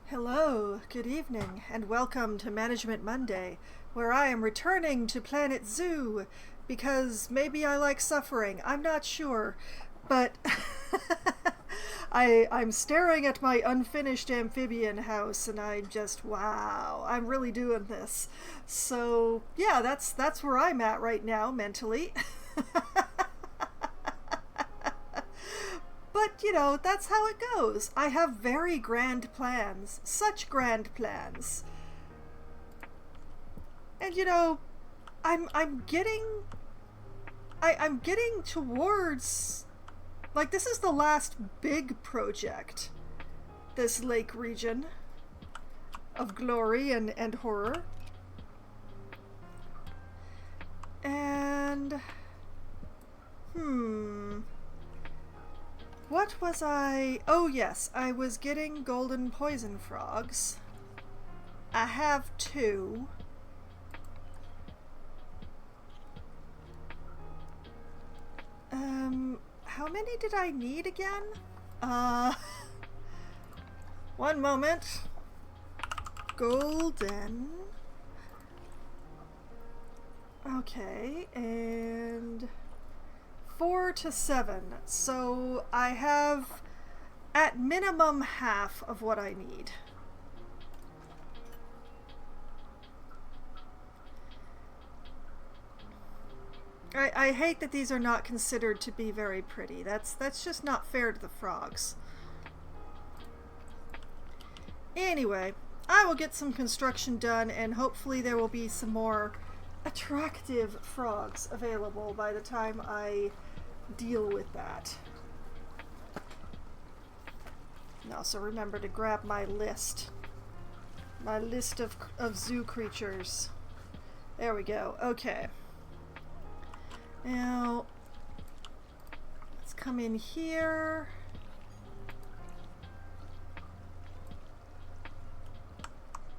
Hello, good evening, and welcome to Management Monday, where I am returning to Planet Zoo because maybe I like suffering. I'm not sure, but I'm staring at my unfinished amphibian house, and I'm just wow, I'm really doing this. So yeah, that's where I'm at right now mentally. But, that's how it goes. I have very grand plans. Such grand plans. And I'm getting I'm getting towards like this is the last big project. This lake region of glory and horror. And what was I? Oh, yes, I was getting golden poison frogs. I have two. How many did I need again? One moment. Golden. Okay, and 4 to 7. So I have at minimum half of what I need. I hate that these are not considered to be very pretty. That's just not fair to the frogs. Anyway, I will get some construction done and hopefully there will be some more attractive frogs available by the time I deal with that. And also remember to grab my list. My list of zoo creatures. There we go. Okay. Now, let's come in here.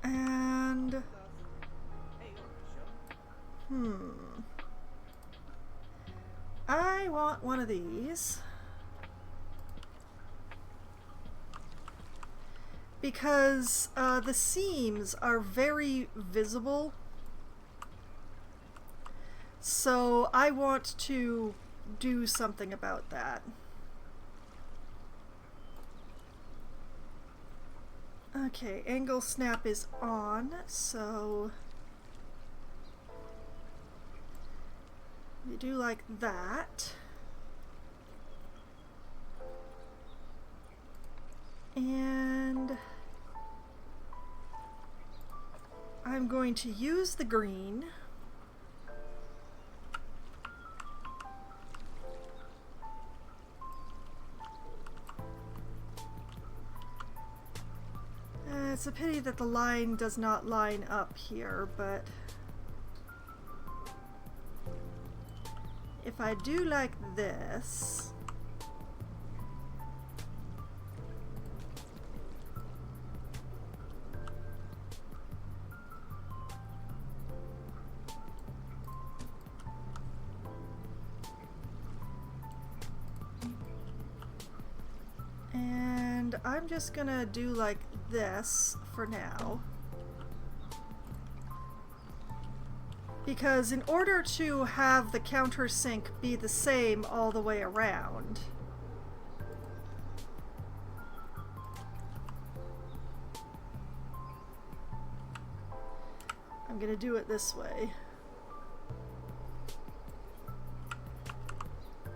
And I want one of these because the seams are very visible, so I want to do something about that. Okay, angle snap is on, so we do like that. And I'm going to use the green. It's a pity that the line does not line up here, but if I do like this, and I'm just gonna do like this for now. Because in order to have the countersink be the same all the way around, I'm gonna do it this way.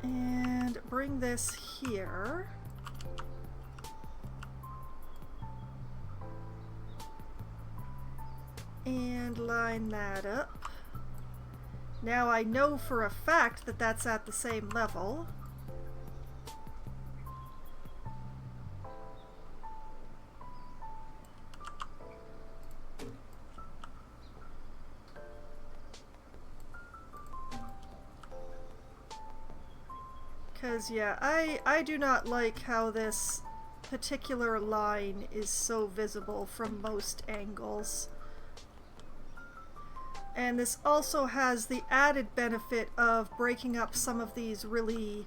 And bring this here. And line that up. Now I know for a fact that that's at the same level. Because yeah, I do not like how this particular line is so visible from most angles. And this also has the added benefit of breaking up some of these really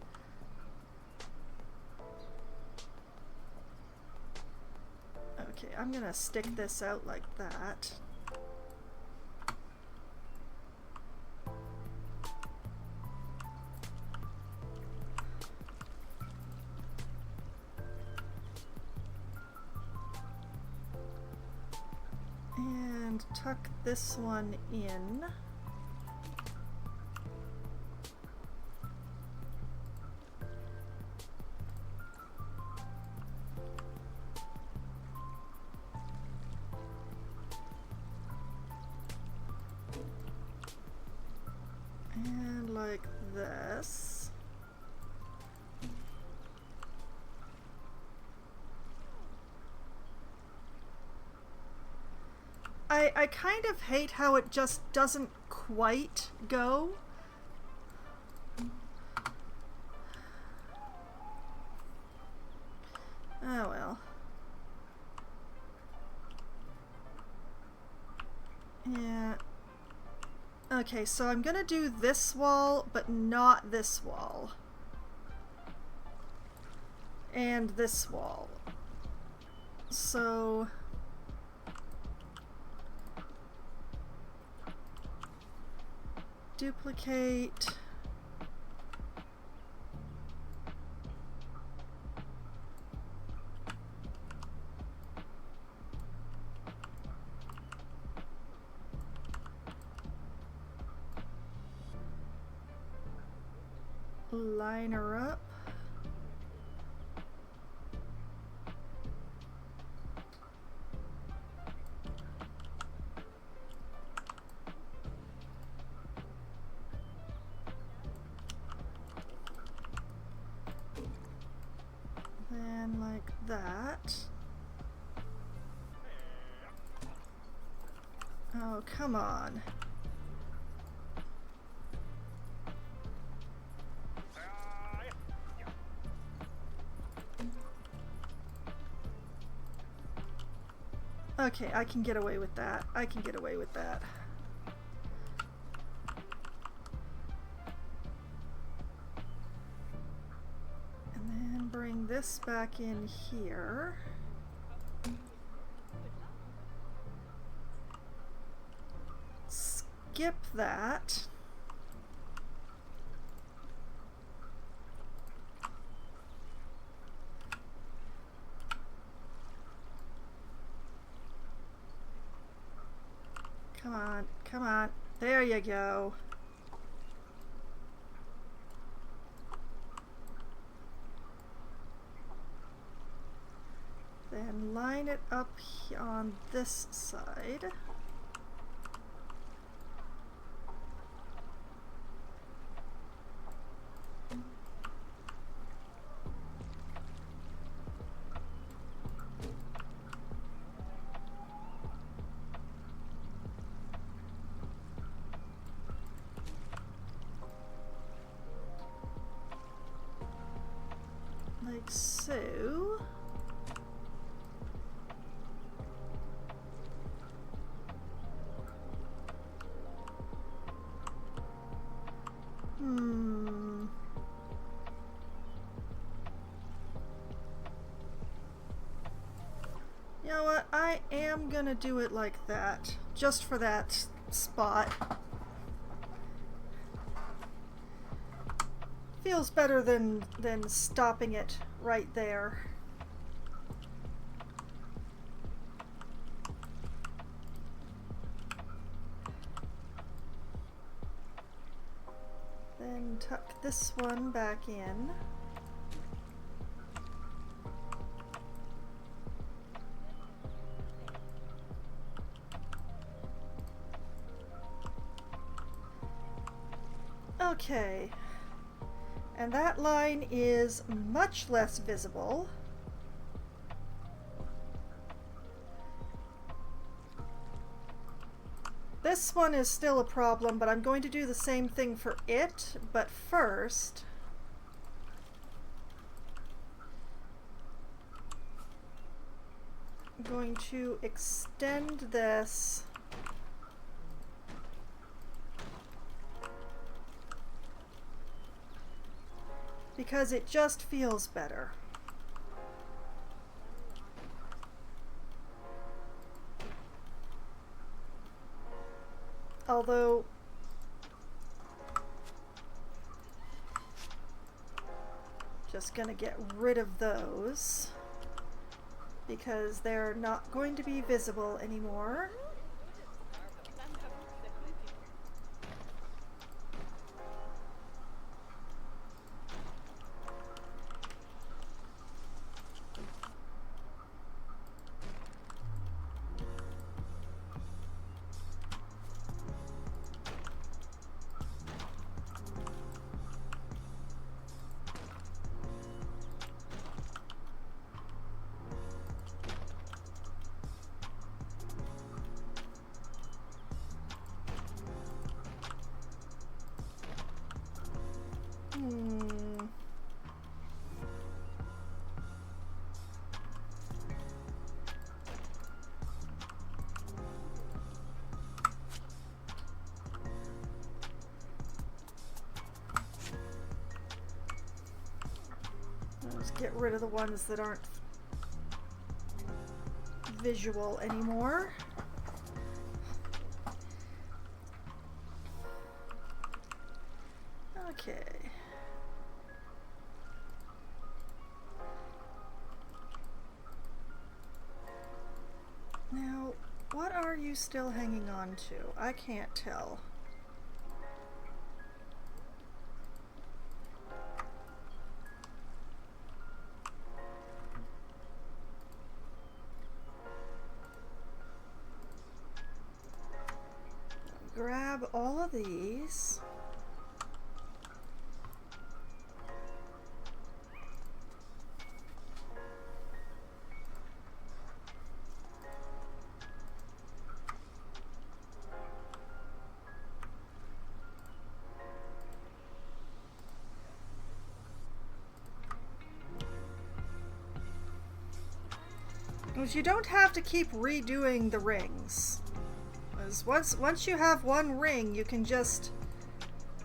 Okay, I'm gonna stick this out like that. And tuck this one in. And like this. I kind of hate how it just doesn't quite go. Oh well. Yeah. Okay, so I'm gonna do this wall, but not this wall. And this wall. So... duplicate. Line her up. Then like that. Oh, come on. Okay, I can get away with that. I can get away with that. And then bring this back in here. Skip that. Come on, come on. There you go. Then line it up on this side. Like so. You know what? I am gonna do it like that, just for that spot. Feels better than stopping it right there. Then tuck this one back in. Okay. And that line is much less visible. This one is still a problem, but I'm going to do the same thing for it. But first, I'm going to extend this because it just feels better. Although just gonna get rid of those because they're not going to be visible anymore. Let's get rid of the ones that aren't visual anymore. Okay. Now, what are you still hanging on to? I can't tell. Grab all of these. You don't have to keep redoing the rings. Once you have one ring, you can just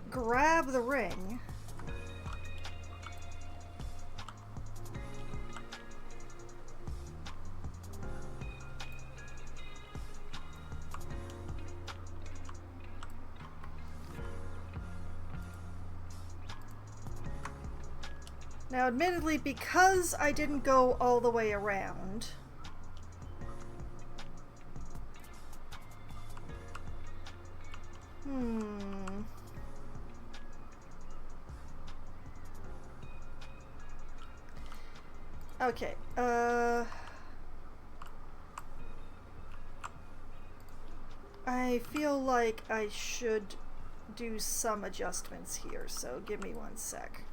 grab the ring. Now, admittedly, because I didn't go all the way around, okay, I feel like I should do some adjustments here, so give me one sec.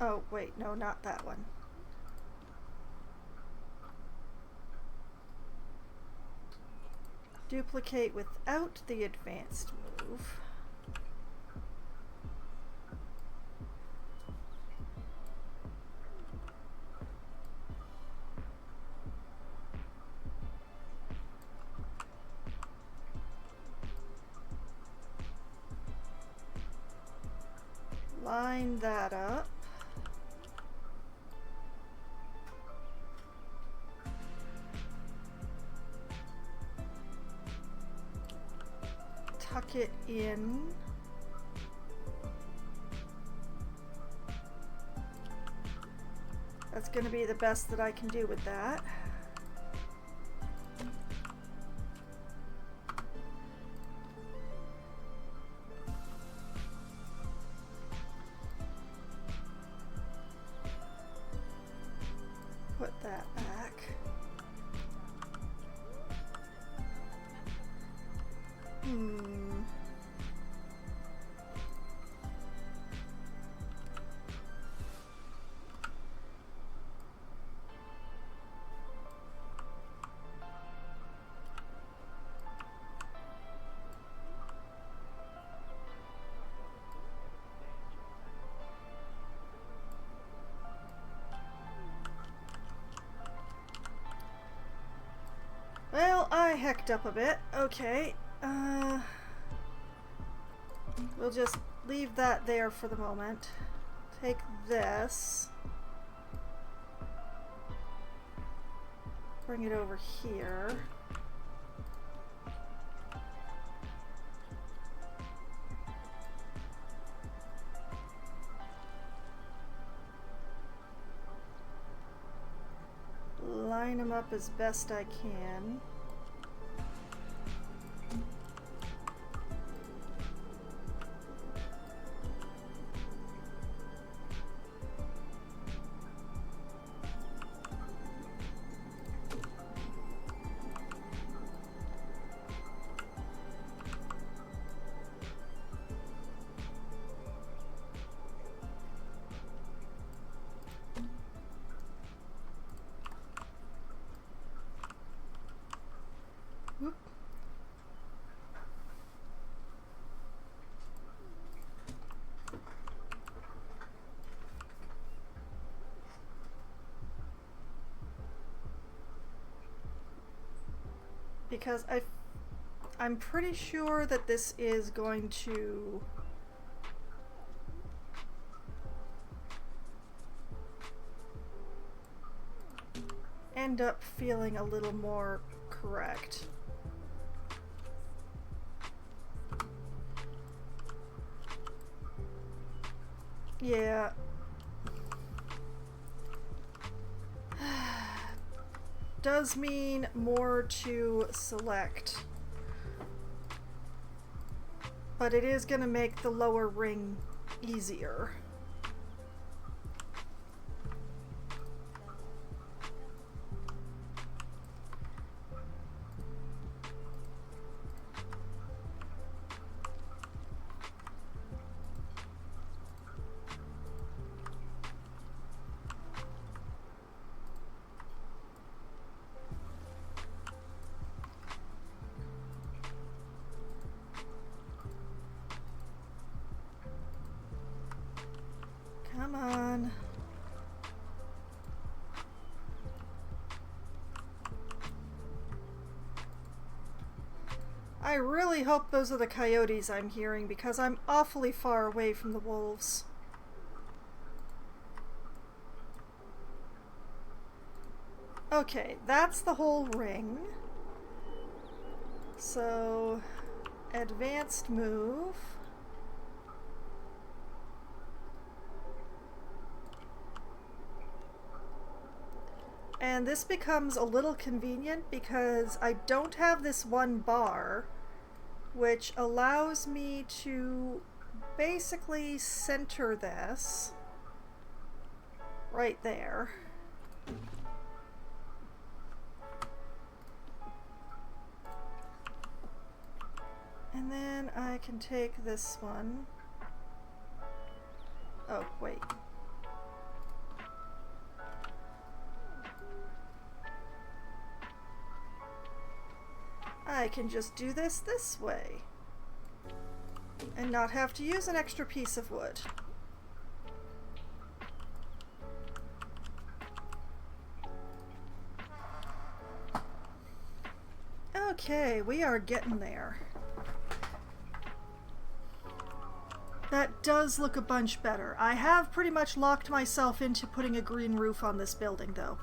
Oh, wait, no, not that one. Duplicate without the advanced move. Line that up. Tuck it in. That's going to be the best that I can do with that. Put that back. Well, I hecked up a bit. Okay. We'll just leave that there for the moment. Take this. bring it over here. Line them up as best I can. Whoop. Because I'm pretty sure that this is going to end up feeling a little more correct. Yeah. Does mean more to select. But it is going to make the lower ring easier. Come on. I really hope those are the coyotes I'm hearing because I'm awfully far away from the wolves. Okay, that's the whole ring. So, advanced move. And this becomes a little convenient because I don't have this one bar, which allows me to basically center this right there. And then I can take this one. Oh, wait. I can just do this way and not have to use an extra piece of wood. Okay, we are getting there. That does look a bunch better. I have pretty much locked myself into putting a green roof on this building, though.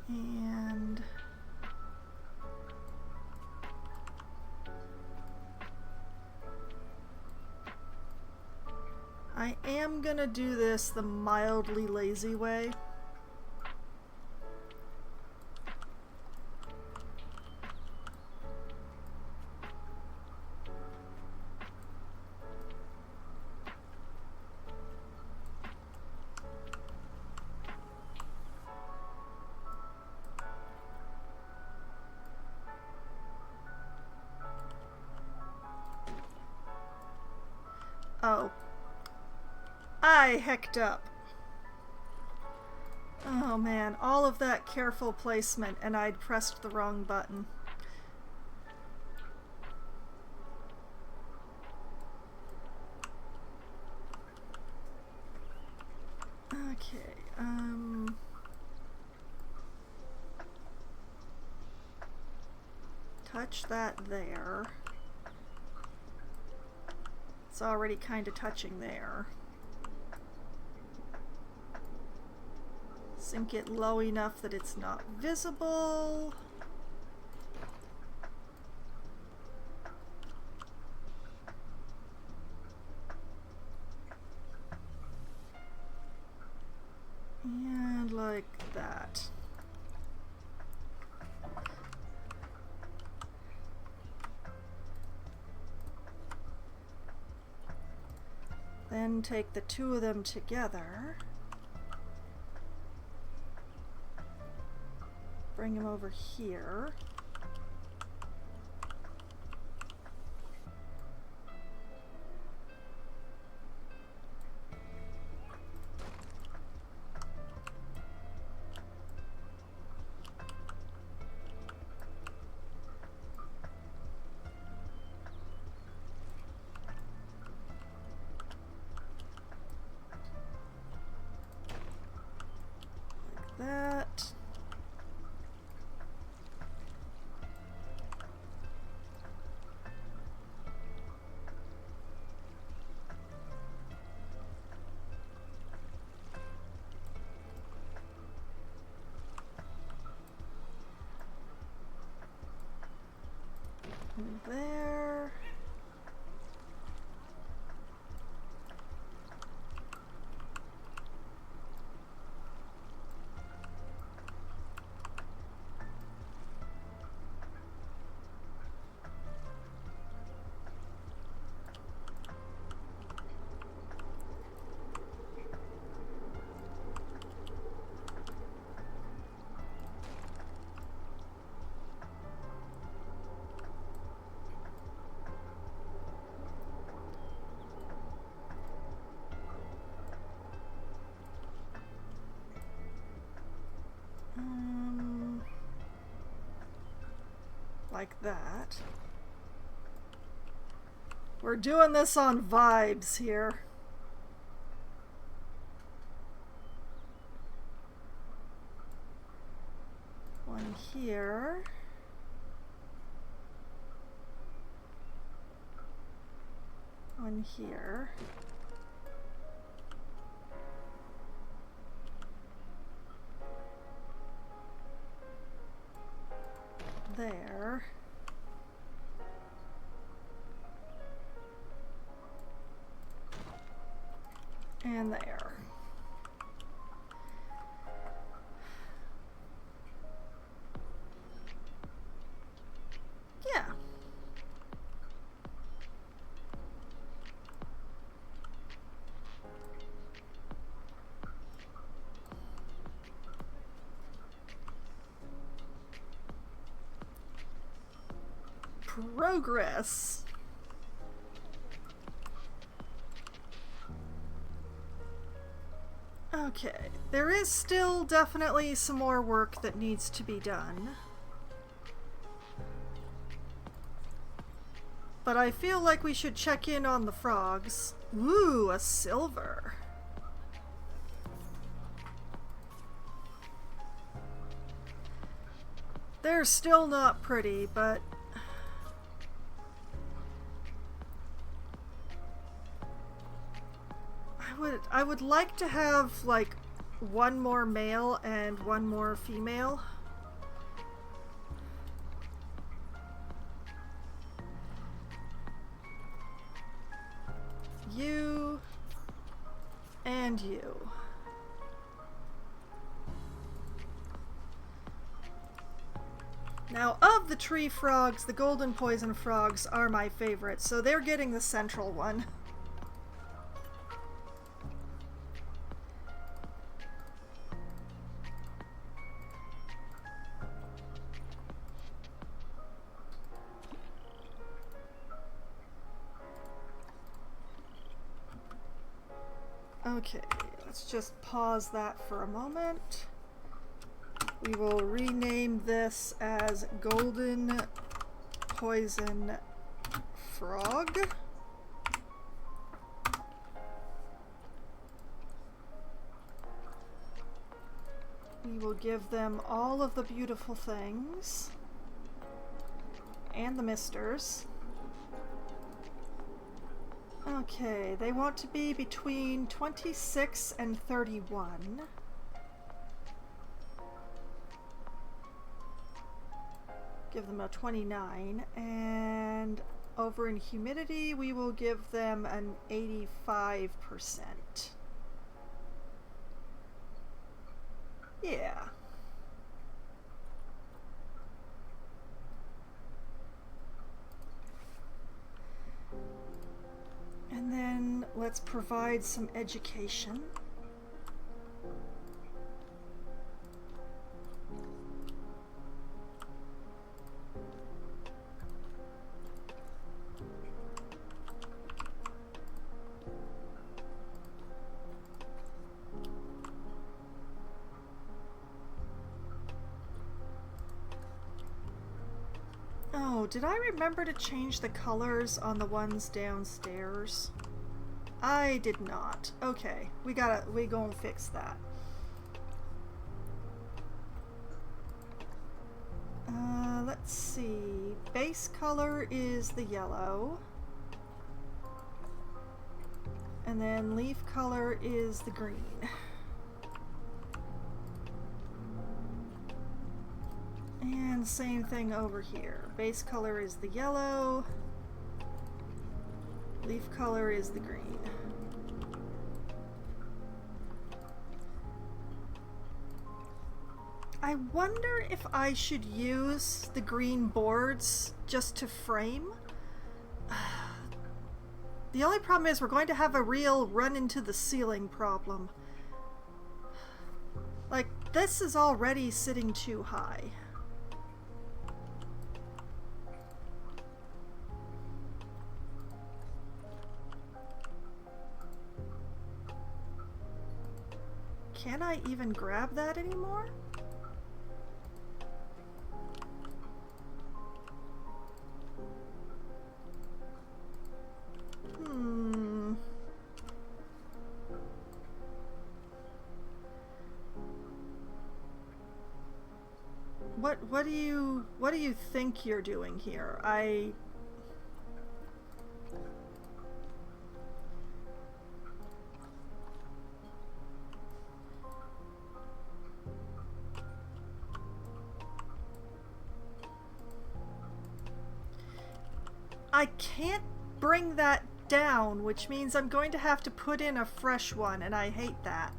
And I am gonna do this the mildly lazy way. Oh. I hecked up. Oh man, all of that careful placement and I'd pressed the wrong button. Okay, touch that there. It's already kind of touching there. Sink it low enough that it's not visible. And like that. Then take the two of them together. Bring them over here. Like that. And there. Like that. We're doing this on vibes here. One here. One here. There. And there. Yeah. Progress. Okay, there is still definitely some more work that needs to be done. But I feel like we should check in on the frogs. Ooh, a silver. They're still not pretty, but I would like to have like one more male and one more female. You and you. Now, of the tree frogs, the golden poison frogs are my favorite, so they're getting the central one. Okay, let's just pause that for a moment. We will rename this as Golden Poison Frog. We will give them all of the beautiful things. and the misters. Okay, they want to be between 26 and 31. Give them a 29, and over in humidity we will give them an 85%. Yeah. And then let's provide some education. Oh, did I remember to change the colors on the ones downstairs? I did not. Okay, we go and fix that. Let's see. Base color is the yellow. And then leaf color is the green. And same thing over here. Base color is the yellow. Leaf color is the green. I wonder if I should use the green boards just to frame. The only problem is we're going to have a real run into the ceiling problem. Like, this is already sitting too high. Can I even grab that anymore? What do you think you're doing here? I can't bring that down, which means I'm going to have to put in a fresh one, and I hate that.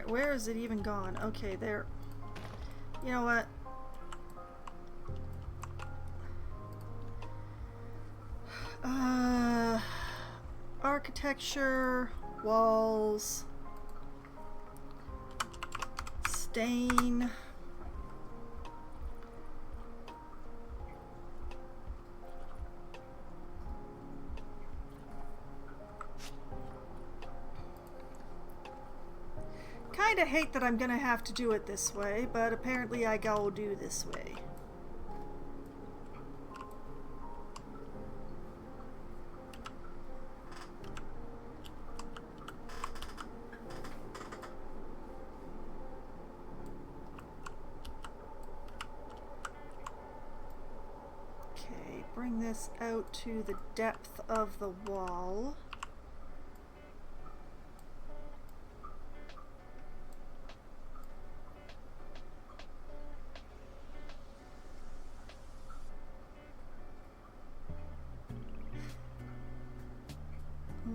Where is it even gone? Okay, there. You know what? Architecture, walls, stain. Kinda hate that I'm gonna have to do it this way, but apparently I gotta do this way. Okay, bring this out to the depth of the wall.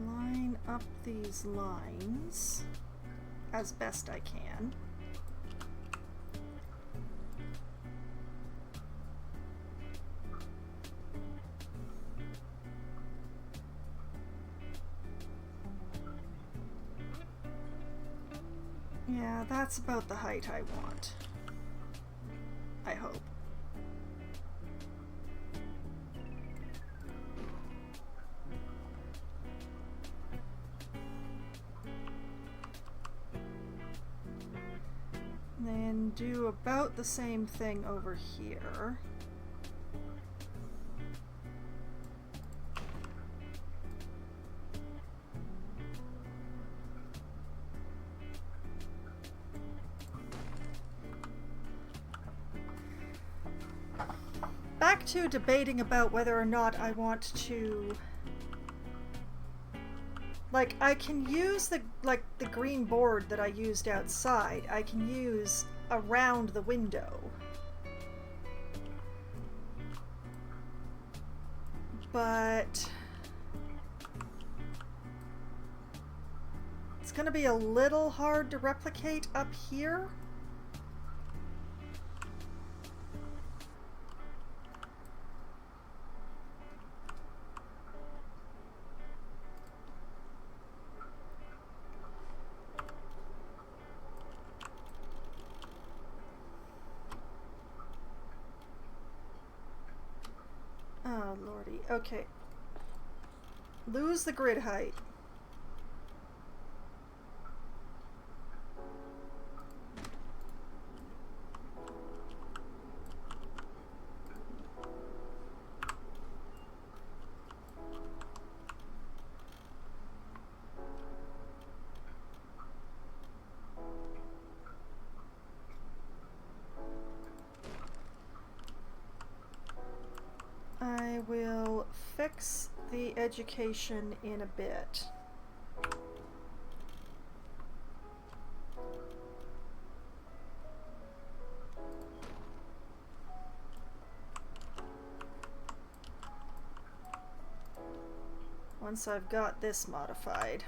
Line up these lines as best I can. Yeah, that's about the height I want. I hope. And then do about the same thing over here. back to debating about whether or not I want to... Like, I can use the green board that I used outside. I can use around the window. But it's gonna be a little hard to replicate up here. Oh, lordy. Okay. Lose the grid height. I will fix the education in a bit. Once I've got this modified.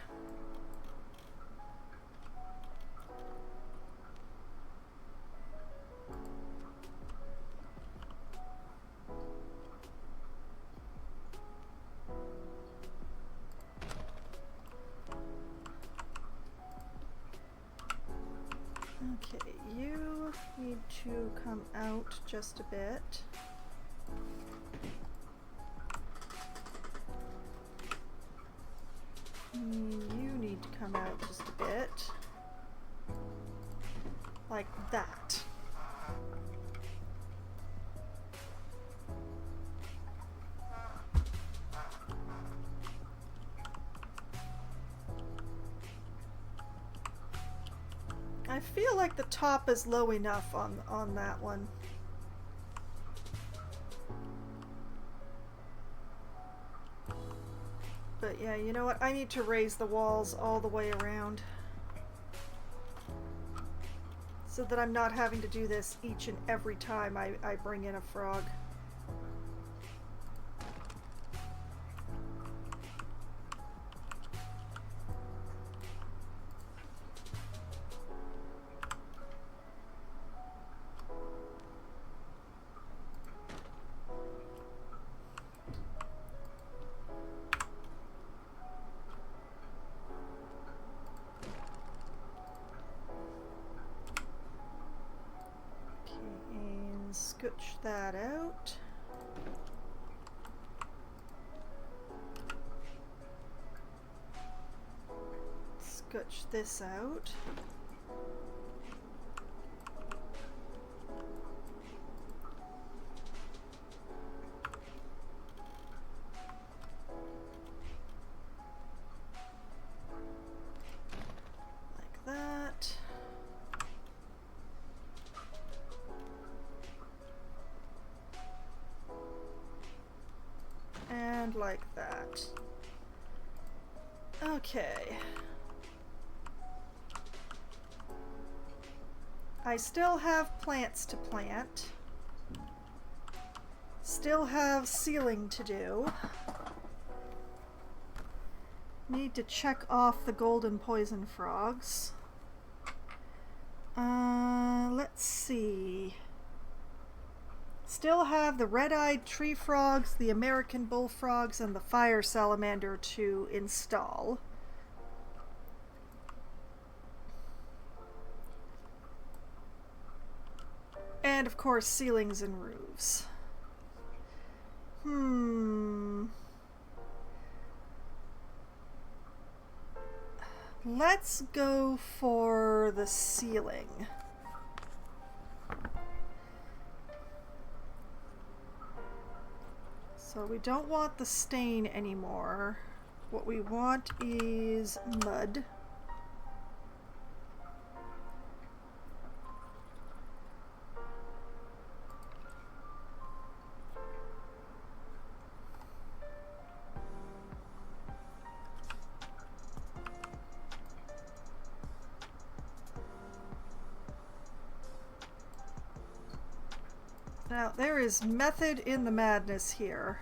Okay, you need to come out just a bit. You need to come out just a bit. Like that. I feel like the top is low enough on that one. But yeah, you know what? I need to raise the walls all the way around so that I'm not having to do this each and every time I bring in a frog. Scooch that out. Scooch this out. Like that. And like that. Okay. I still have plants to plant. Still have ceiling to do. Need to check off the golden poison frogs. Let's see. Still have the red-eyed tree frogs, the American bullfrogs, and the fire salamander to install. And of course, ceilings and roofs. Let's go for the ceiling. So we don't want the stain anymore. What we want is mud. Now, there is method in the madness here.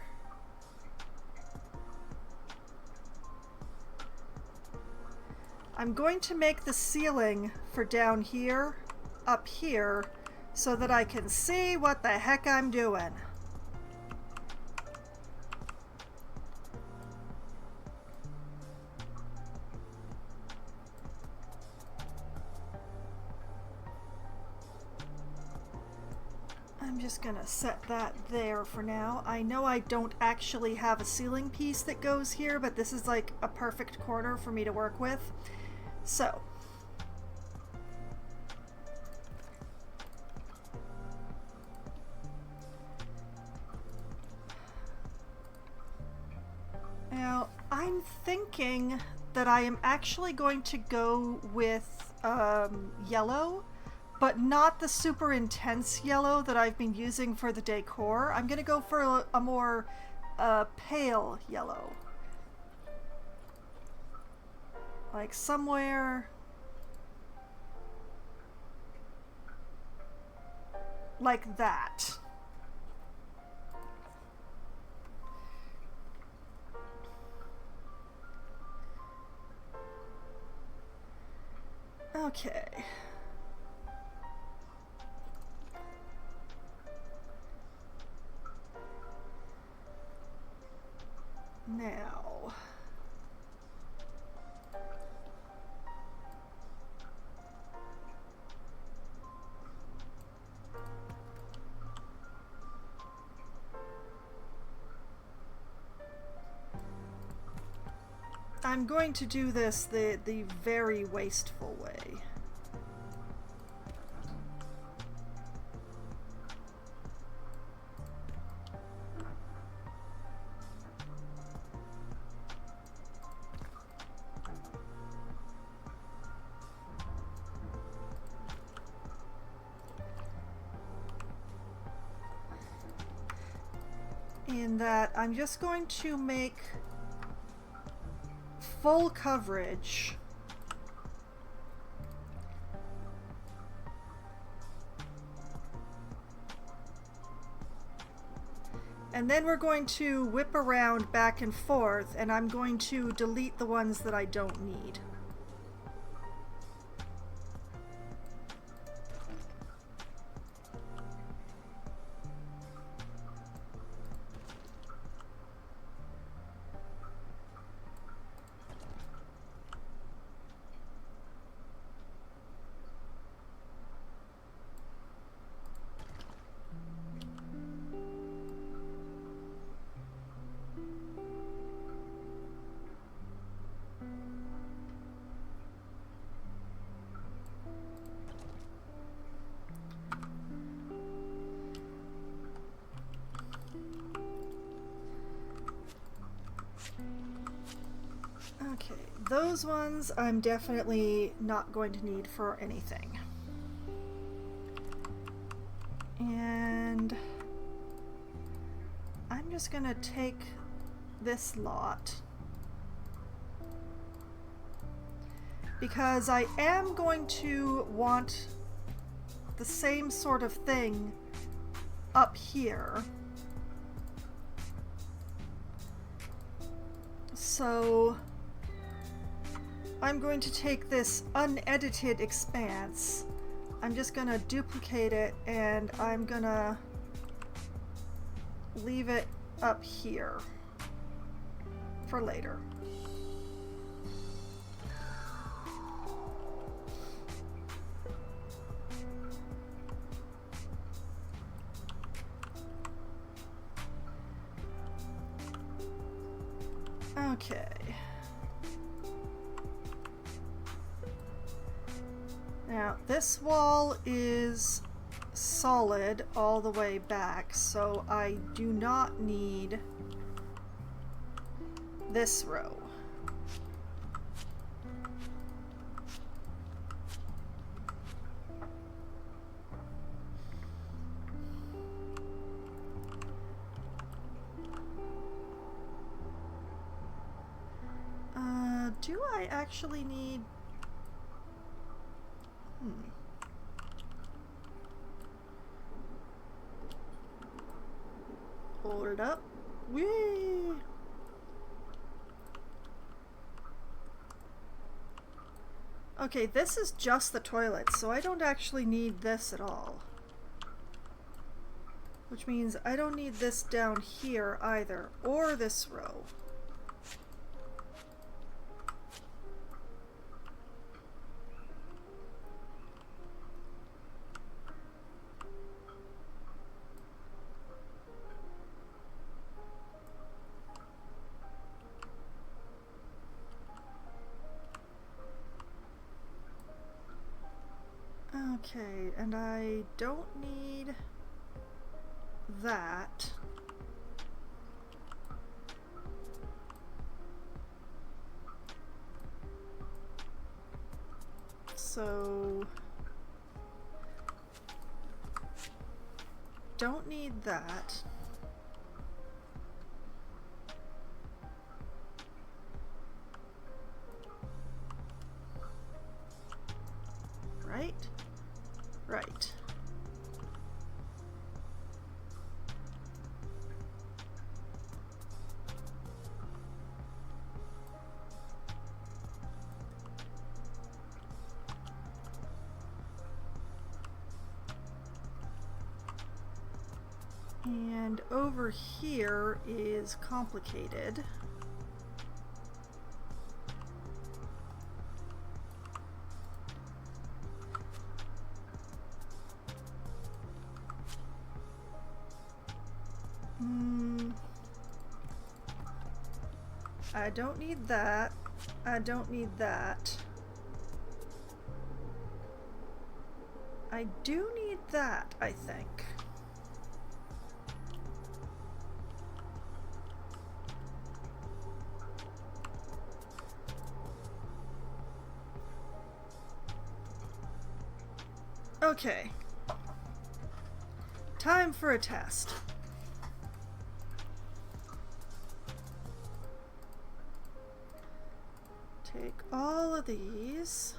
I'm going to make the ceiling for down here, up here, so that I can see what the heck I'm doing. I'm just gonna set that there for now. I know I don't actually have a ceiling piece that goes here, but this is like a perfect corner for me to work with. So, now I'm thinking that I am actually going to go with yellow, but not the super intense yellow that I've been using for the decor. I'm gonna go for a more pale yellow. Like somewhere like that. Okay. Now, I'm going to do this the very wasteful way. In that I'm just going to make full coverage and then we're going to whip around back and forth, and I'm going to delete the ones that I don't need. Okay, those ones I'm definitely not going to need for anything. And I'm just gonna take this lot because I am going to want the same sort of thing up here. So I'm going to take this unedited expanse, I'm just gonna duplicate it, and I'm gonna leave it up here for later. Okay. Now, this wall is solid all the way back, so I do not need this row. Do I actually need... Hold up. Whee! Okay, this is just the toilet, so I don't actually need this at all. Which means I don't need this down here either, or this row. Okay, and I don't need that. So don't need that. Right? Right. And over here is complicated. I don't need that. I don't need that. I do need that, I think. Okay. Time for a test. Take all of these.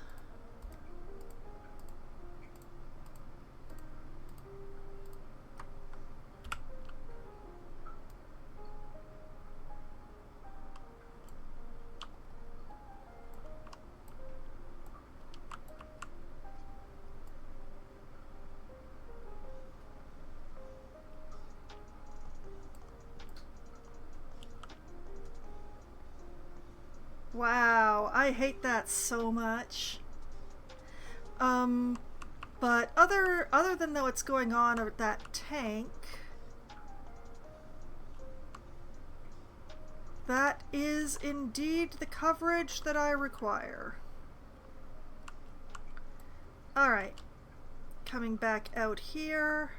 Wow, I hate that so much. But other than what's going on with that tank, that is indeed the coverage that I require. Alright, coming back out here.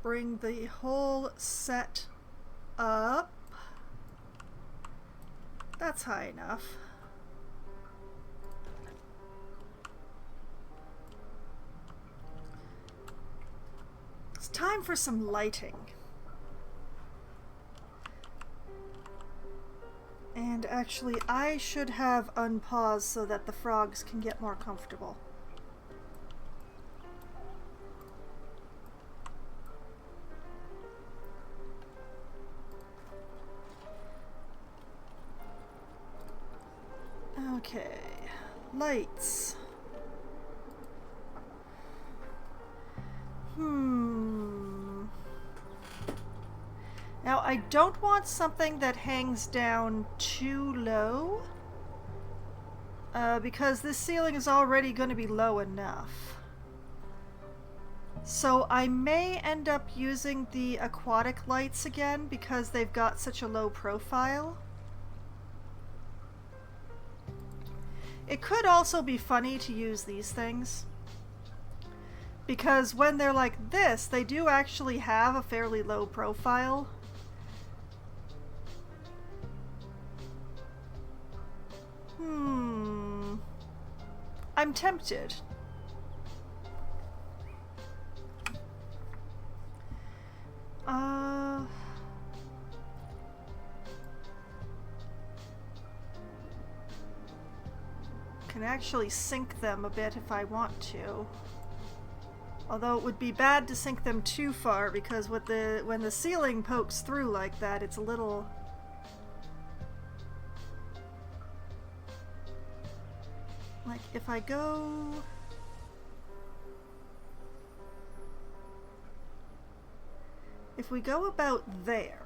Bring the whole set up. That's high enough. It's time for some lighting. And actually, I should have unpaused so that the frogs can get more comfortable. Okay, lights. Now I don't want something that hangs down too low, because this ceiling is already going to be low enough. So I may end up using the aquatic lights again because they've got such a low profile. It could also be funny to use these things, because when they're like this, they do actually have a fairly low profile. I'm tempted. Can actually sync them a bit if I want to. Although it would be bad to sink them too far, because when the ceiling pokes through like that, it's a little... Like, if I go... If we go about there...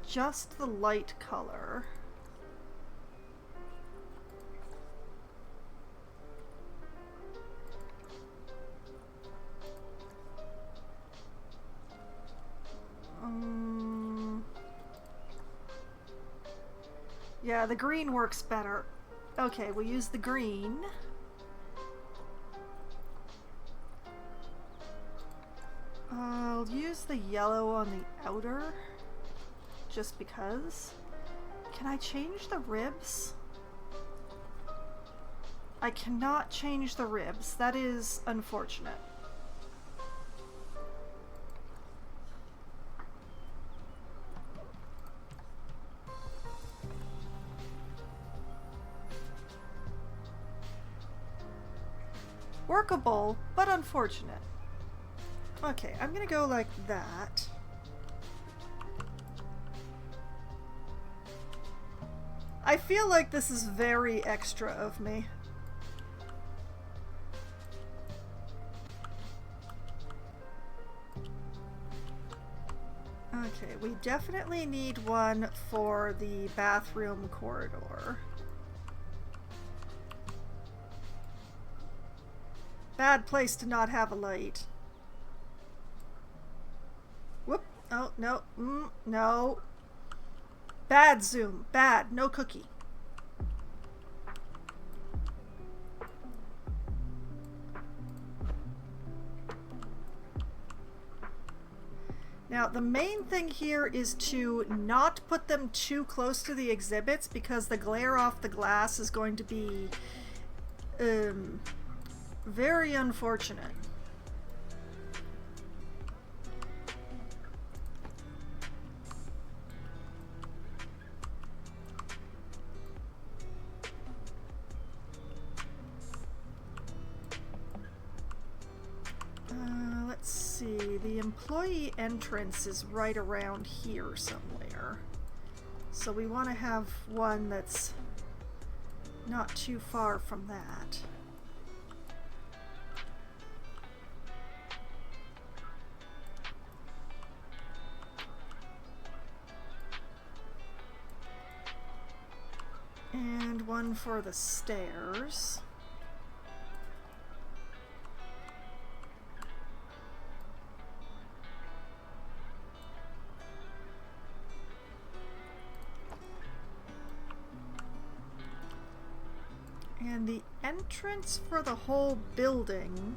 Adjust the light color. Yeah, the green works better. Okay, we'll use the green. I'll use the yellow on the outer, just because. Can I change the ribs? I cannot change the ribs. That is unfortunate. Workable, but unfortunate. Okay, I'm gonna go like that. I feel like this is very extra of me. Okay, we definitely need one for the bathroom corridor. Bad place to not have a light. Whoop. Oh, no. No. Bad zoom. Bad. No cookie. Now, the main thing here is to not put them too close to the exhibits, because the glare off the glass is going to be very unfortunate. Let's see, the employee entrance is right around here somewhere. So we want to have one that's not too far from that. And one for the stairs. And the entrance for the whole building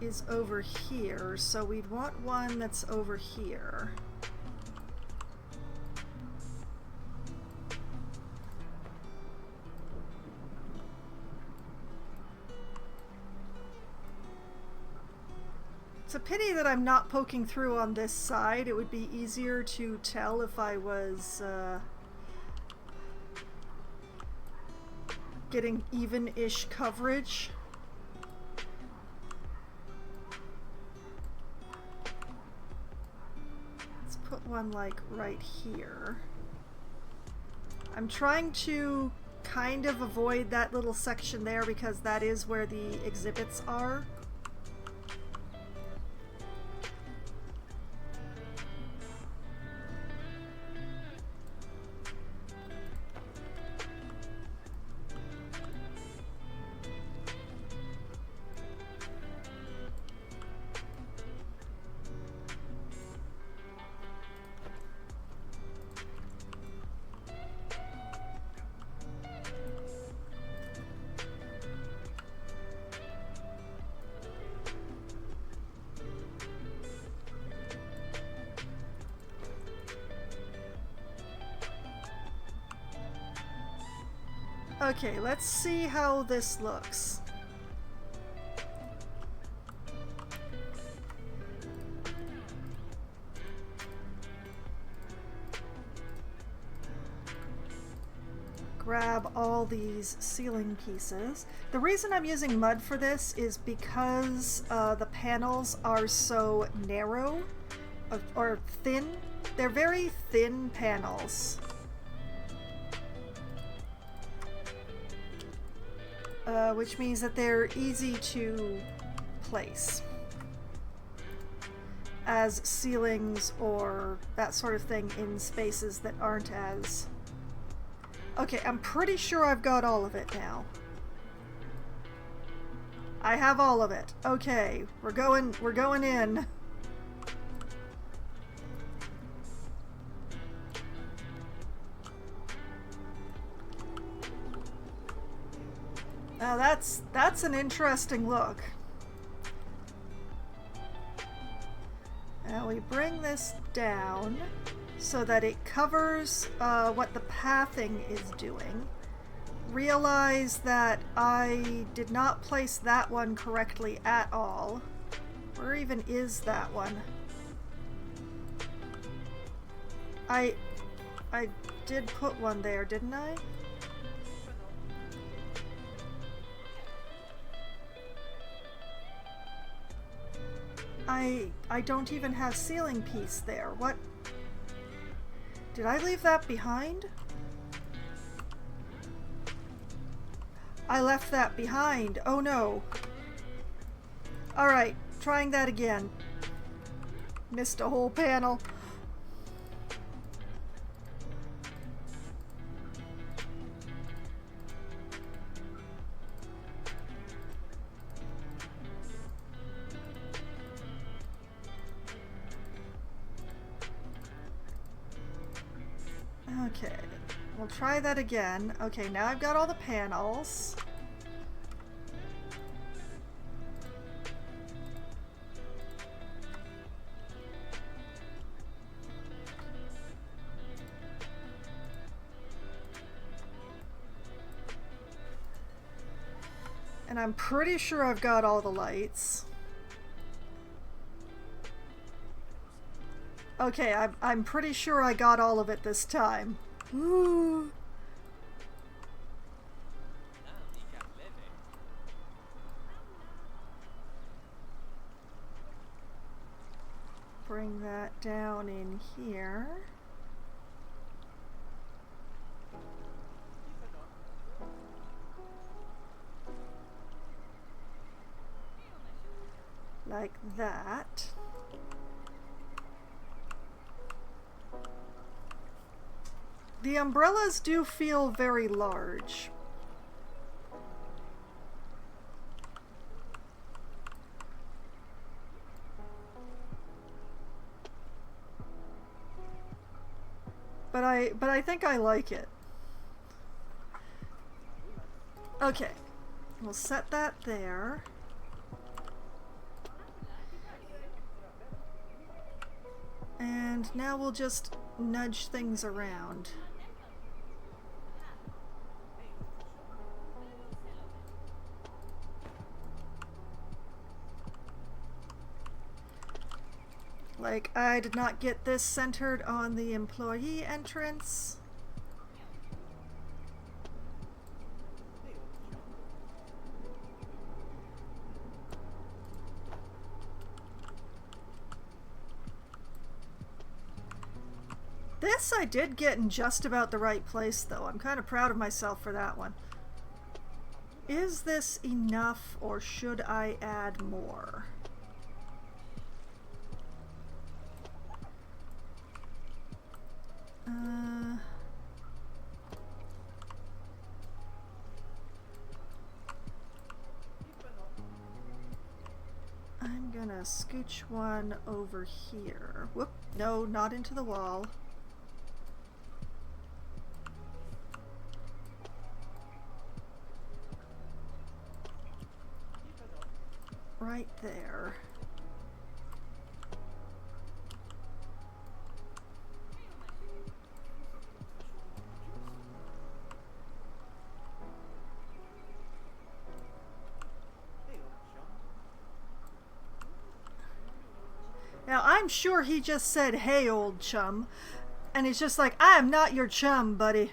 is over here, so we'd want one that's over here. It's a pity that I'm not poking through on this side. It would be easier to tell if I was getting even-ish coverage. Let's put one like right here. I'm trying to kind of avoid that little section there because that is where the exhibits are. Okay, let's see how this looks. grab all these ceiling pieces. The reason I'm using mud for this is because the panels are so narrow or thin. They're very thin panels. Which means that they're easy to place as ceilings or that sort of thing in spaces that aren't as... Okay, I'm pretty sure I've got all of it now. I have all of it. Okay, we're going in. Now that's an interesting look. Now we bring this down so that it covers what the pathing is doing. Realize that I did not place that one correctly at all. Where even is that one? I did put one there, didn't I? I don't even have ceiling piece there. What? Did I leave that behind? I left that behind. Oh no. Alright, trying that again. Missed a whole panel. Okay, we'll try that again. Okay, now I've got all the panels. And I'm pretty sure I've got all the lights. Okay, I'm pretty sure I got all of it this time. Ooh. Bring that down in here. Like that. The umbrellas do feel very large. But I think I like it. Okay. We'll set that there. And now we'll just nudge things around. Like, I did not get this centered on the employee entrance. This I did get in just about the right place, though. I'm kind of proud of myself for that one. Is this enough, or should I add more? I'm gonna scooch one over here. Whoop, no, not into the wall. Right there. Now, I'm sure he just said, "Hey, old chum," and he's just like, "I am not your chum, buddy."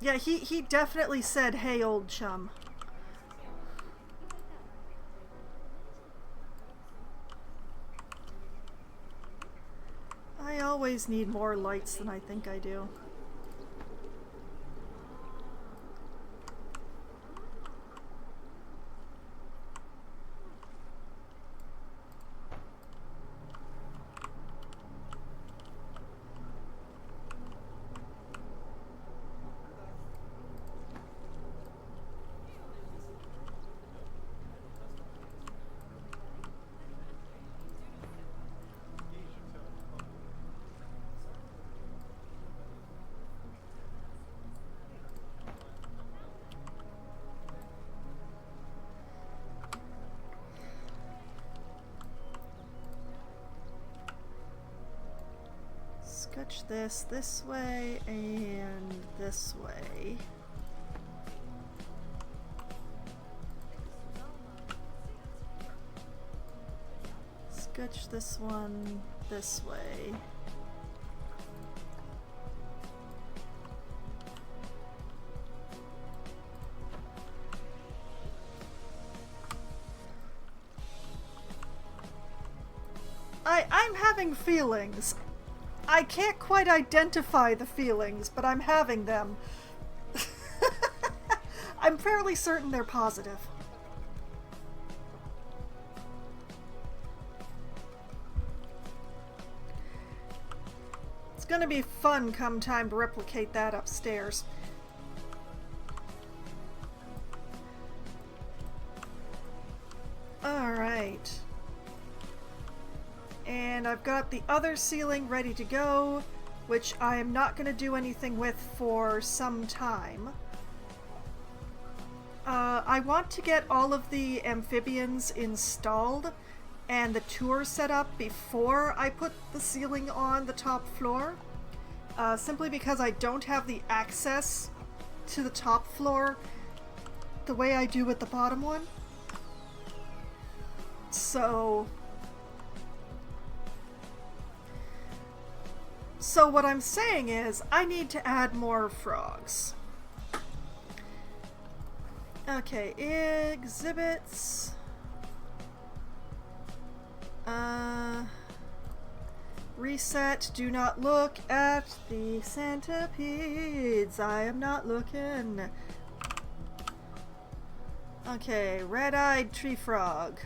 Yeah, he definitely said, "Hey, old chum." I always need more lights than I think I do. Sketch this way and this way. Sketch this one this way. I'm having feelings. I can't quite identify the feelings, but I'm having them. I'm fairly certain they're positive. It's gonna be fun come time to replicate that upstairs. Alright. And I've got the other ceiling ready to go, which I am not going to do anything with for some time. I want to get all of the amphibians installed and the tour set up before I put the ceiling on the top floor, simply because I don't have the access to the top floor the way I do with the bottom one. So what I'm saying is, I need to add more frogs. Okay, exhibits. Reset, do not look at the centipedes. I am not looking. Okay, red-eyed tree frog.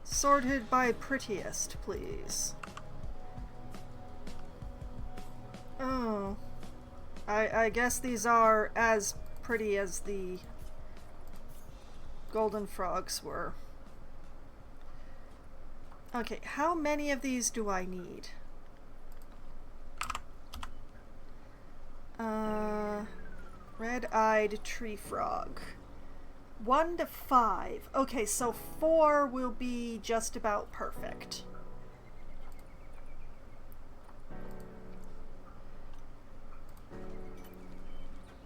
Sorted by prettiest, please. Oh, I guess these are as pretty as the golden frogs were. Okay, how many of these do I need? Red-eyed tree frog. 1 to 5. Okay, so 4 will be just about perfect.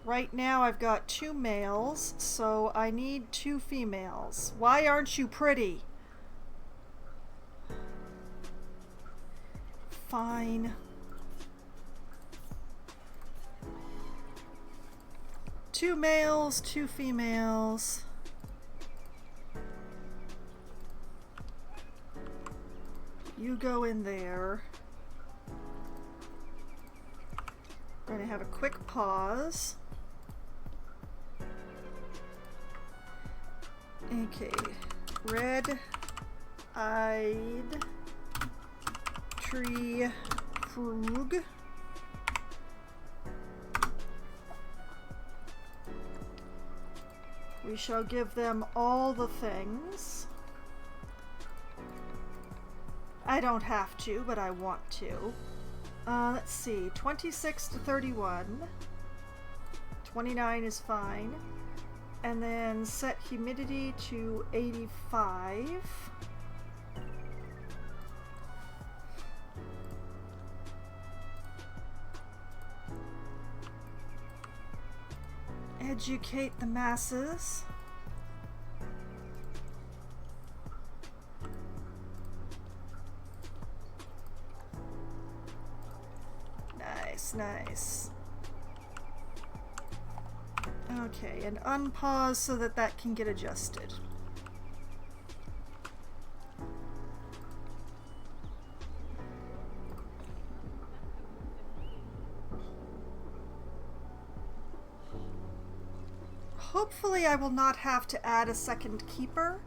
Right now I've got 2 males, so I need 2 females. Why aren't you pretty? Fine. 2 males, 2 females. You go in there. We're going to have a quick pause. Okay, red-eyed tree frog. We shall give them all the things. I don't have to, but I want to. Let's see, 26 to 31. 29 is fine. And then set humidity to 85. Educate the masses. Nice, nice. Okay, and unpause so that that can get adjusted. Hopefully I will not have to add a second keeper.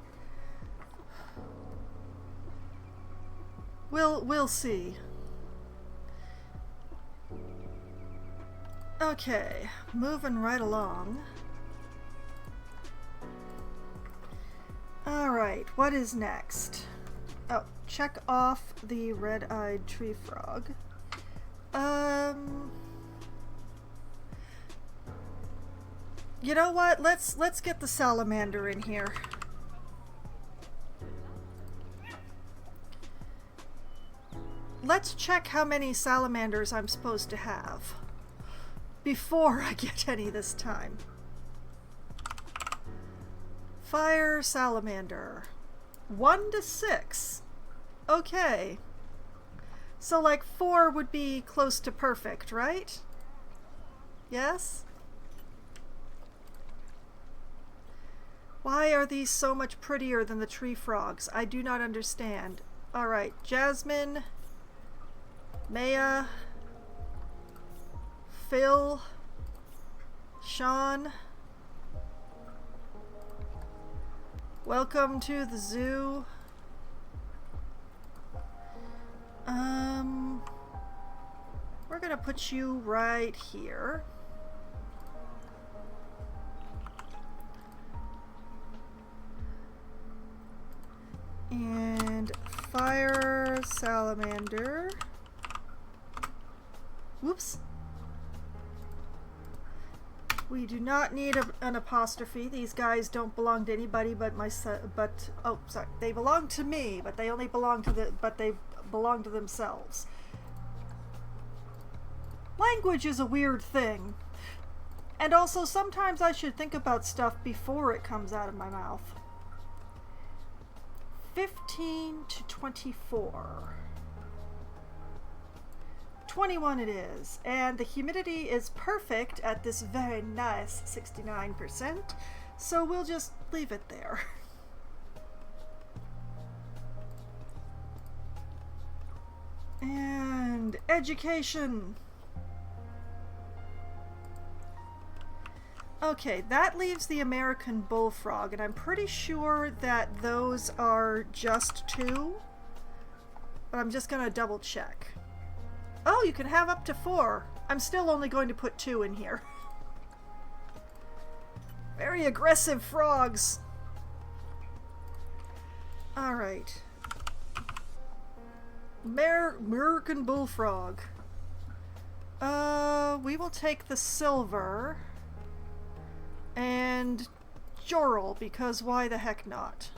We'll see. Okay, moving right along. Alright, what is next? Oh, check off the red-eyed tree frog. You know what? Let's get the salamander in here. Let's check how many salamanders I'm supposed to have before I get any this time. Fire salamander. 1 to 6. Okay. So like 4 would be close to perfect, right? Yes? Why are these so much prettier than the tree frogs? I do not understand. Alright, Jasmine, Maya, Phil, Sean. Welcome to the zoo. We're gonna put you right here. And fire salamander. Whoops. We do not need an apostrophe. These guys don't belong to anybody but oh, sorry. They belong to me, but they only belong to they belong to themselves. Language is a weird thing. And also sometimes I should think about stuff before it comes out of my mouth. 15 to 24. 21 it is, and the humidity is perfect at this very nice 69%, so we'll just leave it there. And education. Okay, that leaves the American bullfrog, and I'm pretty sure that those are just 2, but I'm just gonna double check. Oh, you can have up to 4. I'm still only going to put 2 in here. Very aggressive frogs. Alright. American bullfrog. We will take the silver and Jorel, because why the heck not?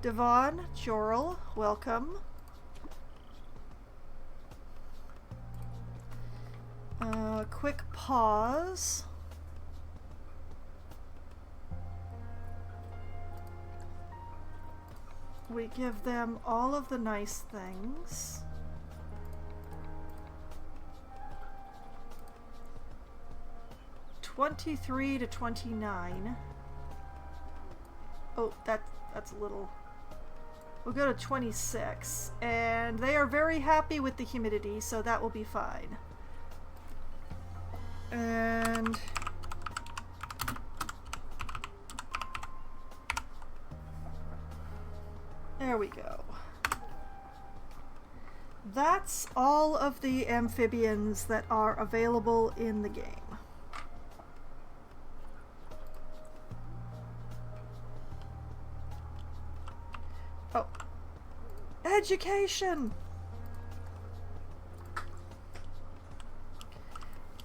Devon, Jorel, welcome. Quick pause. We give them all of the nice things. (23 to 29). Oh, that's a little. We'll go to 26, and they are very happy with the humidity, so that will be fine. And there we go. That's all of the amphibians that are available in the game. Oh. Education!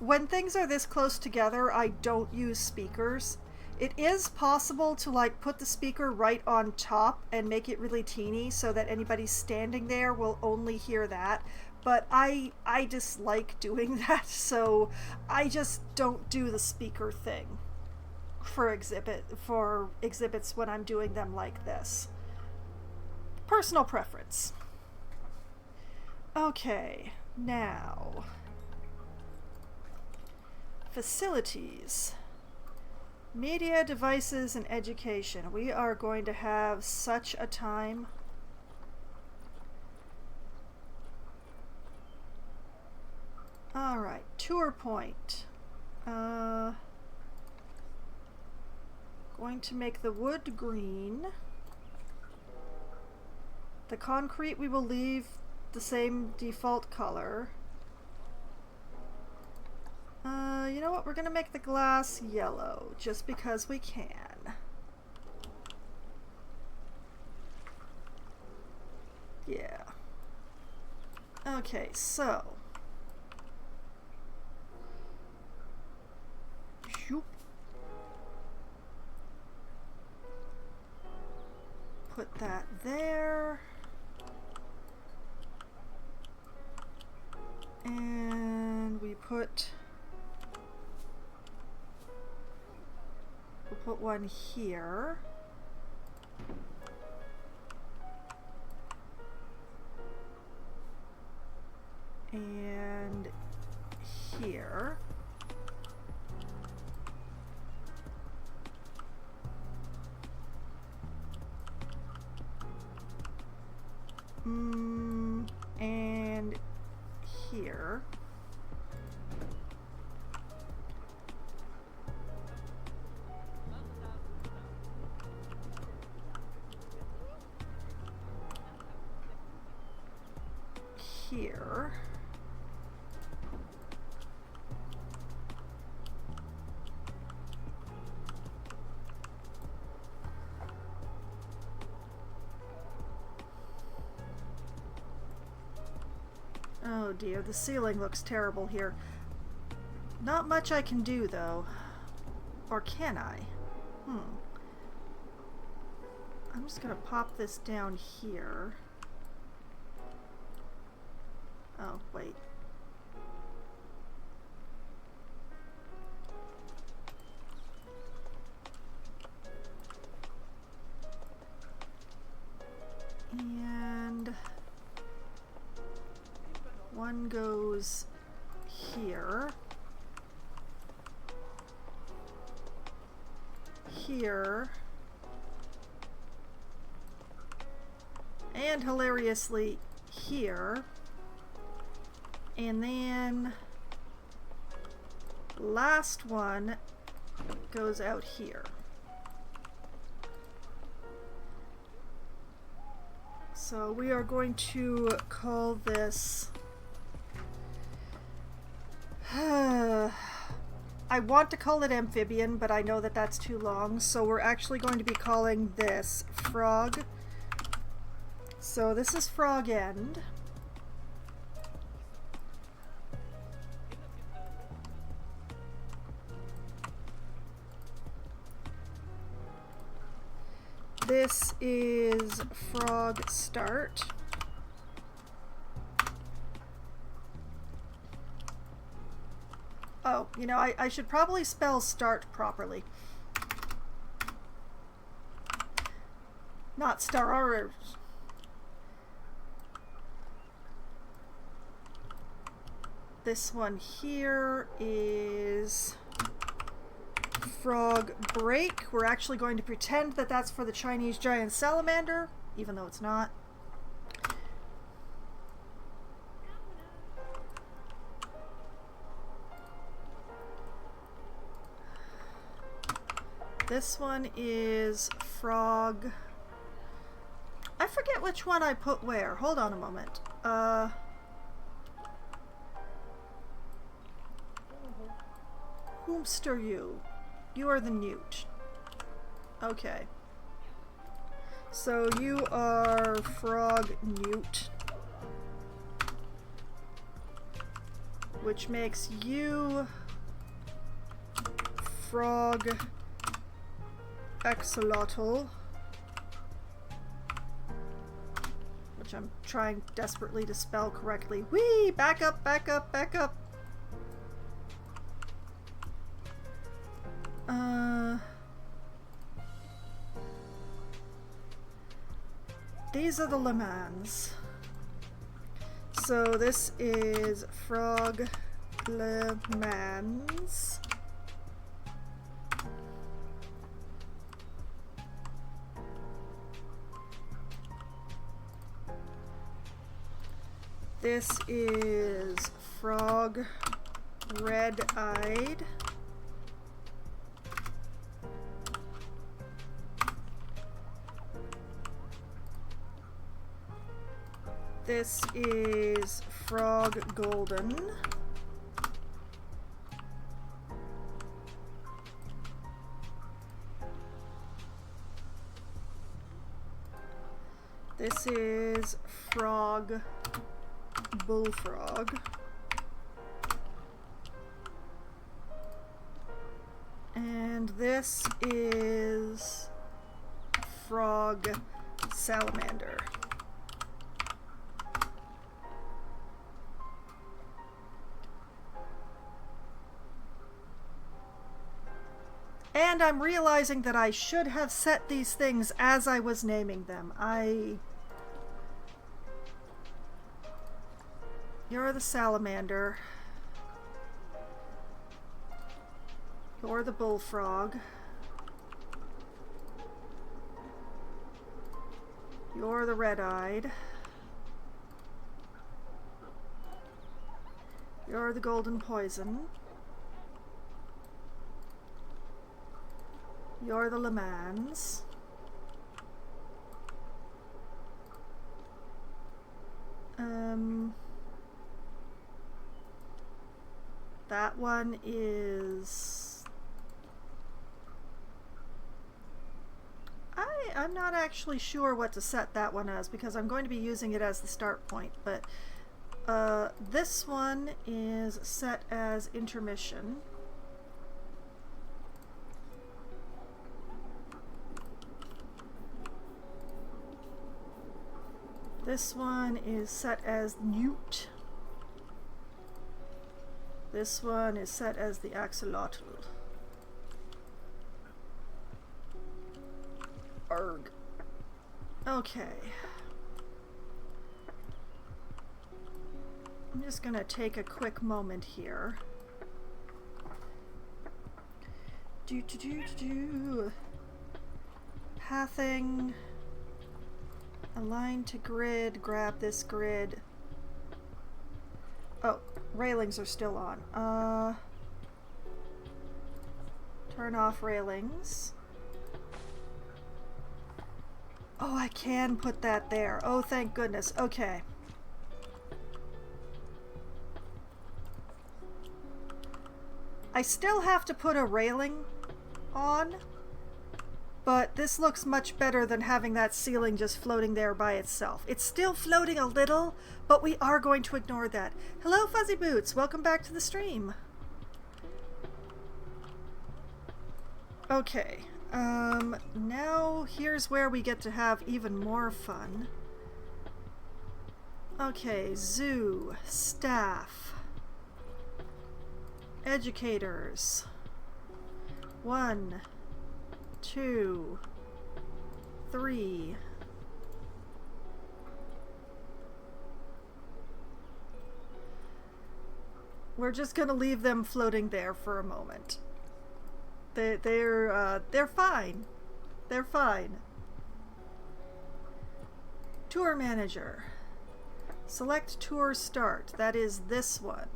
When things are this close together, I don't use speakers. It is possible to like put the speaker right on top and make it really teeny so that anybody standing there will only hear that, but I dislike doing that, so I just don't do the speaker thing for exhibits when I'm doing them like this. Personal preference. Okay, now Facilities. Media, devices, and education. We are going to have such a time. Alright, tour point. Going to make the wood green. The concrete we will leave the same default color. You know what? We're gonna make the glass yellow, just because we can. Yeah. Okay, so. Shoop. Put that there. And we put... We'll put one here. And here. And here. Here. Oh dear, the ceiling looks terrible here. Not much I can do though. Or can I? I'm just gonna pop this down here. Oh, wait. And one goes here. Here. And hilariously, here. And then last one goes out here. So we are going to call this I want to call it amphibian, but I know that that's too long, so we're actually going to be calling this frog. So this is frog end. This is frog start. Oh, you know, I should probably spell start properly. Not starers. This one here is frog break. We're actually going to pretend that that's for the Chinese giant salamander, even though it's not. This one is frog. I forget which one I put where. Hold on a moment. Whomster you? You are the newt. Okay. So you are frog newt. Which makes you frog axolotl. Which I'm trying desperately to spell correctly. Whee! Back up, back up, back up! These are the Le Mans. So this is frog Le Mans. This is frog red-eyed. This is frog golden. This is frog bullfrog. And this is frog salamander. And I'm realizing that I should have set these things as I was naming them. You're the salamander. You're the bullfrog. You're the red-eyed. You're the golden poison. You're the Le Mans. That one is... I'm not actually sure what to set that one as because I'm going to be using it as the start point, but this one is set as intermission. This one is set as newt. This one is set as the axolotl. Arg. Okay. I'm just gonna take a quick moment here. Pathing. Align to grid, grab this grid. Oh, railings are still on. Turn off railings. Oh, I can put that there. Oh, thank goodness. Okay. I still have to put a railing on. But this looks much better than having that ceiling just floating there by itself. It's still floating a little, but we are going to ignore that. Hello, Fuzzy Boots. Welcome back to the stream. Okay. Now here's where we get to have even more fun. Okay, zoo, staff, educators. 1, 2, 3. We're just gonna leave them floating there for a moment. They're fine. They're fine. Tour manager. Select tour start. That is this one.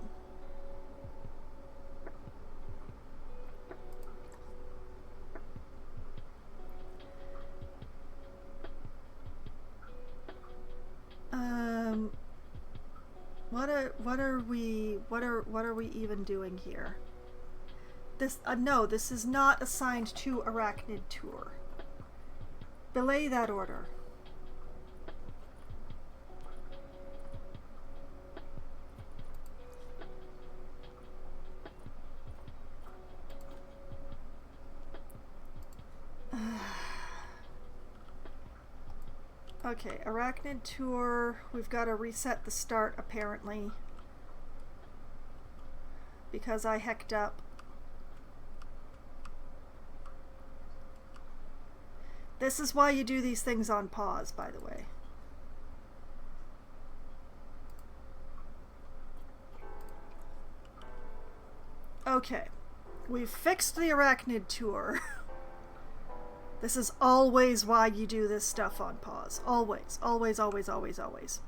What are we even doing here? This no, this is not assigned to Arachnid Tour. Belay that order. Okay, Arachnid Tour, we've got to reset the start apparently because I hecked up. This is why you do these things on pause, by the way. Okay, we've fixed the Arachnid Tour. This is always why you do this stuff on pause. Always, always, always, always, always.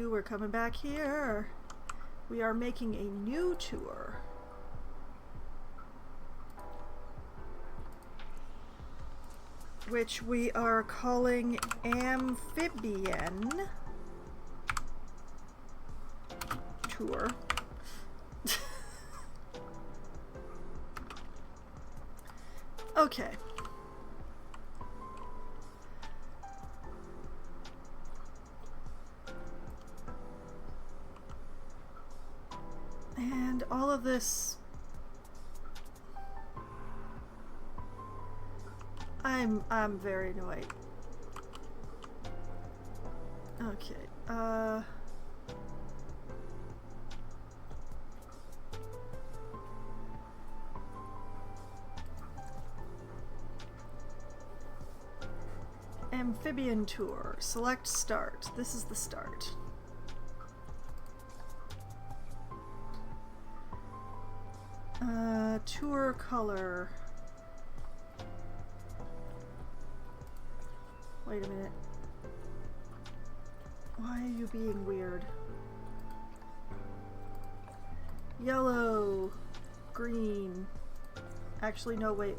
We're coming back here. We are making a new tour. Which we are calling Amphibian Tour. Okay. And all of this, I'm very annoyed. Okay, Amphibian Tour. Select start. This is the start. Tour color. Wait a minute. Why are you being weird? Yellow, green. Actually, no, wait.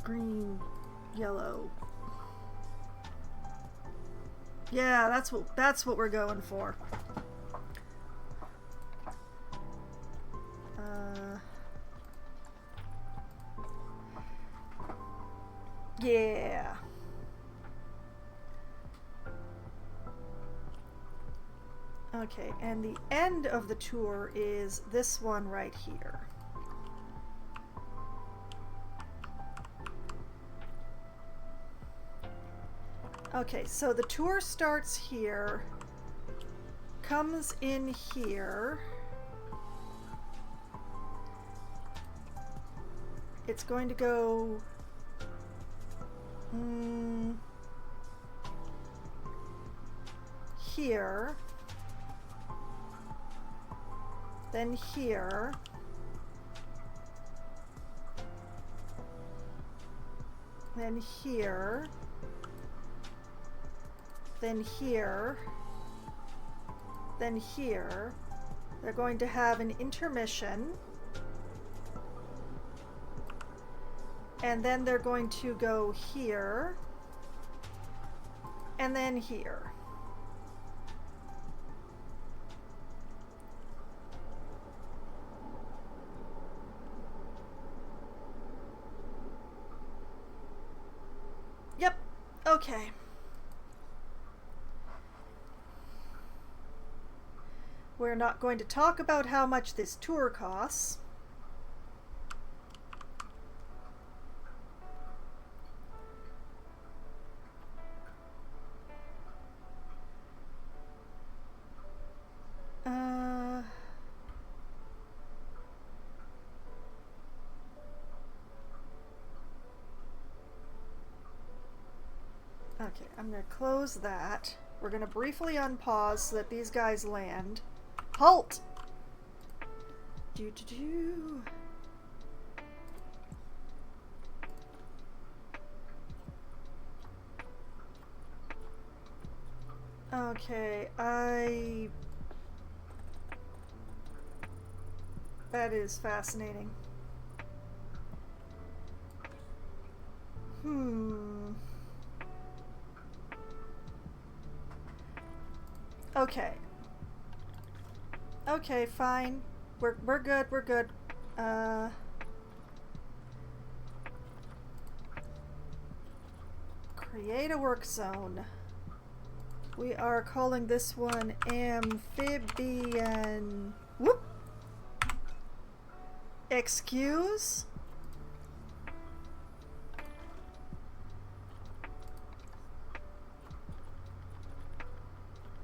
Green, yellow. Yeah, that's what we're going for. Yeah. Okay, and the end of the tour is this one right here. Okay, so the tour starts here, comes in here. It's going to go here, then here, then here, then here, then here. They're going to have an intermission. And then they're going to go here, and then here. Yep, okay. We're not going to talk about how much this tour costs. Okay, I'm going to close that. We're going to briefly unpause so that these guys land. Halt! Do. Okay, that is fascinating. Okay. Okay, fine. We're good, we're good. Create a work zone. We are calling this one Amphibian. Whoop! Excuse?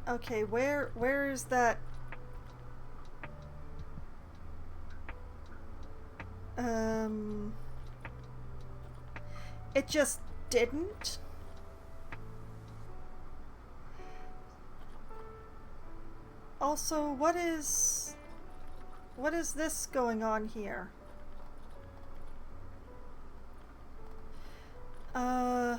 Okay, where is that? It just didn't. Also, what is this going on here? Uh...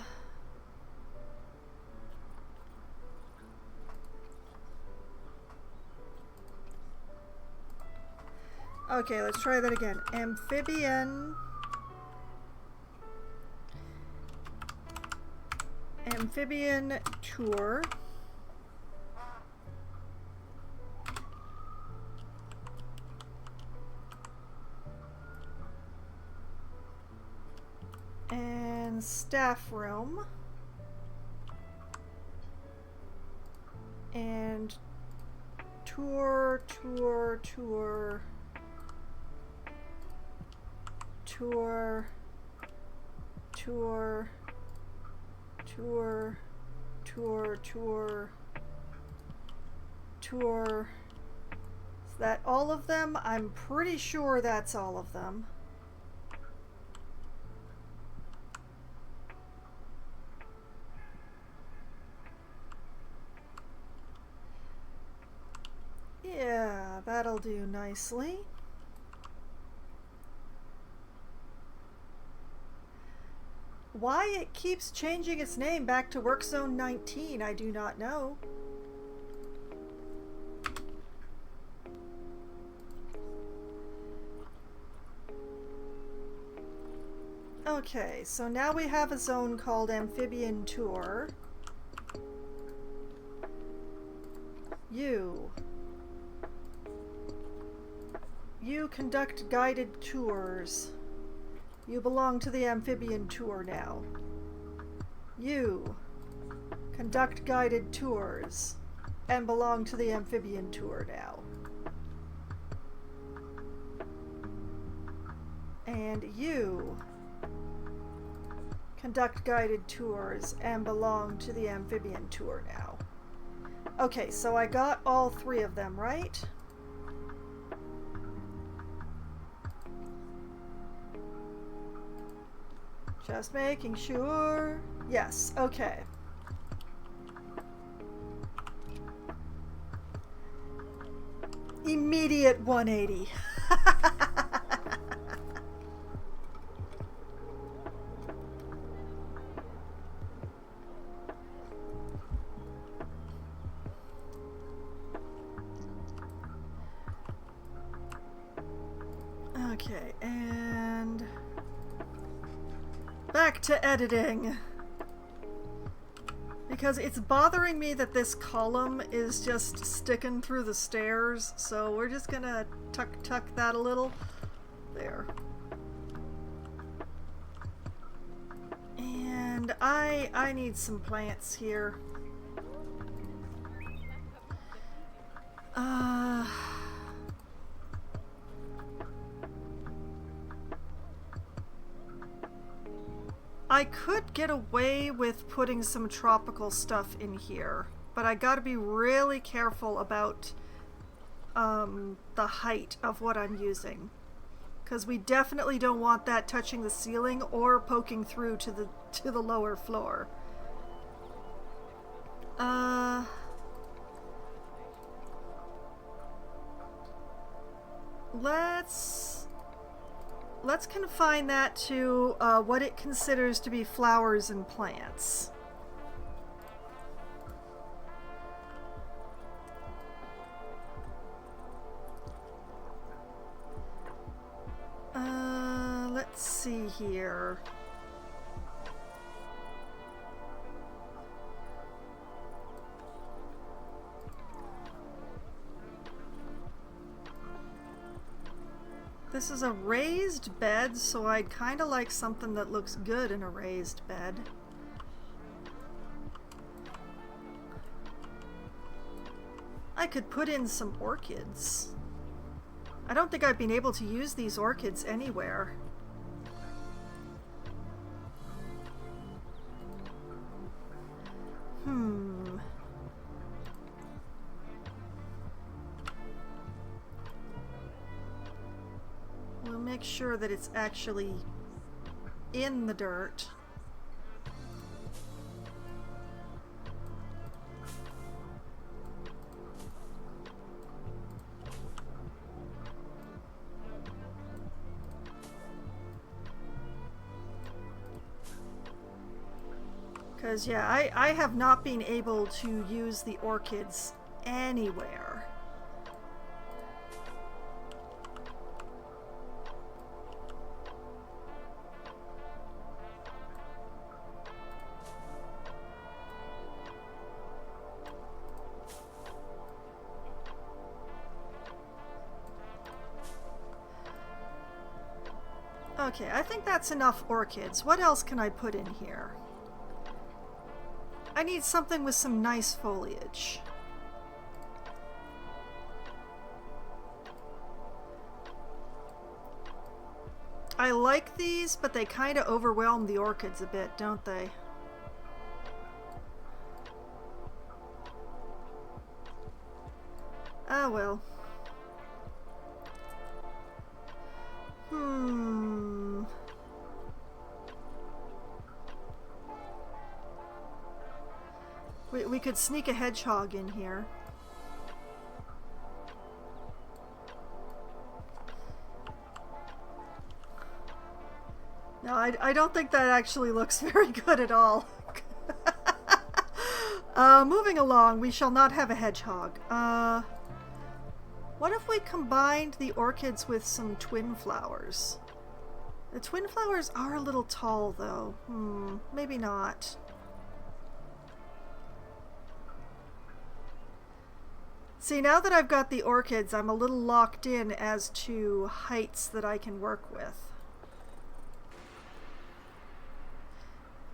Okay, let's try that again. Amphibian tour. And staff room. And tour. Is that all of them? I'm pretty sure that's all of them. Yeah, that'll do nicely. Why it keeps changing its name back to Work Zone 19, I do not know. Okay, so now we have a zone called Amphibian Tour. You conduct guided tours. You belong to the Amphibian Tour now. You conduct guided tours and belong to the Amphibian Tour now. And you conduct guided tours and belong to the Amphibian Tour now. Okay, so I got all three of them, right? Just making sure. Yes, okay. Immediate 180. Okay, and back to editing. Because it's bothering me that this column is just sticking through the stairs, so we're just gonna tuck that a little. There. And I need some plants here. I could get away with putting some tropical stuff in here, but I gotta be really careful about the height of what I'm using, because we definitely don't want that touching the ceiling or poking through to the lower floor. Let's confine that to what it considers to be flowers and plants. Let's see here. This is a raised bed, so I'd kind of like something that looks good in a raised bed. I could put in some orchids. I don't think I've been able to use these orchids anywhere. We'll make sure that it's actually in the dirt. Because, yeah, I have not been able to use the orchids anywhere. Okay, I think that's enough orchids. What else can I put in here? I need something with some nice foliage. I like these, but they kind of overwhelm the orchids a bit, don't they? Oh well. We could sneak a hedgehog in here. No, I don't think that actually looks very good at all. Moving along, we shall not have a hedgehog. What if we combined the orchids with some twin flowers? The twin flowers are a little tall, though. Maybe not. See, now that I've got the orchids, I'm a little locked in as to heights that I can work with.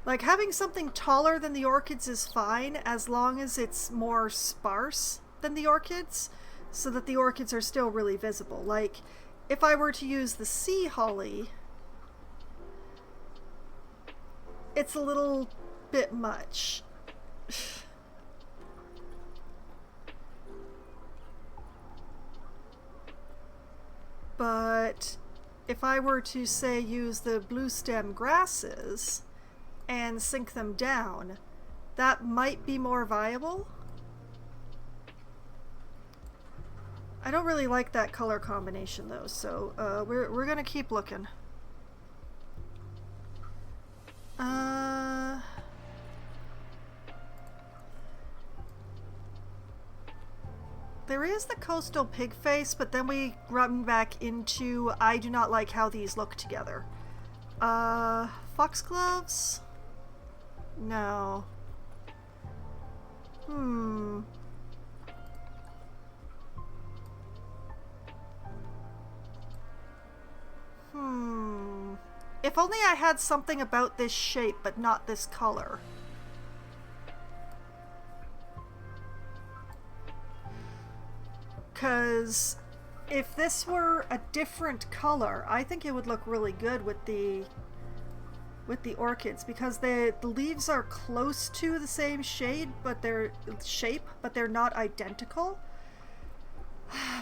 Like, having something taller than the orchids is fine, as long as it's more sparse than the orchids, so that the orchids are still really visible. Like, if I were to use the sea holly, it's a little bit much. But if I were to, say, use the blue stem grasses and sink them down, that might be more viable. I don't really like that color combination though, so we're gonna keep looking. There is the coastal pig face, but then we run back into I do not like how these look together. Foxgloves? No. If only I had something about this shape, but not this color. Because if this were a different color, I think it would look really good with the orchids, because the leaves are close to the same shade, but they're not identical.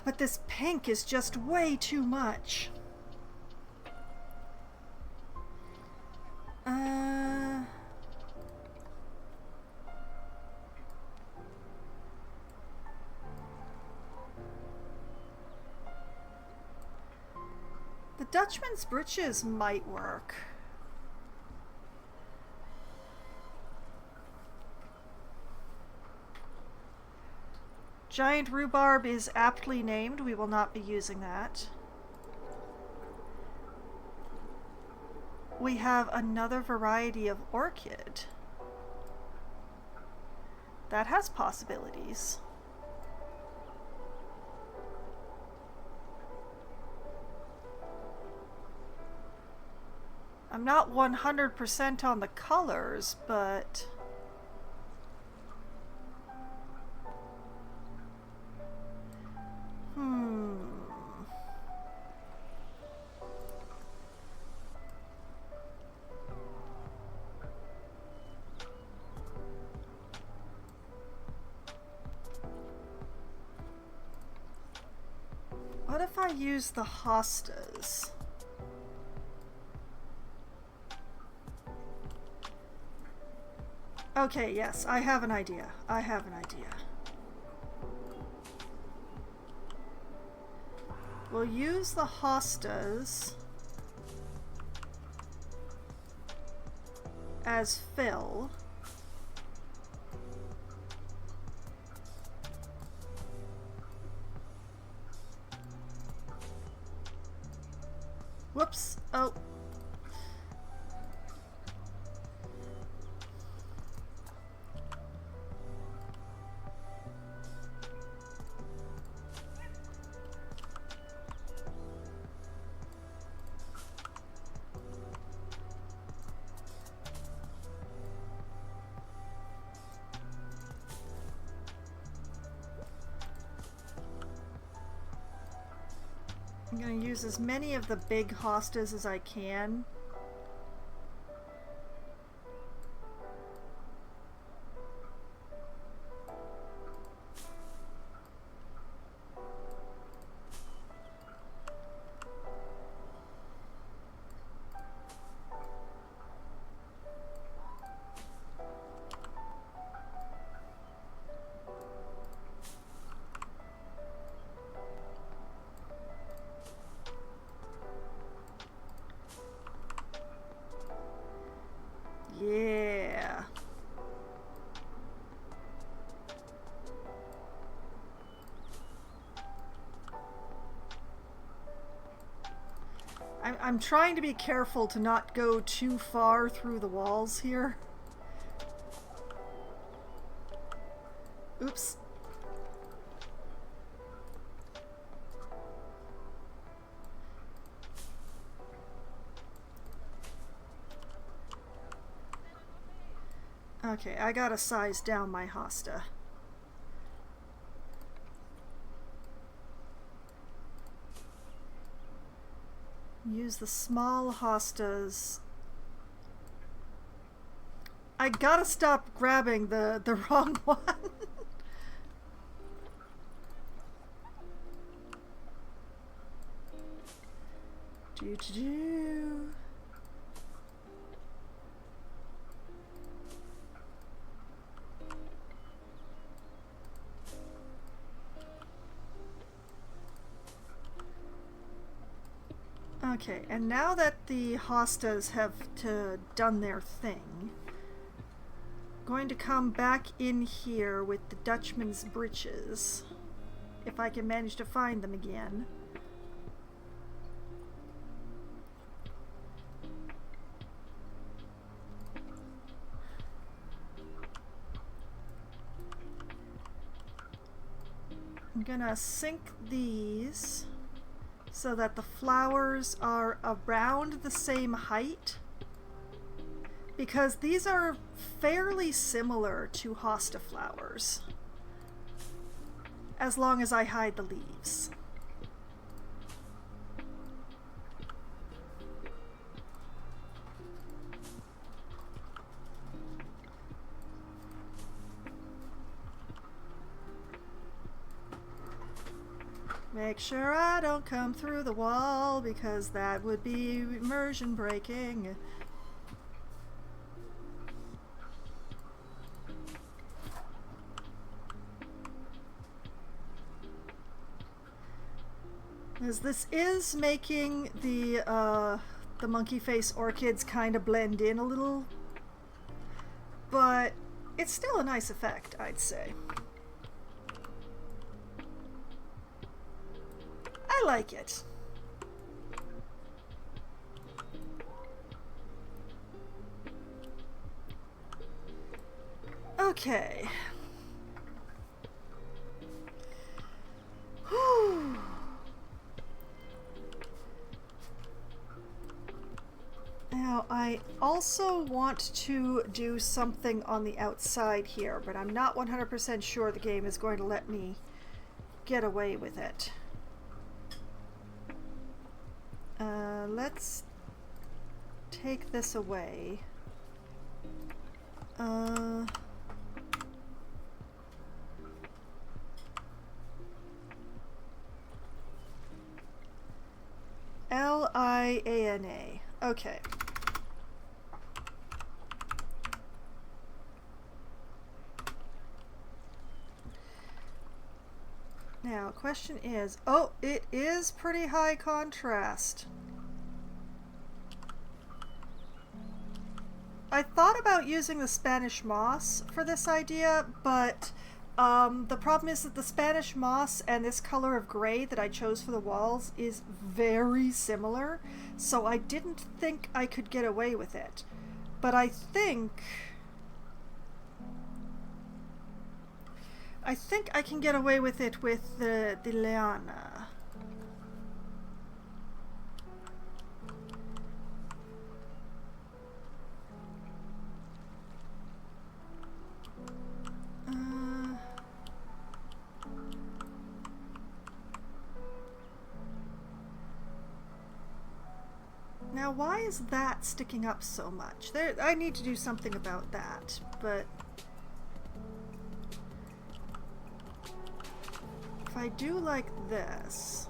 But this pink is just way too much. The Dutchman's breeches might work. Giant rhubarb is aptly named. We will not be using that. We have another variety of orchid. That has possibilities. I'm not 100% on the colors, but what if I use the hostas? Okay, yes, I have an idea. We'll use the hostas as fill. Whoops. Oh. I'm going to use as many of the big hostas as I can. Yeah. I'm trying to be careful to not go too far through the walls here. Oops. Okay, I gotta size down my hosta. Use the small hostas. I gotta stop grabbing the wrong one. Do. Okay, and now that the hostas have done their thing, I'm going to come back in here with the Dutchman's breeches, if I can manage to find them again. I'm gonna sink these so that the flowers are around the same height, because these are fairly similar to hosta flowers, as long as I hide the leaves. Make sure I don't come through the wall, because that would be immersion breaking. As this is making the monkey face orchids kind of blend in a little, but it's still a nice effect, I'd say. I like it. Okay. Whew. Now, I also want to do something on the outside here, but I'm not 100% sure the game is going to let me get away with it. Let's take this away. Liana. Okay. Now, question is, oh, it is pretty high contrast. I thought about using the Spanish moss for this idea, but The problem is that the Spanish moss and this color of gray that I chose for the walls is very similar, so I didn't think I could get away with it. But I think I can get away with it with the liana. Now, why is that sticking up so much? I need to do something about that, but if I do like this,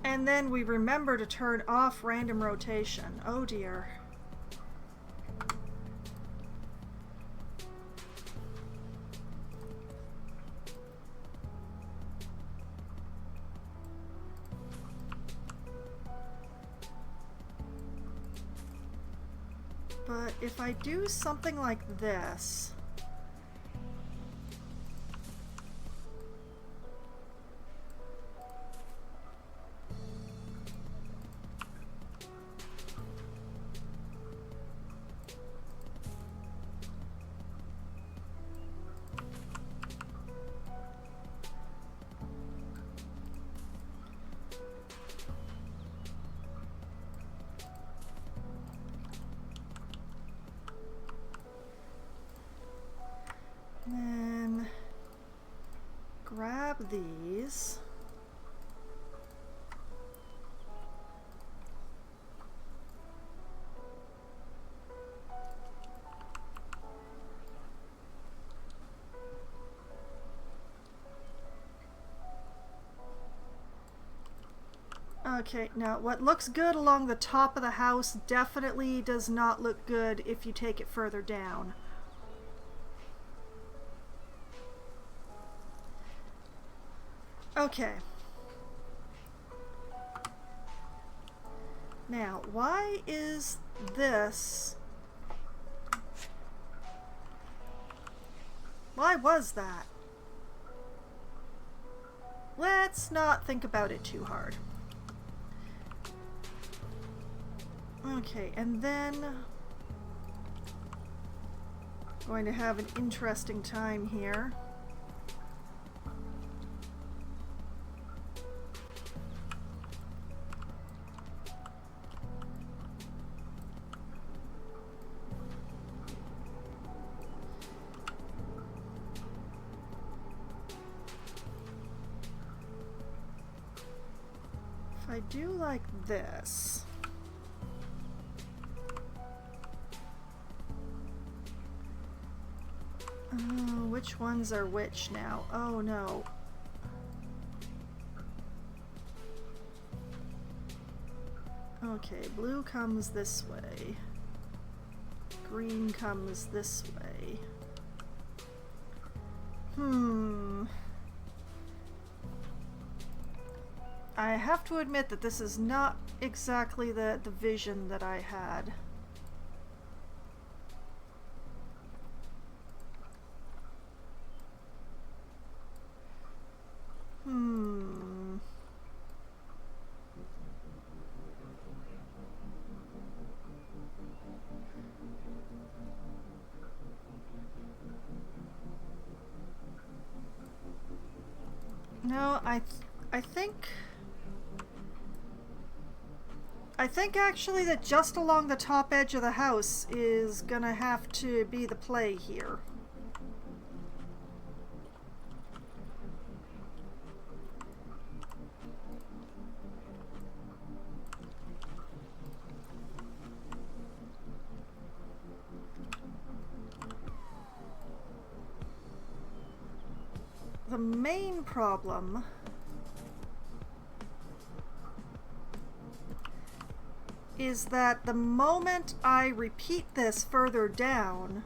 and then we remember to turn off random rotation. Oh dear. But if I do something like this, then grab these. Okay, now what looks good along the top of the house definitely does not look good if you take it further down. Okay. Now, why is this... Why was that? Let's not think about it too hard. Okay, and then... going to have an interesting time here. If I do like this... Oh, which ones are which now? Oh no. Okay, blue comes this way. Green comes this way. I have to admit that this is not exactly the vision that I had. No, I think actually that just along the top edge of the house is gonna have to be the play here. The main problem is that the moment I repeat this further down,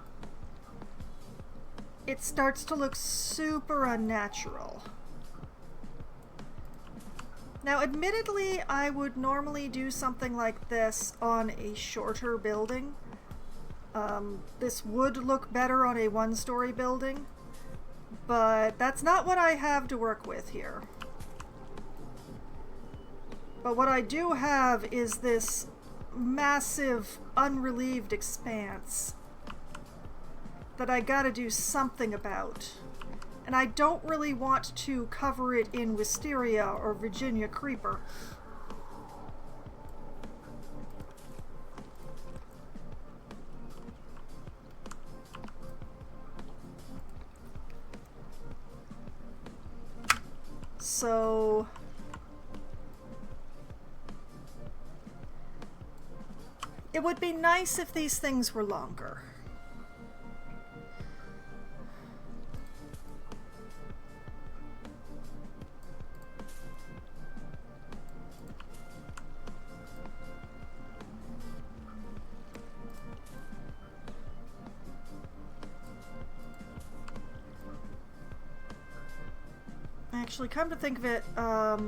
it starts to look super unnatural. Now, admittedly, I would normally do something like this on a shorter building. This would look better on a one-story building, but that's not what I have to work with here. But what I do have is this massive, unrelieved expanse that I gotta do something about. And I don't really want to cover it in wisteria or Virginia creeper. So it would be nice if these things were longer. Actually, come to think of it, I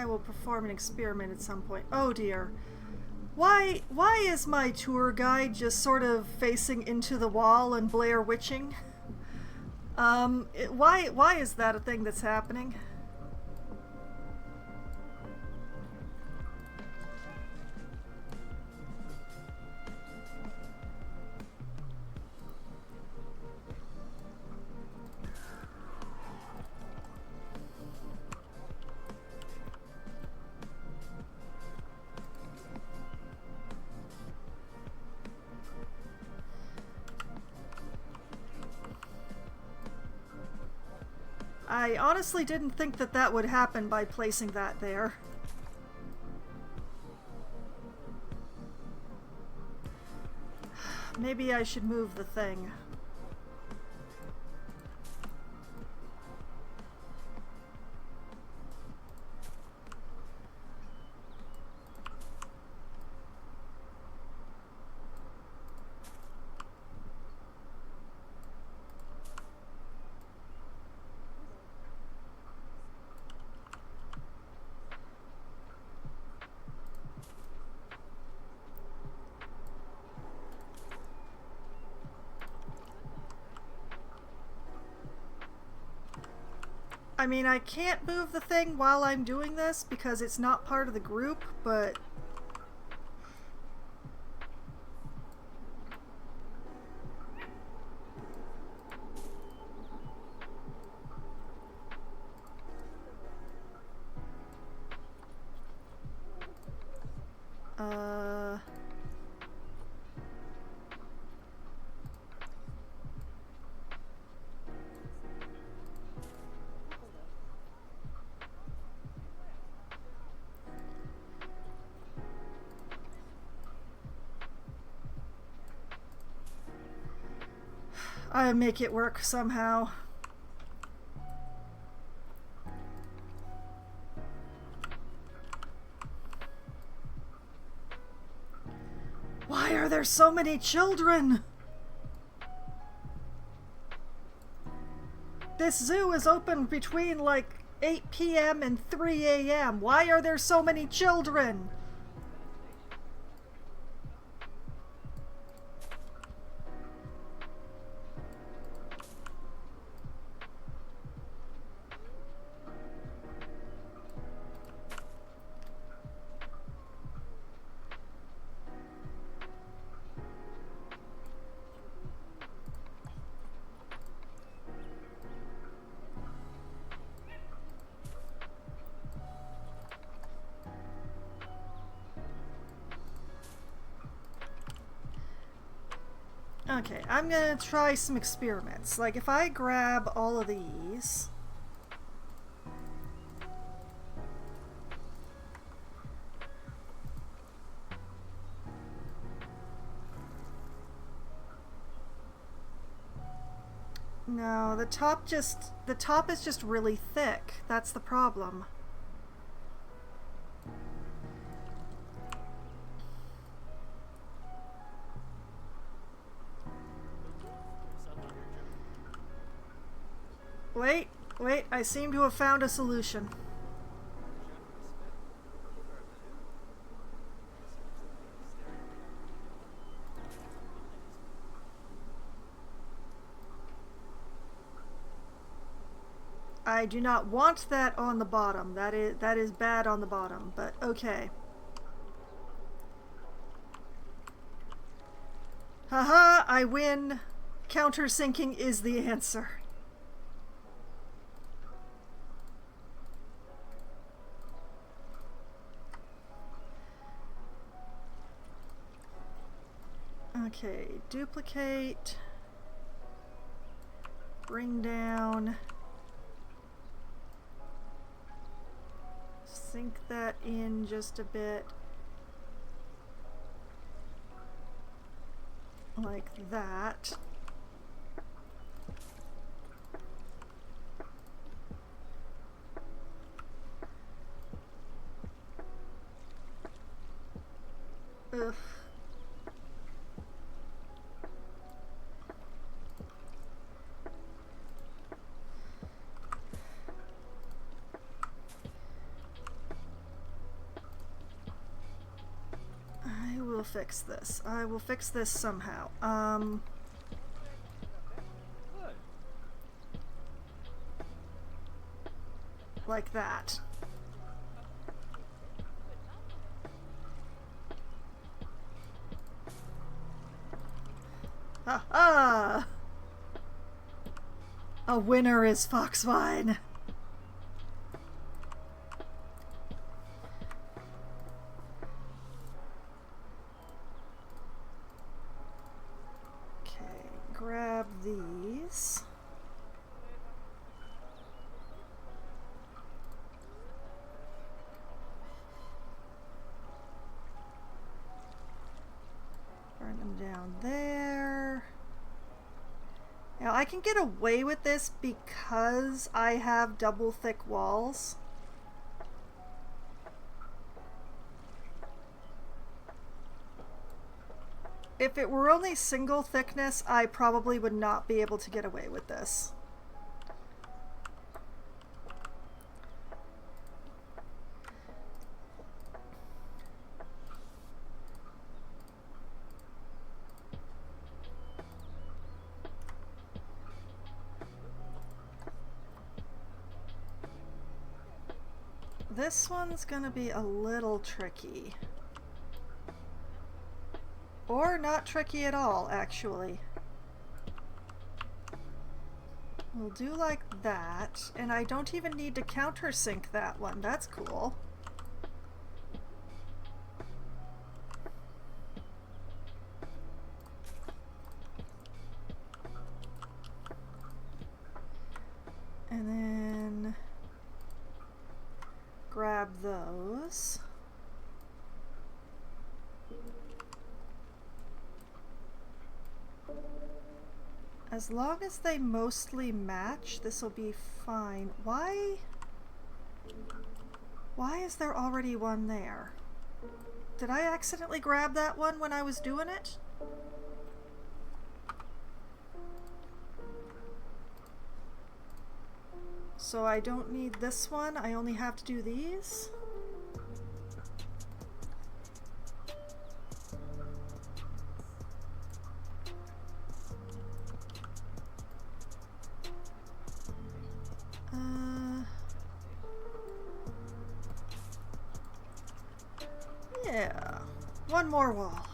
will perform an experiment at some point. Oh dear. Why is my tour guide just sort of facing into the wall and Blair witching? Why is that a thing that's happening? I honestly didn't think that that would happen by placing that there. Maybe I should move the thing. I mean, I can't move the thing while I'm doing this because it's not part of the group, but... I make it work somehow. Why are there so many children? This zoo is open between like 8 p.m. and 3 a.m. Why are there so many children? Okay, I'm gonna try some experiments. Like, if I grab all of these... No, the top is just really thick. That's the problem. Wait, wait, I seem to have found a solution. I do not want that on the bottom. That is bad on the bottom, but okay. Haha, I win. Countersinking is the answer. Okay, duplicate. Bring down. Sink that in just a bit. Like that. Ugh. I will fix this. I will fix this somehow. Like that. Ha ha! A winner is Foxwine. Okay, grab these. Burn them down there. Now I can get away with this because I have double thick walls. If it were only single thickness, I probably would not be able to get away with this. This one's gonna be a little tricky. Or not tricky at all, actually. We'll do like that, and I don't even need to countersink that one. That's cool. And then grab those. As long as they mostly match, this will be fine. Why is there already one there? Did I accidentally grab that one when I was doing it? So I don't need this one, I only have to do these? Yeah, one more wall.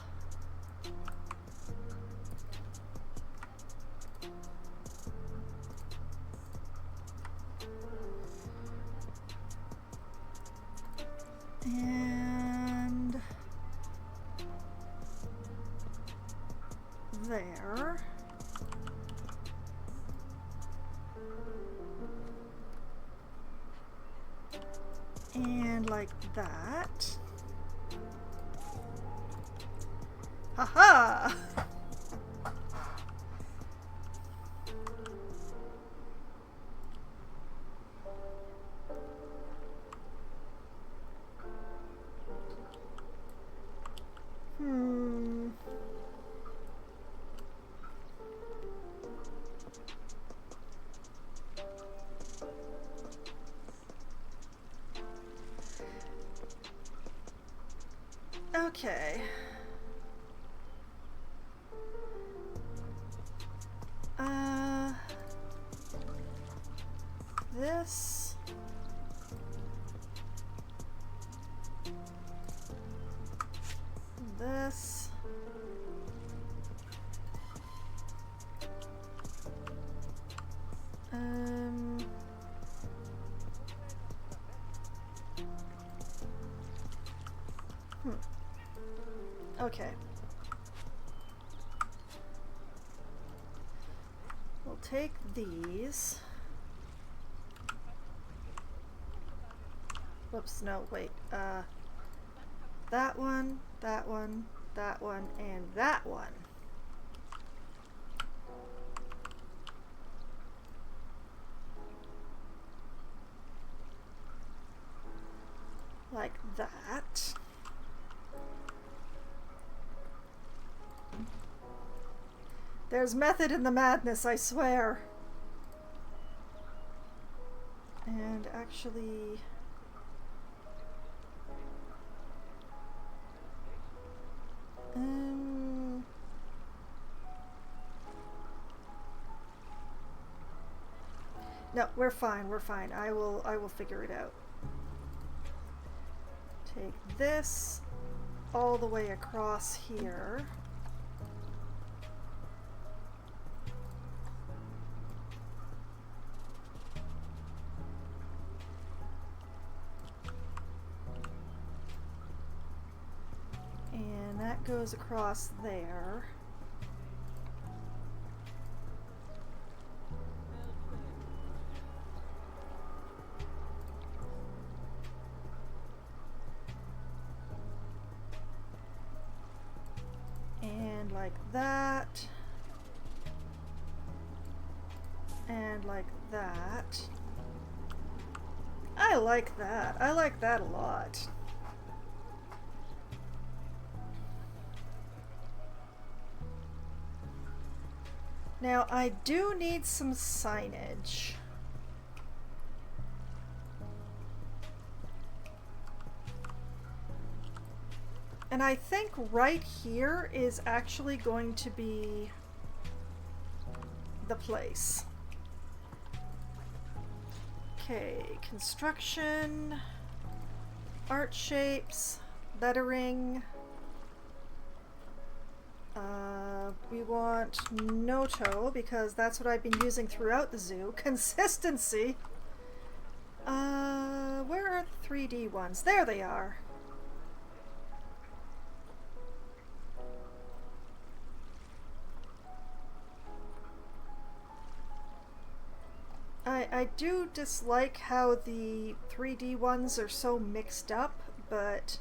And there. And like that. Haha! Okay. This. This. Okay. We'll take these. Whoops, no, wait. That one, that one, that one, and that one. Like that. There's method in the madness, I swear. And actually... no, we're fine, we're fine. I will figure it out. Take this all the way across here. And that goes across there. And like that. And like that. I like that. I like that a lot. Now, I do need some signage. And I think right here is actually going to be the place. Okay, construction, art shapes, lettering. We want Noto because that's what I've been using throughout the zoo. Consistency. Where are the 3D ones? There they are. I do dislike how the 3D ones are so mixed up, but...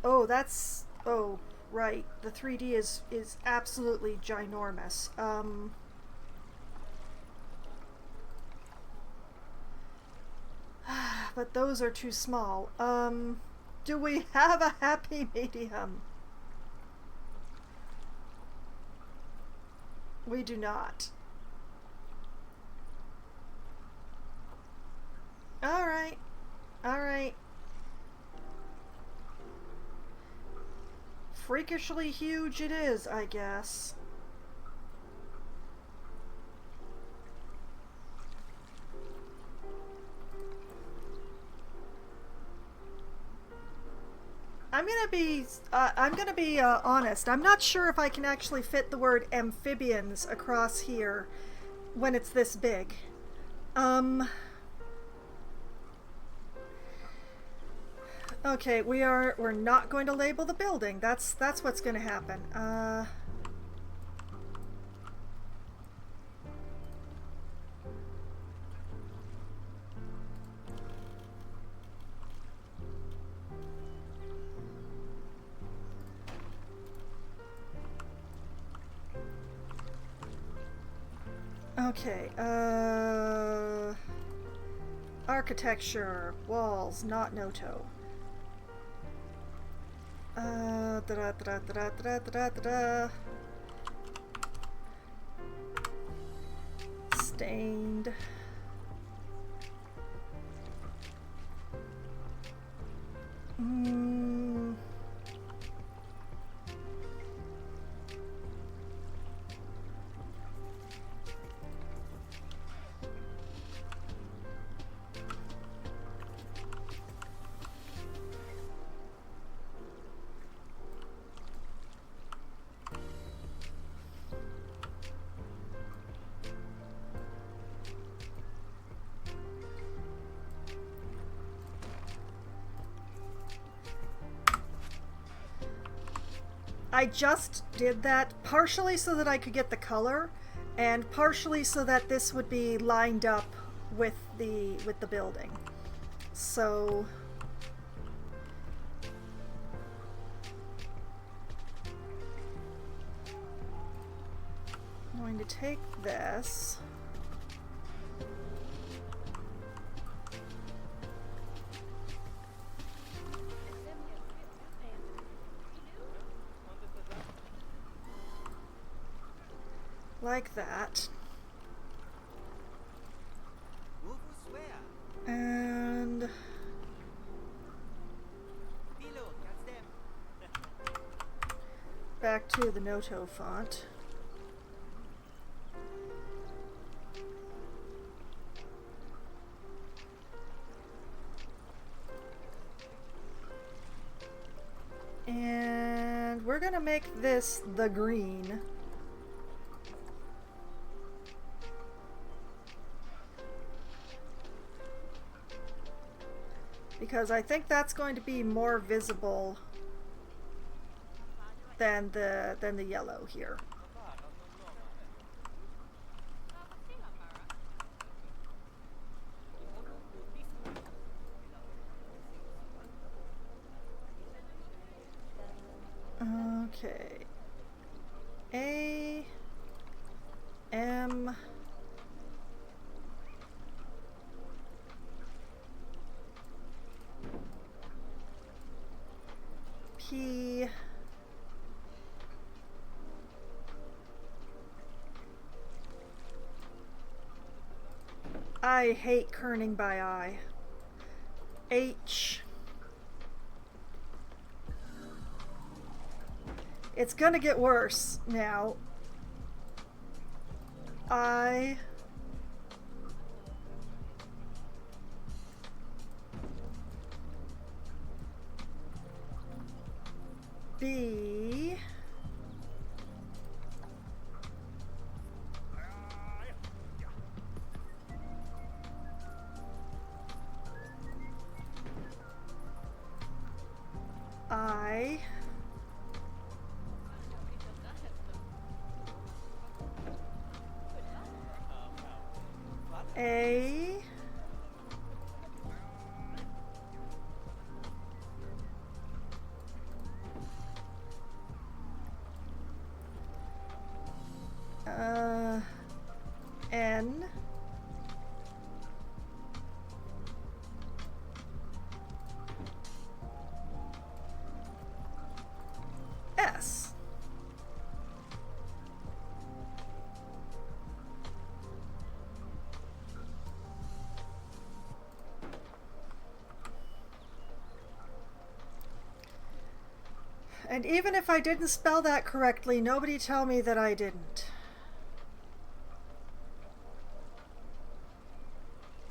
Oh, that's... Oh, right. The 3D is absolutely ginormous. But those are too small. Do we have a happy medium? We do not. Alright. Alright. Freakishly huge it is, I guess. I'm gonna be honest. I'm not sure if I can actually fit the word amphibians across here when it's this big. Okay, we're not going to label the building. That's what's going to happen. Okay, architecture, walls, not Noto. Stained. I just did that partially so that I could get the color, and partially so that this would be lined up with the building. So I'm going to take this. Like that. And back to the Noto font. And we're gonna make this the green. Because I think that's going to be more visible than the yellow here. Okay. A M P I hate kerning by eye. H. It's gonna get worse now. I. B. I. A. N. S. And even if I didn't spell that correctly, nobody tell me that I didn't.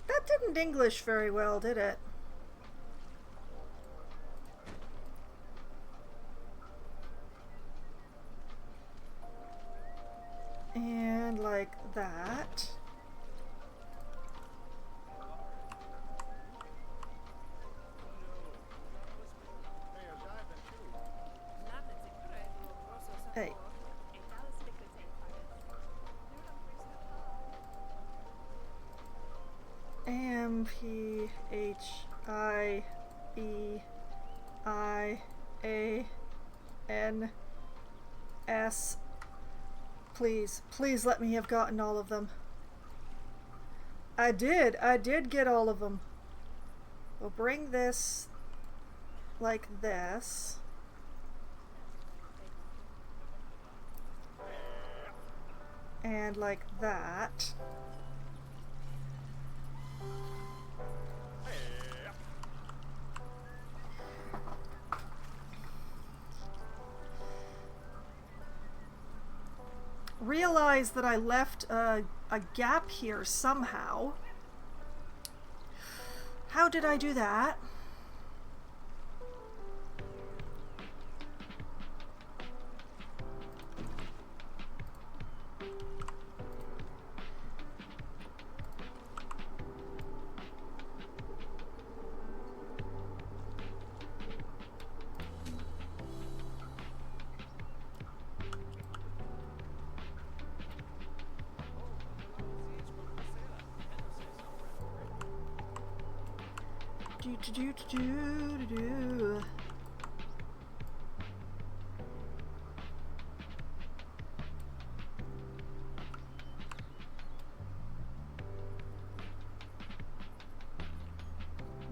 That didn't English very well, did it? And like that. Hey. M P H I E I A N S. Please, please let me have gotten all of them. I did get all of them. We'll bring this like this. And like that. Realize that I left a gap here somehow. How did I do that?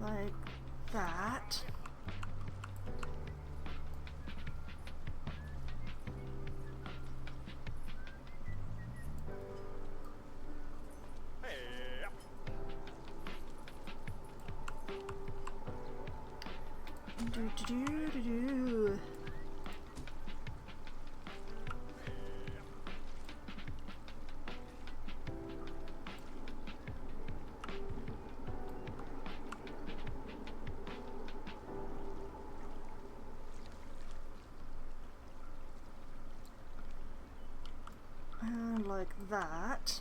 Like that. Do. And like that.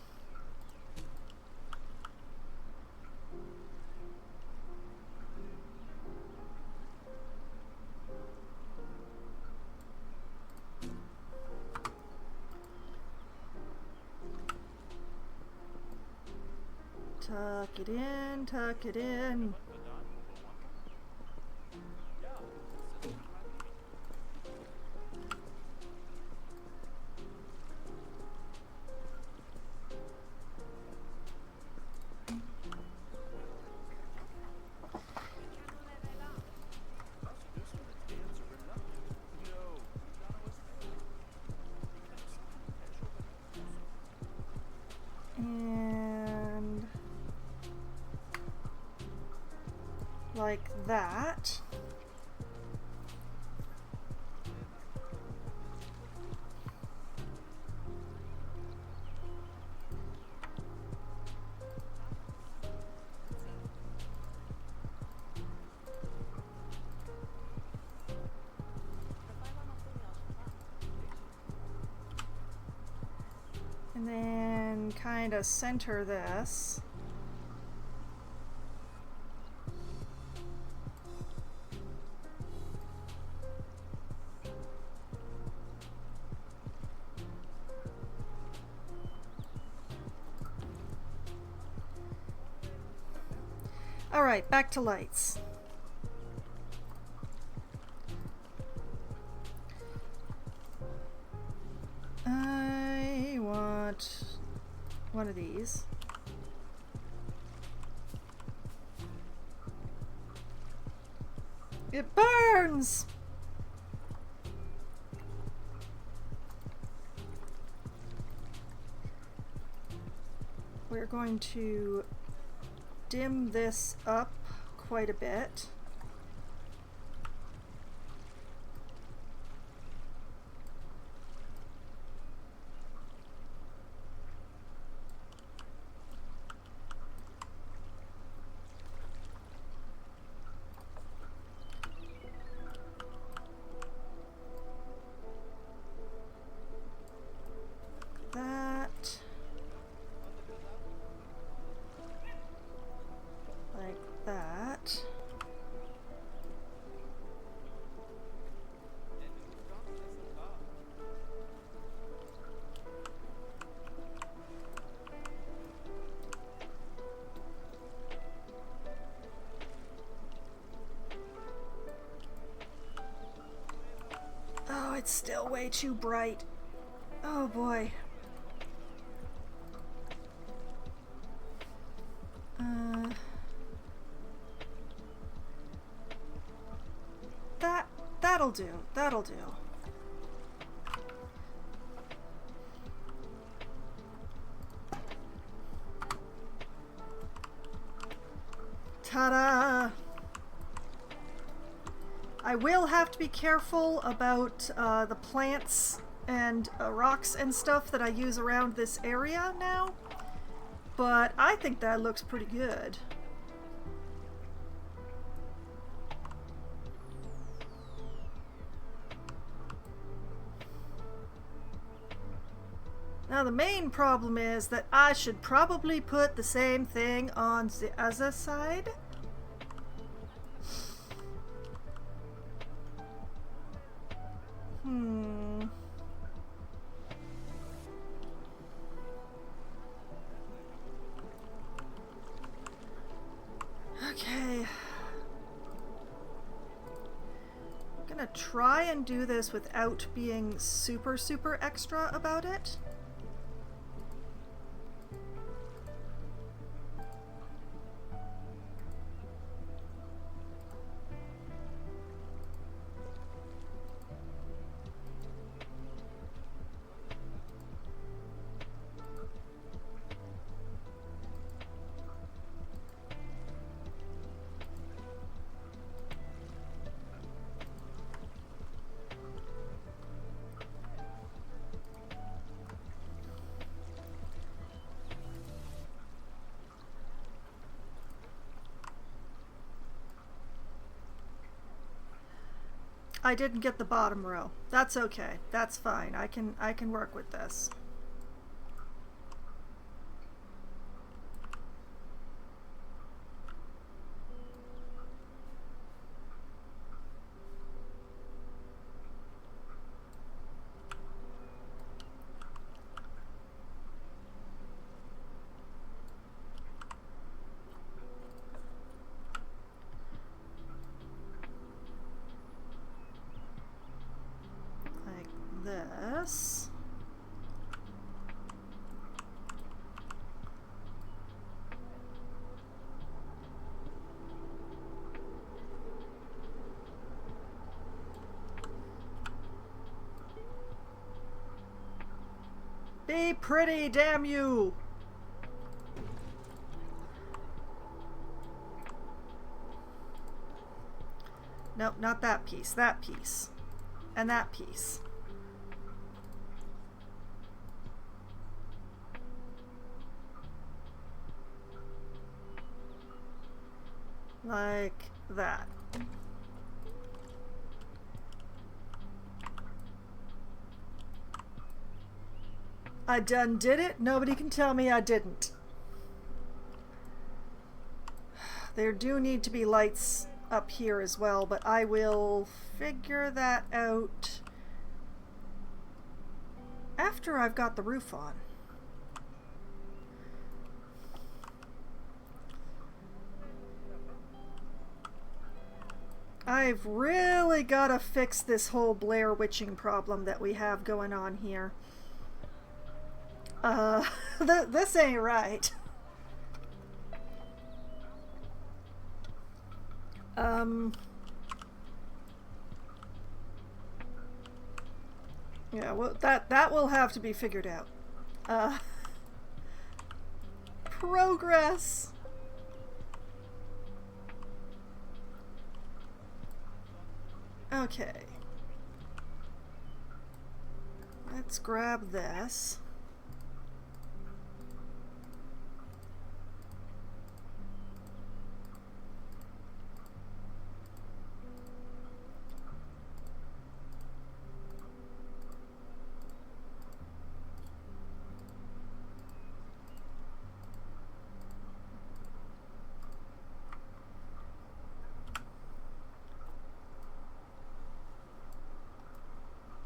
Tuck it in, tuck it in. And like that. And then kind of center this. All right, back to lights. I want one of these. It burns! We're going to dim this up quite a bit. That. Like that. Oh, it's still way too bright. Oh boy. That'll do. That'll do. Ta-da! I will have to be careful about the plants and rocks and stuff that I use around this area now, but I think that looks pretty good. Now the main problem is that I should probably put the same thing on the other side. Okay. try and do this without being super, super extra about it. I didn't get the bottom row. That's okay. That's fine. I can work with this. This. Be pretty, damn you! Nope, not that piece. That piece. And that piece. Like that. I done did it. Nobody can tell me I didn't. There do need to be lights up here as well, but I will figure that out after I've got the roof on. I've really got to fix this whole Blair witching problem that we have going on here. This ain't right. Yeah, well, that will have to be figured out. Progress. Okay. Let's grab this.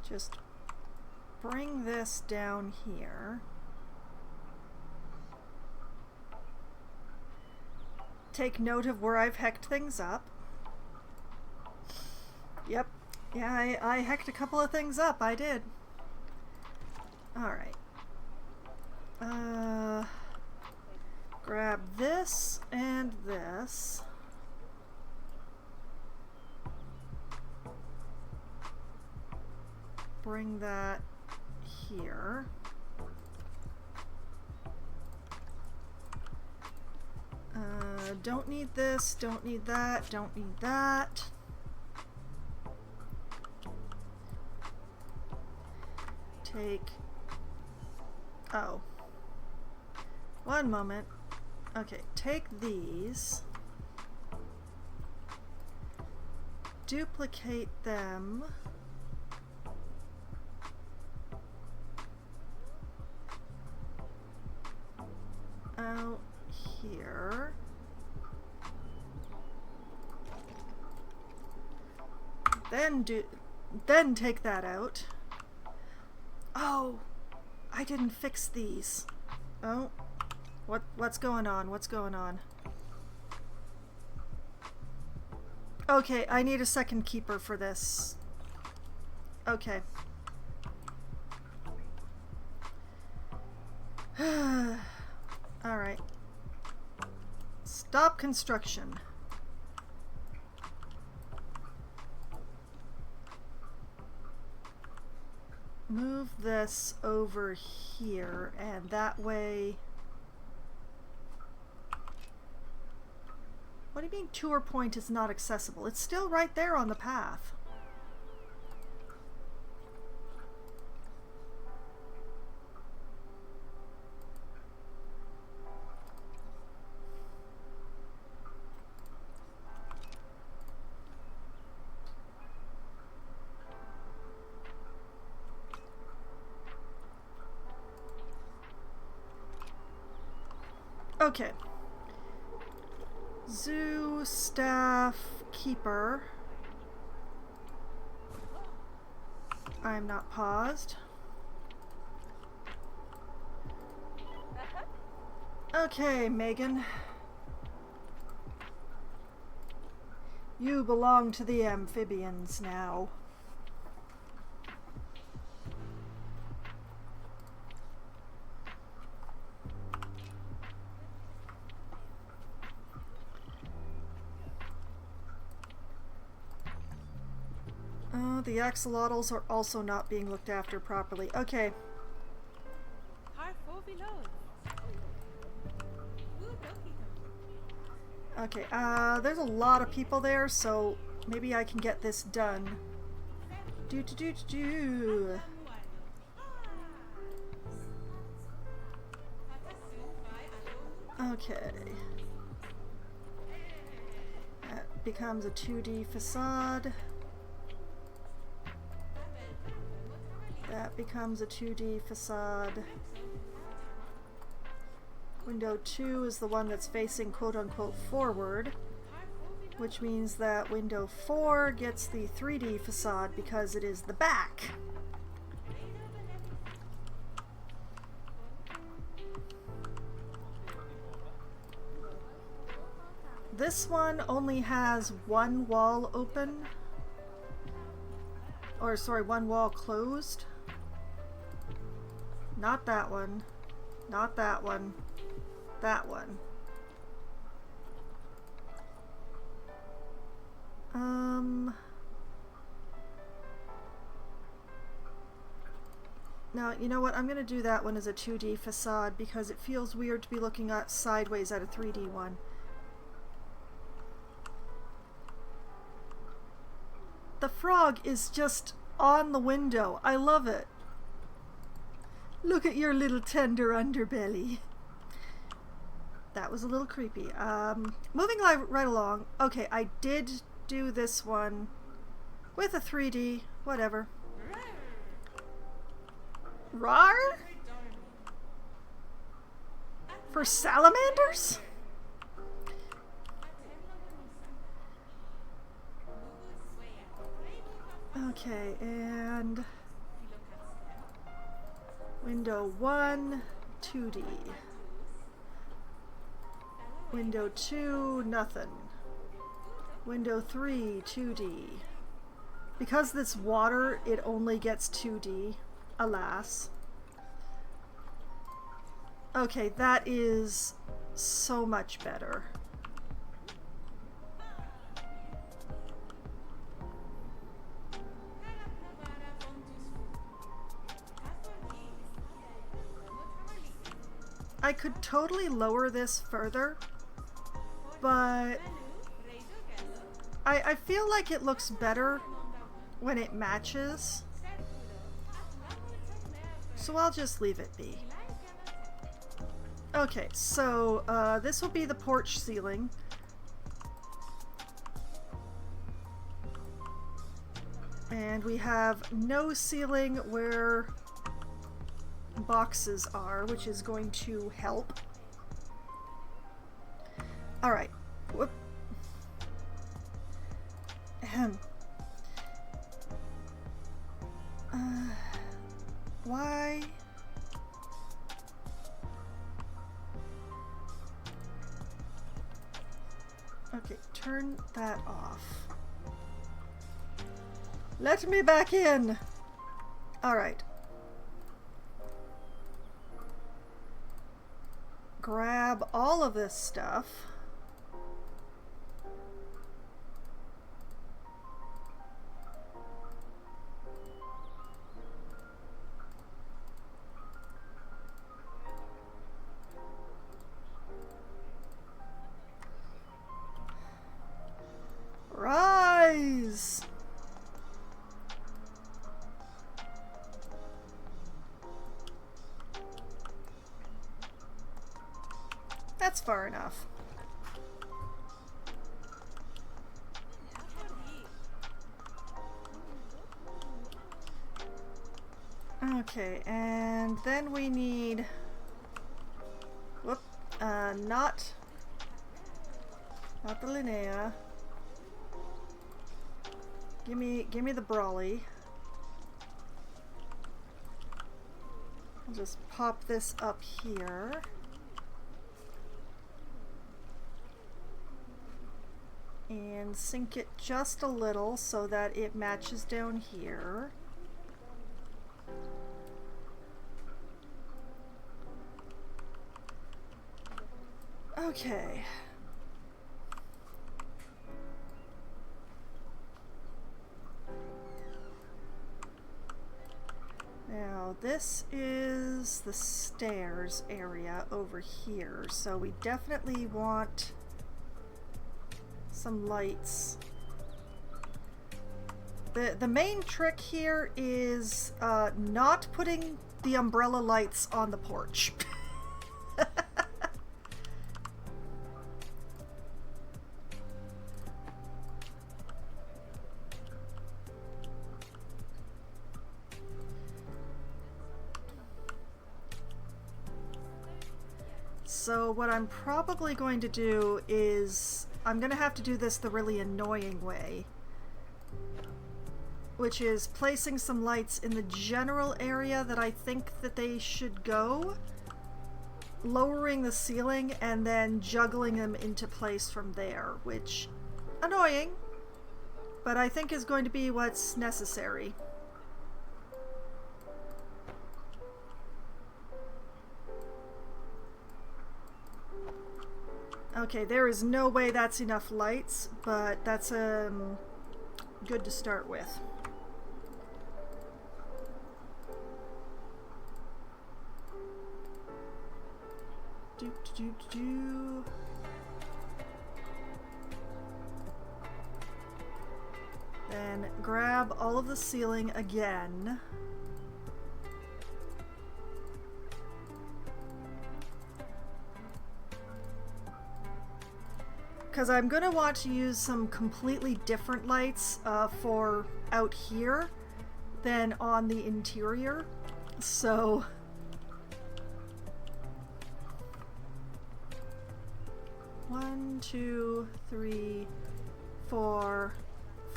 Just bring this down here. Take note of where I've hecked things up. Yep. Yeah, I hecked a couple of things up. I did. Alright. Grab this and this. Bring that here. Don't need this, don't need that, don't need that. Take, oh, one moment. Okay, take these, duplicate them. Out here. Then take that out. Oh, I didn't fix these. Oh, what's going on? What's going on? Okay, I need a second keeper for this. Okay. Alright. Stop construction. Move this over here, and that way... What do you mean tour point is not accessible? It's still right there on the path. Okay. Zoo, staff, keeper. I'm not paused. Okay, Megan. You belong to the amphibians now. The axolotls are also not being looked after properly. Okay. Okay, there's a lot of people there, so maybe I can get this done. Do. Okay. That becomes a 2D facade. That becomes a 2D facade. Window 2 is the one that's facing quote-unquote forward, which means that window 4 gets the 3D facade because it is the back. This one only has one wall open, or sorry, one wall closed. Not that one. Not that one. That one. Now, you know what? I'm going to do that one as a 2D facade because it feels weird to be looking at sideways at a 3D one. The frog is just on the window. I love it. Look at your little tender underbelly. That was a little creepy. Moving right along. Okay, I did do this one with a 3D, whatever. Rar? For salamanders? Okay, and window 1, 2D. Window 2, nothing. Window 3, 2D. Because this water, it only gets 2D, alas. Okay, that is so much better. I could totally lower this further, but I feel like it looks better when it matches, so I'll just leave it be. Okay, so this will be the porch ceiling. And we have no ceiling where boxes are, which is going to help. Alright. Whoop. Ahem. Why? Okay, turn that off. Let me back in! Alright. Grab all of this stuff. Rise! That's far enough. Okay, and then we need... Whoop. Not the Linnea. Give me the Brawly. I'll just pop this up here. And sink it just a little so that it matches down here. Okay. Now this is the stairs area over here, so we definitely want some lights. The main trick here is not putting the umbrella lights on the porch. So what I'm probably going to do is I'm going to have to do this the really annoying way, which is placing some lights in the general area that I think that they should go, lowering the ceiling, and then juggling them into place from there, which, annoying, but I think is going to be what's necessary. Okay, there is no way that's enough lights, but that's good to start with. Then grab all of the ceiling again. Because I'm going to want to use some completely different lights for out here than on the interior. So... 1, 2, 3, 4,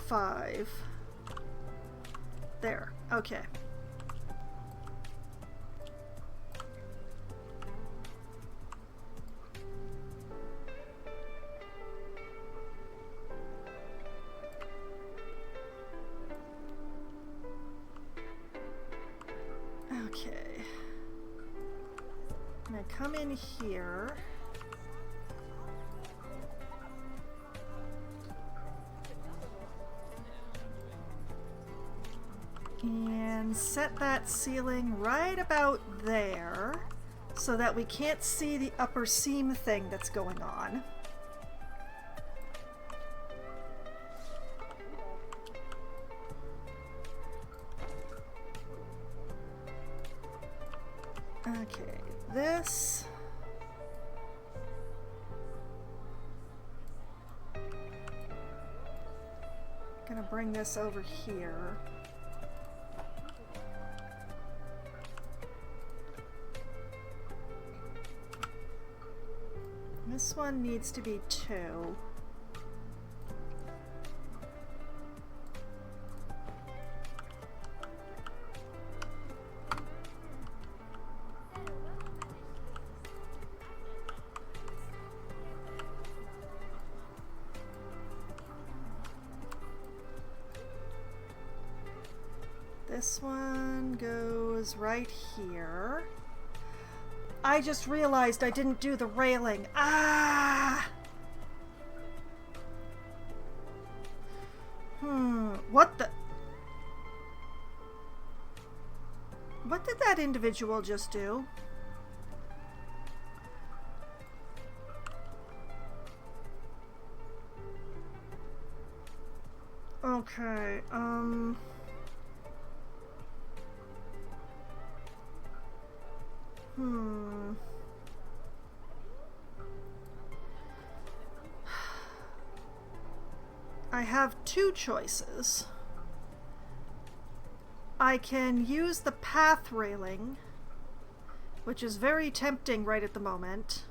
5. There. Okay. Okay. I'm gonna come in here. And set that ceiling right about there so that we can't see the upper seam thing that's going on. Okay, this... Gonna bring this over here. This one needs to be 2. this one goes right here. I just realized I didn't do the railing. Ah! What the... What did that individual just do? Okay, I have two choices. I can use the path railing, which is very tempting right at the moment,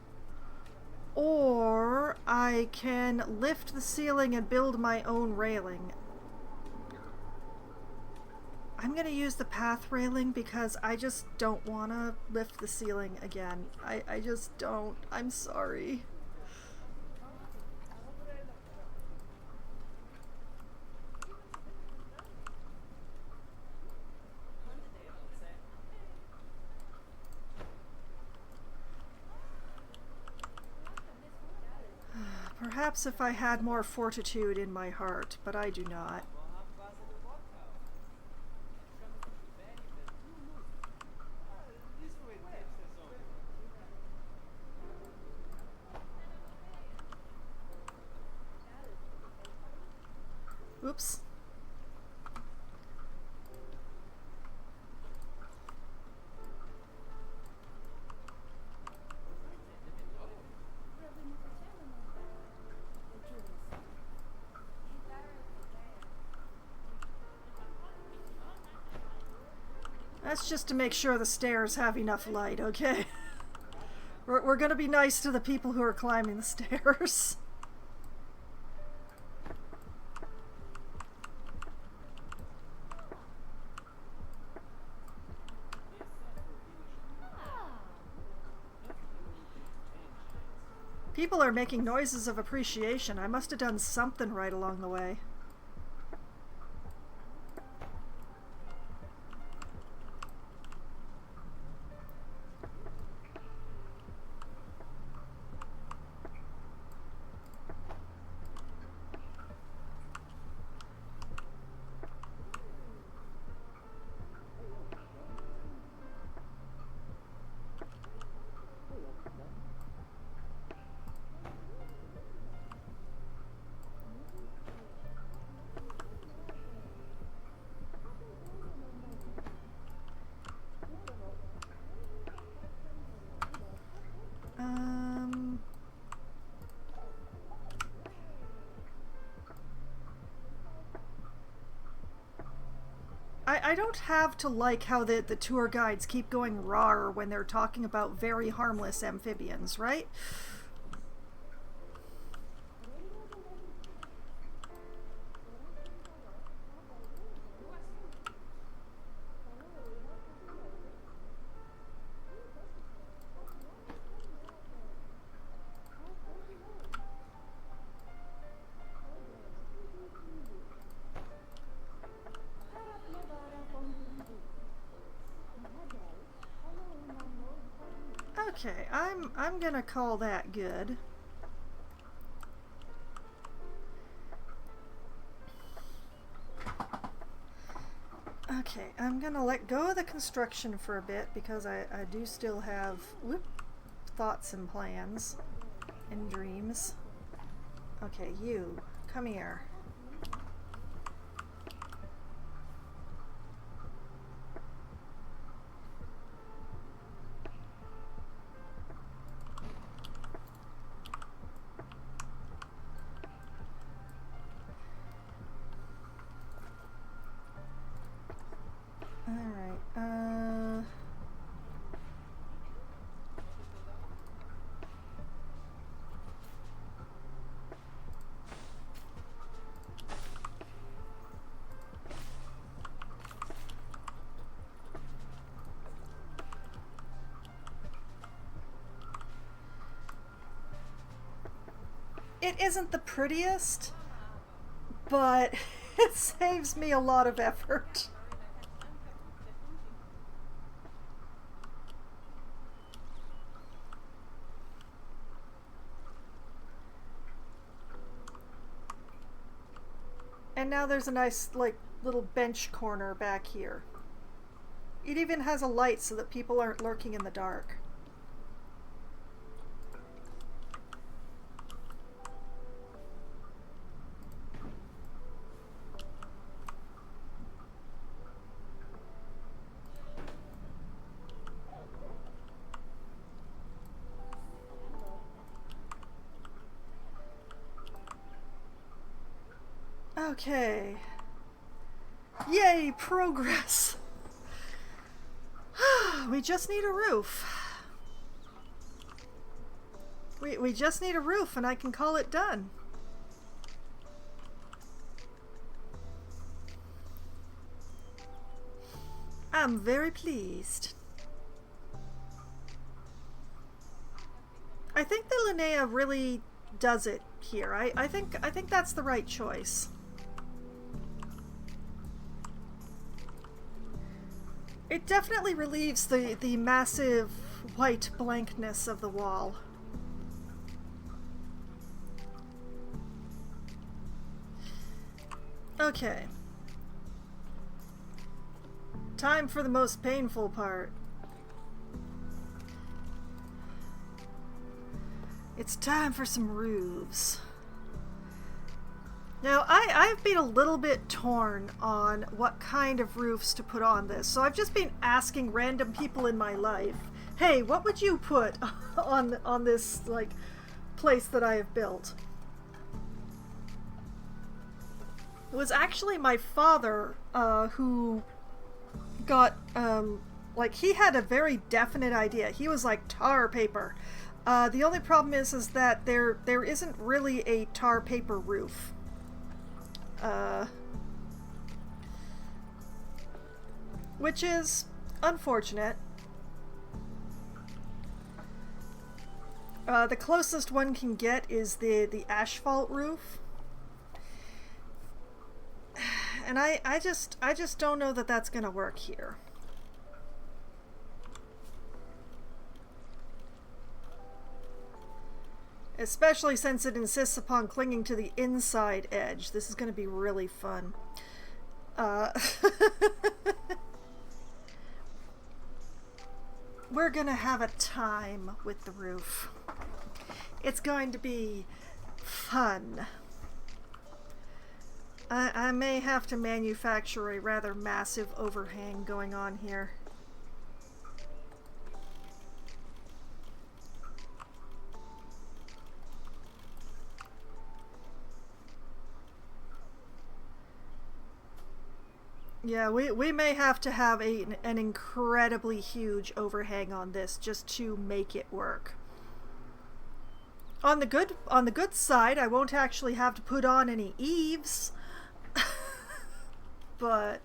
or I can lift the ceiling and build my own railing. I'm gonna use the path railing because I just don't want to lift the ceiling again. I just don't. I'm sorry. Perhaps if I had more fortitude in my heart, but I do not. Oops. That's just to make sure the stairs have enough light, okay? We're gonna be nice to the people who are climbing the stairs. People are making noises of appreciation. I must have done something right along the way. I don't have to like how the tour guides keep going rawr when they're talking about very harmless amphibians, right? Okay, I'm gonna call that good. Okay, I'm gonna let go of the construction for a bit because I do still have thoughts and plans and dreams. Okay, you, come here. It isn't the prettiest, but it saves me a lot of effort. And now there's a nice, like, little bench corner back here. It even has a light so that people aren't lurking in the dark. Okay. Yay, progress! We just need a roof. We just need a roof and I can call it done. I'm very pleased. I think the Linnea really does it here. I think that's the right choice. It definitely relieves the massive white blankness of the wall. Okay. Time for the most painful part. It's time for some roofs. Now, I've been a little bit torn on what kind of roofs to put on this, so I've just been asking random people in my life, hey, what would you put on this, like, place that I have built? It was actually my father who got, like, he had a very definite idea. He was like, tar paper. The only problem is that there isn't really a tar paper roof. Which is unfortunate. The closest one can get is the asphalt roof. And I just don't know that that's gonna work here. Especially since it insists upon clinging to the inside edge. This is going to be really fun. We're going to have a time with the roof. It's going to be fun. I may have to manufacture a rather massive overhang going on here. Yeah, we may have to have an incredibly huge overhang on this just to make it work. On the good side, I won't actually have to put on any eaves. But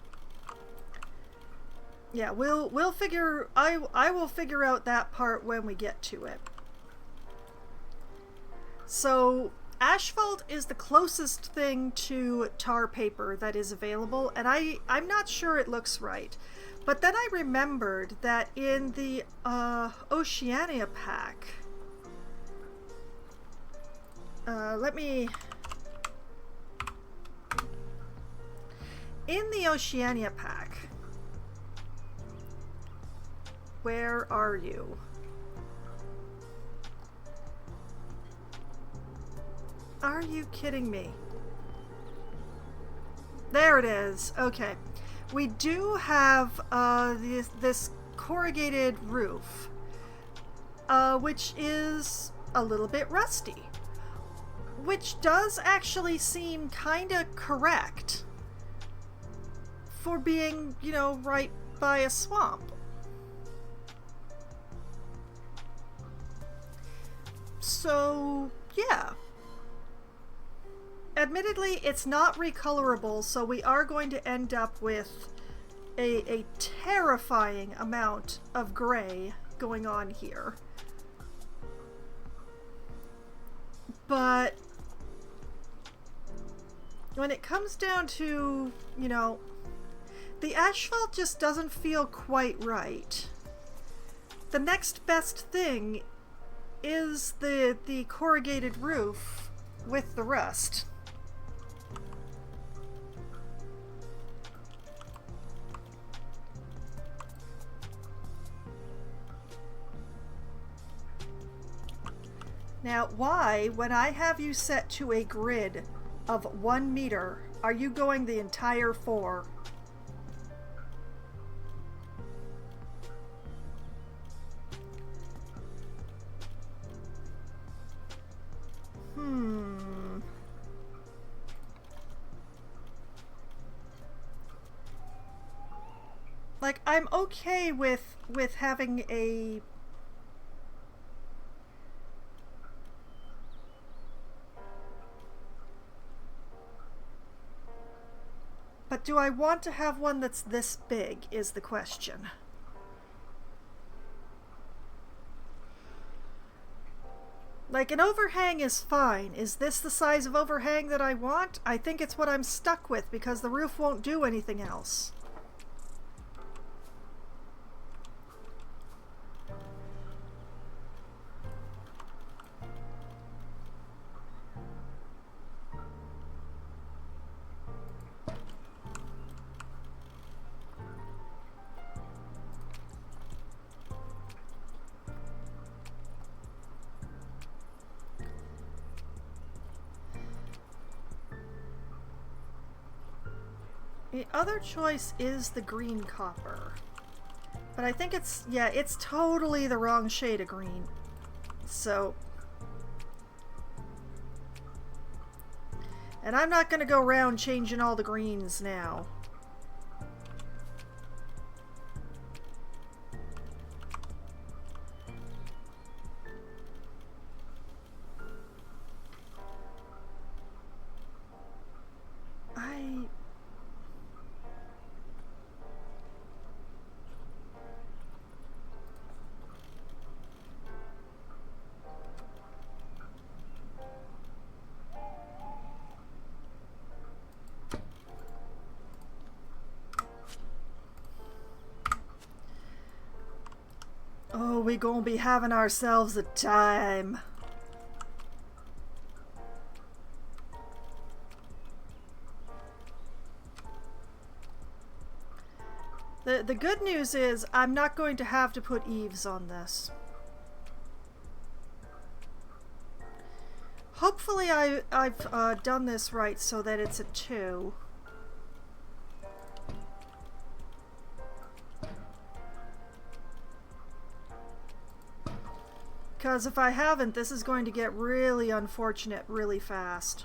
yeah, we'll figure I will figure out that part when we get to it. So asphalt is the closest thing to tar paper that is available, and I'm not sure it looks right. But then I remembered that in the Oceania pack, in the Oceania pack, where are you? Are you kidding me? There it is. Okay. We do have this corrugated roof, which is a little bit rusty, which does actually seem kind of correct for being, you know, right by a swamp. So, yeah. Admittedly, it's not recolorable, so we are going to end up with a terrifying amount of gray going on here. But when it comes down to, you know, the asphalt just doesn't feel quite right. The next best thing is the corrugated roof with the rust. Now, why, when I have you set to a grid of 1 meter, are you going the entire 4? Like, I'm okay with having a... But do I want to have one that's this big, is the question. Like, an overhang is fine. Is this the size of overhang that I want? I think it's what I'm stuck with because the roof won't do anything else. The other choice is the green copper. But I think it's, yeah, it's totally the wrong shade of green. So... And I'm not going to go around changing all the greens now. Oh, we gonna be having ourselves a time. The good news is I'm not going to have to put eaves on this. Hopefully I've done this right so that it's a 2. Because if I haven't, this is going to get really unfortunate really fast.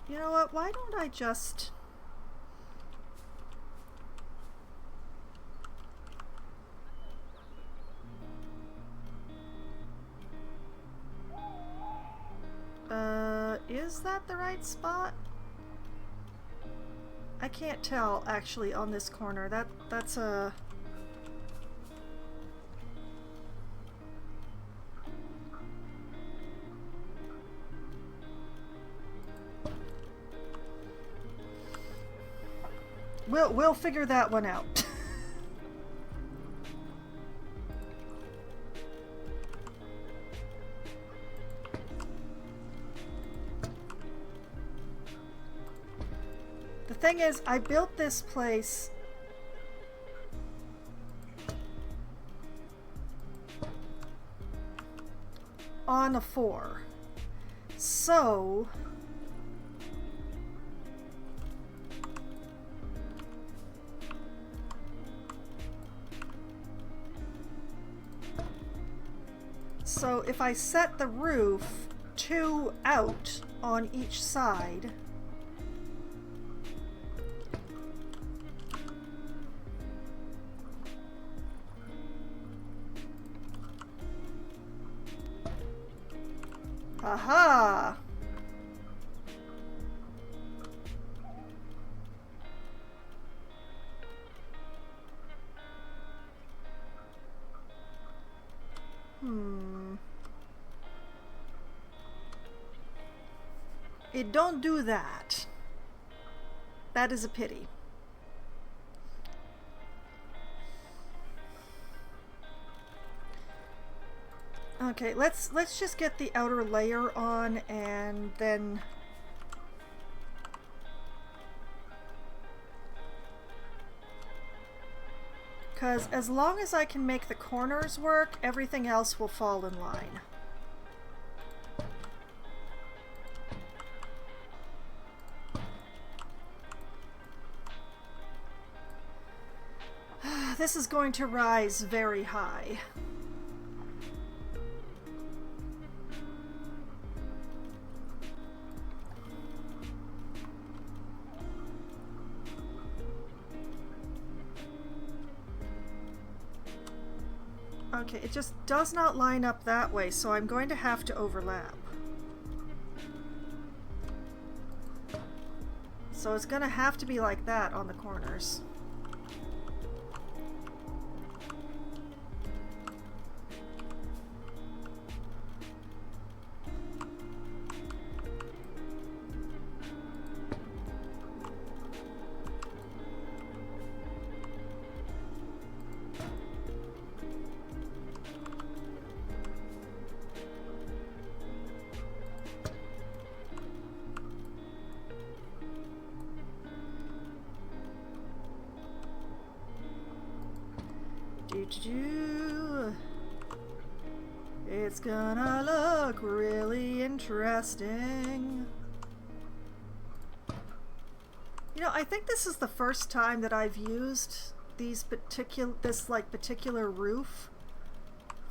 You know what? Why don't I just... is that the right spot? I can't tell, actually, on this corner. That's a... We'll figure that one out. The thing is, I built this place on a 4. So... So if I set the roof 2 out on each side, aha! It don't do that. That is a pity. Okay, let's just get the outer layer on, and then because as long as I can make the corners work, everything else will fall in line. This is going to rise very high. Okay, it just does not line up that way, so I'm going to have to overlap. So it's going to have to be like that on the corners. It's gonna look really interesting. You know, I think this is the first time that I've used this particular roof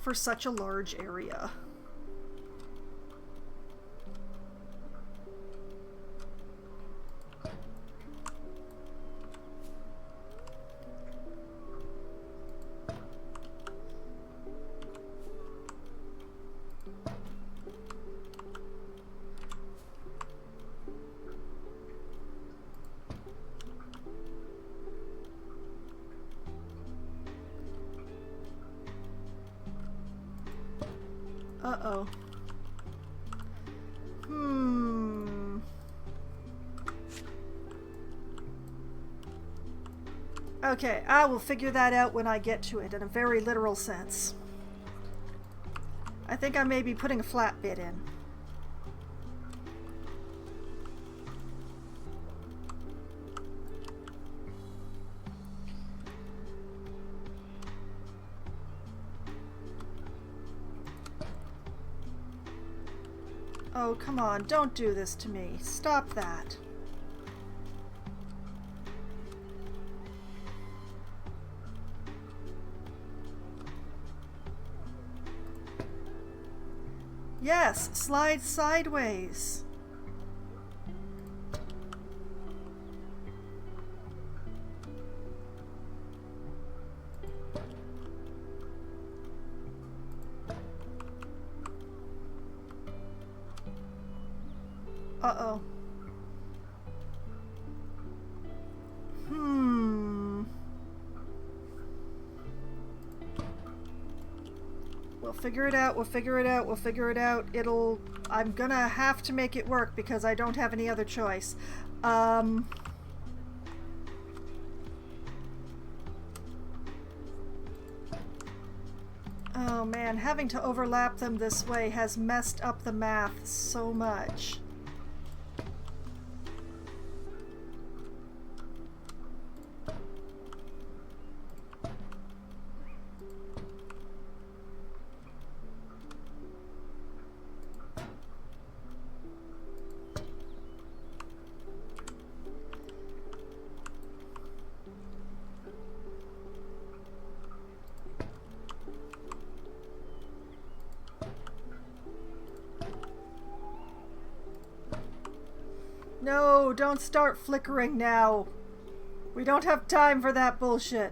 for such a large area. Uh-oh. Okay, I will figure that out when I get to it in a very literal sense. I think I may be putting a flat bit in. Oh, come on, don't do this to me. Stop that. Yes, slide sideways. Uh-oh. We'll figure it out, we'll figure it out, we'll figure it out. I'm gonna have to make it work because I don't have any other choice. Oh man, having to overlap them this way has messed up the math so much. No, don't start flickering now. We don't have time for that bullshit.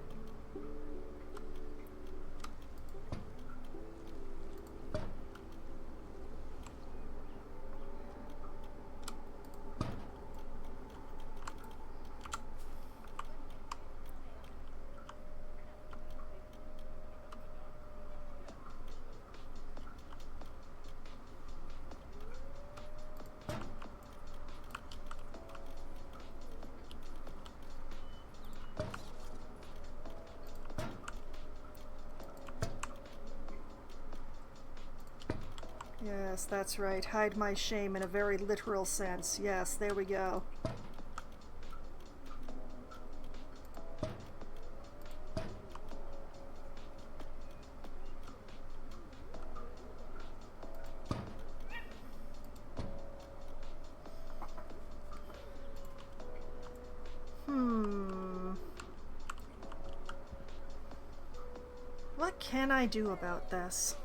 Yes, that's right. Hide my shame in a very literal sense. Yes, there we go. What can I do about this?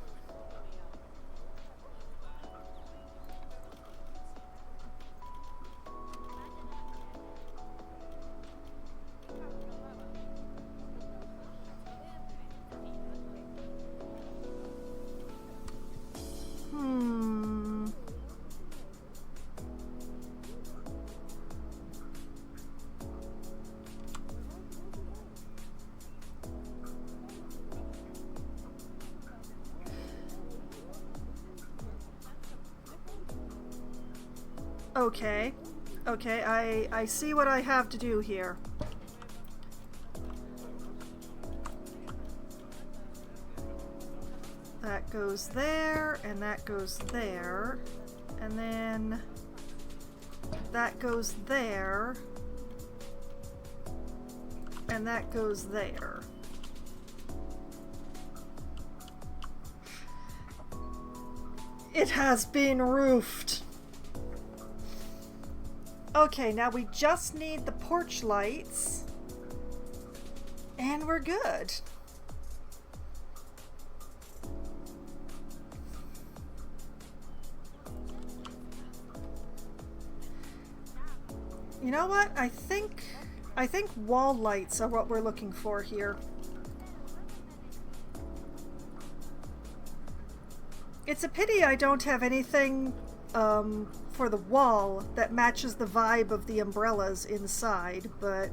Okay. Okay, I see what I have to do here. That goes there, and that goes there, and then that goes there, and that goes there. It has been roofed. Okay, now we just need the porch lights, and we're good. You know what? I think wall lights are what we're looking for here. It's a pity I don't have anything for the wall that matches the vibe of the umbrellas inside, but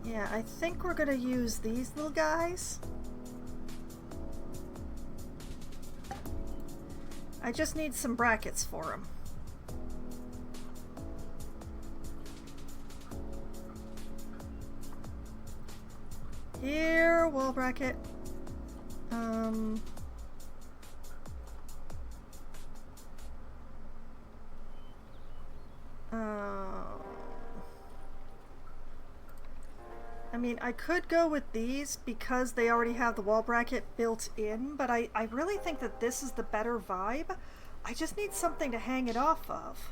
yeah, I think we're gonna use these little guys. I just need some brackets for them. Here, wall bracket. I mean, I could go with these because they already have the wall bracket built in, but I really think that this is the better vibe. I just need something to hang it off of.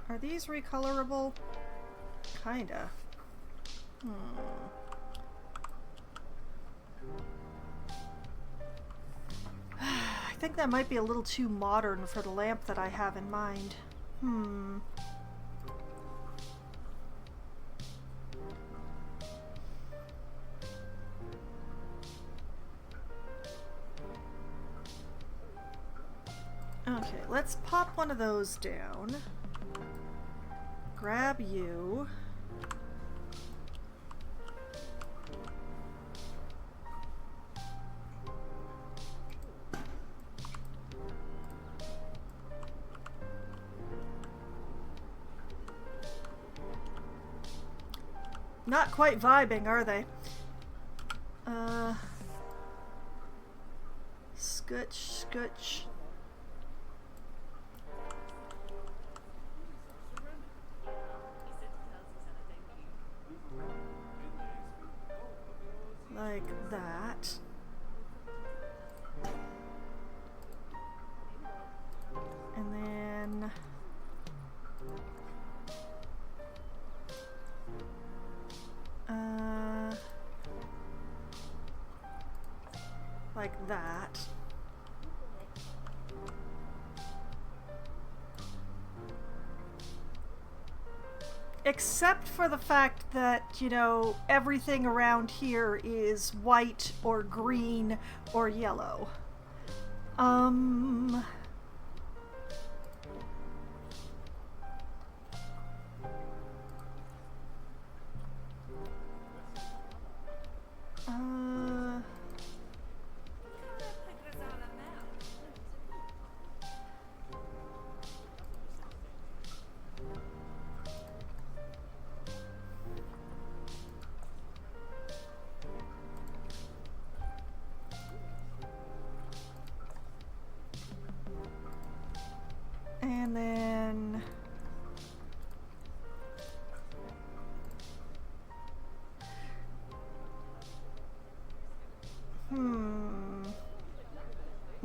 Are these recolorable? Kinda. I think that might be a little too modern for the lamp that I have in mind. Okay, let's pop one of those down. Grab you. Not quite vibing, are they? Scutch, scutch. Like that. And then like that. Except for the fact that, you know, everything around here is white or green or yellow.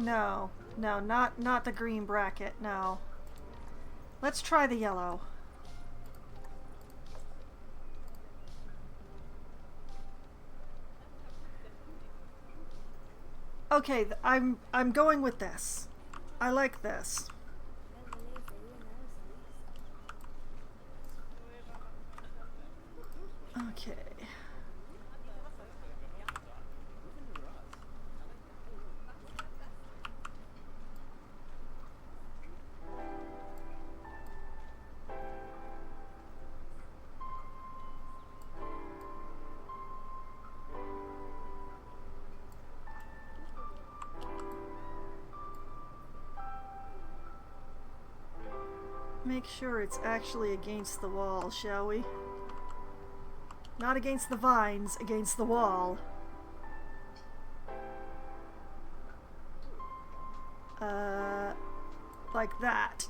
No, no, not the green bracket, no. Let's try the yellow. Okay, I'm going with this. I like this. Okay. Make sure it's actually against the wall, shall we? Not against the vines, against the wall. Like that.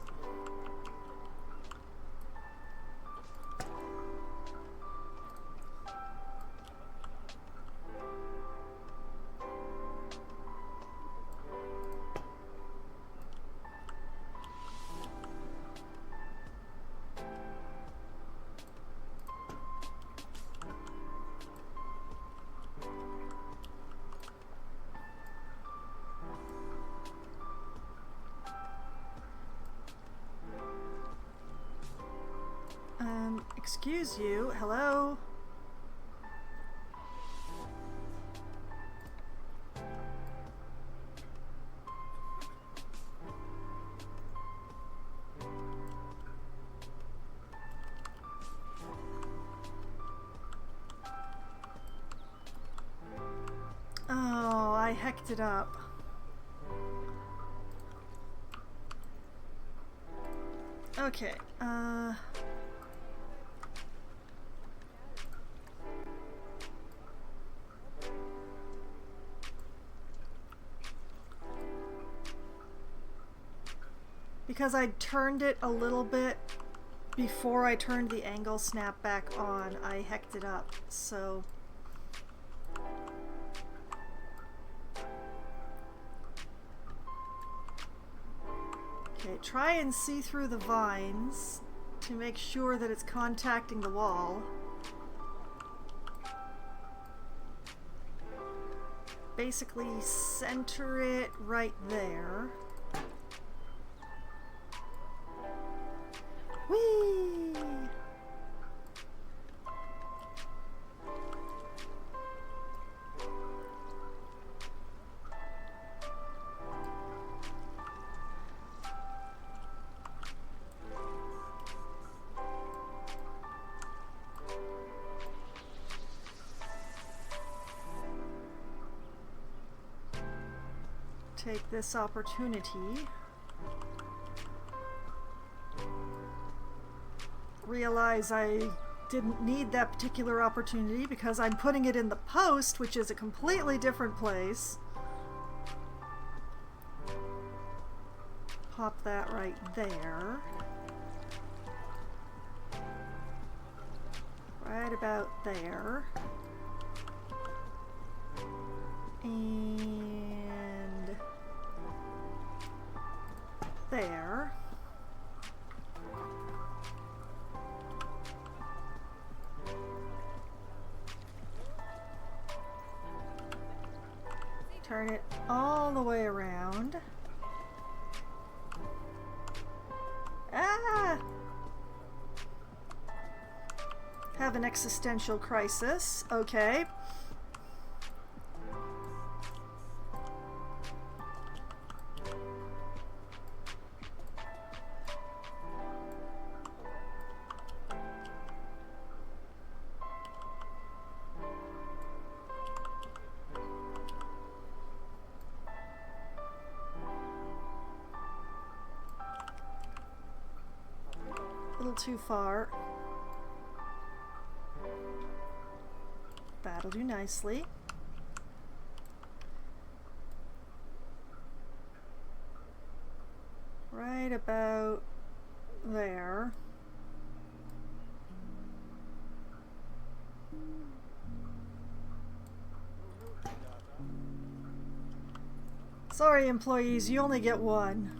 Excuse you, hello? Oh, I hecked it up. Okay, because I turned it a little bit before I turned the angle snap back on, I hecked it up, so... Okay, try and see through the vines to make sure that it's contacting the wall. Basically center it right there. Whee! Take this opportunity. Realize I didn't need that particular opportunity because I'm putting it in the post, which is a completely different place. Pop that right there. Right about there. And there. Turn it all the way around. Ah! Have an existential crisis. Okay. Too far. That'll do nicely. Right about there. Sorry, employees, you only get one.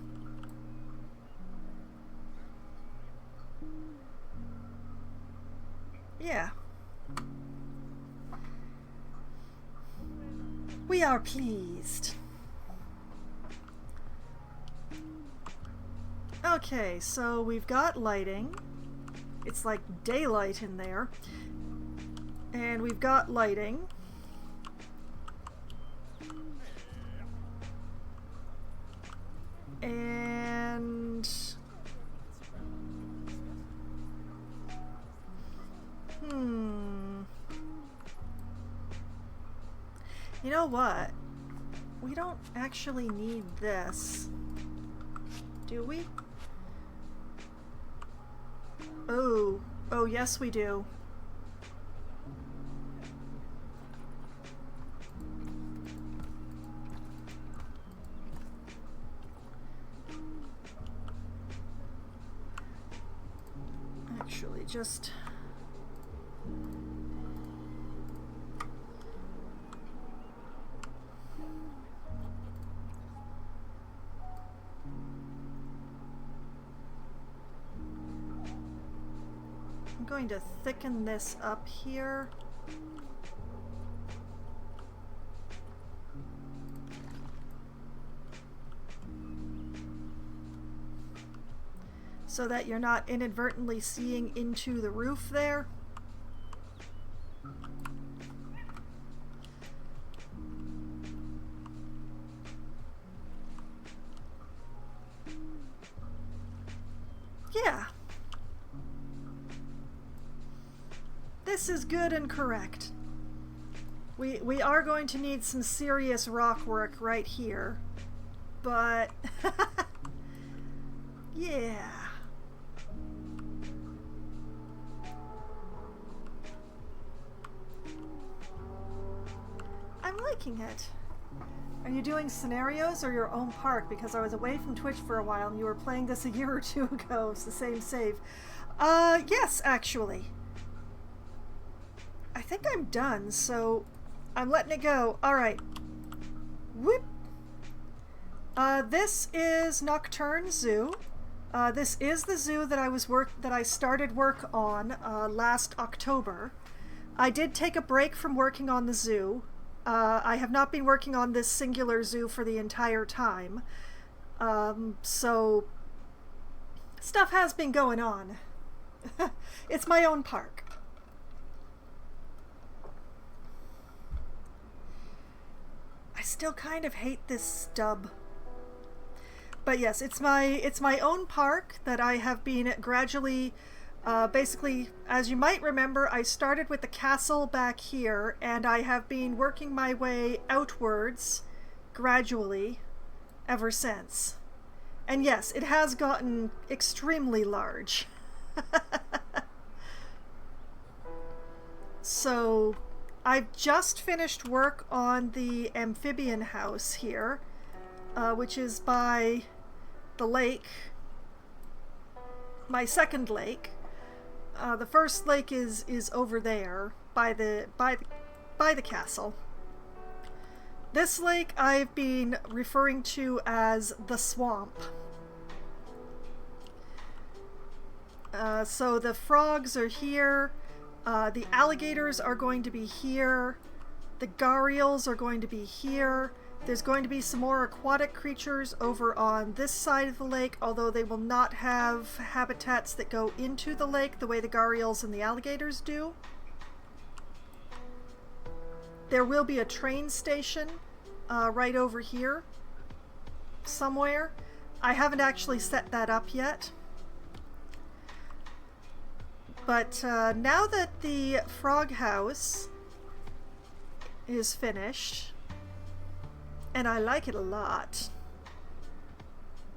Yeah. We are pleased. Okay, so we've got lighting. It's like daylight in there. And we've got lighting. And... You know what? We don't actually need this. Do we? Oh. Oh, yes we do. Actually, just... I'm going to thicken this up here. So that you're not inadvertently seeing into the roof there. Yeah. This is good and correct. We are going to need some serious rock work right here. But yeah. I'm liking it. Are you doing scenarios or your own park? Because I was away from Twitch for a while and you were playing this a year or two ago. It's the same save. Yes, actually. I think I'm done, so I'm letting it go. Alright. Whoop! This is Nocturne Zoo. This is the zoo that I started work on last October. I did take a break from working on the zoo. I have not been working on this singular zoo for the entire time. So stuff has been going on. It's my own park. I still kind of hate this stub. But yes, it's my own park that I have been gradually, basically, as you might remember, I started with the castle back here, and I have been working my way outwards gradually ever since. And yes, it has gotten extremely large. So I've just finished work on the amphibian house here, which is by the lake, my second lake. The first lake is over there by the castle. This lake I've been referring to as the swamp. So the frogs are here. The alligators are going to be here. The gharials are going to be here. There's going to be some more aquatic creatures over on this side of the lake, although they will not have habitats that go into the lake the way the gharials and the alligators do. There will be a train station right over here somewhere. I haven't actually set that up yet. But now that the frog house is finished, and I like it a lot,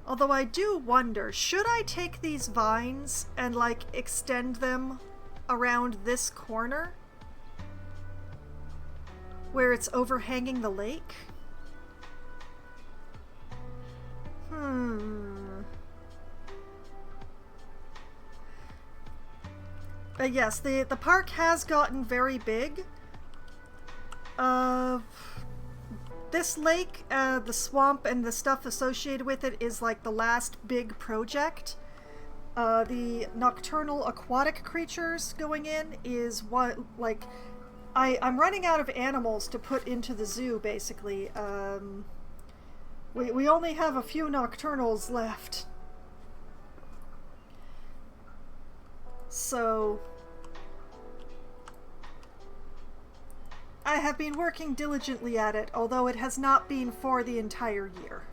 although I do wonder, should I take these vines and like extend them around this corner where it's overhanging the lake? But yes, the park has gotten very big. There this lake, the swamp and the stuff associated with it is like the last big project. The nocturnal aquatic creatures going in is what, like, I'm running out of animals to put into the zoo, basically. We only have a few nocturnals left. So I have been working diligently at it, although it has not been for the entire year.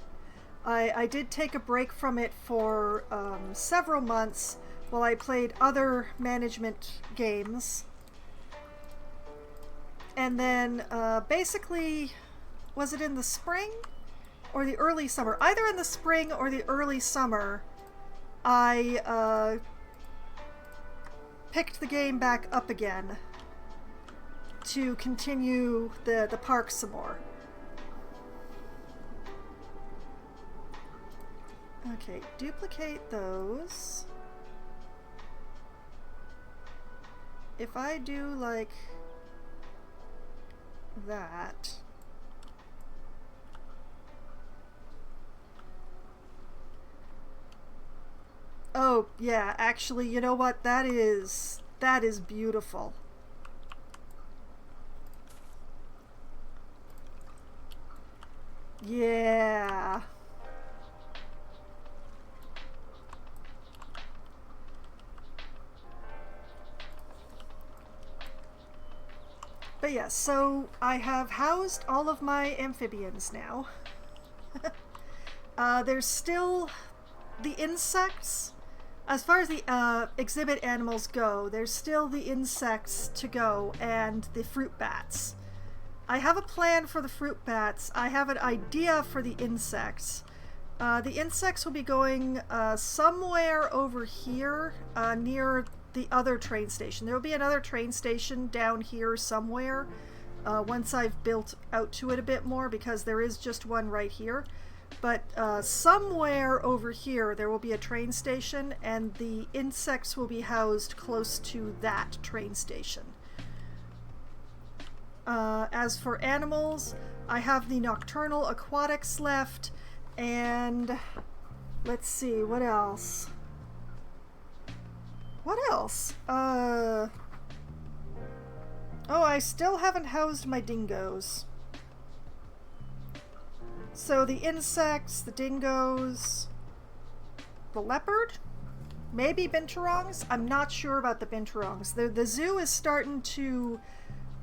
I did take a break from it for several months while I played other management games. And then basically, was it in the spring or the early summer? Either in the spring or the early summer, I picked the game back up again to continue the park some more. Okay, duplicate those. If I do like that, oh yeah, actually, you know what, that is beautiful. Yeah. But yeah, so I have housed all of my amphibians now. There's still the insects. As far as the exhibit animals go, there's still the insects to go and the fruit bats. I have a plan for the fruit bats. I have an idea for the insects. The insects will be going somewhere over here near the other train station. There will be another train station down here somewhere once I've built out to it a bit more, because there is just one right here. But somewhere over here there will be a train station, and the insects will be housed close to that train station. As for animals, I have the nocturnal aquatics left, and let's see, what else? What else? Oh, I still haven't housed my dingoes. So the insects, the dingoes, the leopard, maybe binturongs. I'm not sure about the binturongs. The zoo is starting to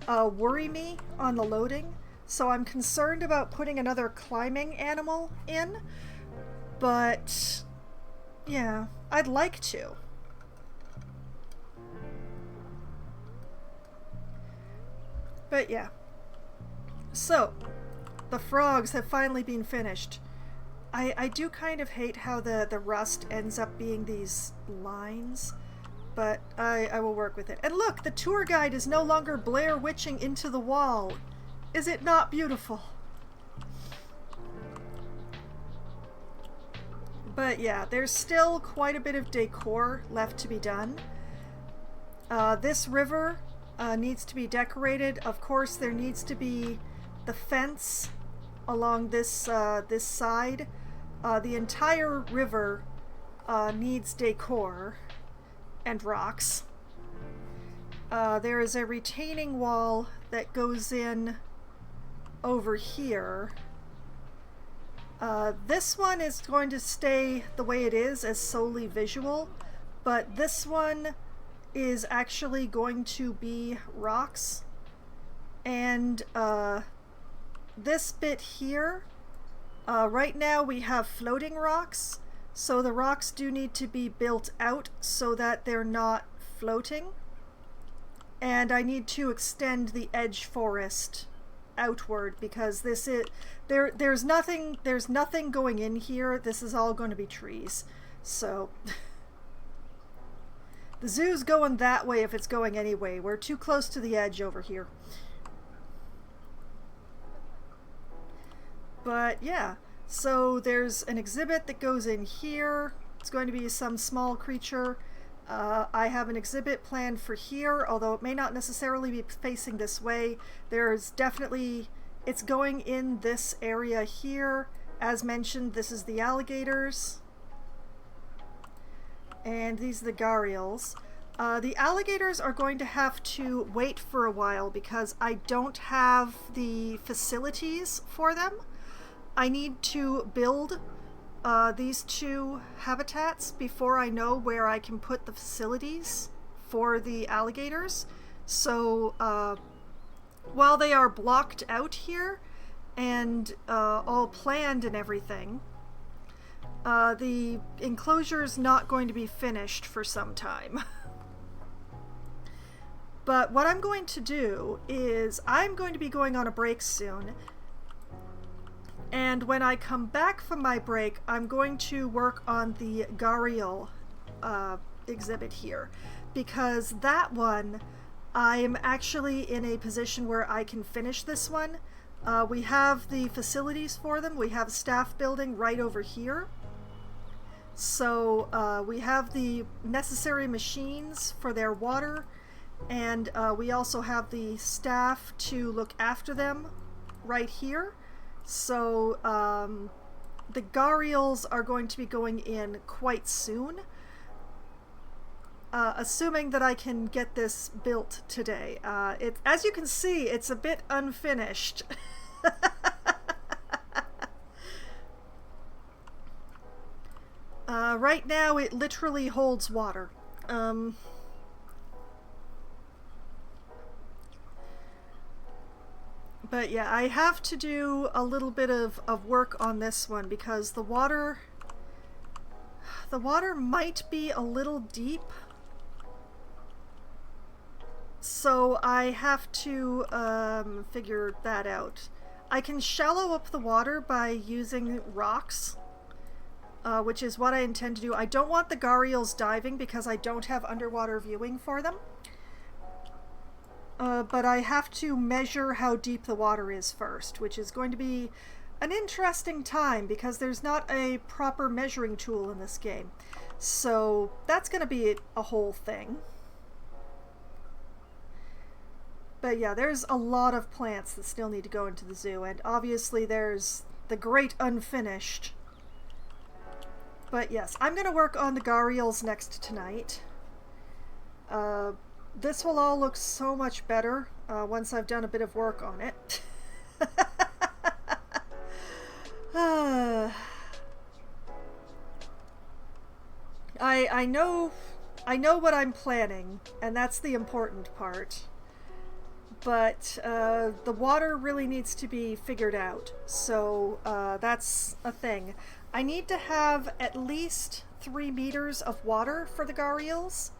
worry me on the loading, so I'm concerned about putting another climbing animal in, but yeah, I'd like to. But yeah, so the frogs have finally been finished. I do kind of hate how the rust ends up being these lines, but I will work with it. And look, the tour guide is no longer Blair Witching into the wall. Is it not beautiful? But yeah, there's still quite a bit of decor left to be done. This river needs to be decorated. Of course, there needs to be the fence along this this side. The entire river needs decor and rocks. There is a retaining wall that goes in over here. This one is going to stay the way it is, as solely visual, but this one is actually going to be rocks. And this bit here, right now we have floating rocks, so the rocks do need to be built out so that they're not floating. And I need to extend the edge forest outward, because this is there's nothing going in here. This is all going to be trees. So the zoo's going that way if it's going anyway. We're too close to the edge over here. But yeah, so there's an exhibit that goes in here. It's going to be some small creature. I have an exhibit planned for here, although it may not necessarily be facing this way. There's definitely It's going in this area here. As mentioned, this is the alligators. And these are the gharials. The alligators are going to have to wait for a while because I don't have the facilities for them. I need to build these two habitats before I know where I can put the facilities for the alligators. So while they are blocked out here and all planned and everything, the enclosure is not going to be finished for some time. But what I'm going to do is I'm going to be going on a break soon. And when I come back from my break, I'm going to work on the gharial exhibit here. Because that one, I am actually in a position where I can finish this one. We have the facilities for them. We have a staff building right over here. So we have the necessary machines for their water. And we also have the staff to look after them right here. So the gharials are going to be going in quite soon. Assuming that I can get this built today. As you can see, it's a bit unfinished. Right now it literally holds water. But yeah, I have to do a little bit of work on this one because the water might be a little deep. So I have to figure that out. I can shallow up the water by using rocks, which is what I intend to do. I don't want the gharials diving because I don't have underwater viewing for them. But I have to measure how deep the water is first, which is going to be an interesting time because there's not a proper measuring tool in this game. So that's going to be a whole thing. But yeah, there's a lot of plants that still need to go into the zoo, and obviously there's the great unfinished. But yes, I'm going to work on the gharials next tonight. This will all look so much better once I've done a bit of work on it. I know what I'm planning, and that's the important part. But the water really needs to be figured out, so that's a thing. I need to have at least 3 meters of water for the gharials,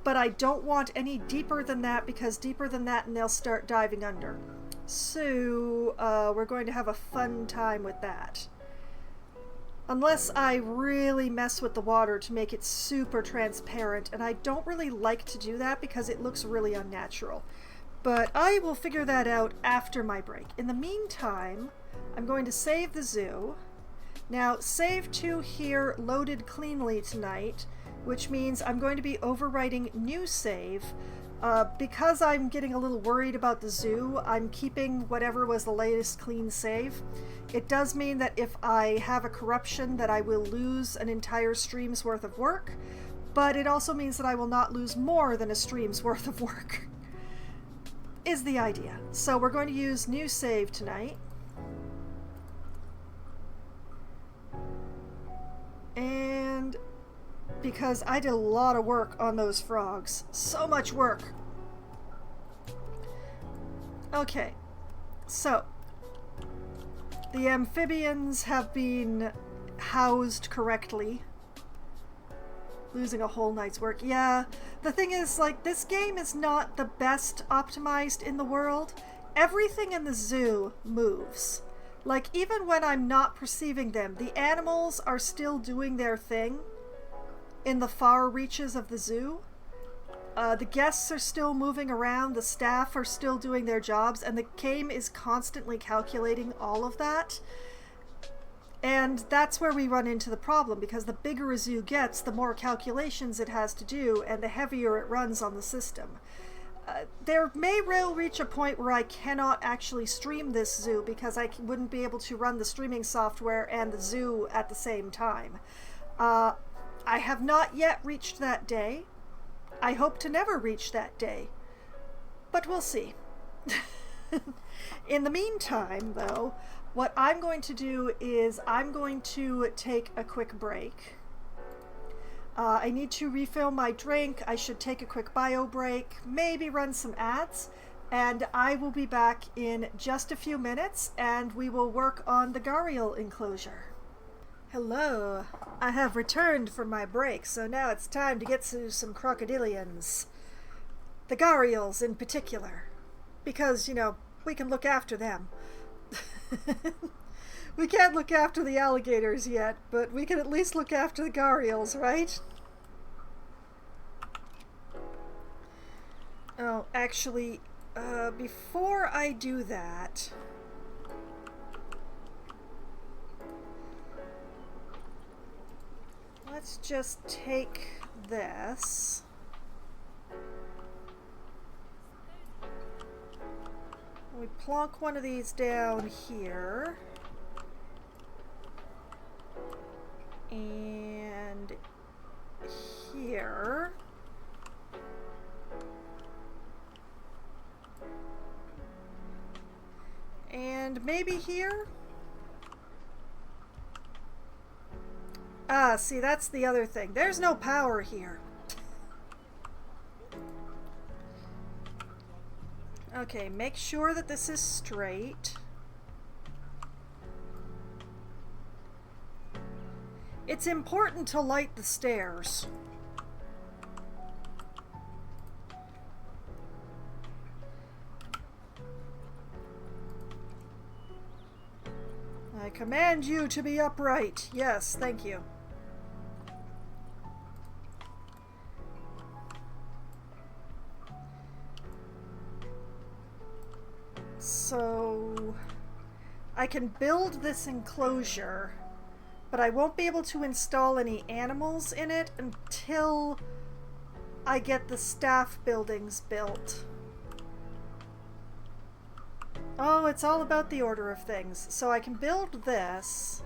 but I don't want any deeper than that because deeper than that and they'll start diving under. So we're going to have a fun time with that. Unless I really mess with the water to make it super transparent, and I don't really like to do that because it looks really unnatural. But I will figure that out after my break. In the meantime, I'm going to save the zoo. Now, save to here loaded cleanly tonight, which means I'm going to be overwriting new save. Because I'm getting a little worried about the zoo, I'm keeping whatever was the latest clean save. It does mean that if I have a corruption that I will lose an entire stream's worth of work, but it also means that I will not lose more than a stream's worth of work. Is the idea. So we're going to use new save tonight. And because I did a lot of work on those frogs. So much work. Okay. So the amphibians have been housed correctly. Losing a whole night's work. Yeah, the thing is, like, this game is not the best optimized in the world. Everything in the zoo moves. Like, even when I'm not perceiving them, the animals are still doing their thing in the far reaches of the zoo. The guests are still moving around, the staff are still doing their jobs, and the game is constantly calculating all of that. And that's where we run into the problem, because the bigger a zoo gets, the more calculations it has to do, and the heavier it runs on the system. there may well reach a point where I cannot actually stream this zoo because I wouldn't be able to run the streaming software and the zoo at the same time. I have not yet reached that day. I hope to never reach that day, but we'll see. In the meantime, though, what I'm going to do is I'm going to take a quick break. I need to refill my drink. I should take a quick bio break, maybe run some ads, and I will be back in just a few minutes and we will work on the gharial enclosure. Hello, I have returned from my break, so now it's time to get to some crocodilians. The gharials in particular, because, you know, we can look after them. We can't look after the alligators yet, but we can at least look after the gharials, right? Oh, actually, before I do that, let's just take this. We plonk one of these down here. And here. And maybe here? Ah, see, that's the other thing. There's no power here. Okay, make sure that this is straight. It's important to light the stairs. I command you to be upright. Yes, thank you. So I can build this enclosure, but I won't be able to install any animals in it until I get the staff buildings built. Oh, it's all about the order of things. So I can build this.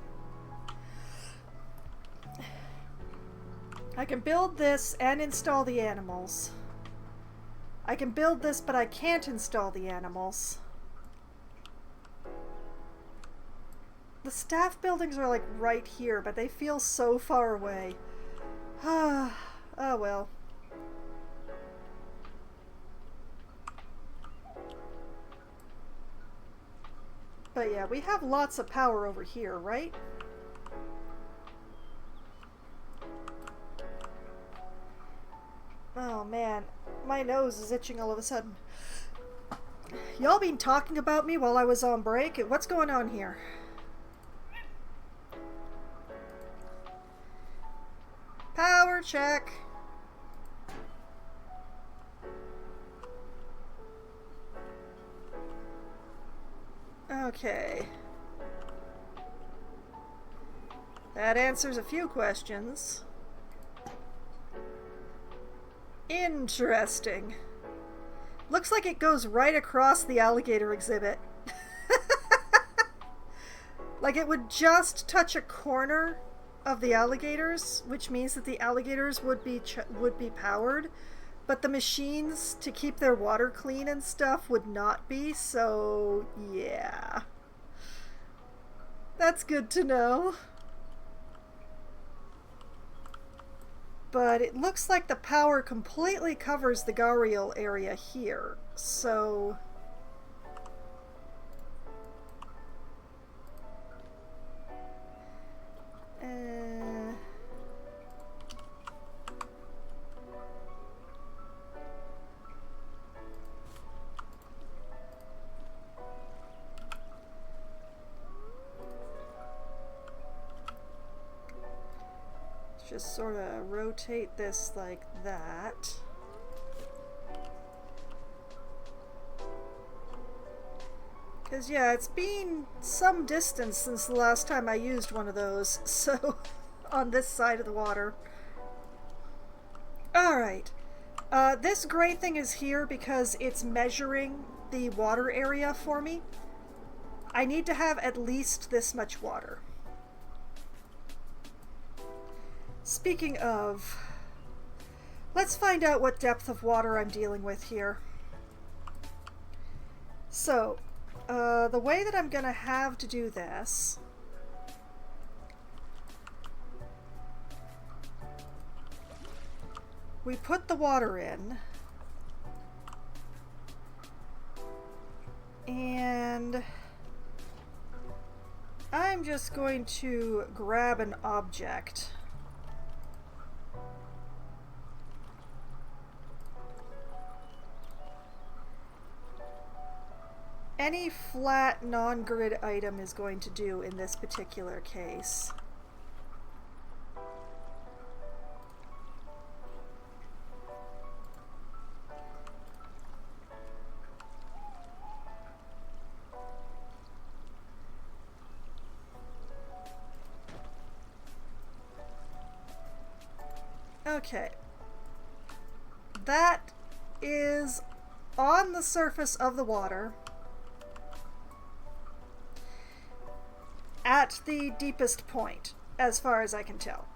I can build this and install the animals. I can build this, but I can't install the animals. The staff buildings are like right here, but they feel so far away. Oh well. But yeah, we have lots of power over here, right? Oh man, my nose is itching all of a sudden. Y'all been talking about me while I was on break? What's going on here? Power check. Okay. That answers a few questions. Interesting. Looks like it goes right across the alligator exhibit. Like it would just touch a corner of the alligators, which means that the alligators would be powered, but the machines to keep their water clean and stuff would not be, so yeah. That's good to know. But it looks like the power completely covers the gharial area here, so just sort of rotate this like that. Because yeah, it's been some distance since the last time I used one of those, so on this side of the water. Alright, This gray thing is here because it's measuring the water area for me. I need to have at least this much water. Speaking of, let's find out what depth of water I'm dealing with here. So, the way that I'm going to have to do this we put the water in, and I'm just going to grab an object. Any flat non-grid item is going to do in this particular case. Okay, that is on the surface of the water at the deepest point, as far as I can tell.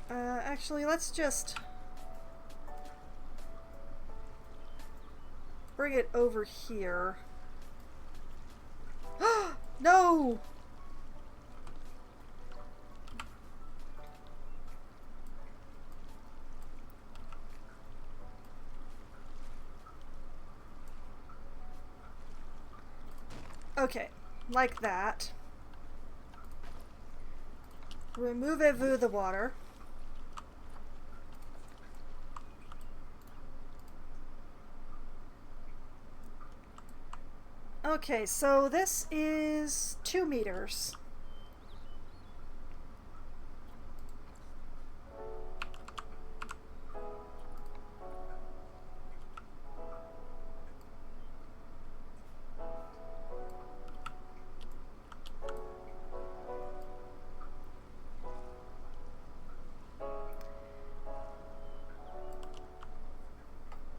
Actually, let's just bring it over here. No! Okay, like that. Removez-vous the water. Okay, so this is 2 meters.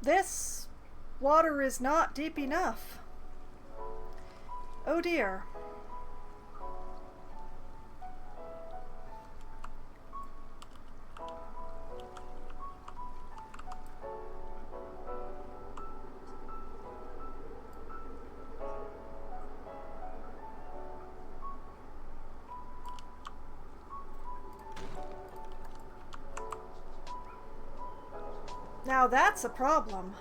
This water is not deep enough. Oh dear. Now that's a problem.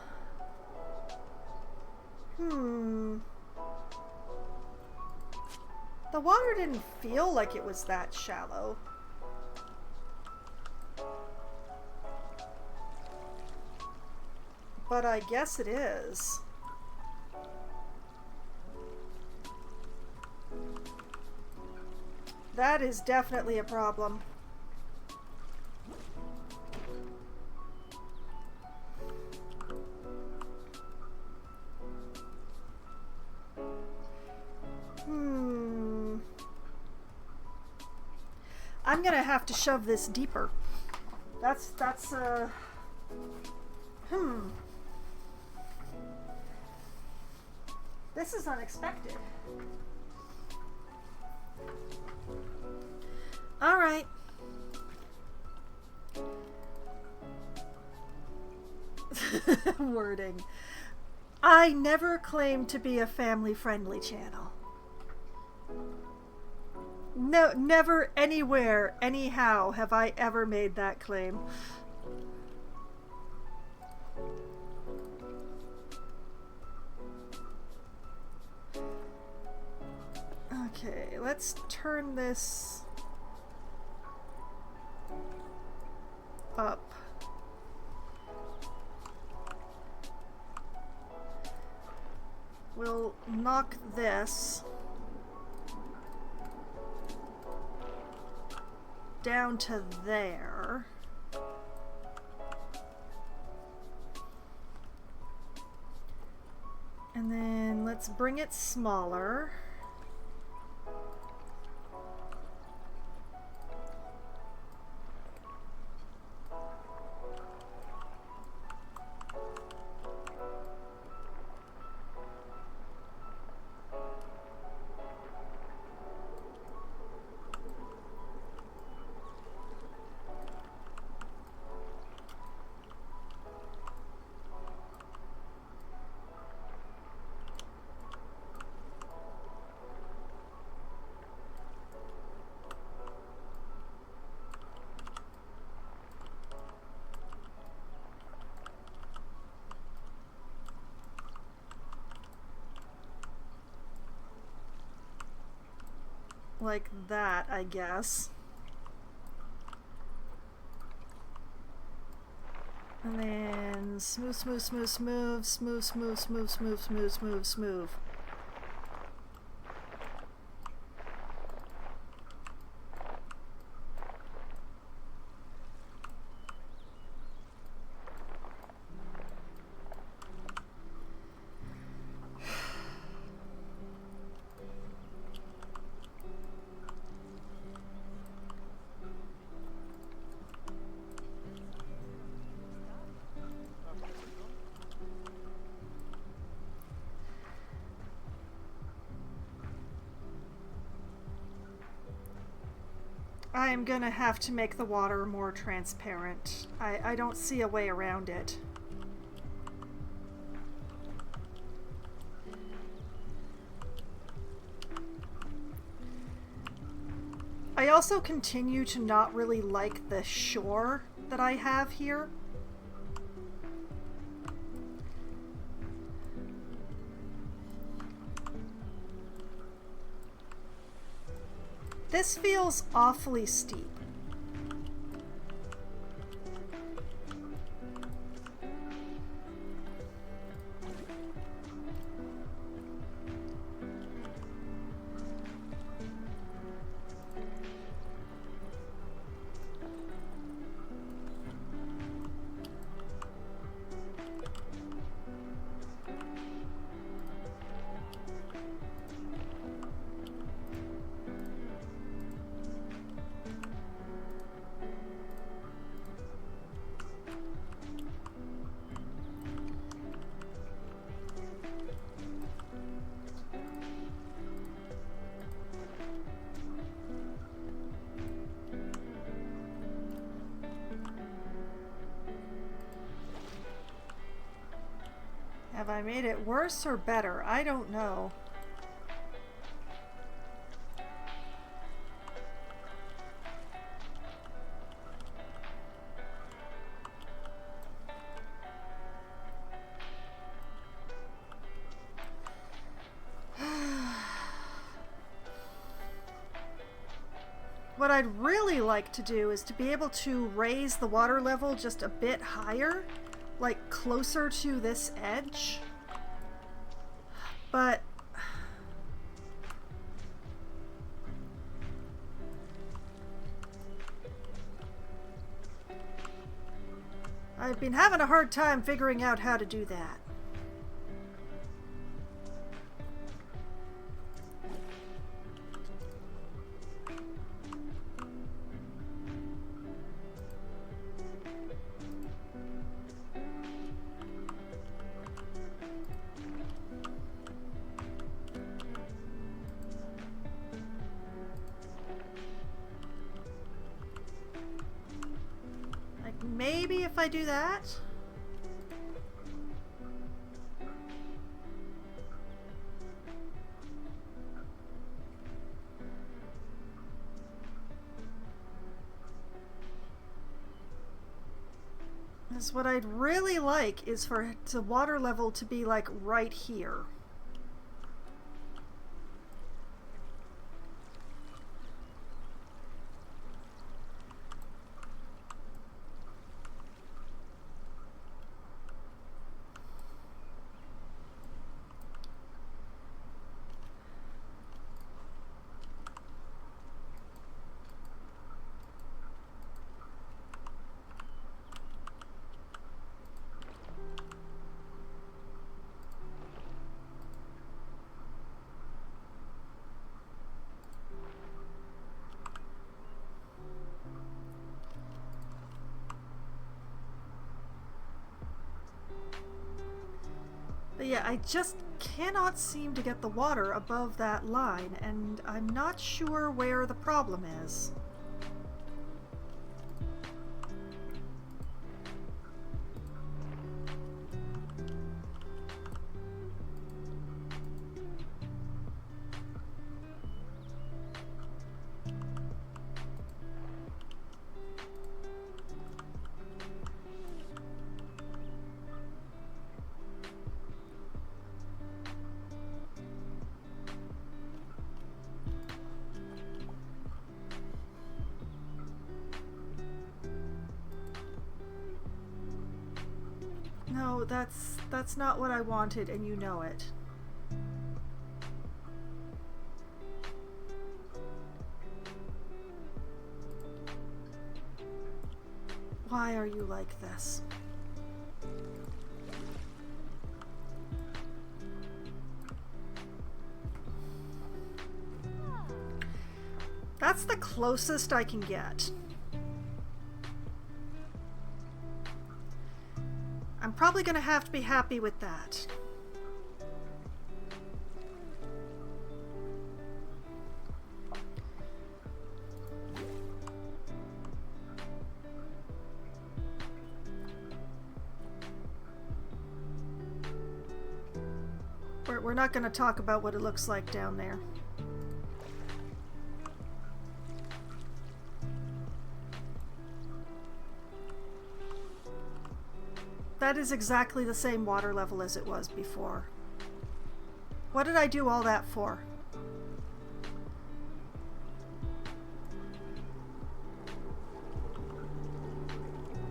The water didn't feel like it was that shallow. But I guess it is. That is definitely a problem. I'm gonna have to shove this deeper. That's This is unexpected. All right. Wording. I never claimed to be a family-friendly channel. No, never, anywhere, anyhow have I ever made that claim. Okay, let's turn this up. We'll knock this down to there. And then let's bring it smaller. like that, I guess. And then smooth, smooth, smooth, smooth, smooth, smooth, smooth, smooth, smooth, smooth, smooth. I am gonna have to make the water more transparent. I don't see a way around it. I also continue to not really like the shore that I have here. This feels awfully steep. Have I made it worse or better? I don't know. What I'd really like to do is to be able to raise the water level just a bit higher, like closer to this edge. But I've been having a hard time figuring out how to do that. Maybe if I do that. Because what I'd really like is for the water level to be like right here. But yeah, I just cannot seem to get the water above that line, and I'm not sure where the problem is. No, that's not what I wanted, and you know it. Why are you like this? That's the closest I can get. I'm probably gonna have to be happy with that. We're not gonna talk about what it looks like down there. That is exactly the same water level as it was before. What did I do all that for?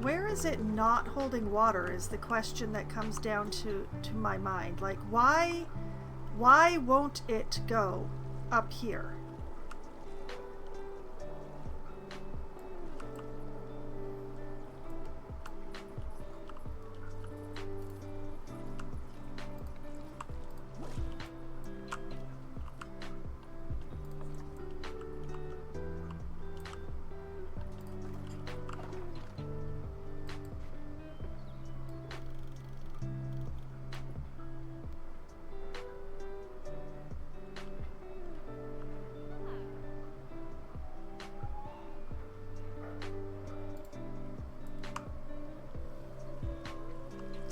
Where is it not holding water is the question that comes down to my mind. Like, why won't it go up here?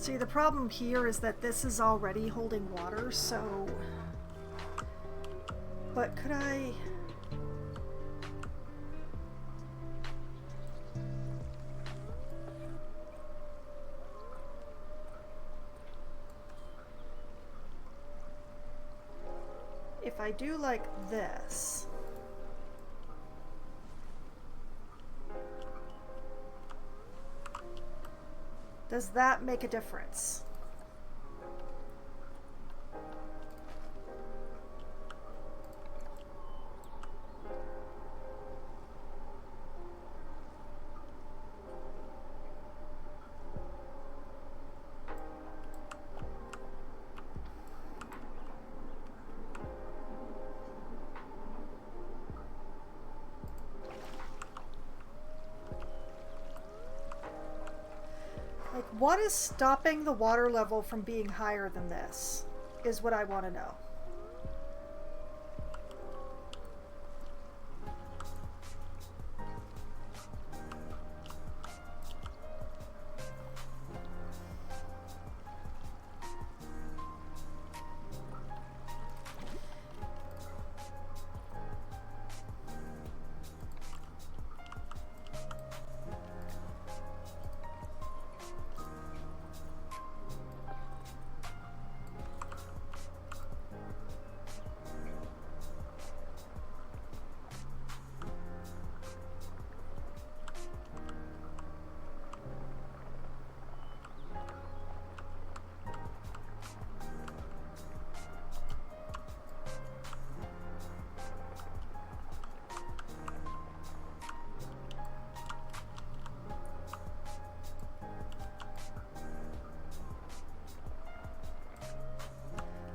See, the problem here is that this is already holding water, so... But could I... If I do like this... Does that make a difference? What is stopping the water level from being higher than this is what I want to know.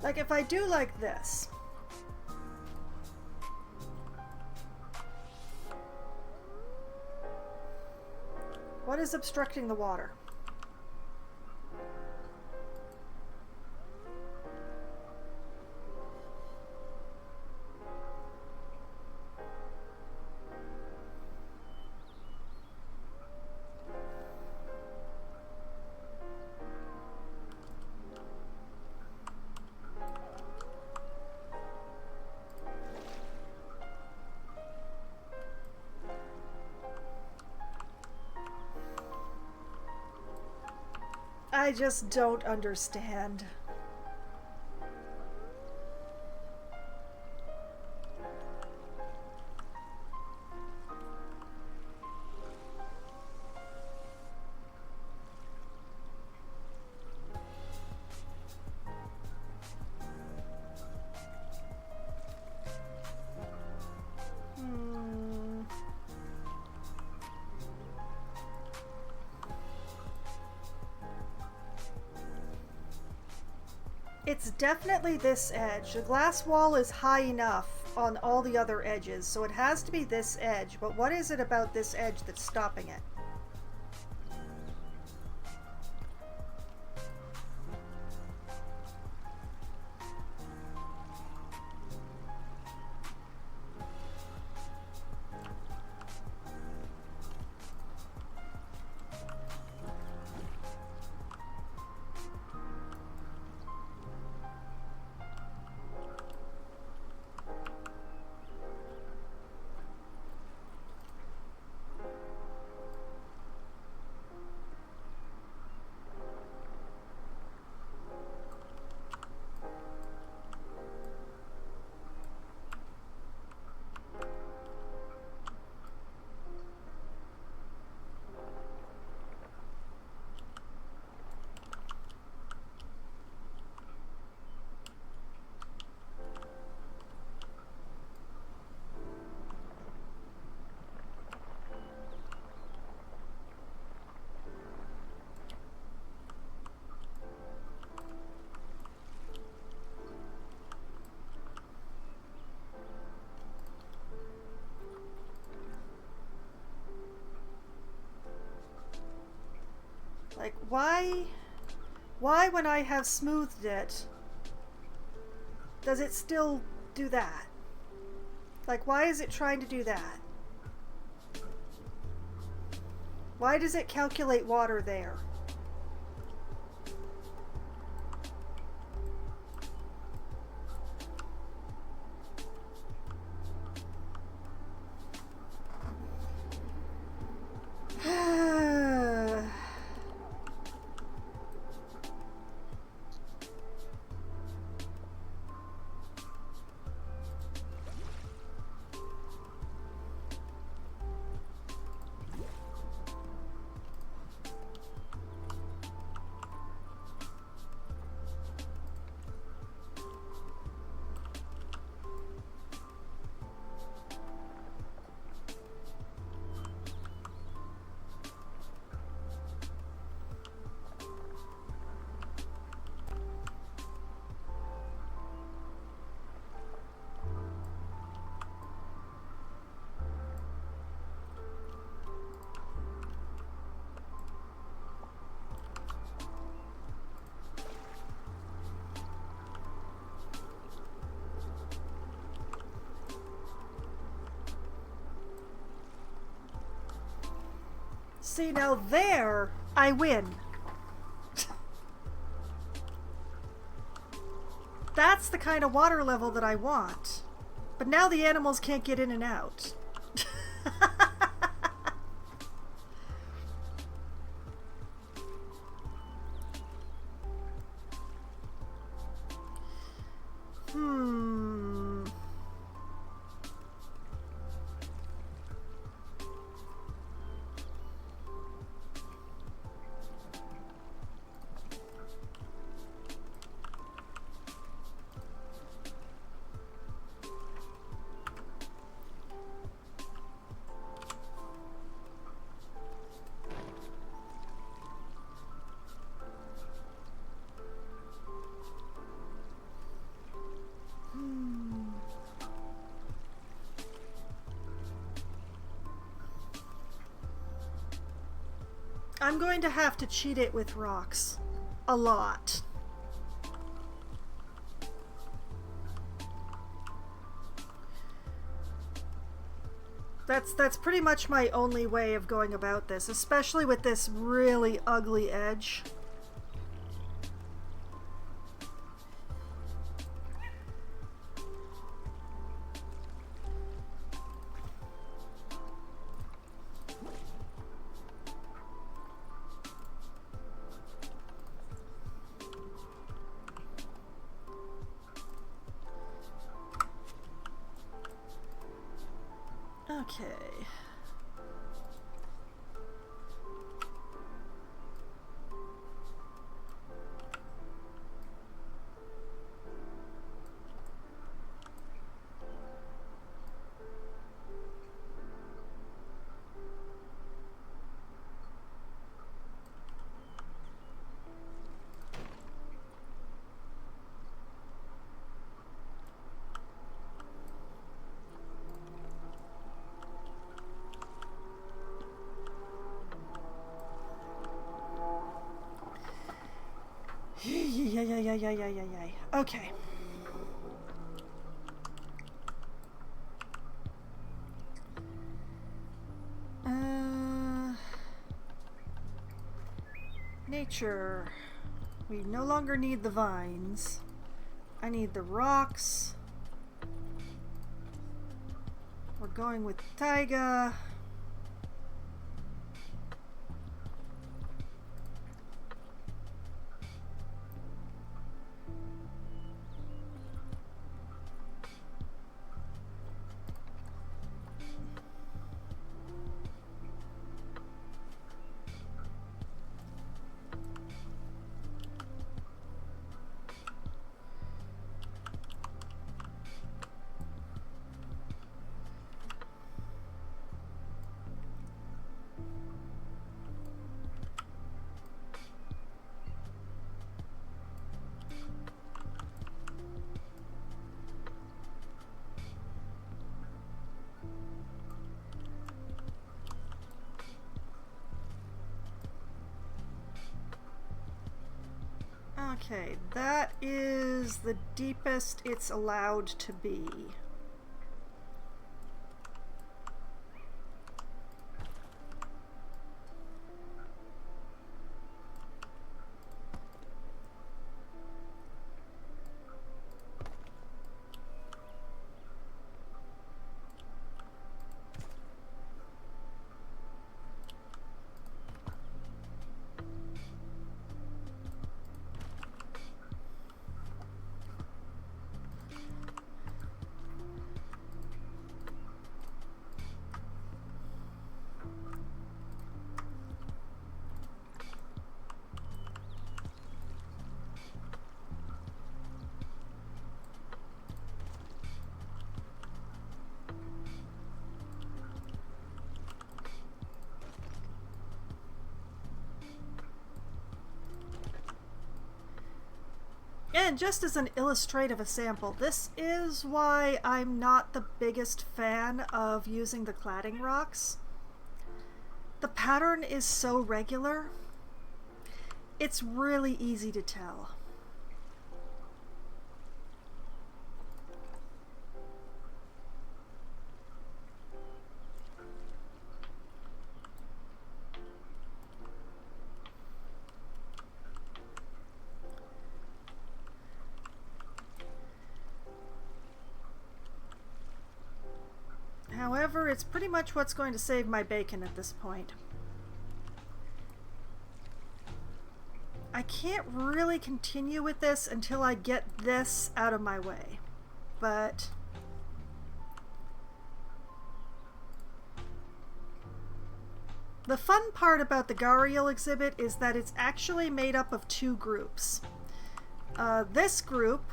Like if I do like this, what is obstructing the water? I just don't understand. It's definitely this edge. The glass wall is high enough on all the other edges, so it has to be this edge. But what is it about this edge that's stopping it? Like, why when I have smoothed it, does it still do that? Like, why is it trying to do that? Why does it calculate water there? See, now there, I win. That's the kind of water level that I want. But now the animals can't get in and out. I'm going to have to cheat it with rocks. A lot. That's pretty much my only way of going about this, especially with this really ugly edge. Okay. ay, ay, ay, ay, ay. Okay. Nature. We no longer need the vines. I need the rocks. We're going with taiga. Okay, that is the deepest it's allowed to be. And just as an illustrative sample, this is why I'm not the biggest fan of using the cladding rocks. The pattern is so regular, it's really easy to tell. However, it's pretty much what's going to save my bacon at this point. I can't really continue with this until I get this out of my way, but the fun part about the Gharial exhibit is that it's actually made up of two groups. This group,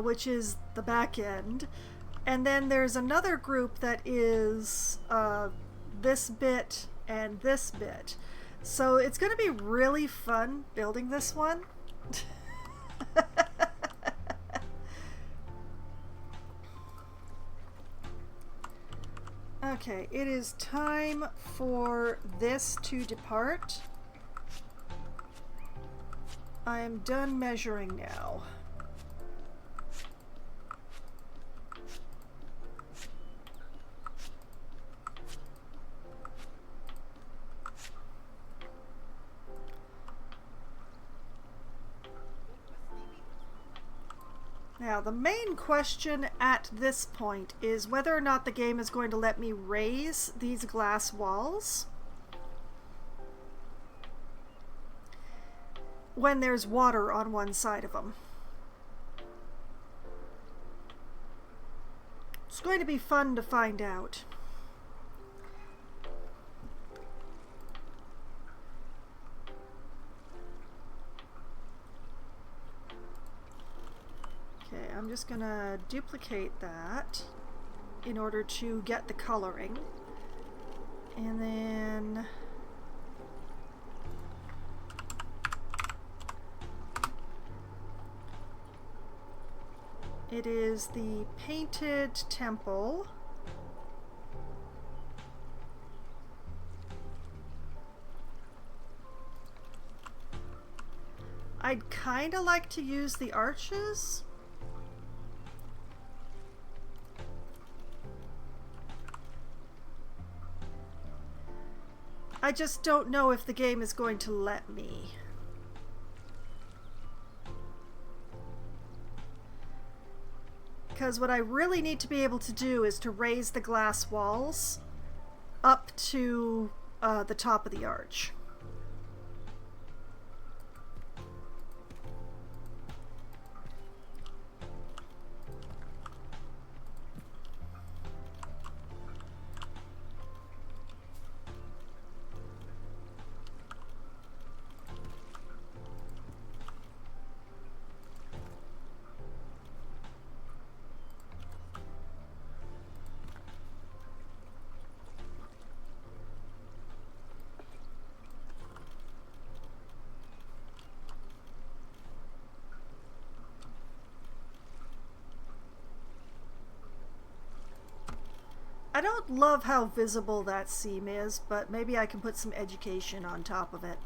which is the back end, and then there's another group that is this bit and this bit. So it's going to be really fun building this one. Okay, it is time for this to depart. I am done measuring now. Now, the main question at this point is whether or not the game is going to let me raise these glass walls when there's water on one side of them. It's going to be fun to find out. Okay, I'm just gonna duplicate that in order to get the coloring. And then it is the painted temple. I'd kind of like to use the arches. I just don't know if the game is going to let me. Because what I really need to be able to do is to raise the glass walls up to the top of the arch. I don't love how visible that seam is, but maybe I can put some education on top of it.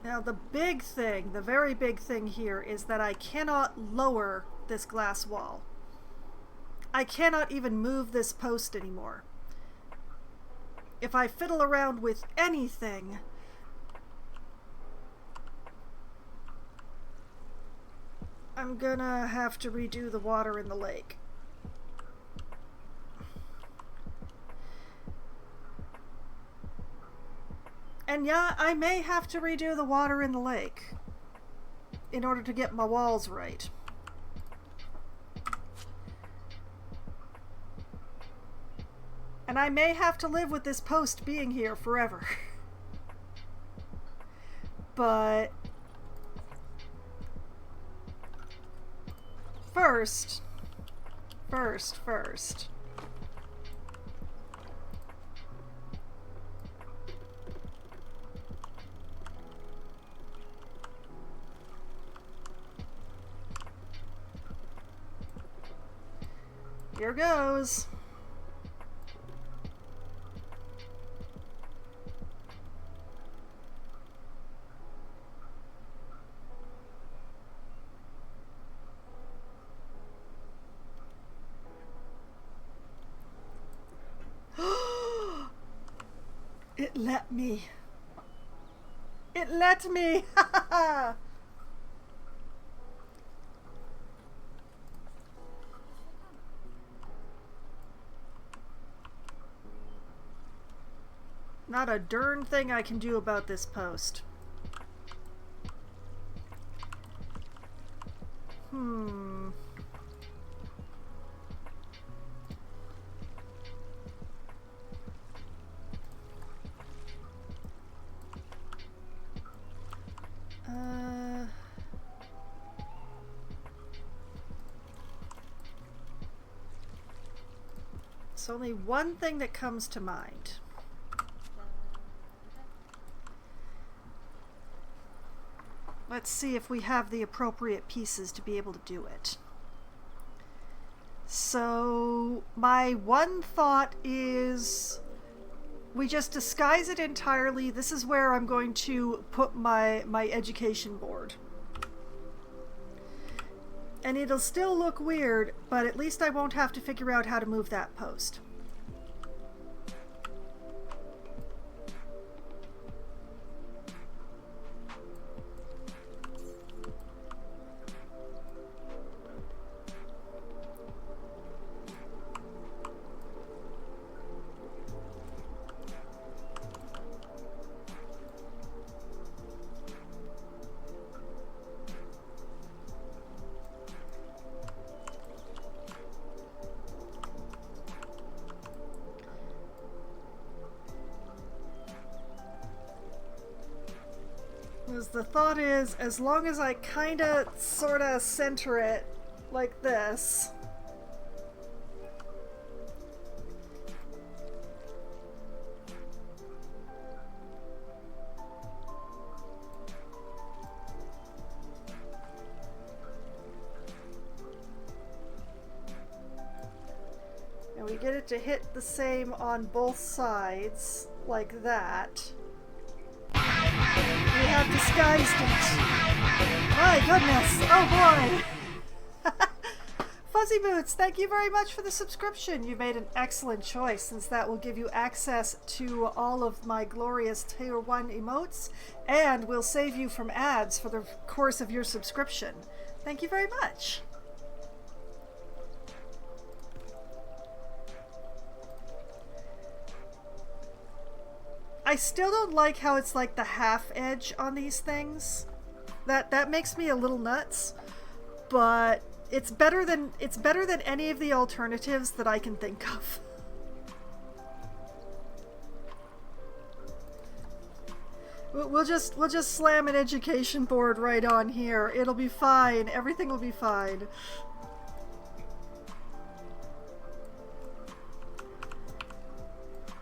Now the big thing, the very big thing here is that I cannot lower this glass wall. I cannot even move this post anymore. If I fiddle around with anything, I'm gonna have to redo the water in the lake. And yeah, I may have to redo the water in the lake in order to get my walls right. And I may have to live with this post being here forever. But First. Here goes. It let me. It let me. Not a darn thing I can do about this post. It's only one thing that comes to mind. Let's see if we have the appropriate pieces to be able to do it. So my one thought is we just disguise it entirely. This is where I'm going to put my education board. And it'll still look weird, but at least I won't have to figure out how to move that post. The thought is, as long as I kinda sorta center it like this, and we get it to hit the same on both sides, like that, we have disguised it. My goodness! Oh boy! Fuzzy Boots, thank you very much for the subscription. You made an excellent choice, since that will give you access to all of my glorious Tier 1 emotes, and will save you from ads for the course of your subscription. Thank you very much. I still don't like how it's like the half edge on these things. That makes me a little nuts, but it's better than any of the alternatives that I can think of. We'll just slam an education board right on here. It'll be fine. Everything will be fine.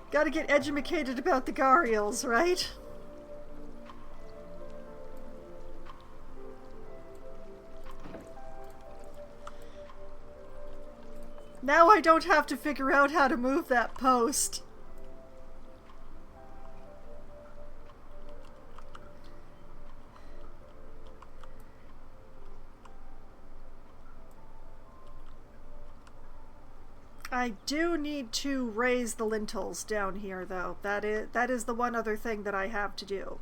Gotta get edumacated about the Garials, right? Now I don't have to figure out how to move that post. I do need to raise the lintels down here, though. That is the one other thing that I have to do.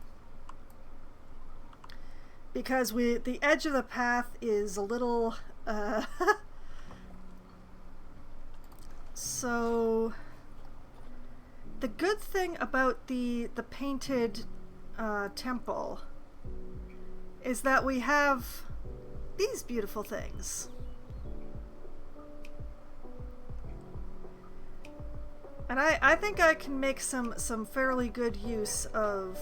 Because the edge of the path is a little... So, the good thing about the painted temple is that we have these beautiful things. And I think I can make some fairly good use of...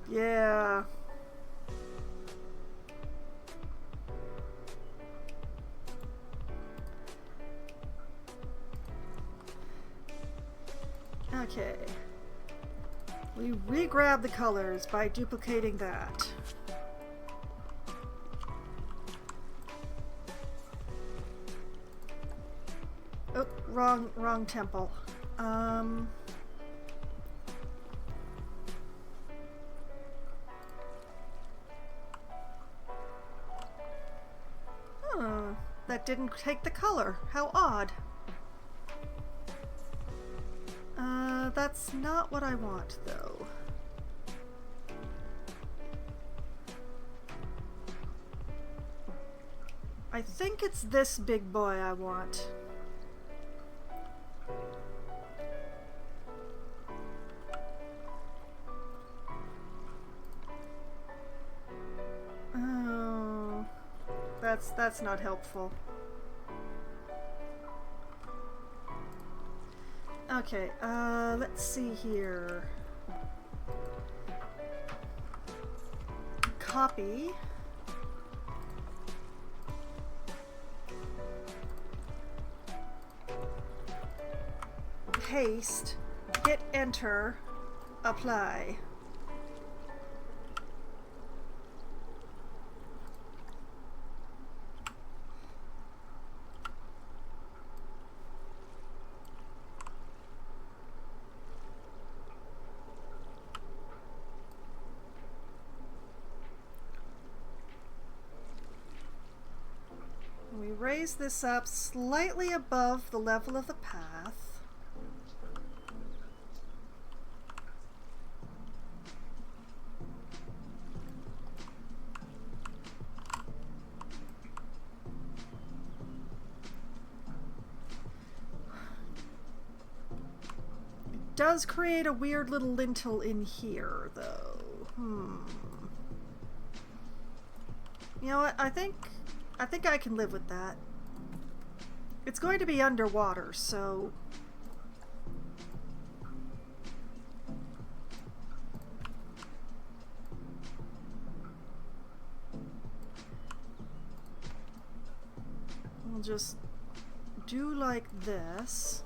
Yeah... Okay. We re-grab the colors by duplicating that. Oh, wrong temple. That didn't take the color. How odd. That's not what I want, though. I think it's this big boy I want. Oh, that's not helpful. Okay, let's see here. Copy. Paste. Hit enter. Apply. We raise this up slightly above the level of the path. It does create a weird little lintel in here, though. You know what? I think I can live with that. It's going to be underwater, so... We'll just do like this.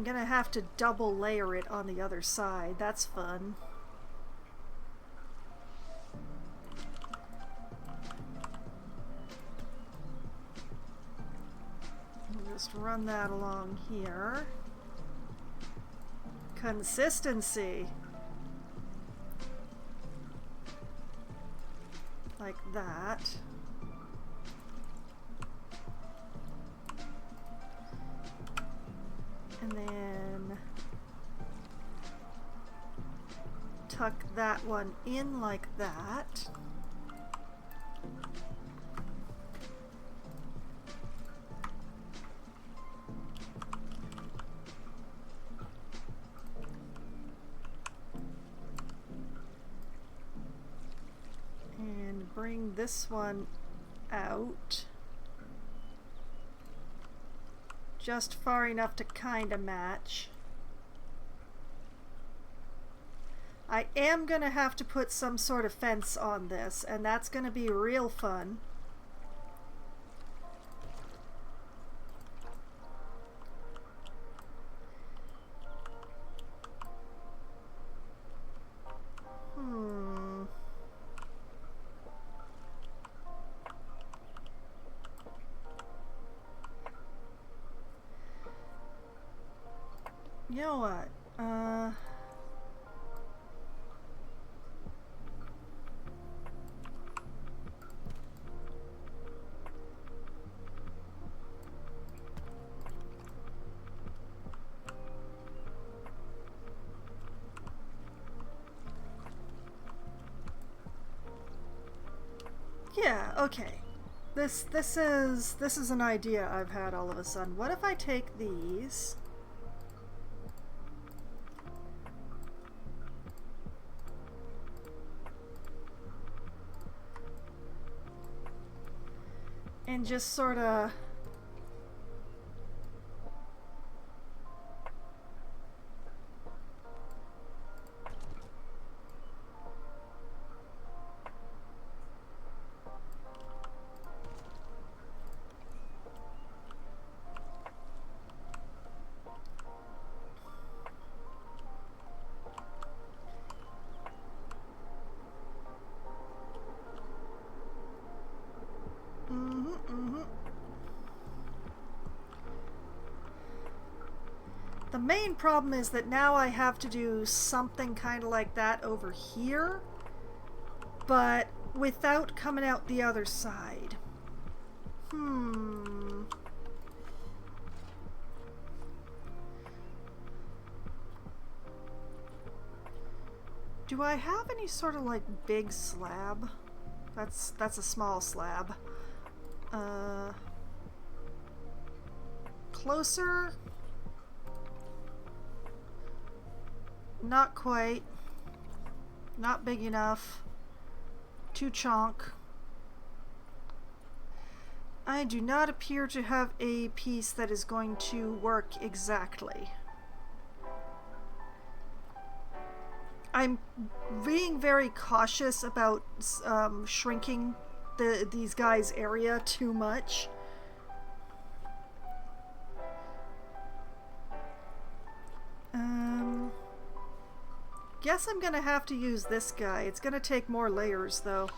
gonna have to double layer it on the other side. That's fun. Just run that along here. Consistency. Like that. And then tuck that one in like that. And bring this one out. Just far enough to kind of match. I am going to have to put some sort of fence on this, and that's going to be real fun. You know what? Yeah, okay. This is an idea I've had all of a sudden. What if I take these? And just sort of The main problem is that now I have to do something kind of like that over here, but without coming out the other side. Do I have any sort of like big slab? That's a small slab. Closer? Not quite. Not big enough. Too chonk. I do not appear to have a piece that is going to work exactly. I'm being very cautious about shrinking these guys' area too much. Guess I'm gonna have to use this guy. It's gonna take more layers though.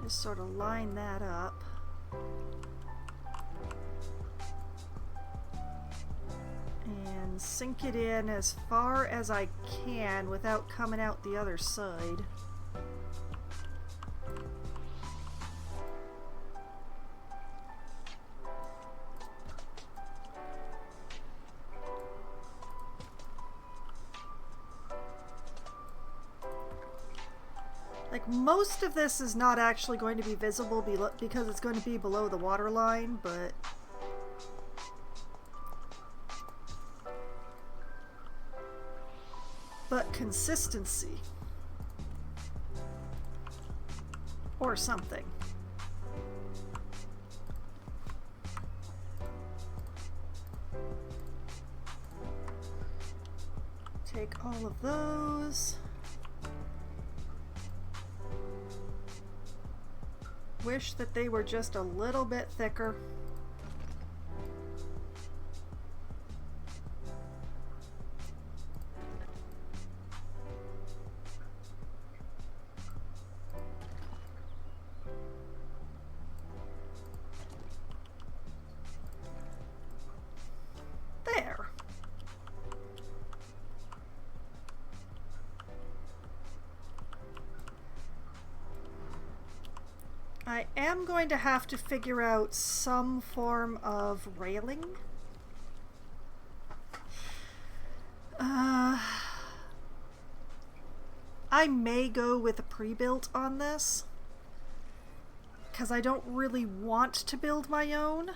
Just sort of line that up. And sink it in as far as I can without coming out the other side. Like, most of this is not actually going to be visible because it's going to be below the water line, but but consistency. Or something. Take all of those. Wish that they were just a little bit thicker. There. I am going to have to figure out some form of railing. I may go with a pre-built on this, because I don't really want to build my own.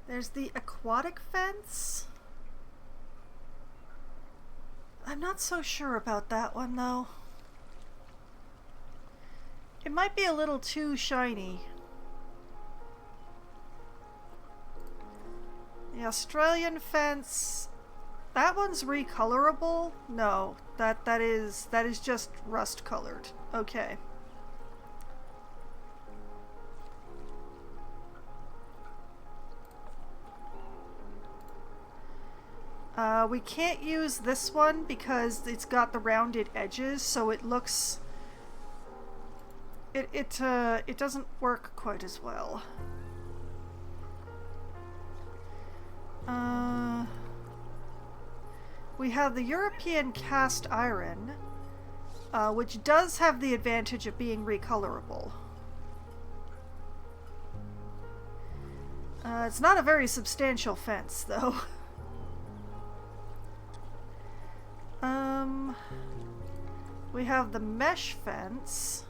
There's the aquatic fence. I'm not so sure about that one, though. It might be a little too shiny. The Australian fence, that one's recolorable? No, that is just rust colored. Okay. We can't use this one because it's got the rounded edges, so it looks... It doesn't work quite as well. We have the European cast iron, which does have the advantage of being recolorable. It's not a very substantial fence, though. We have the mesh fence.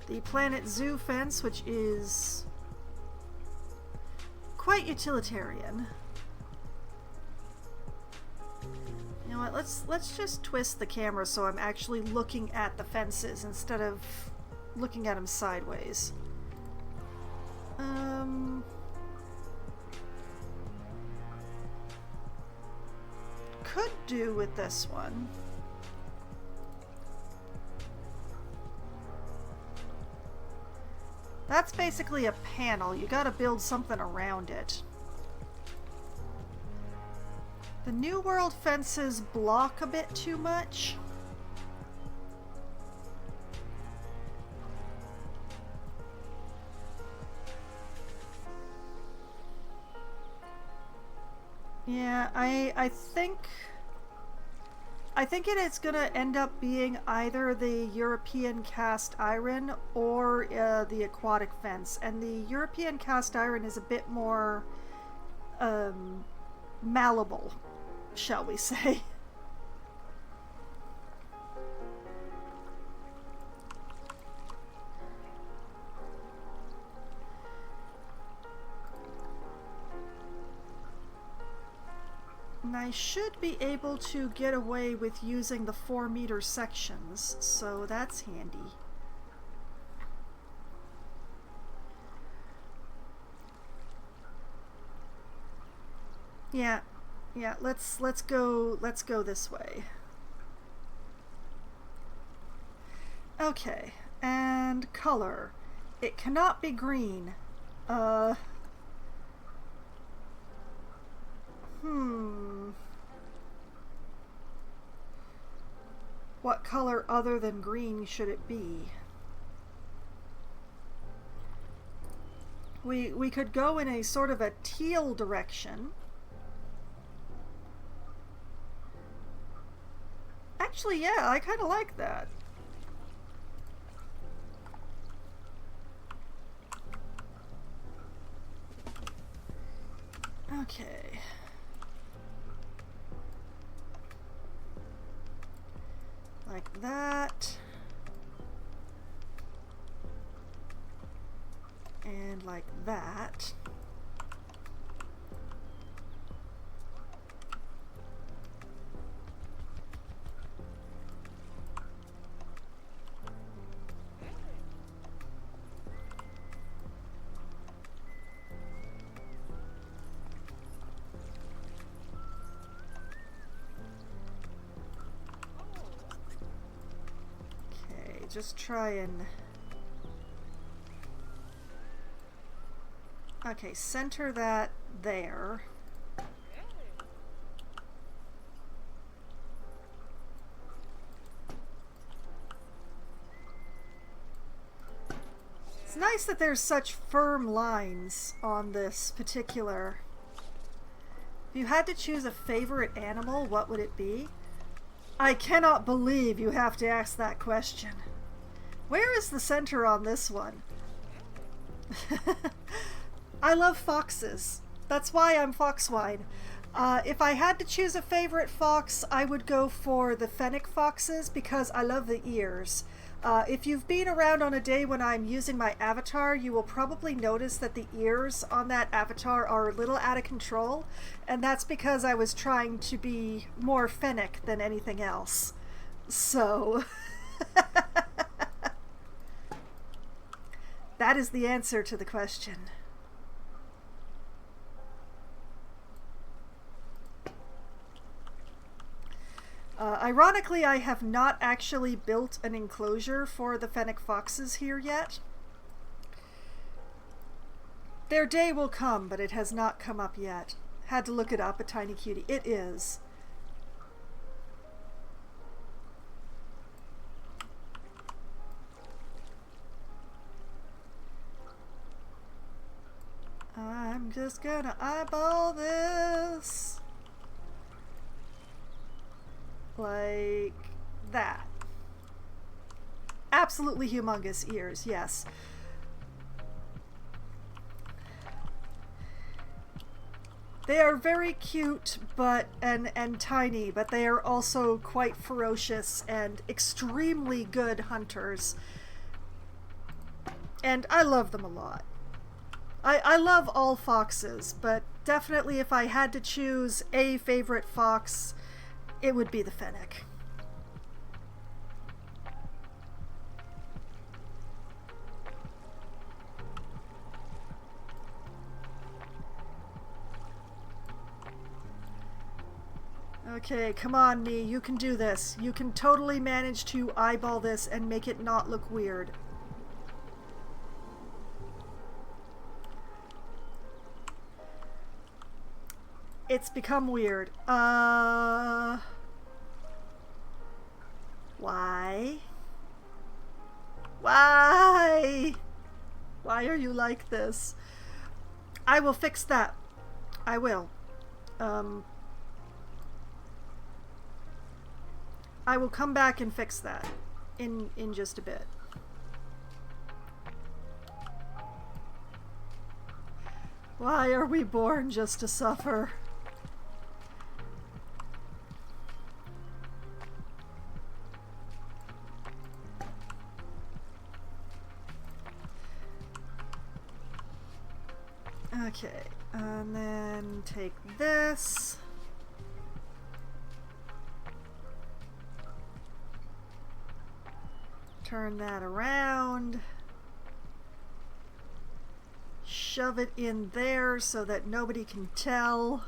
The Planet Zoo fence, which is quite utilitarian. You know what, let's just twist the camera so I'm actually looking at the fences instead of looking at them sideways. Could do with this one. That's basically a panel. You gotta build something around it. The New World fences block a bit too much. Yeah, I think it is gonna end up being either the European cast iron or the aquatic fence, and the European cast iron is a bit more malleable, shall we say. And I should be able to get away with using the 4-meter sections, so that's handy. Yeah, let's go this way. Okay, and color. It cannot be green. What color other than green should it be? We could go in a sort of a teal direction. Actually, yeah, I kind of like that. Okay. Like that. And like that. Okay, just try and... Okay, center that there. It's nice that there's such firm lines on this particular... If you had to choose a favorite animal, what would it be? I cannot believe you have to ask that question. Where is the center on this one? I love foxes. That's why I'm Foxwine. If I had to choose a favorite fox, I would go for the fennec foxes because I love the ears. If you've been around on a day when I'm using my avatar, you will probably notice that the ears on that avatar are a little out of control, and that's because I was trying to be more fennec than anything else. So... that is the answer to the question. Ironically, I have not actually built an enclosure for the fennec foxes here yet. Their day will come, but it has not come up yet. Had to look it up, a tiny cutie. It is. I'm just gonna eyeball this. Like that. Absolutely humongous ears, yes. They are very cute and tiny, but they are also quite ferocious and extremely good hunters. And I love them a lot. I love all foxes, but definitely if I had to choose a favorite fox, it would be the fennec. Okay, come on, me. You can do this. You can totally manage to eyeball this and make it not look weird. It's become weird. Why? Why? Why are you like this? I will fix that. I will. I will come back and fix that in just a bit. Why are we born just to suffer? Okay, and then take this. Turn that around. Shove it in there so that nobody can tell.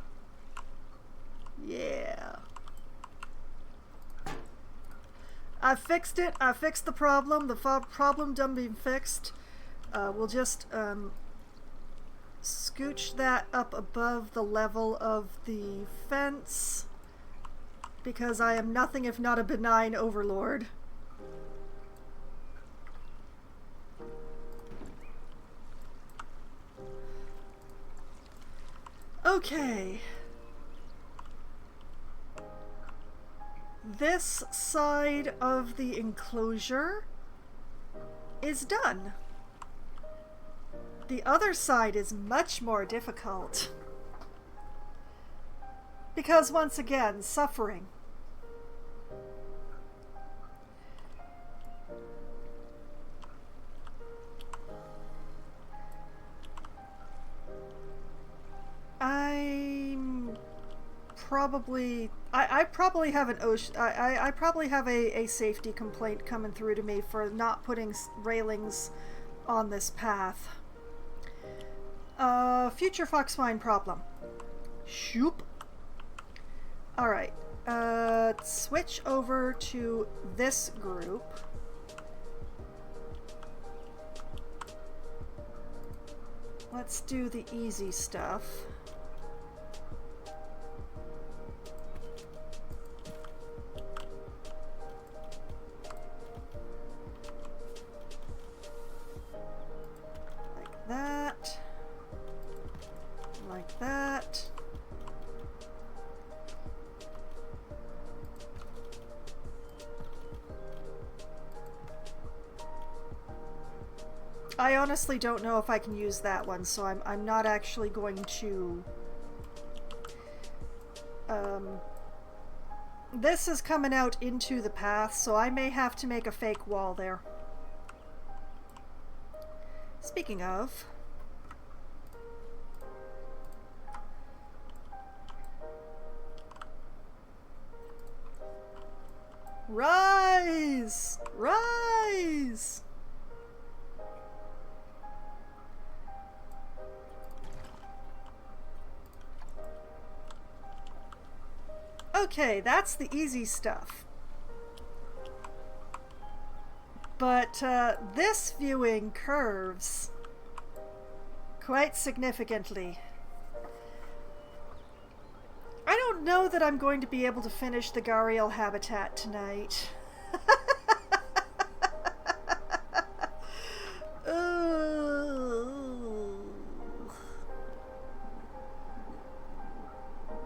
Yeah. I fixed it. I fixed the problem. The problem done being fixed. We'll just scooch that up above the level of the fence because I am nothing if not a benign overlord. Okay. This side of the enclosure is done. The other side is much more difficult. Because once again, suffering. I probably have an ocean. I probably have a safety complaint coming through to me for not putting railings on this path. Future Foxmine problem. Shoop. Alright. Switch over to this group. Let's do the easy stuff. Like that. Like that. I honestly don't know if I can use that one, so I'm not actually going to. This is coming out into the path, so I may have to make a fake wall there. Speaking of, rise! Rise! Okay, that's the easy stuff. But this viewing curves quite significantly. I don't know that I'm going to be able to finish the Gharial habitat tonight.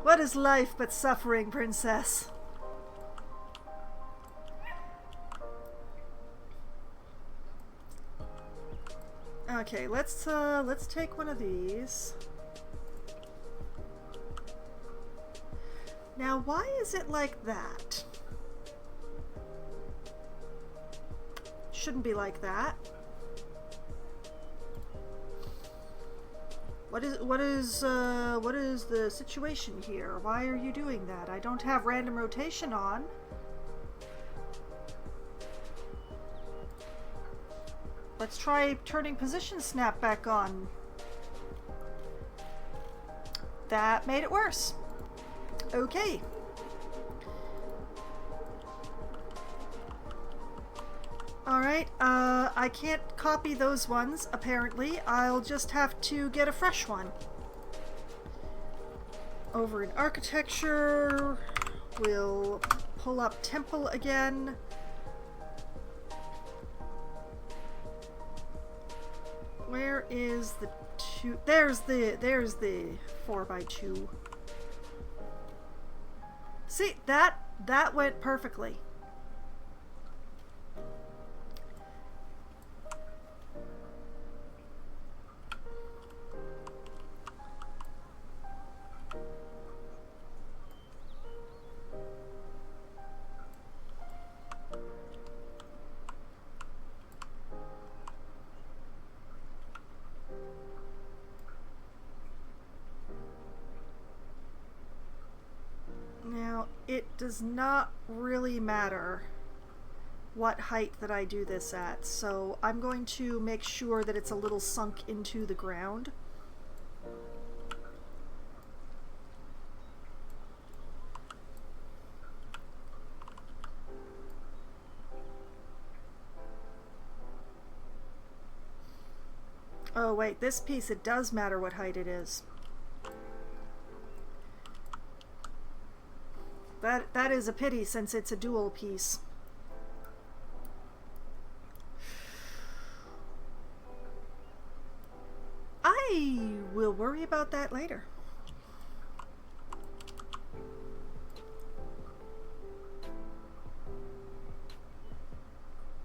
What is life but suffering, princess? Okay, let's take one of these. Now, why is it like that? Shouldn't be like that. What is the situation here? Why are you doing that? I don't have random rotation on. Let's try turning position snap back on. That made it worse. Okay. Alright, I can't copy those ones, apparently. I'll just have to get a fresh one. Over in architecture, we'll pull up temple again. Where is the two? There's the 4x2. See, that went perfectly. It does not really matter what height that I do this at, so I'm going to make sure that it's a little sunk into the ground. Oh wait, this piece, it does matter what height it is. That is a pity, since it's a dual piece. I will worry about that later.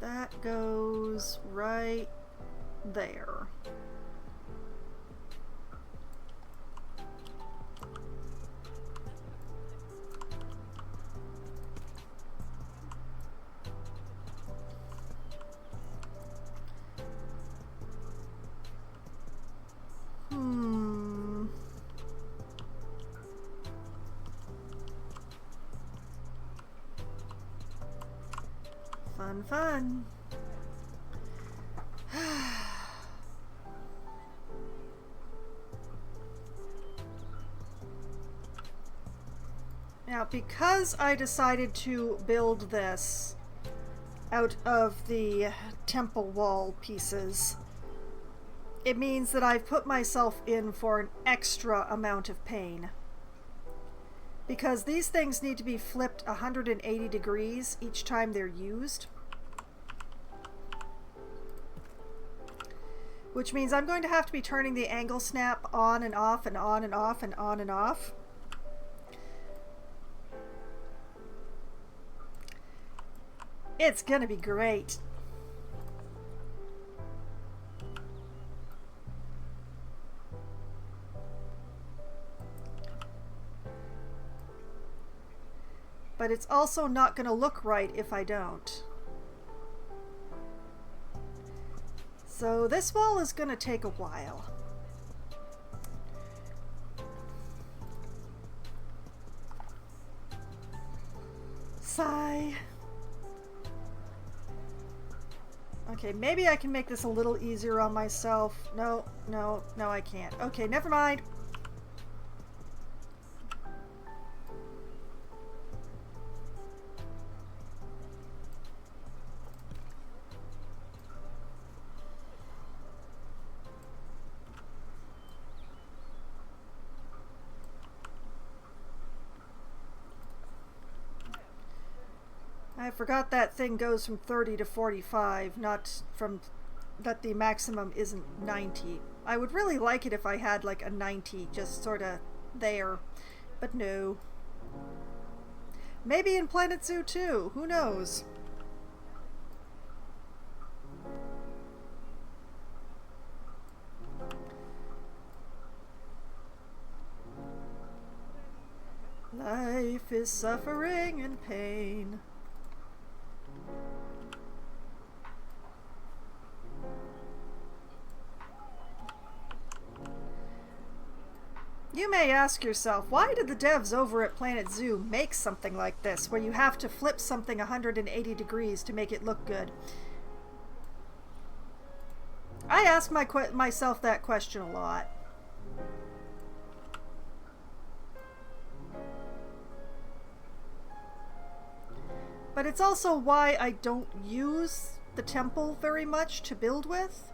That goes right there. Fun, fun. Now, because I decided to build this out of the temple wall pieces, it means that I've put myself in for an extra amount of pain. Because these things need to be flipped 180 degrees each time they're used. Which means I'm going to have to be turning the angle snap on and off and on and off and on and off. It's gonna be great. But it's also not gonna look right if I don't. So this wall is gonna take a while. Sigh. Okay, maybe I can make this a little easier on myself. No, no, no, I can't. Okay, never mind. I forgot that thing goes from 30 to 45, not from that the maximum isn't 90. I would really like it if I had like a 90 just sort of there, but no. Maybe in Planet Zoo too, who knows? Life is suffering and pain. You may ask yourself, why did the devs over at Planet Zoo make something like this, where you have to flip something 180 degrees to make it look good? I ask myself that question a lot. But it's also why I don't use the temple very much to build with.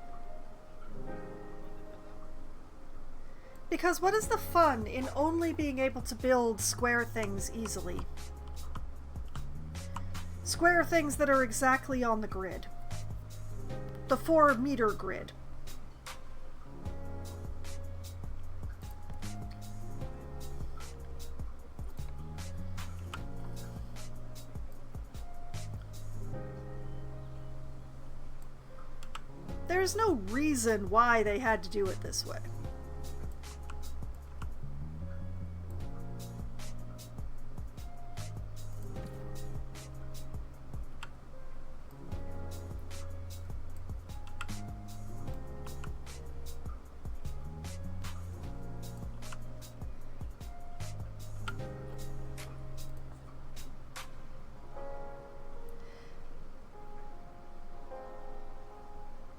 Because what is the fun in only being able to build square things easily? Square things that are exactly on the grid. The 4-meter grid. There's no reason why they had to do it this way.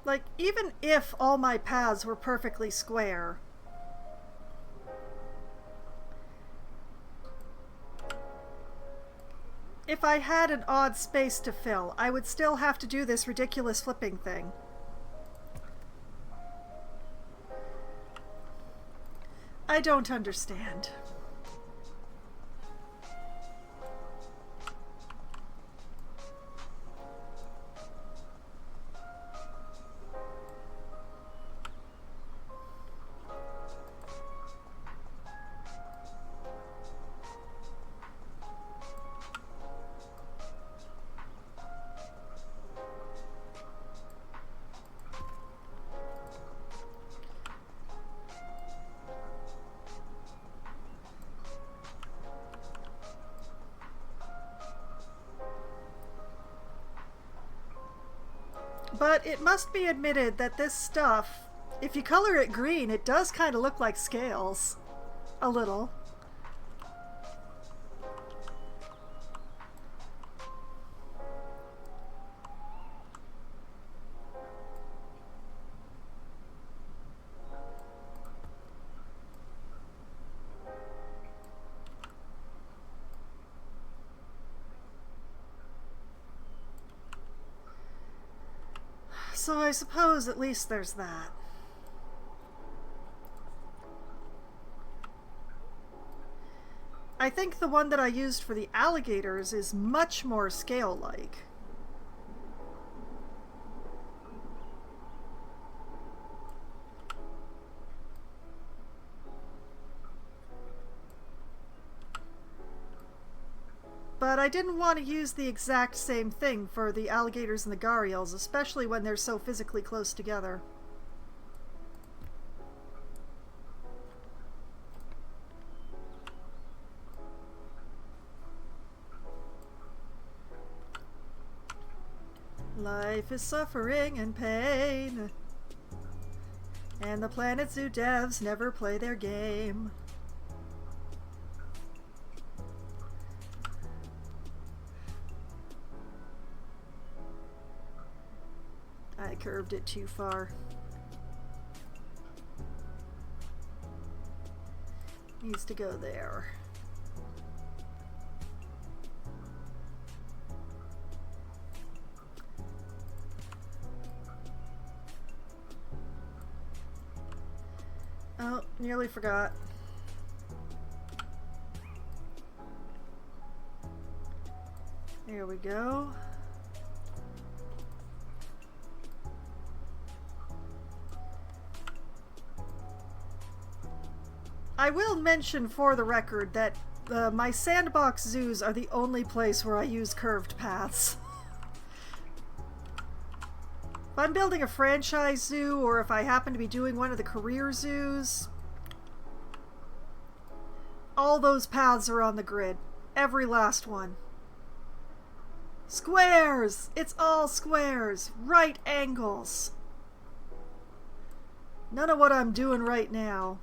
Like, even if all my paths were perfectly square, if I had an odd space to fill, I would still have to do this ridiculous flipping thing. I don't understand. But it must be admitted that this stuff, if you color it green, it does kind of look like scales. A little. So I suppose at least there's that. I think the one that I used for the alligators is much more scale-like. But I didn't want to use the exact same thing for the alligators and the gharials, especially when they're so physically close together. Life is suffering and pain, and the Planet Zoo devs never play their game. I curved it too far. Needs to go there. Oh, nearly forgot. There we go. I will mention for the record that my sandbox zoos are the only place where I use curved paths. If I'm building a franchise zoo, or if I happen to be doing one of the career zoos, all those paths are on the grid. Every last one. Squares! It's all squares. Right angles. None of what I'm doing right now.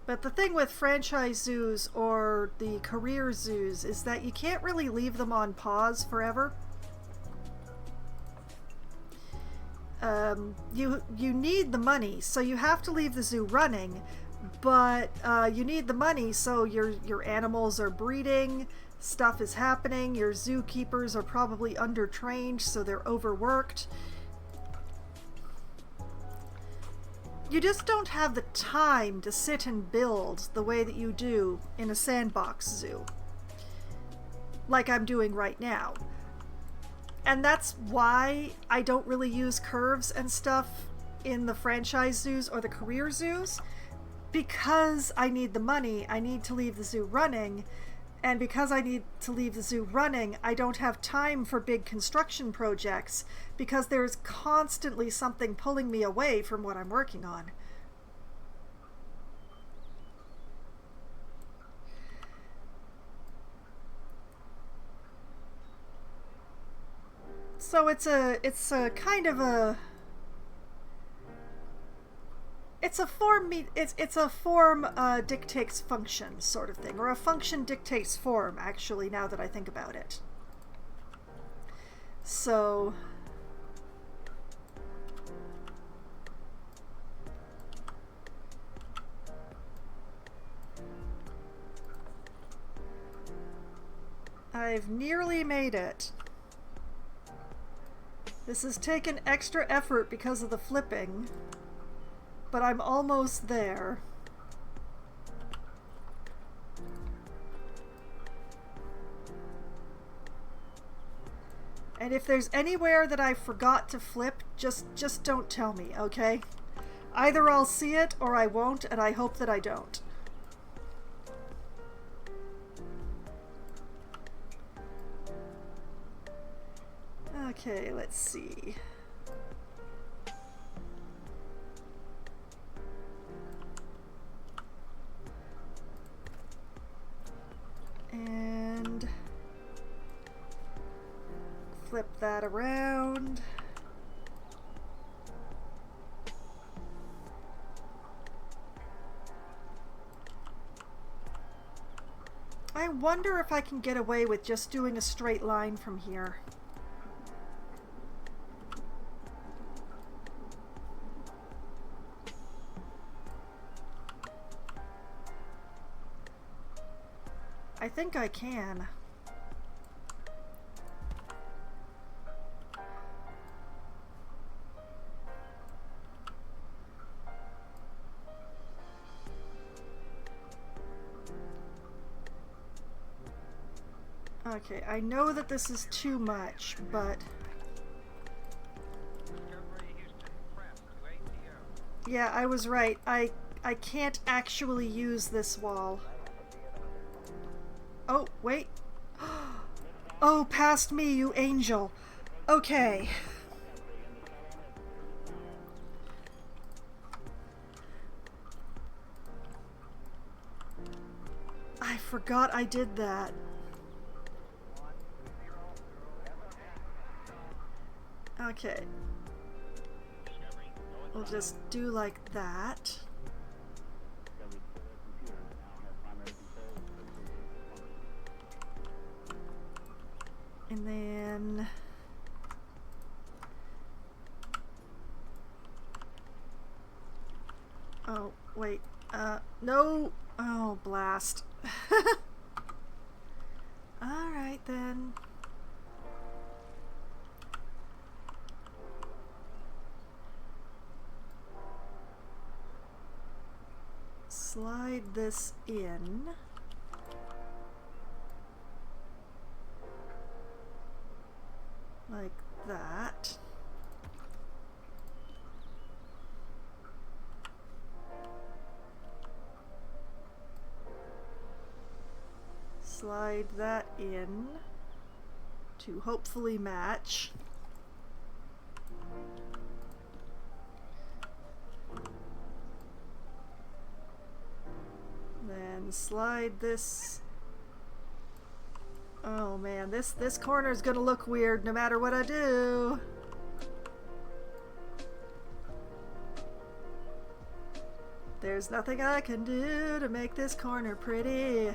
But the thing with franchise zoos or the career zoos is that you can't really leave them on pause forever. You need the money, so you have to leave the zoo running, but you need the money so your animals are breeding, stuff is happening, your zookeepers are probably undertrained, so they're overworked. You just don't have the time to sit and build the way that you do in a sandbox zoo, like I'm doing right now. And that's why I don't really use curves and stuff in the franchise zoos or the career zoos, because I need the money. I need to leave the zoo running, and because I need to leave the zoo running, I don't have time for big construction projects, because there's constantly something pulling me away from what I'm working on. So it's a kind of a it's a form dictates function sort of thing, or a function dictates form, actually, now that I think about it. So I've nearly made it. This has taken extra effort because of the flipping, but I'm almost there. And if there's anywhere that I forgot to flip, just don't tell me, okay? Either I'll see it or I won't, and I hope that I don't. Okay, let's see. Flip that around. I wonder if I can get away with just doing a straight line from here. I think I can. Okay, I know that this is too much, but... Yeah, I was right. I can't actually use this wall. Oh, wait. Oh, past me, you angel. Okay. I forgot I did that. Okay. We'll just do like that. And then... Oh, wait. No! Oh, blast. Alright then. Slide this in. Like that. Slide that in to hopefully match. Then slide this. Oh man, this corner is gonna look weird no matter what I do. There's nothing I can do to make this corner pretty.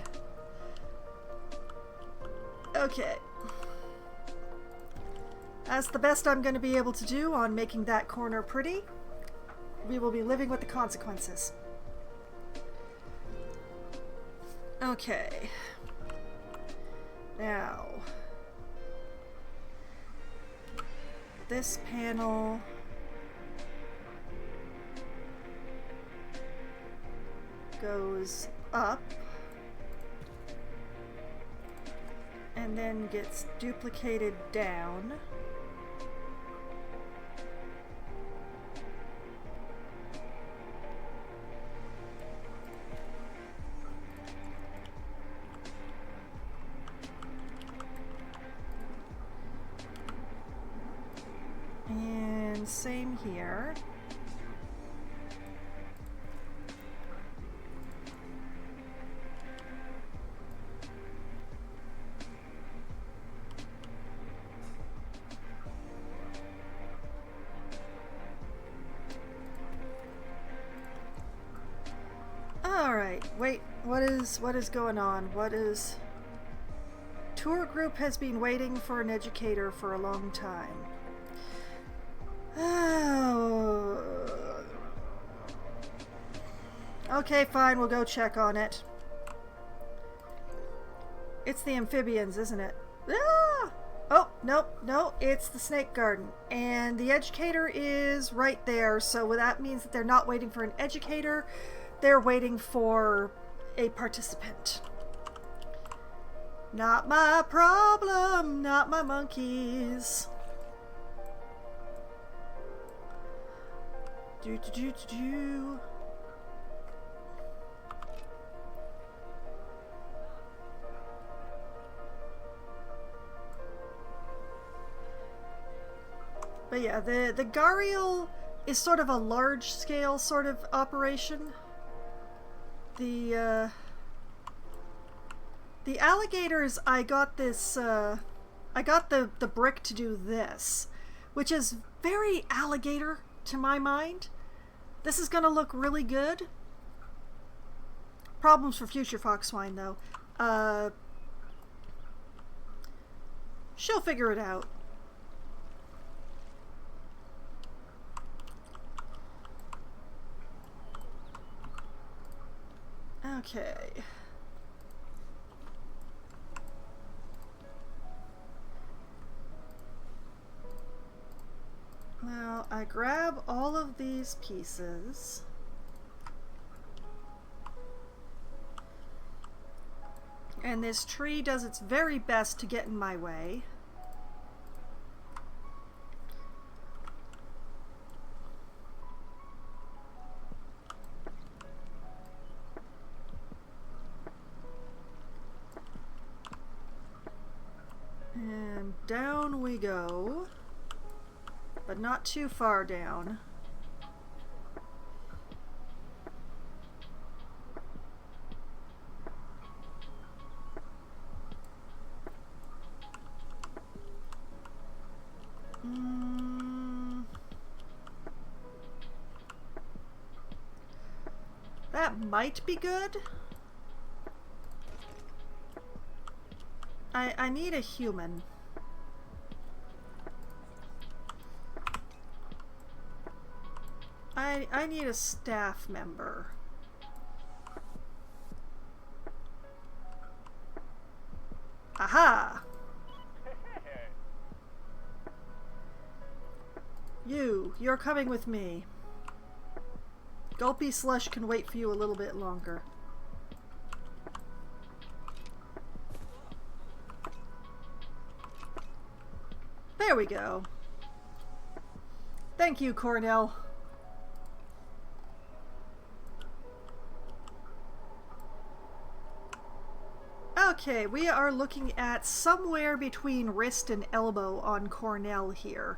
Okay. That's the best I'm going to be able to do on making that corner pretty. We will be living with the consequences. Okay. Now, this panel goes up and then gets duplicated down. And same here. Alright, wait, what is going on? What is... Tour group has been waiting for an educator for a long time. Oh. Okay, fine, we'll go check on it. It's the amphibians, isn't it? Ah! Oh, nope, no, it's the snake garden. And the educator is right there, so that means that they're not waiting for an educator, they're waiting for a participant. Not my problem, not my monkeys. Do do do do do. But yeah, the Gharial is sort of a large scale sort of operation. The alligators, I got this I got the brick to do this, which is very alligator to my mind. This is gonna look really good. Problems for future foxswine though. She'll figure it out. Okay. Now I grab all of these pieces. And this tree does its very best to get in my way. And down we go, but not too far down. That might be good. I need a human. I need a staff member. Aha! You're coming with me. Gulpy Slush can wait for you a little bit longer. There we go. Thank you, Cornell. Okay, we are looking at somewhere between wrist and elbow on Cornell here.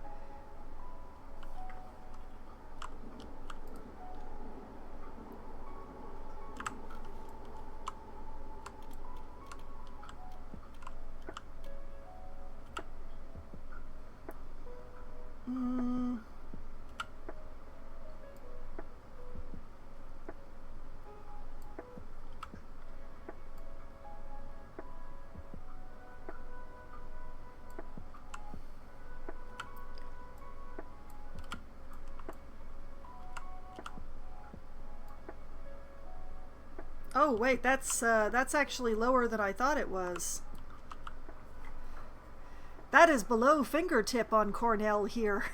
Oh wait, that's actually lower than I thought it was. That is below fingertip on Cornell here.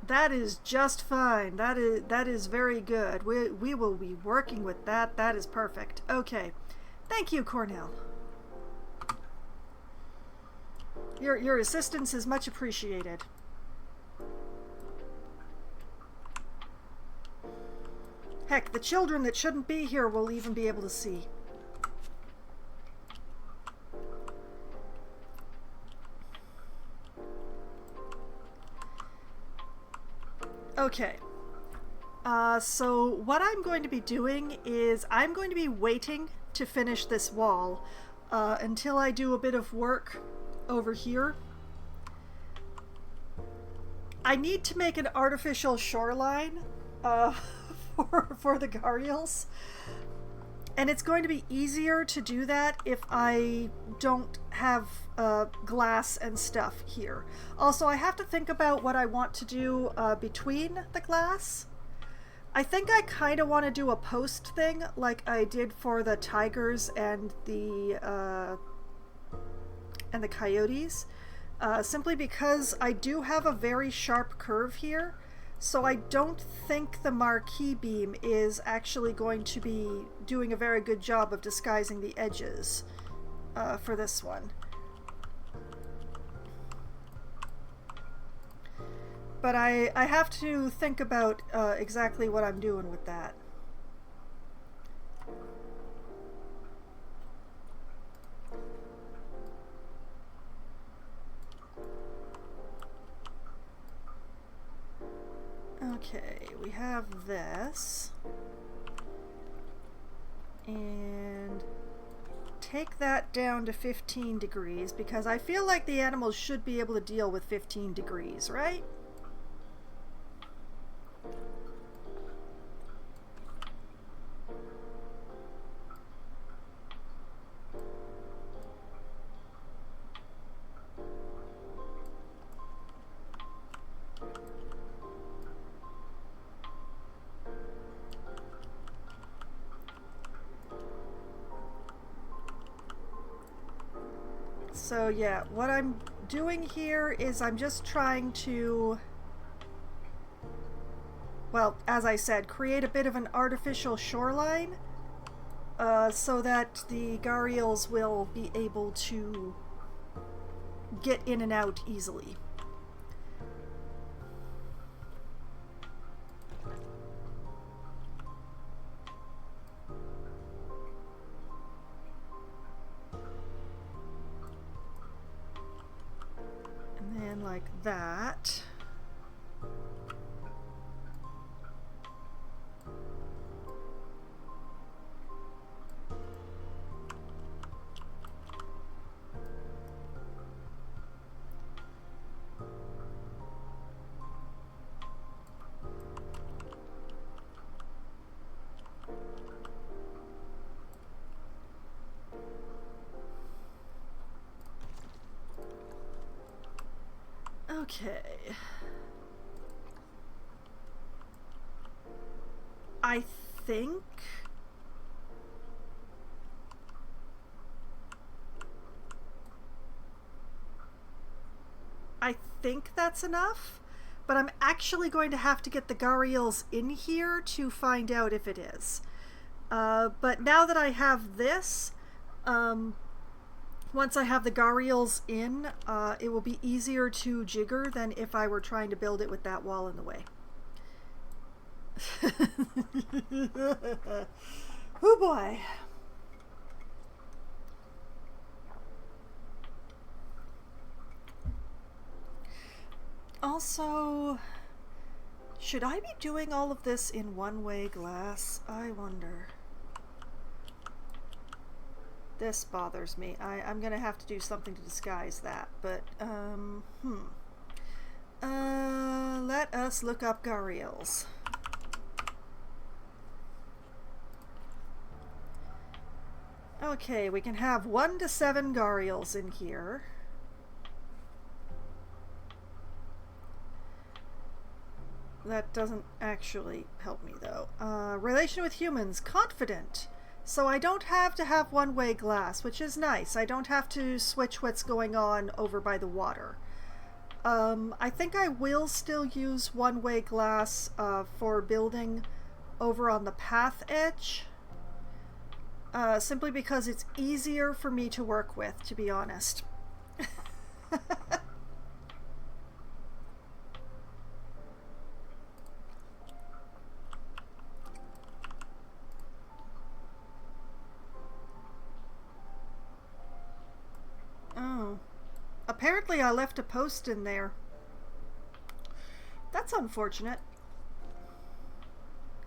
That is just fine. That is very good. We will be working with that. That is perfect. Okay. Thank you, Cornell. Your assistance is much appreciated. Heck, the children that shouldn't be here will even be able to see. Okay. So what I'm going to be doing is I'm going to be waiting to finish this wall until I do a bit of work over here. I need to make an artificial shoreline for the gharials, and it's going to be easier to do that if I don't have glass and stuff here. Also, I have to think about what I want to do between the glass. I think I kind of want to do a post thing like I did for the tigers and the coyotes, simply because I do have a very sharp curve here, so I don't think the marquee beam is actually going to be doing a very good job of disguising the edges for this one. But I have to think about exactly what I'm doing with that. Okay, we have this. And take that down to 15 degrees because I feel like the animals should be able to deal with 15 degrees, right? So yeah, what I'm doing here is I'm just trying to, well, as I said, create a bit of an artificial shoreline so that the gharials will be able to get in and out easily. And then like that. Okay. I think that's enough, but I'm actually going to have to get the gharials in here to find out if it is. But now that I have this, once I have the gharials in, it will be easier to jigger than if I were trying to build it with that wall in the way. Oh boy. Also, should I be doing all of this in one-way glass? I wonder. This bothers me. I'm gonna have to do something to disguise that, but, let us look up gharials. Okay, we can have 1 to 7 gharials in here. That doesn't actually help me, though. Relation with humans, confident. So I don't have to have one-way glass, which is nice. I don't have to switch what's going on over by the water. I think I will still use one-way glass for building over on the path edge. Simply because it's easier for me to work with, to be honest. Oh. Apparently I left a post in there. That's unfortunate.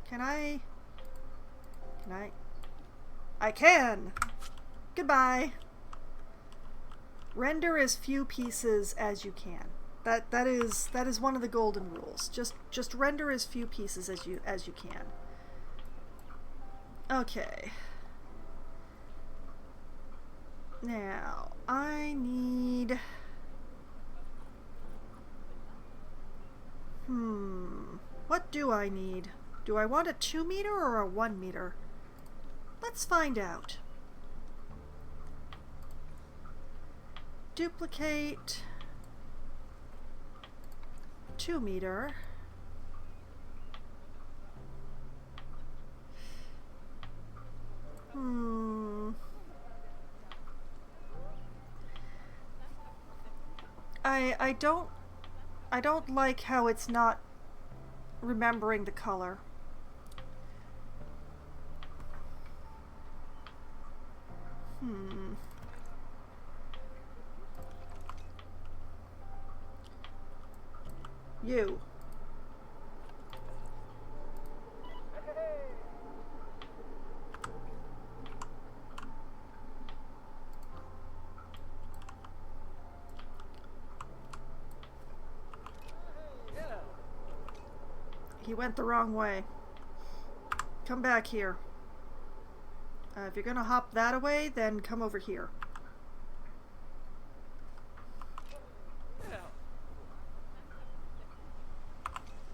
Can I... I can! Goodbye! Render as few pieces as you can. That is one of the golden rules. Just render as few pieces as you can. Okay. Now, I need... What do I need? Do I want a 2 meter or a 1 meter? Let's find out. Duplicate 2 meter. I don't like how it's not remembering the color. You. He went the wrong way. Come back here. If you're gonna hop that away, then come over here.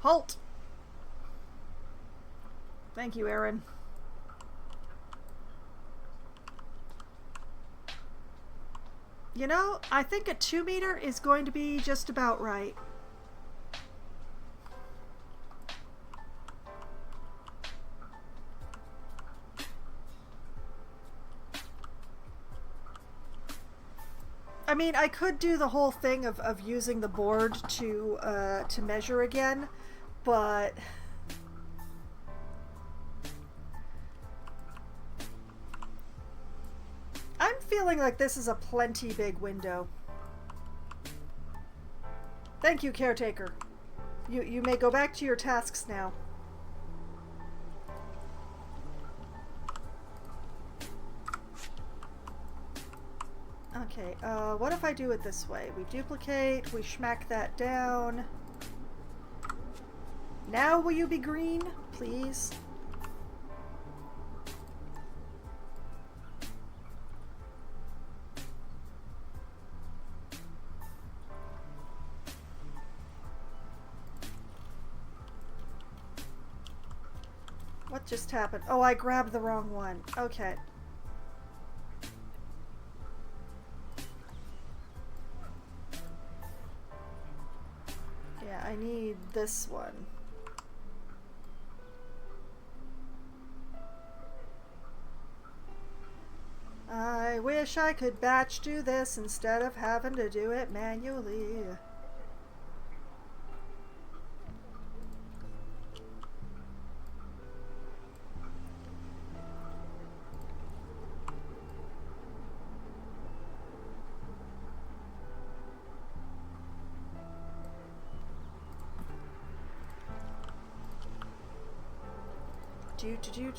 Halt! Thank you, Aaron. You know, I think a 2 meter is going to be just about right. I mean, I could do the whole thing of using the board to measure again, but I'm feeling like this is a plenty big window. Thank you, caretaker. You may go back to your tasks now. Okay, what if I do it this way? We duplicate, we schmack that down. Now will you be green, please? What just happened? Oh, I grabbed the wrong one. Okay. I need this one. I wish I could batch do this instead of having to do it manually.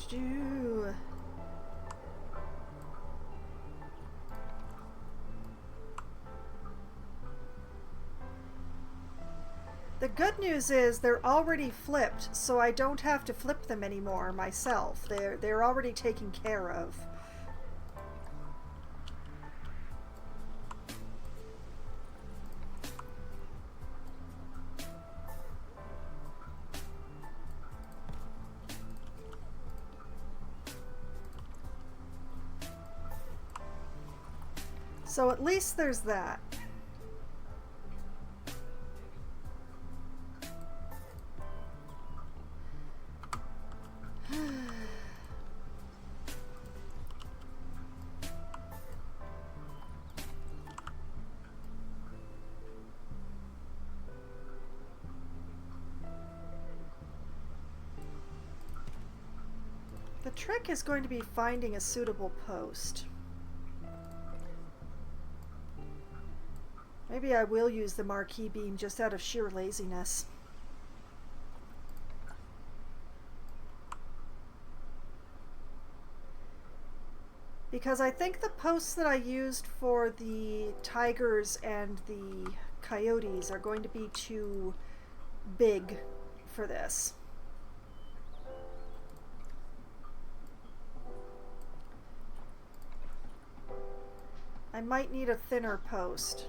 Do. The good news is they're already flipped, so I don't have to flip them anymore myself. They're already taken care of. So at least there's that. The trick is going to be finding a suitable post. Maybe I will use the marquee beam just out of sheer laziness. Because I think the posts that I used for the tigers and the coyotes are going to be too big for this. I might need a thinner post.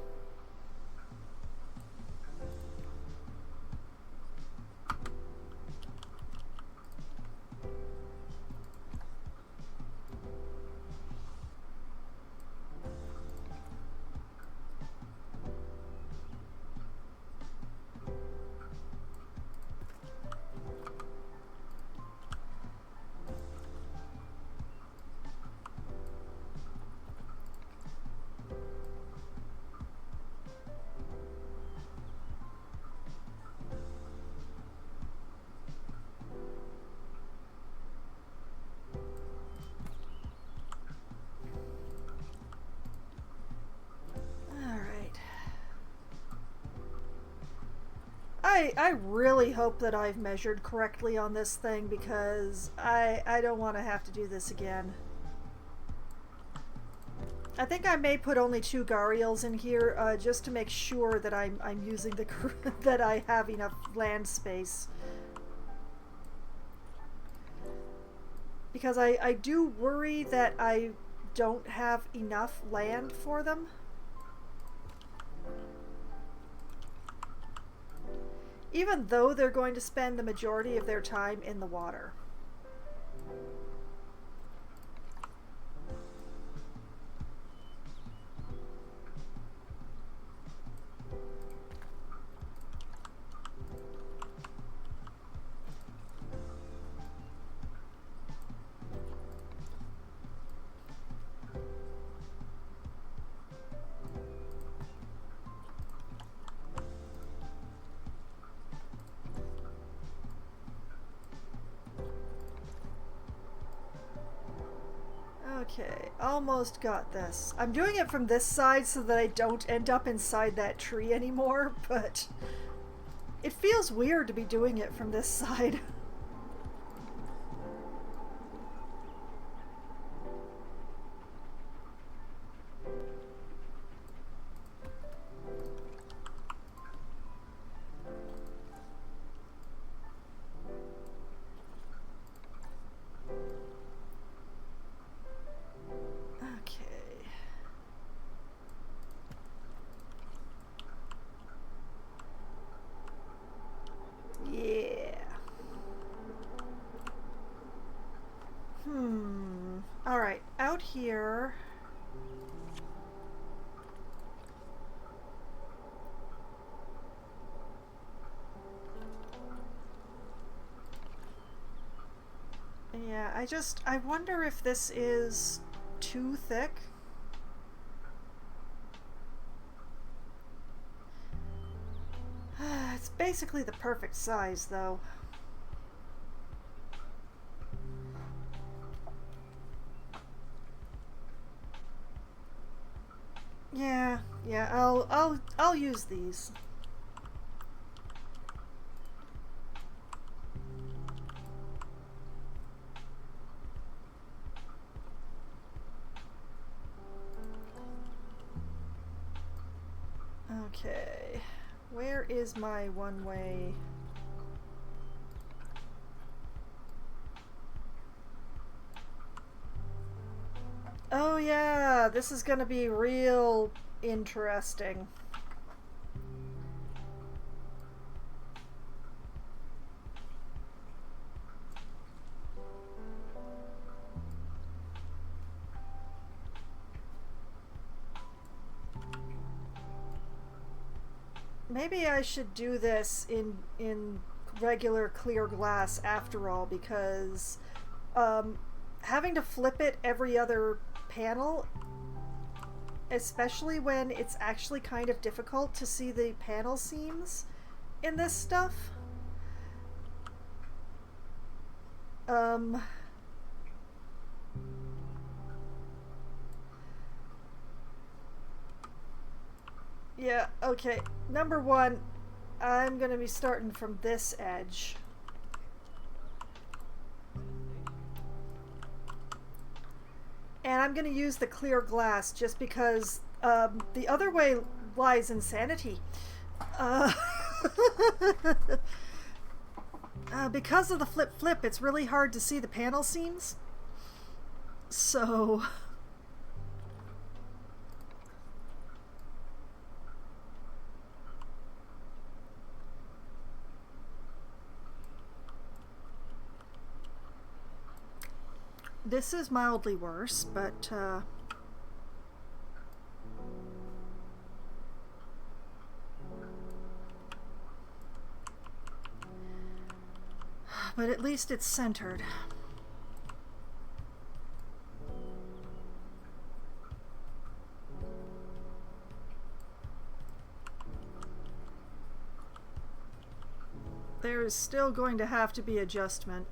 I really hope that I've measured correctly on this thing because I don't want to have to do this again. I think I may put only 2 Gharials in here just to make sure that I'm using the that I have enough land space. because I do worry that I don't have enough land for them. Even though they're going to spend the majority of their time in the water. Okay, almost got this. I'm doing it from this side so that I don't end up inside that tree anymore, but it feels weird to be doing it from this side. Alright, out here. Yeah, I wonder if this is too thick. It's basically the perfect size, though. Yeah, I'll use these. Okay, where is my one-way? Oh yeah, this is gonna be real interesting. Maybe I should do this in regular clear glass after all, because having to flip it every other panel, especially when it's actually kind of difficult to see the panel seams in this stuff. Yeah, okay. Number one, I'm gonna be starting from this edge. And I'm gonna use the clear glass just because the other way lies insanity. Because of the flip, it's really hard to see the panel seams. So... This is mildly worse, but at least it's centered. There is still going to have to be adjustment.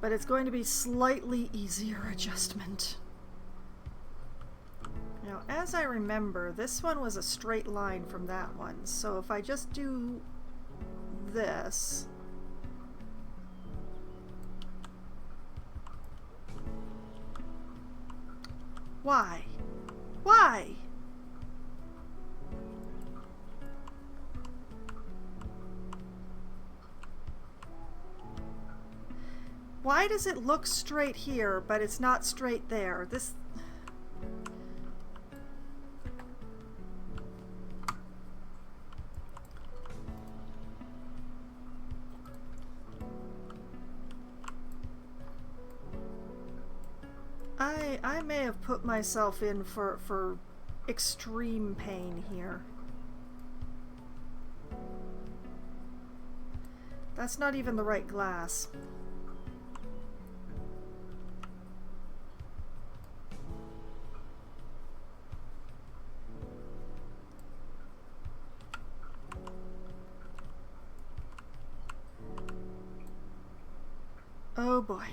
But it's going to be slightly easier adjustment. Now, as I remember, this one was a straight line from that one. So if I just do this... Why? Why? Why does it look straight here, but it's not straight there? This... I may have put myself in for extreme pain here. That's not even the right glass. Oh boy.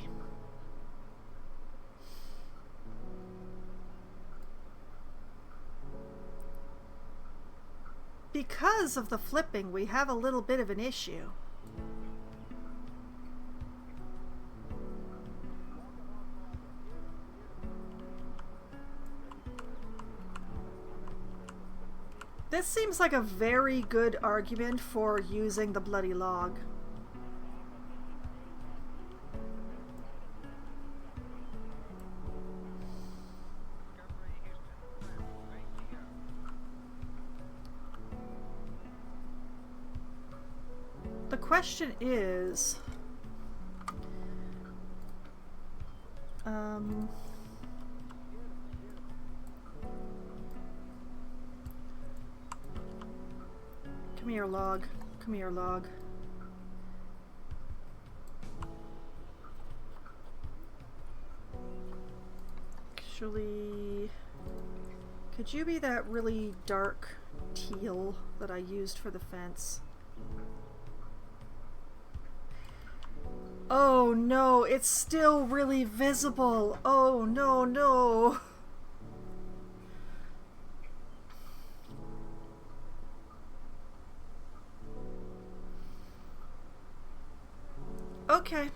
Because of the flipping, we have a little bit of an issue. This seems like a very good argument for using the bloody log. The question is, come here, log. Come here, log. Actually, could you be that really dark teal that I used for the fence? Oh no, it's still really visible. Oh no, no. Okay.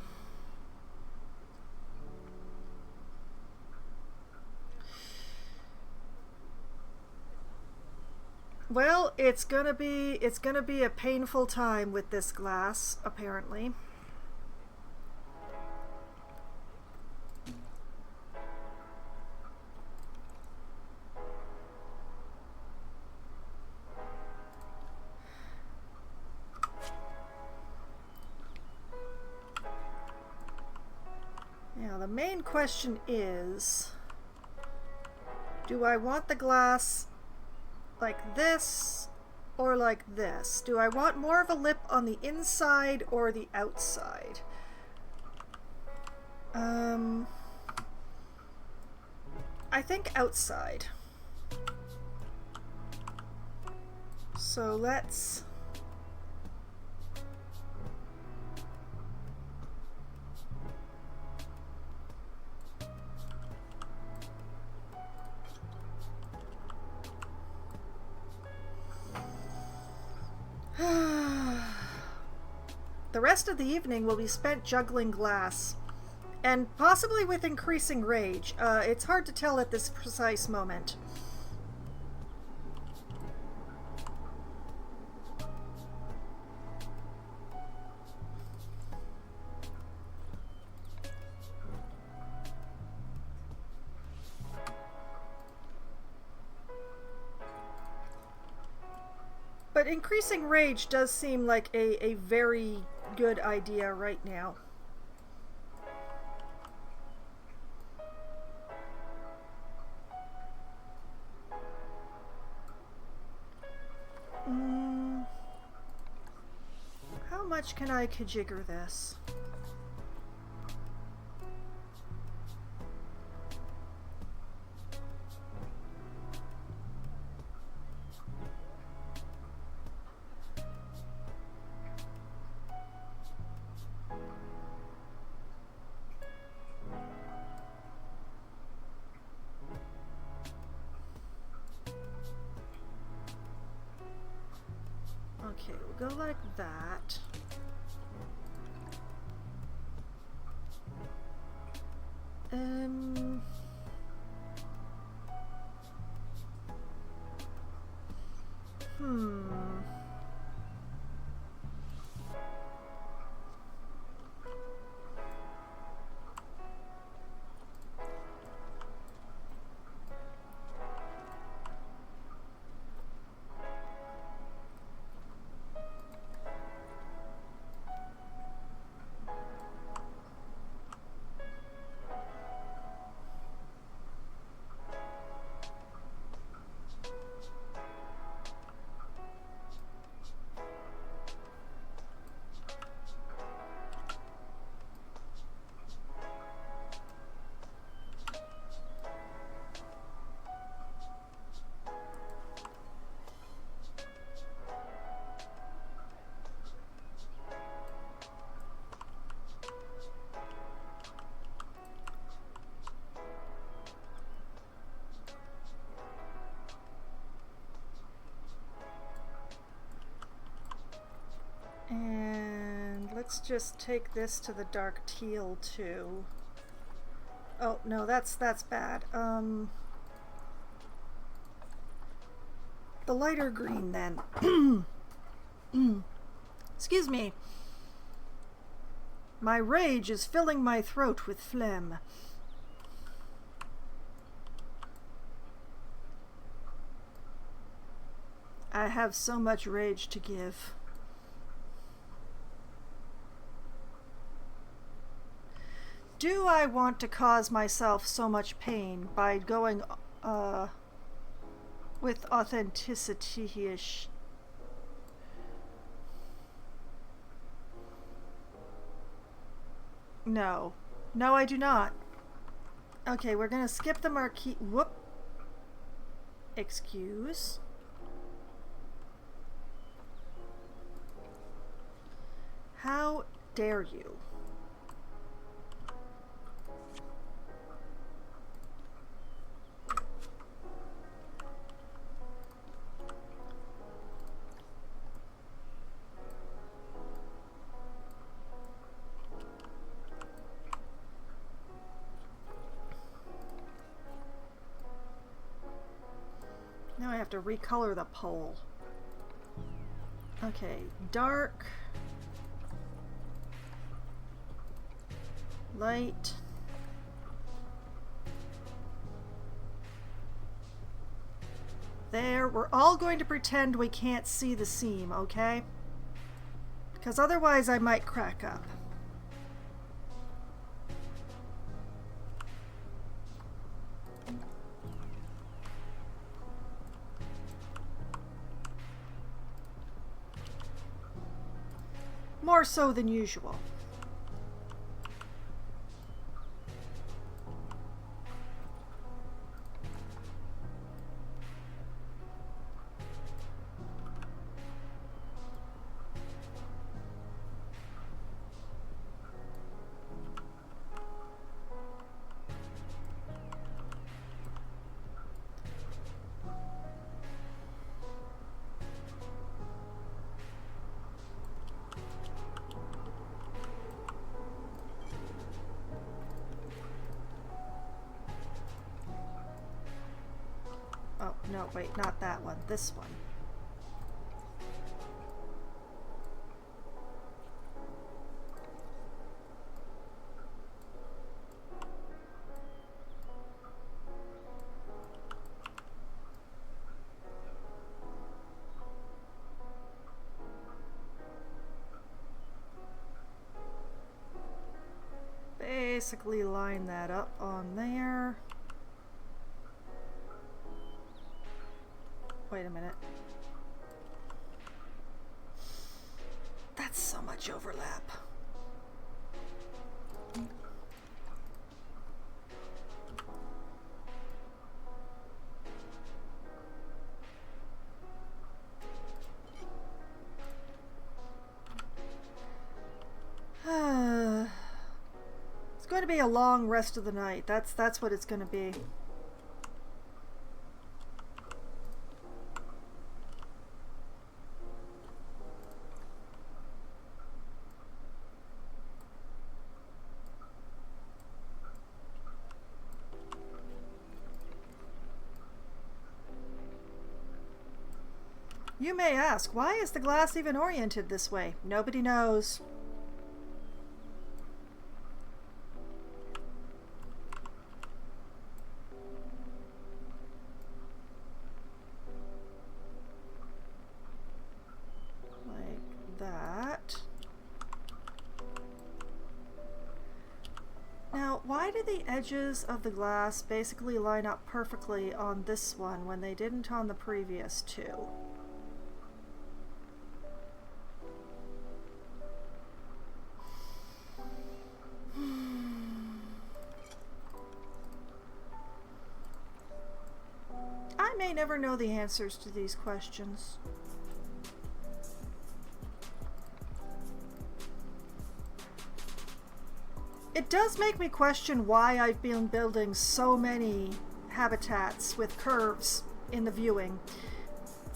Well, it's gonna be a painful time with this glass, apparently. Now, the main question is, do I want the glass like this or like this? Do I want more of a lip on the inside or the outside? I think outside. So let's... The rest of the evening will be spent juggling glass, and possibly with increasing rage. It's hard to tell at this precise moment. But increasing rage does seem like a very good idea right now. How much can I kajigger this? Okay, we'll go like that. let's just take this to the dark teal too. Oh, no, that's bad. The lighter green then. Excuse me. My rage is filling my throat with phlegm. I have so much rage to give. Do I want to cause myself so much pain by going with authenticity-ish? No. No, I do not. Okay, we're gonna skip the marquee. Whoop. Excuse. How dare you? Now I have to recolor the pole. Okay, dark, light, there. We're all going to pretend we can't see the seam, okay? Because otherwise I might crack up. More so than usual. Oh, no, wait, not that one. This one. Basically line that up on there. Wait a minute. That's so much overlap. It's going to be a long rest of the night. That's what it's going to be. You may ask, why is the glass even oriented this way? Nobody knows. Like that. Now, why do the edges of the glass basically line up perfectly on this one when they didn't on the previous two? I may never know the answers to these questions. It does make me question why I've been building so many habitats with curves in the viewing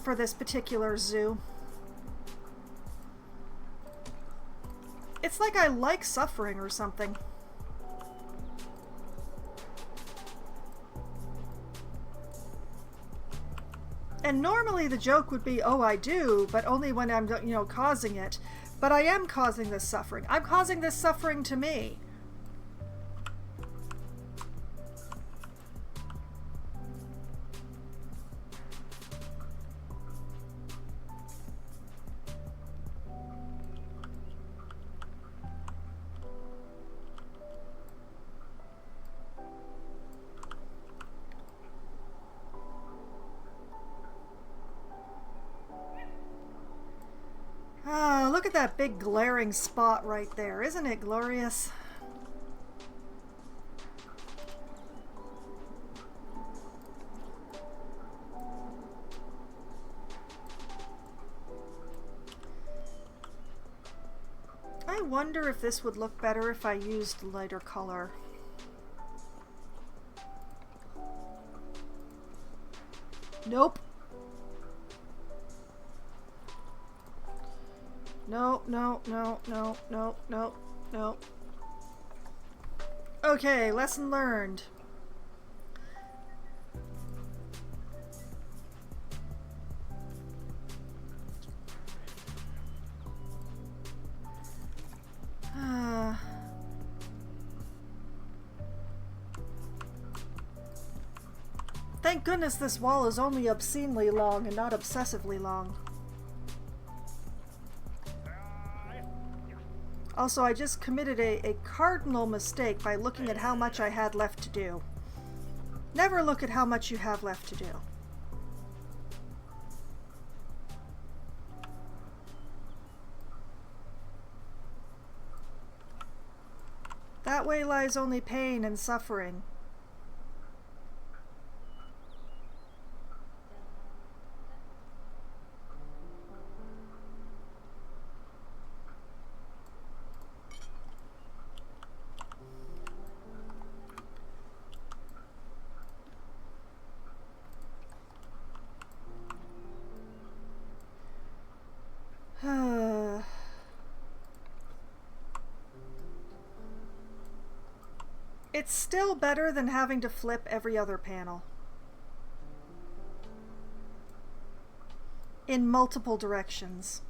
for this particular zoo. It's like I like suffering or something. And normally the joke would be, oh, I do, but only when I'm, you know, causing it. But I am causing this suffering. I'm causing this suffering to me. Ah, look at that big glaring spot right there. Isn't it glorious? I wonder if this would look better if I used lighter color. Nope. No, no, no, no, no, no, no. Okay, lesson learned. Thank goodness this wall is only obscenely long and not obsessively long. Also, I just committed a cardinal mistake by looking at how much I had left to do. Never look at how much you have left to do. That way lies only pain and suffering. It's still better than having to flip every other panel in multiple directions.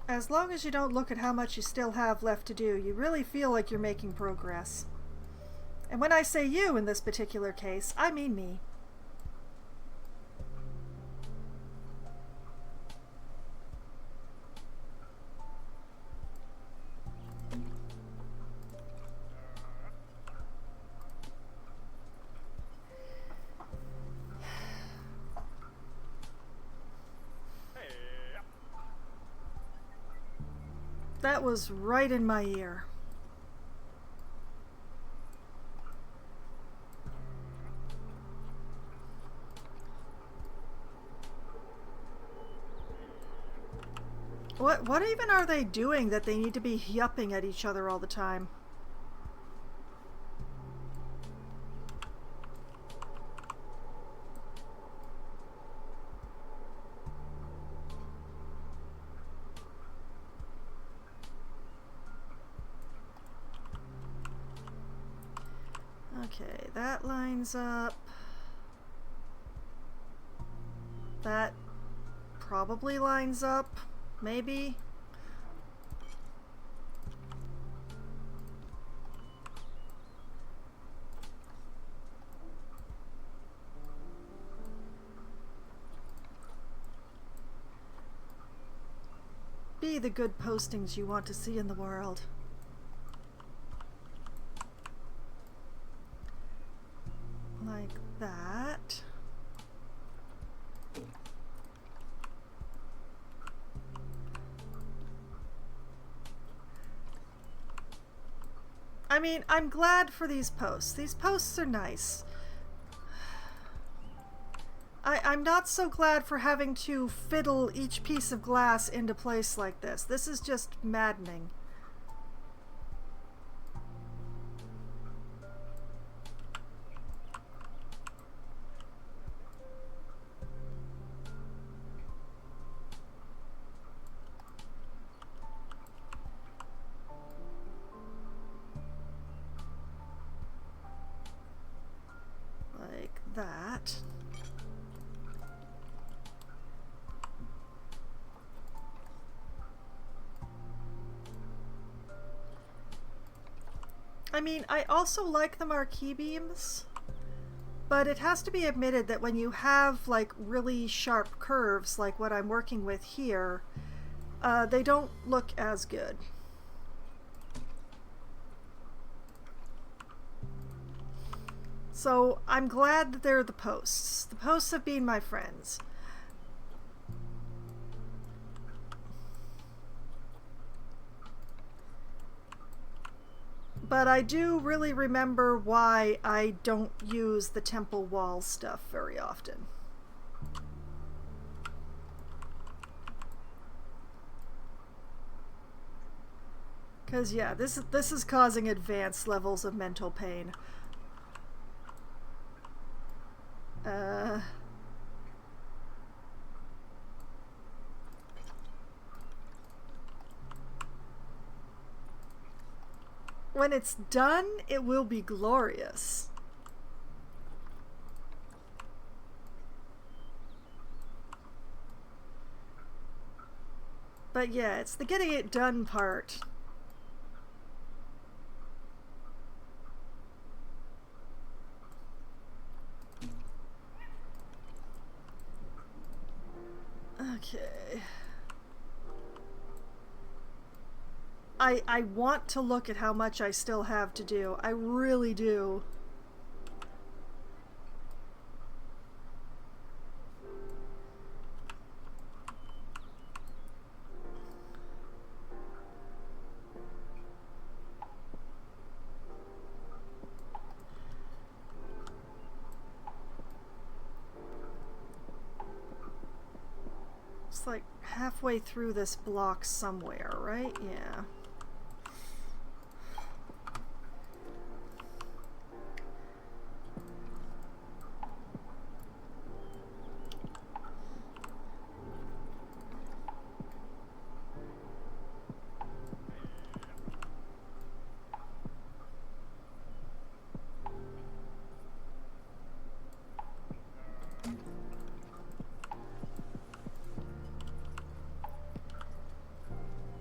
As long as you don't look at how much you still have left to do, you really feel like you're making progress. And when I say you in this particular case, I mean me. That was right in my ear. What even are they doing that they need to be yupping at each other all the time? Okay, that lines up. That probably lines up, maybe. Be the good postings you want to see in the world. Like that. I mean, I'm glad for these posts. These posts are nice. I'm not so glad for having to fiddle each piece of glass into place like this. This is just maddening. Like that. I mean, I also like the marquee beams, but it has to be admitted that when you have like really sharp curves like what I'm working with here, they don't look as good. So I'm glad that they're the posts. The posts have been my friends. But I do really remember why I don't use the temple wall stuff very often. Because yeah, this is causing advanced levels of mental pain. When it's done, it will be glorious. But yeah, it's the getting it done part. Okay. I want to look at how much I still have to do. I really do. It's like halfway through this block somewhere, right? Yeah.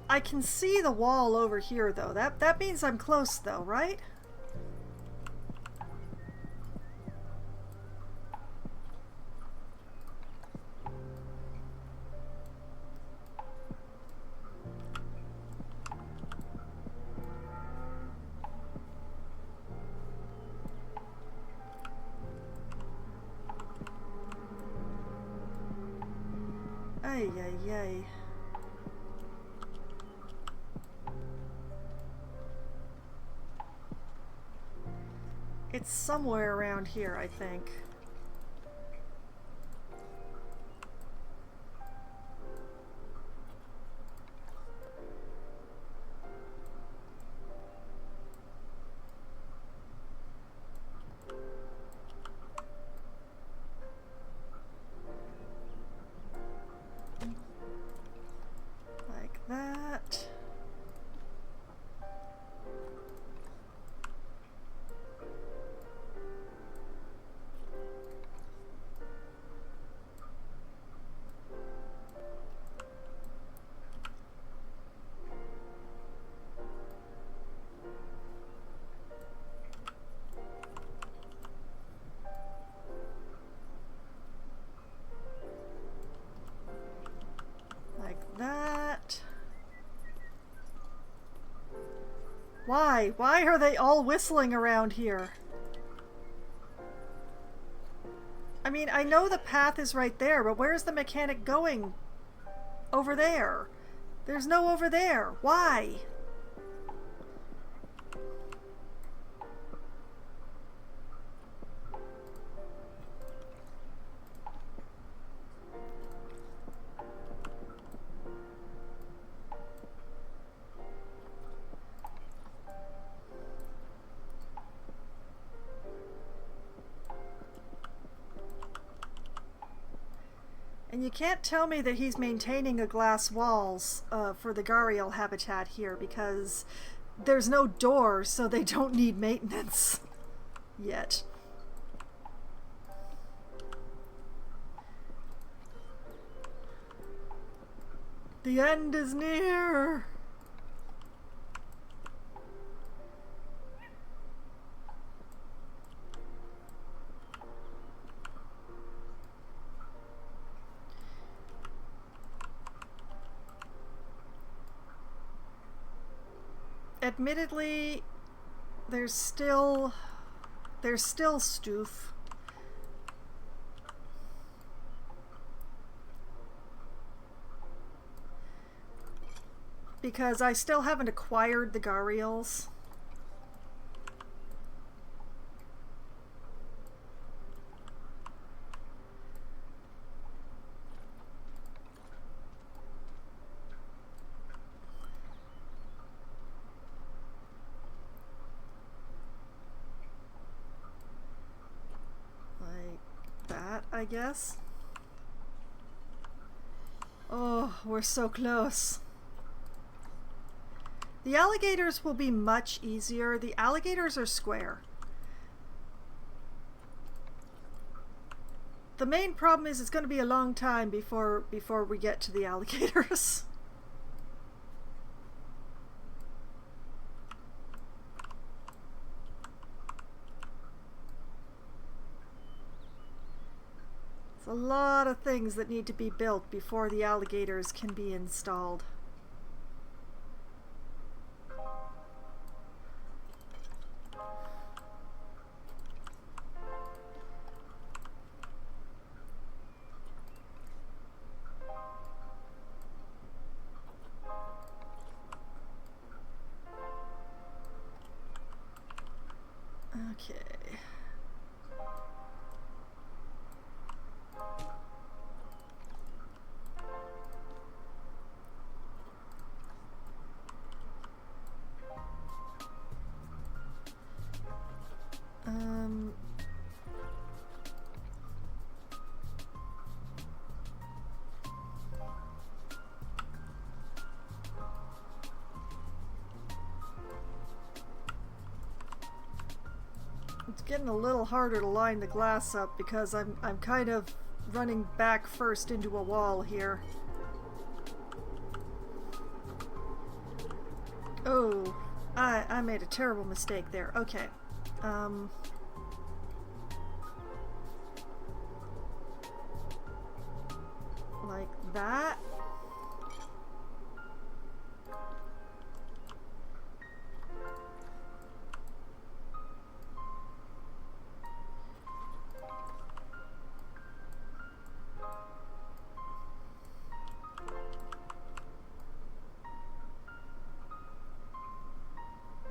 I can see the wall over here, though. That means I'm close, though, right? Ay, ay, ay. It's somewhere around here, I think. Like that. That. Why? Why are they all whistling around here? I mean, I know the path is right there, but where's the mechanic going? Over there. There's no over there. Why? And you can't tell me that he's maintaining a glass walls for the Gharial habitat here, because there's no door, so they don't need maintenance yet. The end is near. Admittedly, there's still Stoof. Because I still haven't acquired the Gharials. I guess. Oh, we're so close. The alligators will be much easier. The alligators are square. The main problem is it's going to be a long time before we get to the alligators. A lot of things that need to be built before the alligators can be installed. Okay. It's getting a little harder to line the glass up because I'm kind of running back first into a wall here. Oh, I made a terrible mistake there. Okay. Like that.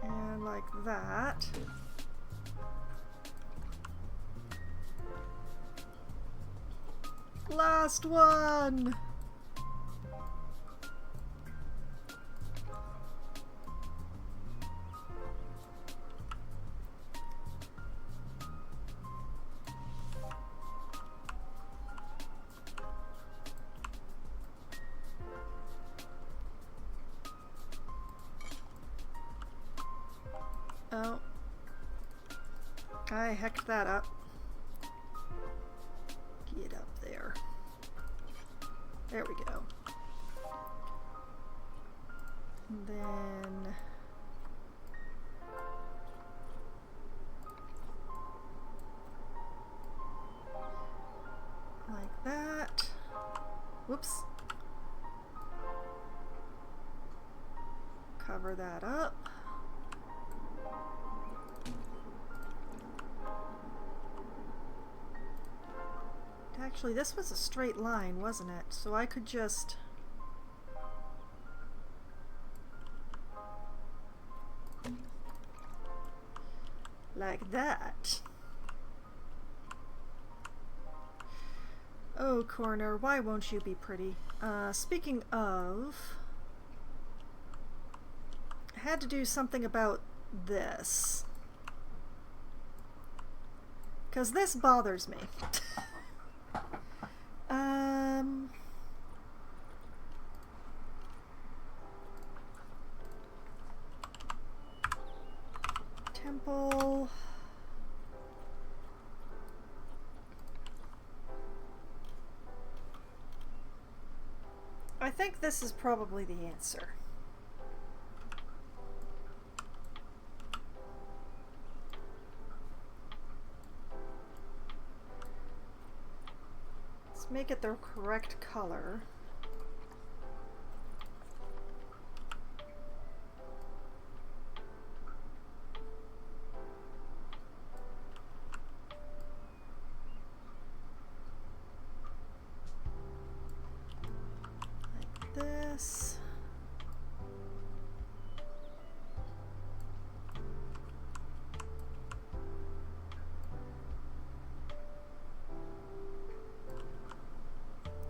And like that. Last one! Oh. I hecked that up. Get up there. There we go. And then... like that. Whoops. Cover that up. Actually, this was a straight line, wasn't it? So I could just... like that. Oh, corner, why won't you be pretty? Speaking of... I had to do something about this. Because this bothers me. Temple. I think this is probably the answer. Let's make it the correct color. This.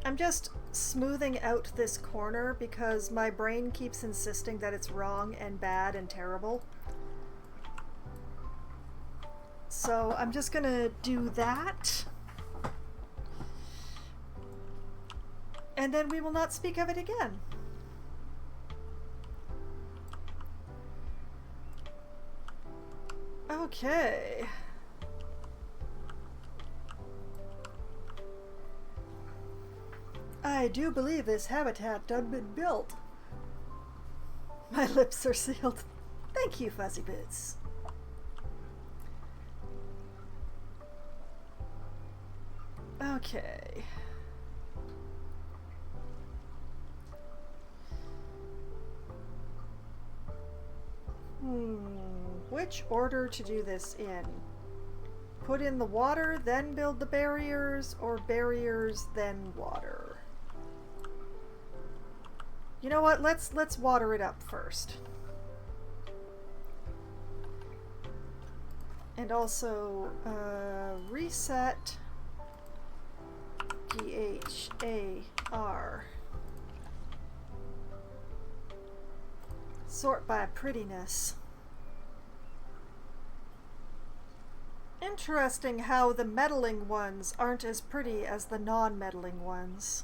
I'm just smoothing out this corner because my brain keeps insisting that it's wrong and bad and terrible. So I'm just gonna do that. And then we will not speak of it again. Okay. I do believe this habitat done been built. My lips are sealed. Thank you, Fuzzy Boots. Okay. Which order to do this in? Put in the water, then build the barriers, or barriers, then water? You know what? Let's water it up first. And also reset DHAR. Sort by prettiness. Interesting how the meddling ones aren't as pretty as the non-meddling ones.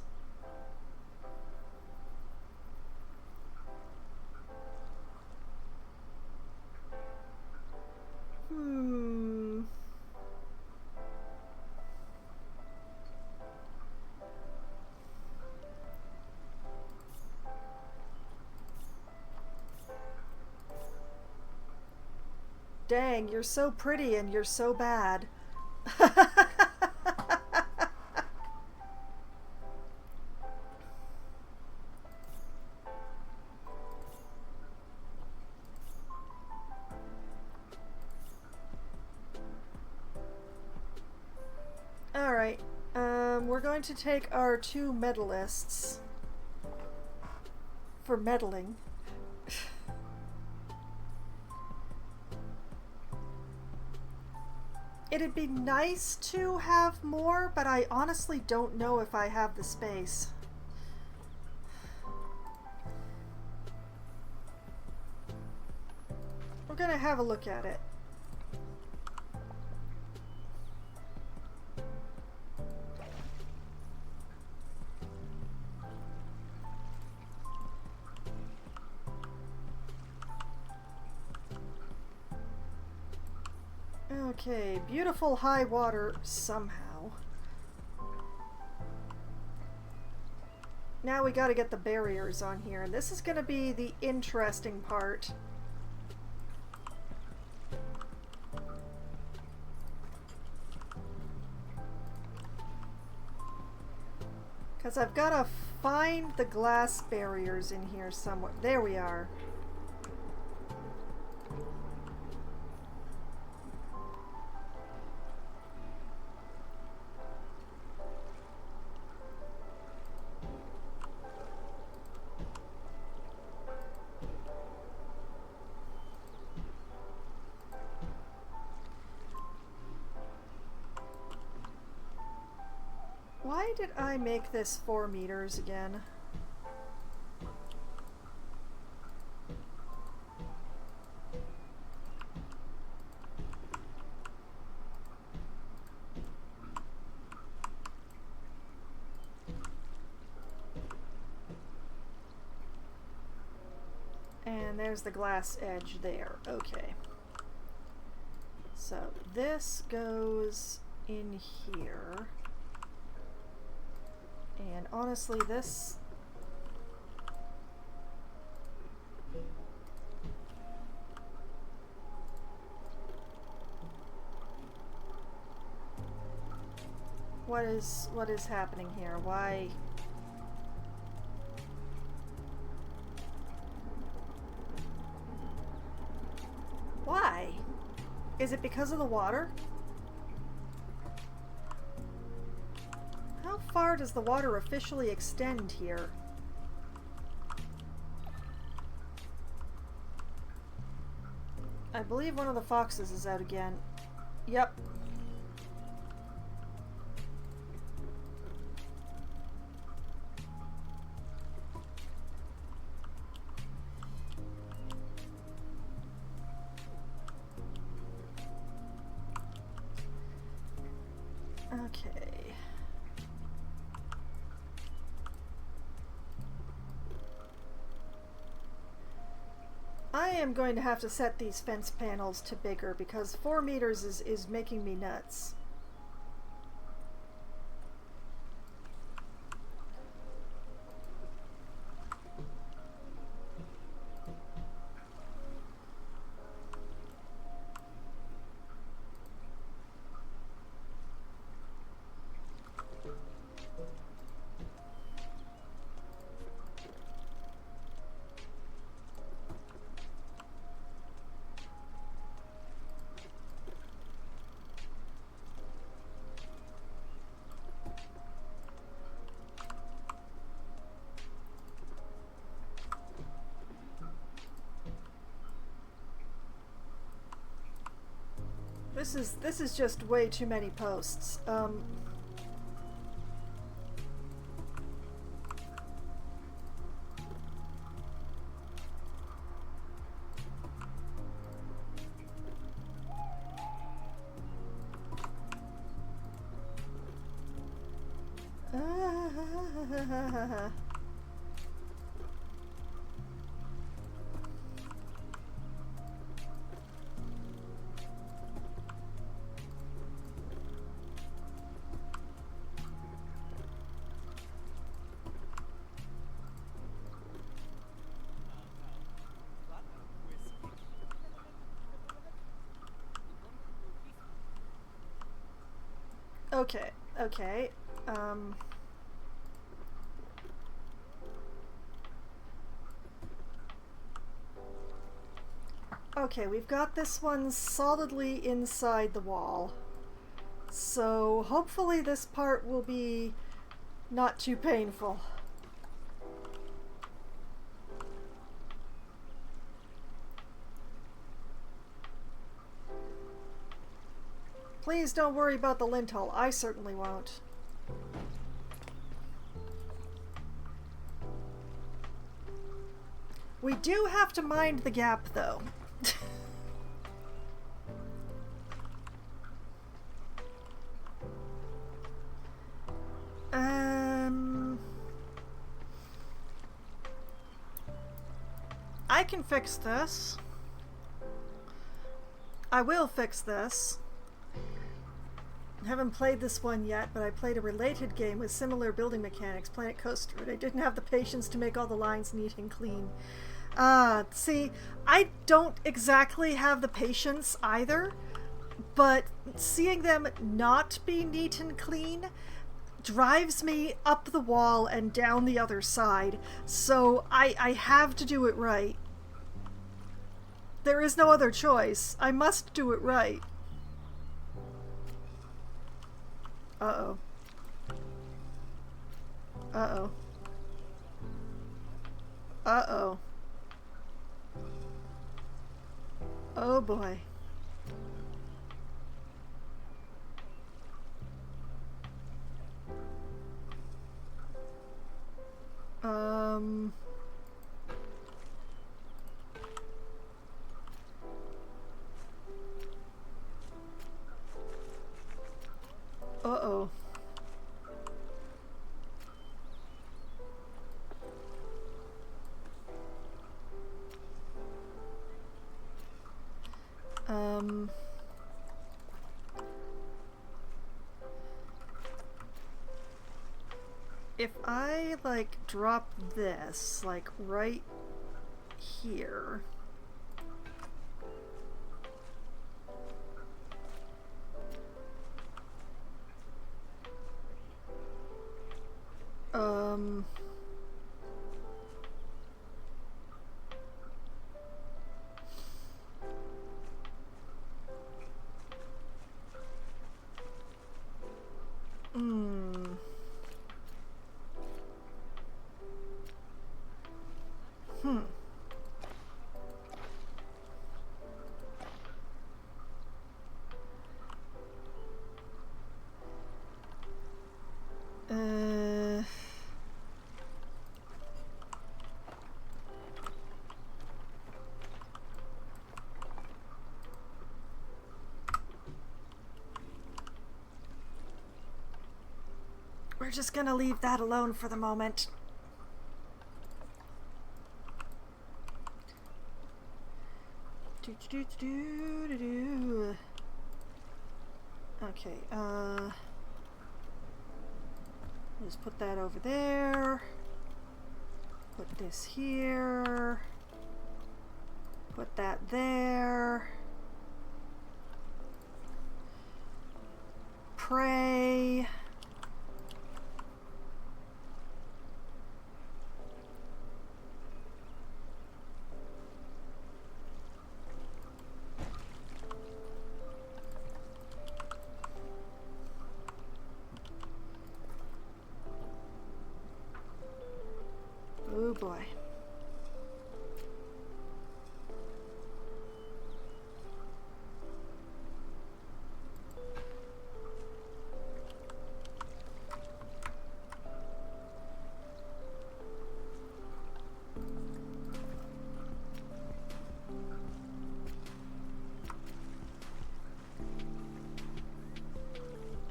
Dang, you're so pretty and you're so bad. Alright, we're going to take our 2 medalists for meddling. It'd be nice to have more, but I honestly don't know if I have the space. We're gonna have a look at it. Okay, beautiful high water somehow. Now we gotta get the barriers on here, and this is gonna be the interesting part. Because I've gotta find the glass barriers in here somewhere. There we are. Why did I make this 4 meters again? And there's the glass edge there. Okay. So this goes in here. And honestly, this... What is happening here? Why... Why? Is it because of the water? How far does the water officially extend here? I believe one of the foxes is out again. Yep. Okay. I am going to have to set these fence panels to bigger because 4 meters is making me nuts. This is just way too many posts. Okay, okay. Okay, we've got this one solidly inside the wall. So hopefully this part will be not too painful. Please don't worry about the lintel. I certainly won't. We do have to mind the gap, though. I can fix this. I will fix this. I haven't played this one yet, but I played a related game with similar building mechanics, Planet Coaster, and I didn't have the patience to make all the lines neat and clean. See, I don't exactly have the patience either, but seeing them not be neat and clean drives me up the wall and down the other side, so I have to do it right. There is no other choice. I must do it right. Uh-oh. Uh-oh. Uh-oh. Oh boy. Uh-oh. If I, like, drop this, like, right here... We're just gonna leave that alone for the moment. Okay, just put that over there. Put this here. Put that there. Pray. Oh boy.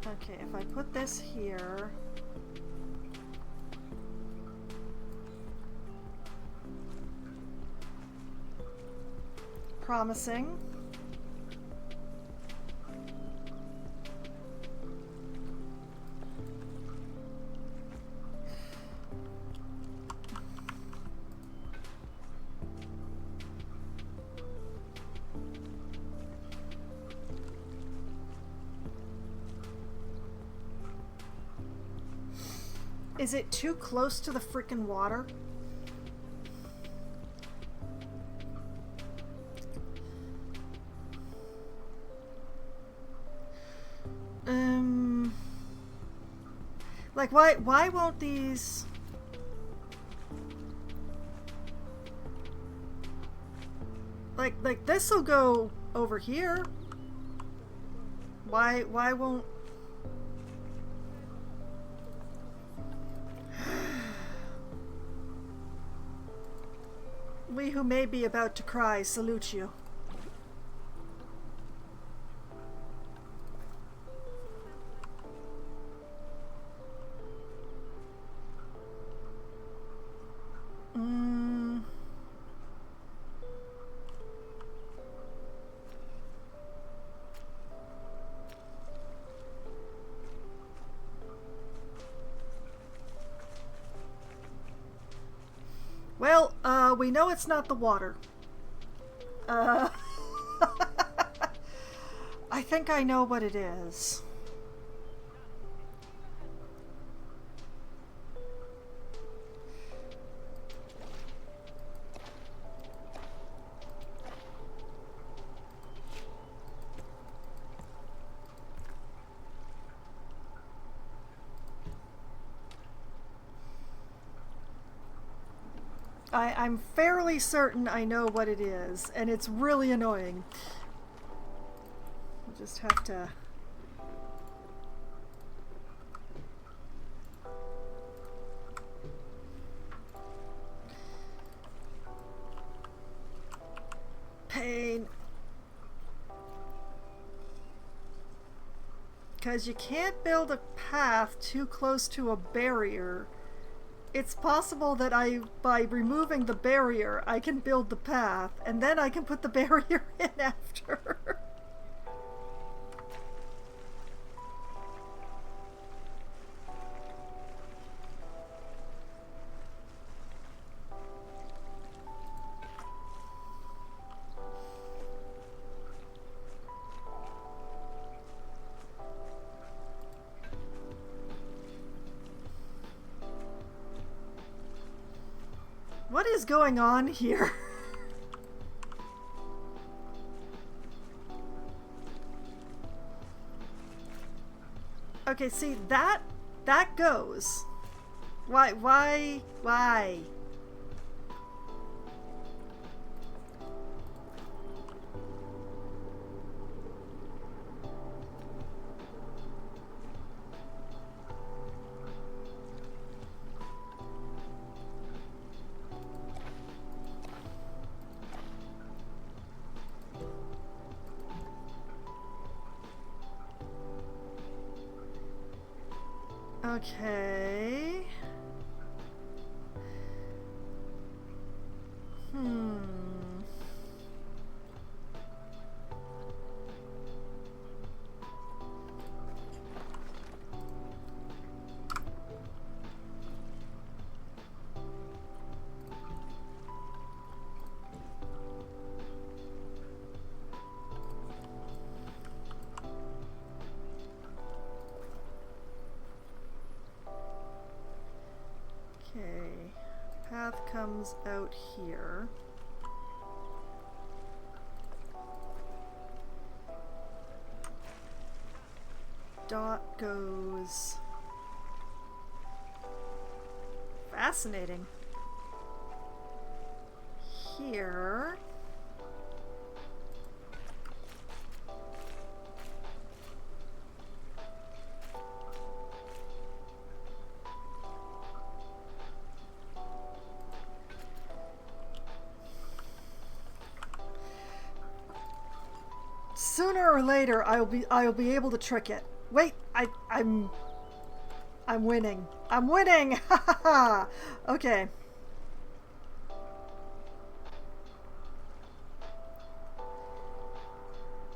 Okay, if I put this here... Promising. Is it too close to the freaking water? Like, why won't these... Like this'll go over here. Why won't... We who may be about to cry salute you. Well, we know it's not the water. I think I know what it is. I'm fairly certain I know what it is, and it's really annoying. I'll just have to... Pain. Because you can't build a path too close to a barrier. It's possible that by removing the barrier, I can build the path, and then I can put the barrier in after. What is going on here? Okay, see, that goes. Why? Okay. Okay. Path comes out here. Dot goes... Fascinating. Here. Sooner or later, I'll be able to trick it. Wait, I'm winning. I'm winning! Ha ha ha! Okay.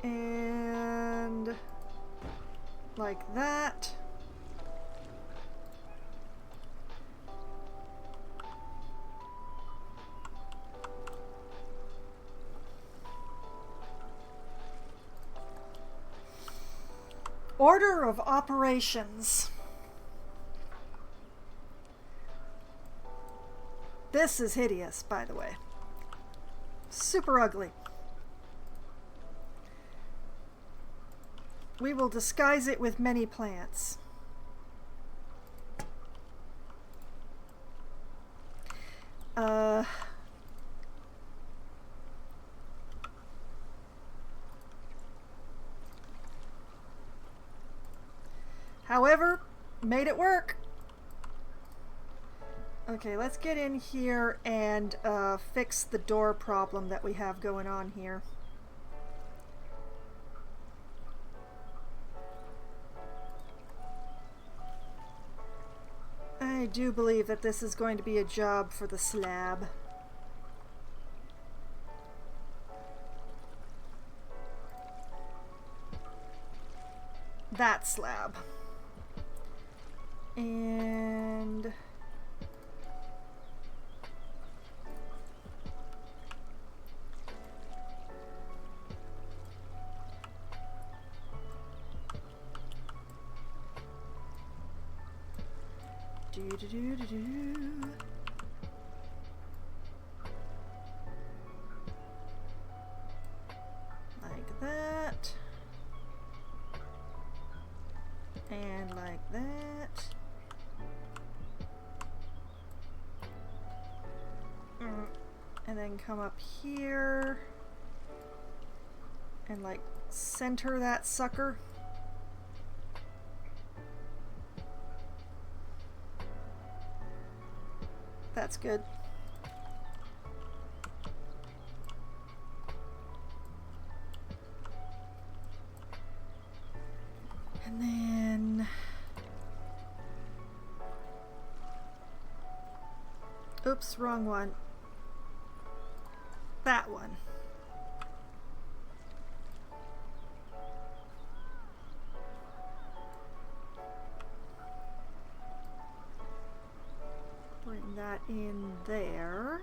And like that. Order of operations. This is hideous, by the way. Super ugly. We will disguise it with many plants. However, made it work. Okay, let's get in here and fix the door problem that we have going on here. I do believe that this is going to be a job for the slab. That slab. And like that. And like that. And then come up here and like center that sucker. That's good. And And then... Oops, wrong one. That one. Bring that in there.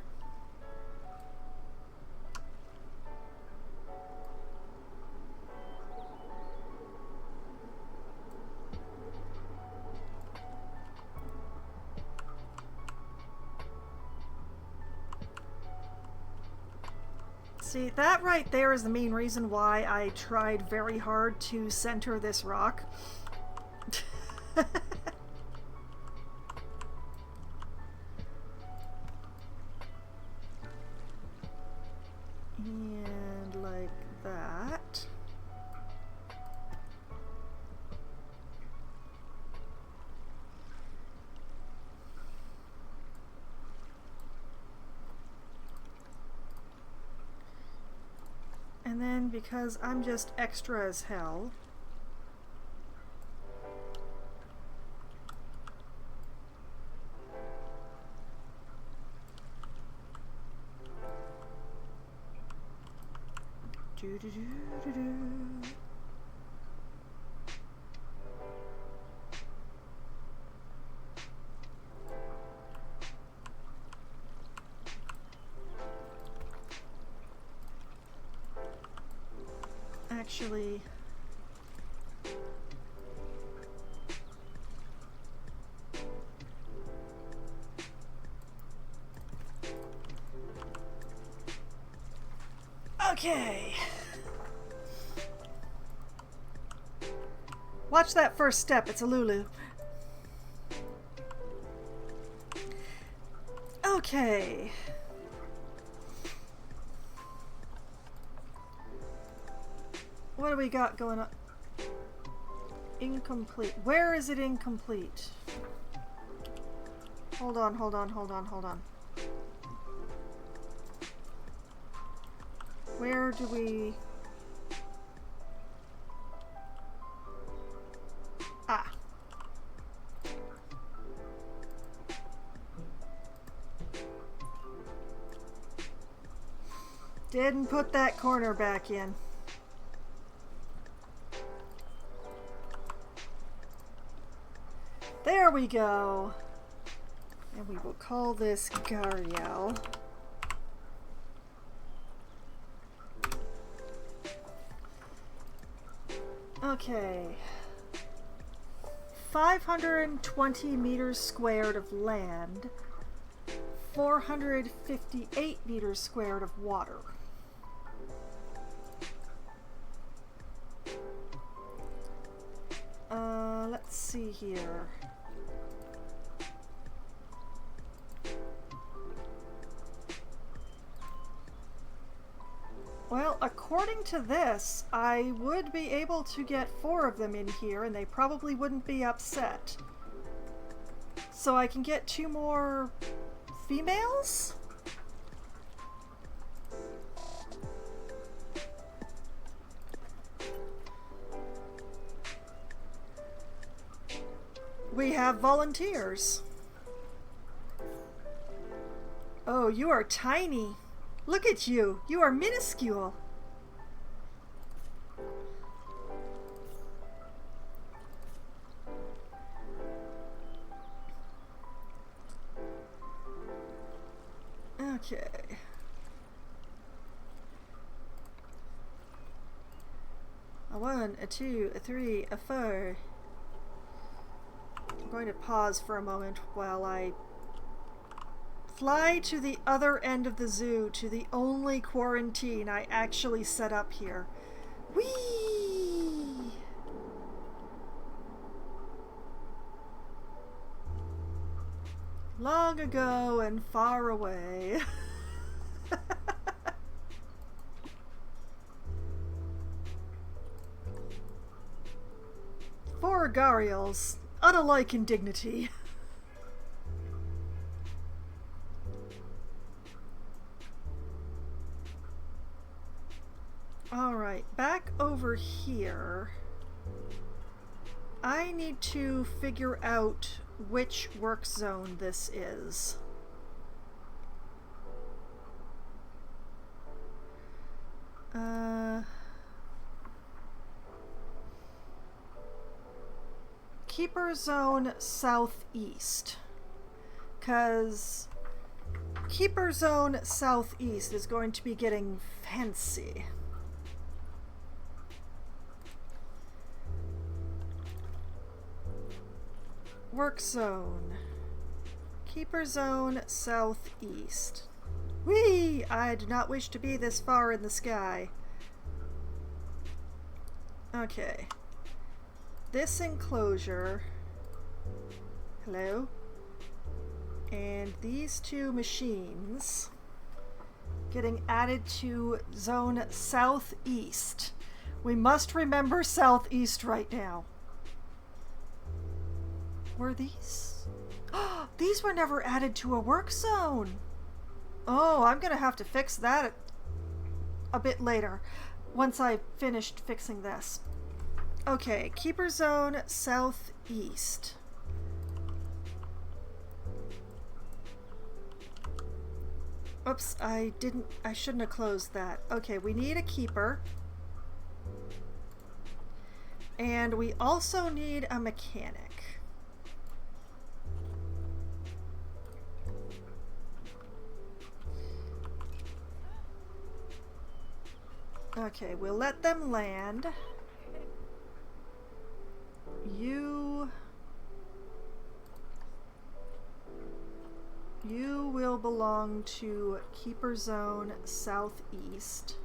See, that right there is the main reason why I tried very hard to center this rock. And like that. And then, because I'm just extra as hell, actually, okay. Watch that first step, it's a Lulu. Okay. What do we got going on? Incomplete. Where is it incomplete? Hold on, hold on, hold on, hold on. Where do we... Ah. Didn't put that corner back in. There we go. And we will call this Gariel. Okay. 520 meters squared of land, 458 meters squared of water. Let's see here. Well, according to this, I would be able to get 4 of them in here, and they probably wouldn't be upset. So I can get 2 more females? We have volunteers. Oh, you are tiny. Look at you. You are minuscule. Okay. A 1, a 2, a 3, a 4. I'm going to pause for a moment while I fly to the other end of the zoo, to the only quarantine I actually set up here. Whee! Long ago and far away. Four Gariels, unalike in dignity. Alright, back over here. I need to figure out which work zone this is. Keeper Zone Southeast. Because Keeper Zone Southeast is going to be getting fancy. Work Zone. Keeper Zone Southeast. Whee! I do not wish to be this far in the sky. Okay. This enclosure. Hello? And these two machines getting added to Zone Southeast. We must remember Southeast right now. Were these? These were never added to a work zone. Oh, I'm gonna have to fix that a bit later, once I've finished fixing this. Okay, Keeper Zone Southeast. Oops, I shouldn't have closed that. Okay, we need a keeper. And we also need a mechanic. Okay, we'll let them land. You will belong to Keeper Zone Southeast.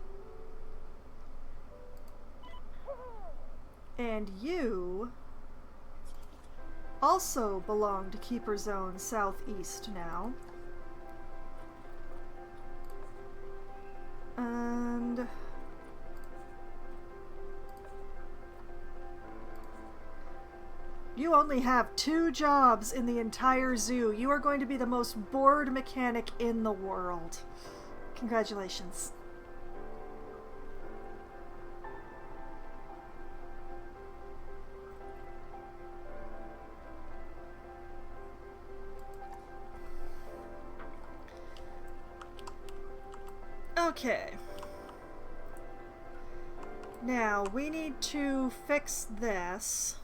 And you also belong to Keeper Zone Southeast now. And you only have 2 jobs in the entire zoo. You are going to be the most bored mechanic in the world. Congratulations. Okay. Now, we need to fix this.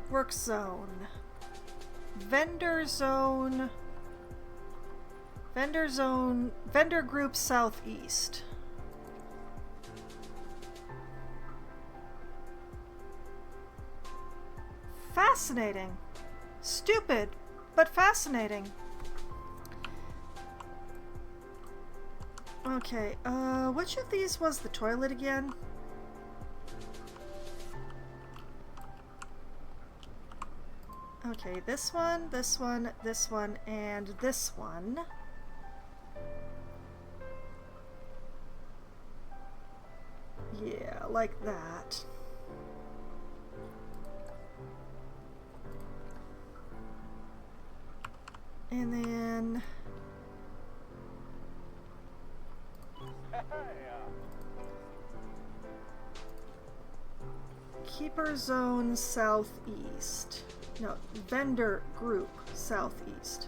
Work zone. Vendor zone. Vendor zone. Vendor group Southeast. Fascinating. Stupid, but fascinating. Okay, which of these was the toilet again? Okay, this one, this one, this one, and this one. Yeah, like that. And then Keeper Zone Southeast. No, Vendor Group Southeast.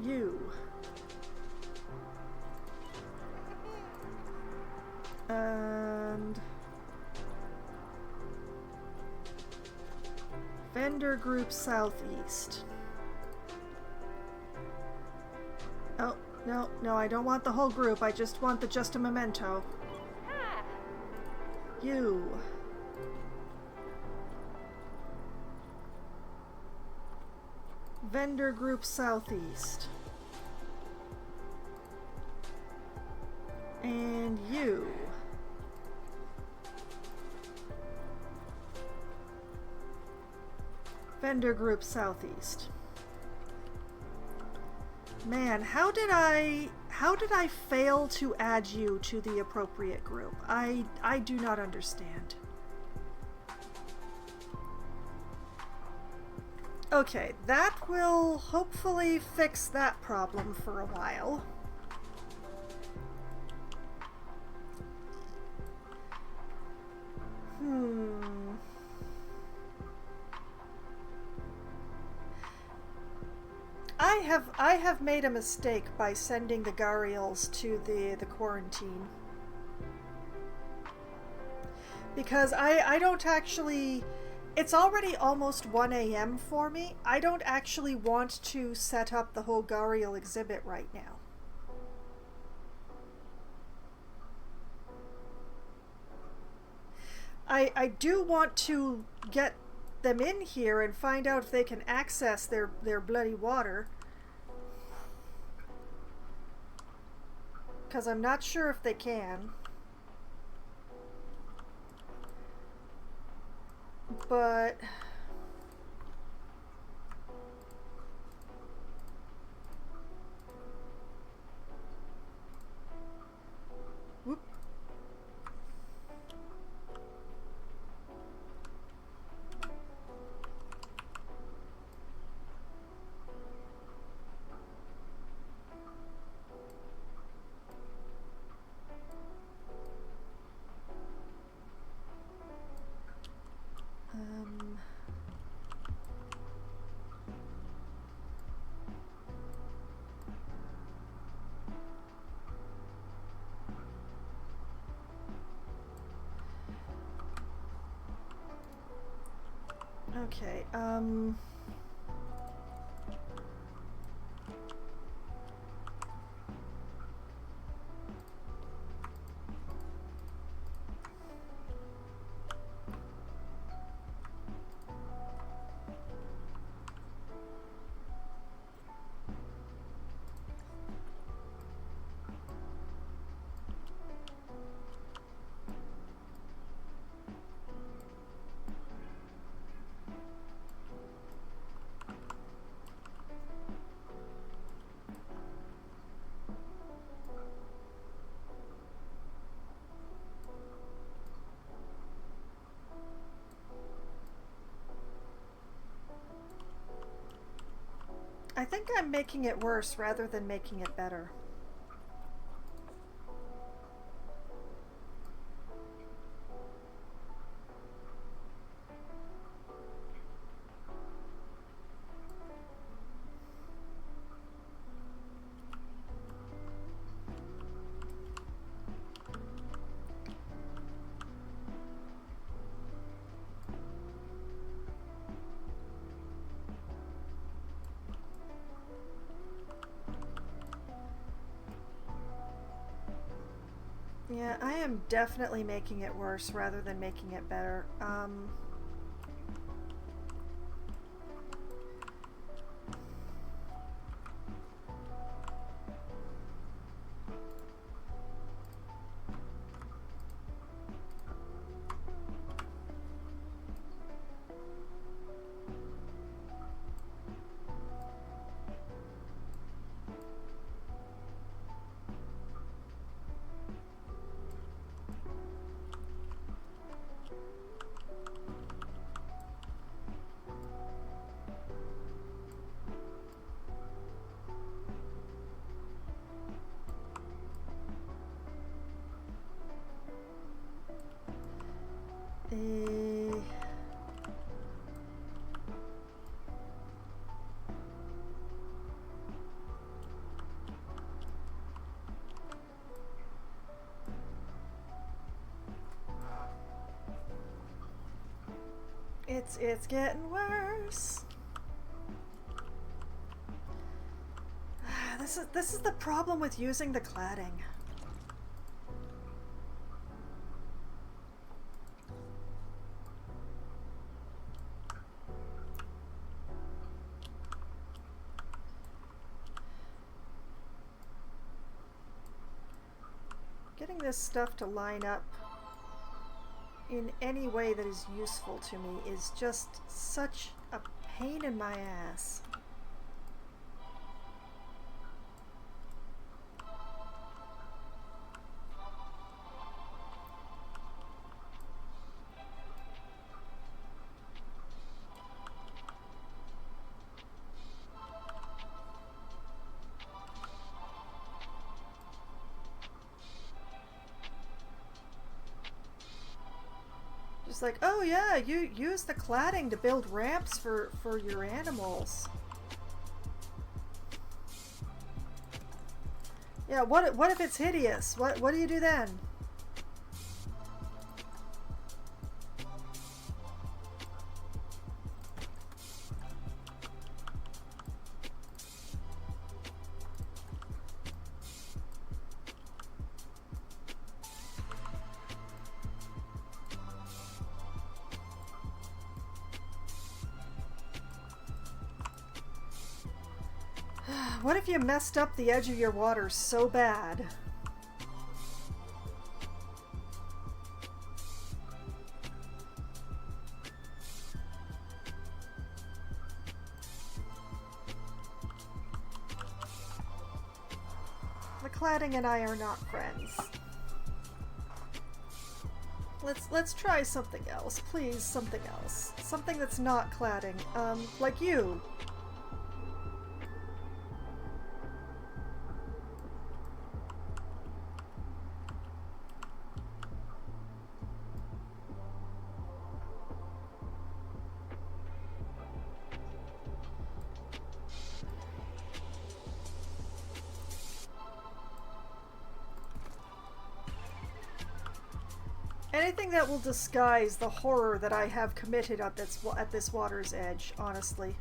You. And Vendor Group Southeast. Oh, no, I don't want the whole group. I just want the Just a Memento. You. Vendor Group Southeast. And you. Vendor Group Southeast. Man, how did I fail to add you to the appropriate group? I do not understand. Okay, that will hopefully fix that problem for a while. I have made a mistake by sending the Gharials to the quarantine. Because I don't actually... It's already almost 1 a.m. for me. I don't actually want to set up the whole Gharial exhibit right now. I do want to get them in here and find out if they can access their bloody water. Because I'm not sure if they can. But... Whoop. Okay, I think I'm making it worse rather than making it better. Yeah, I am definitely making it worse rather than making it better. It's getting worse. This is the problem with using the cladding. Getting this stuff to line up in any way that is useful to me is just such a pain in my ass. She's like, oh yeah, you use the cladding to build ramps for your animals. Yeah, what if it's hideous? What do you do then? What if you messed up the edge of your water so bad? The cladding and I are not friends. Let's try something else, please. Something else. Something that's not cladding. Like you. Anything that will disguise the horror that I have committed at this water's edge, honestly.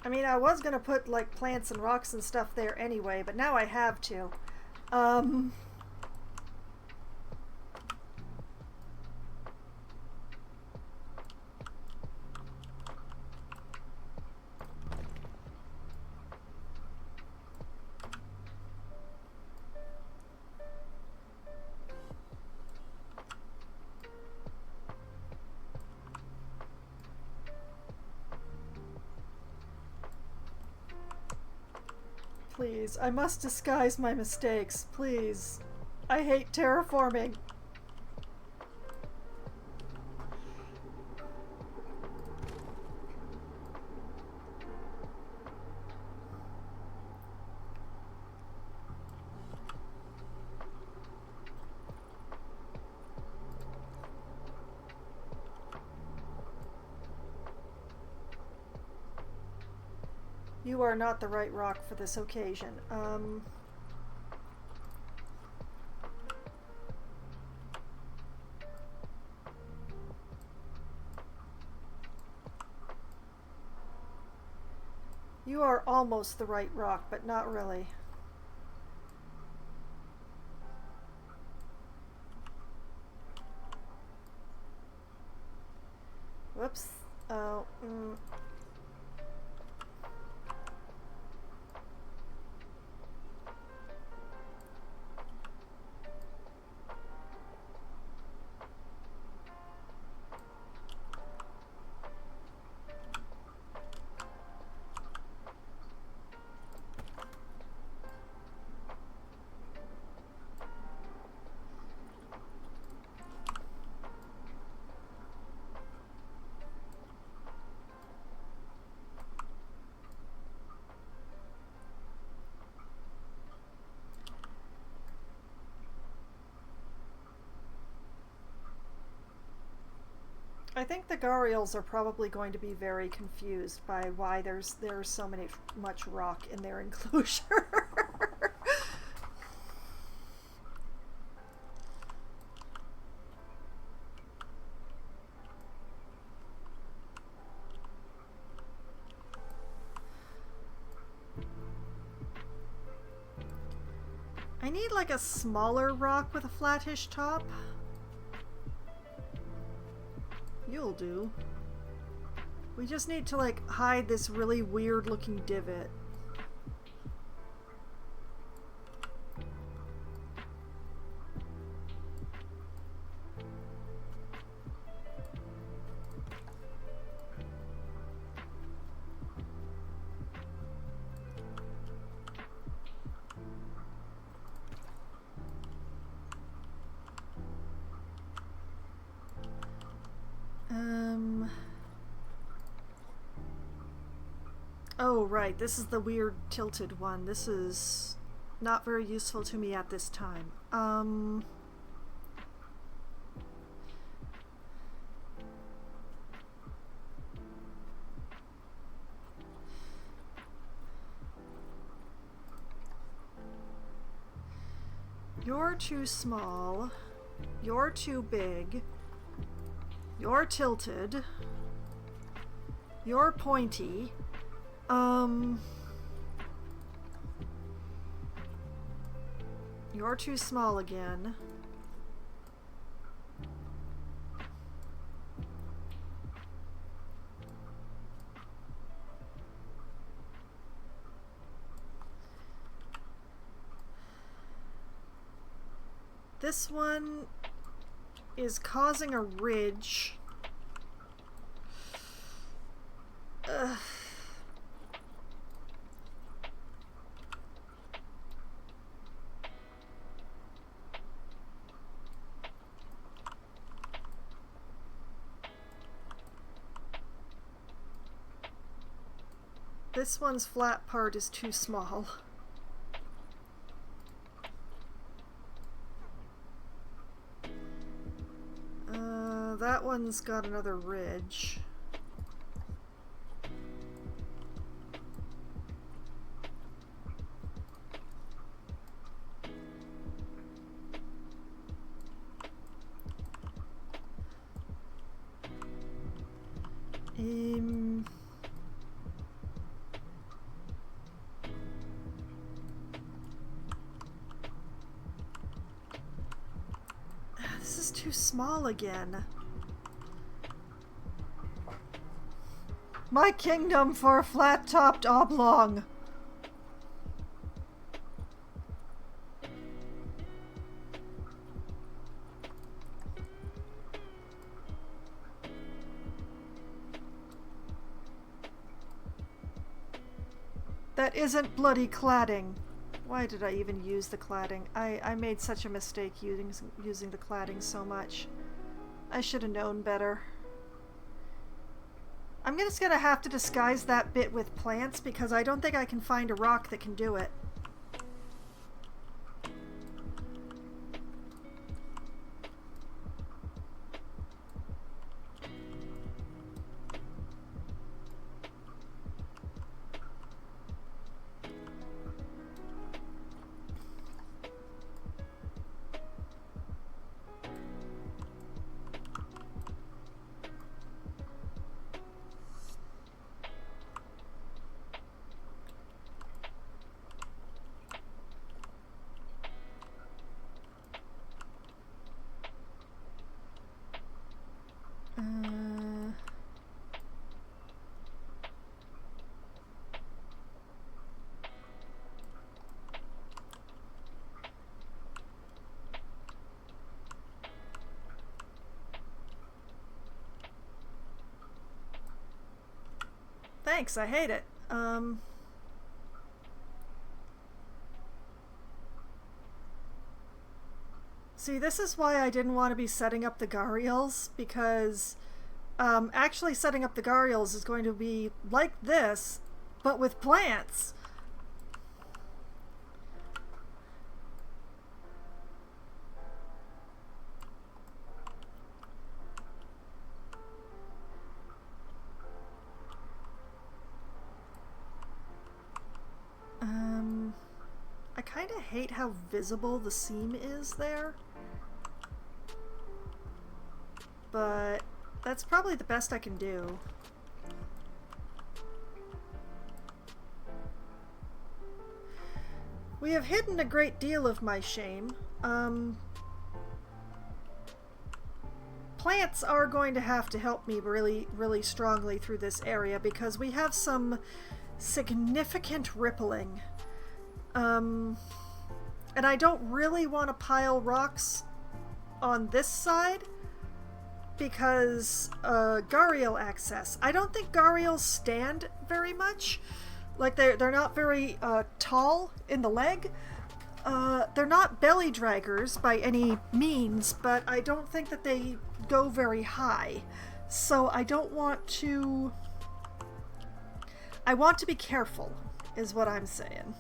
I mean, I was gonna put, like, plants and rocks and stuff there anyway, but now I have to. Please, I must disguise my mistakes, please. I hate terraforming. You are not the right rock for this occasion. You are almost the right rock, but not really. Whoops. Oh, I think the Gharials are probably going to be very confused by why there's so much rock in their enclosure. I need like a smaller rock with a flattish top. You'll do. We just need to like hide this really weird looking divot. Oh, right. This is the weird tilted one. This is not very useful to me at this time. You're too small. You're too big. You're tilted. You're pointy. You're too small again. This one is causing a ridge. Ugh. This one's flat part is too small. That one's got another ridge. This is too small again. My kingdom for a flat-topped oblong. That isn't bloody cladding. Why did I even use the cladding? I made such a mistake using the cladding so much. I should have known better. I'm just gonna have to disguise that bit with plants because I don't think I can find a rock that can do it. Thanks, I hate it. See, this is why I didn't want to be setting up the Gharials, because actually setting up the Gharials is going to be like this, but with plants. I kind of hate how visible the seam is there. But that's probably the best I can do. We have hidden a great deal of my shame. Plants are going to have to help me really, really strongly through this area because we have some significant rippling. And I don't really want to pile rocks on this side because Gharial access. I don't think Gharials stand very much. Like they're not very tall in the leg. They're not belly draggers by any means, but I don't think that they go very high. So I don't want to... I want to be careful, is what I'm saying.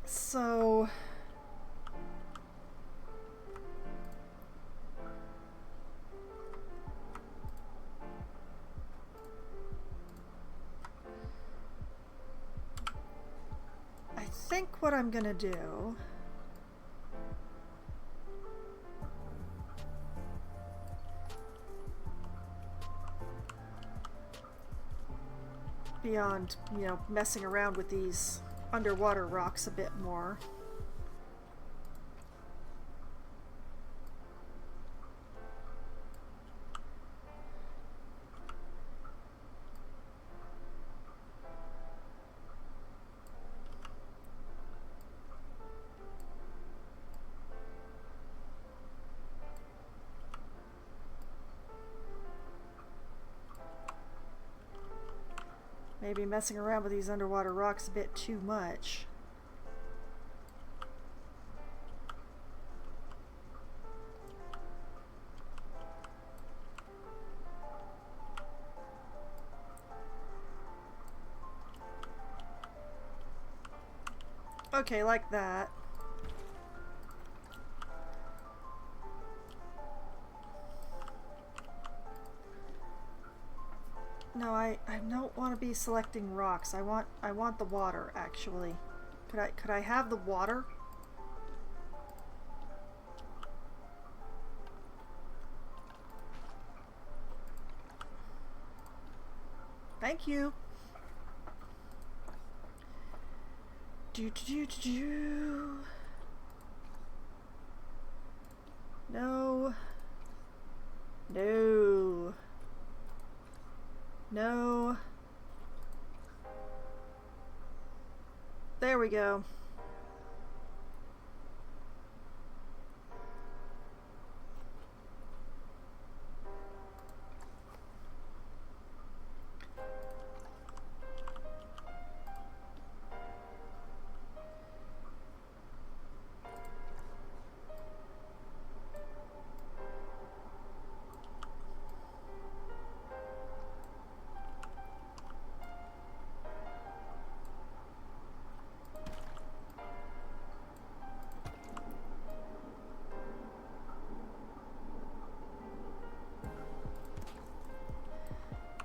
So... I think what I'm gonna do... beyond, you know, messing around with these underwater rocks a bit more. Maybe messing around with these underwater rocks a bit too much. Okay, like that. No, I don't want to be selecting rocks. I want the water, actually. Could I have the water? Thank you. No. No. No. There we go.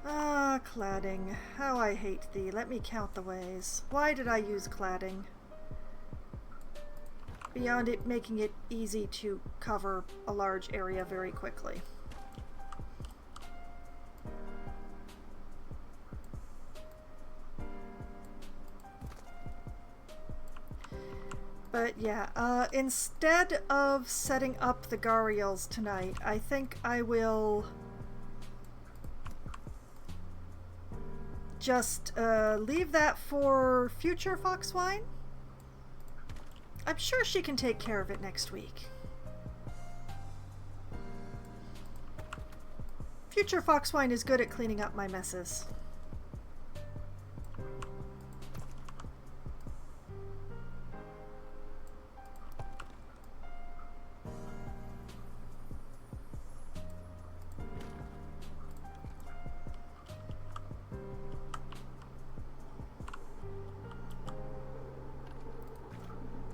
Ah, cladding. How I hate thee. Let me count the ways. Why did I use cladding? Beyond it making it easy to cover a large area very quickly. But yeah, instead of setting up the Gharials tonight, I think I will just leave that for future Foxwine. I'm sure she can take care of it next week. Future Foxwine is good at cleaning up my messes.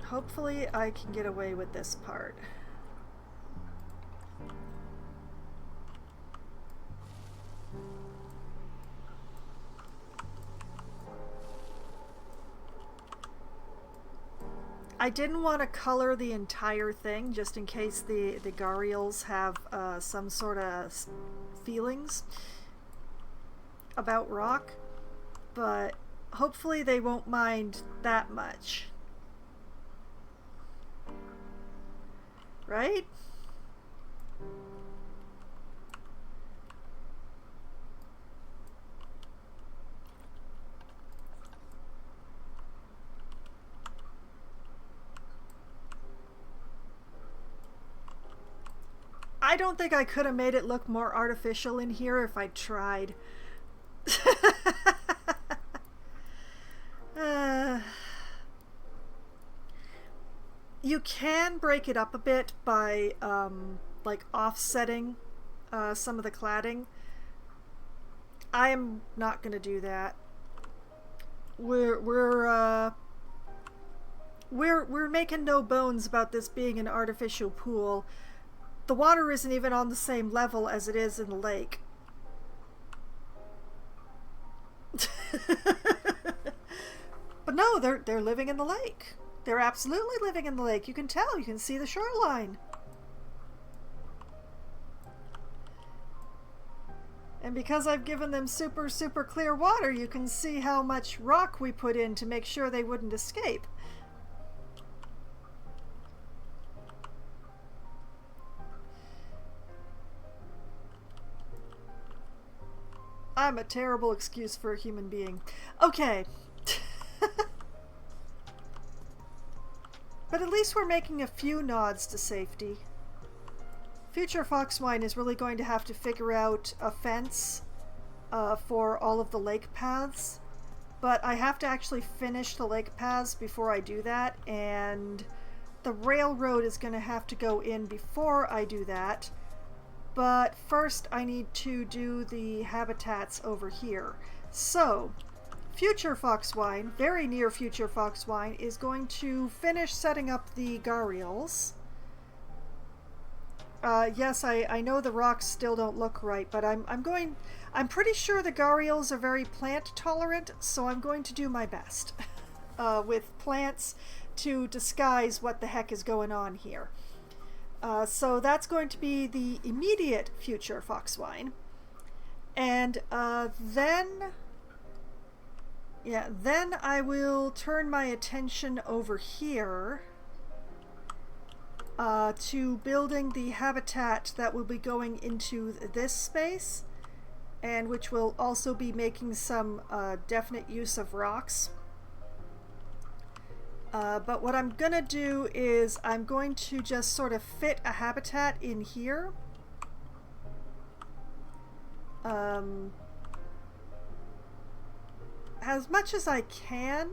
Hopefully I can get away with this part. I didn't want to color the entire thing just in case the Gharials have some sort of feelings about rock, but hopefully they won't mind that much. Right? I don't think I could have made it look more artificial in here if I tried. You can break it up a bit by like offsetting some of the cladding. I'm not gonna do that. We're making no bones about this being an artificial pool. The water isn't even on the same level as it is in the lake. But no, they're living in the lake. They're absolutely living in the lake. You can tell. You can see the shoreline. And because I've given them super, super clear water, you can see how much rock we put in to make sure they wouldn't escape. I'm a terrible excuse for a human being. Okay. But at least we're making a few nods to safety. Future Foxwine is really going to have to figure out a fence for all of the lake paths. But I have to actually finish the lake paths before I do that, and the railroad is going to have to go in before I do that. But first I need to do the habitats over here. So, Future Foxwine, very near Future Foxwine, is going to finish setting up the Gharials. Yes, I know the rocks still don't look right, but I'm pretty sure the Gharials are very plant tolerant, so I'm going to do my best with plants to disguise what the heck is going on here. So that's going to be the immediate Future Foxwine. And then I will turn my attention over here to building the habitat that will be going into this space, and which will also be making some definite use of rocks. But what I'm gonna do is I'm going to just sort of fit a habitat in here. As much as I can.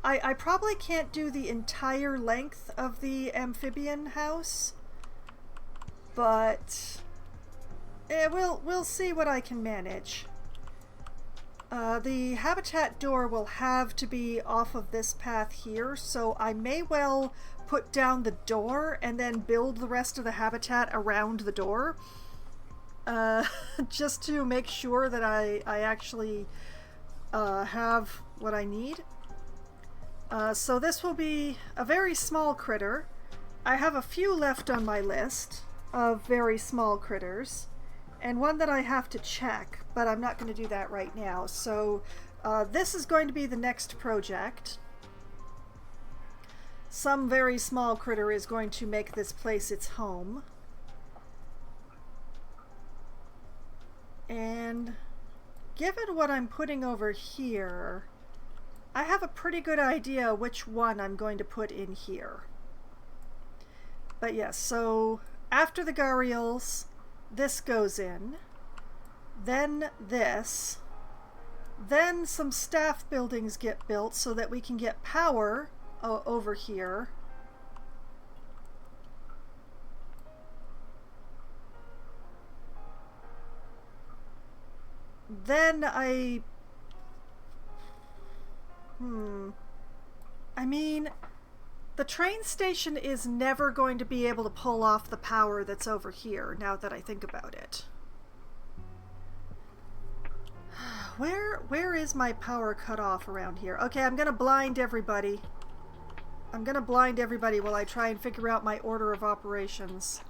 I probably can't do the entire length of the amphibian house, but we'll see what I can manage. The habitat door will have to be off of this path here, so I may well put down the door and then build the rest of the habitat around the door, just to make sure that I actually have what I need. So this will be a very small critter. I have a few left on my list of very small critters, and one that I have to check, but I'm not going to do that right now. So this is going to be the next project. Some very small critter is going to make this place its home. And given what I'm putting over here, I have a pretty good idea which one I'm going to put in here. But yes, so after the Gharials, this goes in, then this, then some staff buildings get built so that we can get power over here. Then I mean, the train station is never going to be able to pull off the power that's over here, now that I think about it. Where is my power cut off around here? Okay, I'm gonna blind everybody. I'm gonna blind everybody while I try and figure out my order of operations.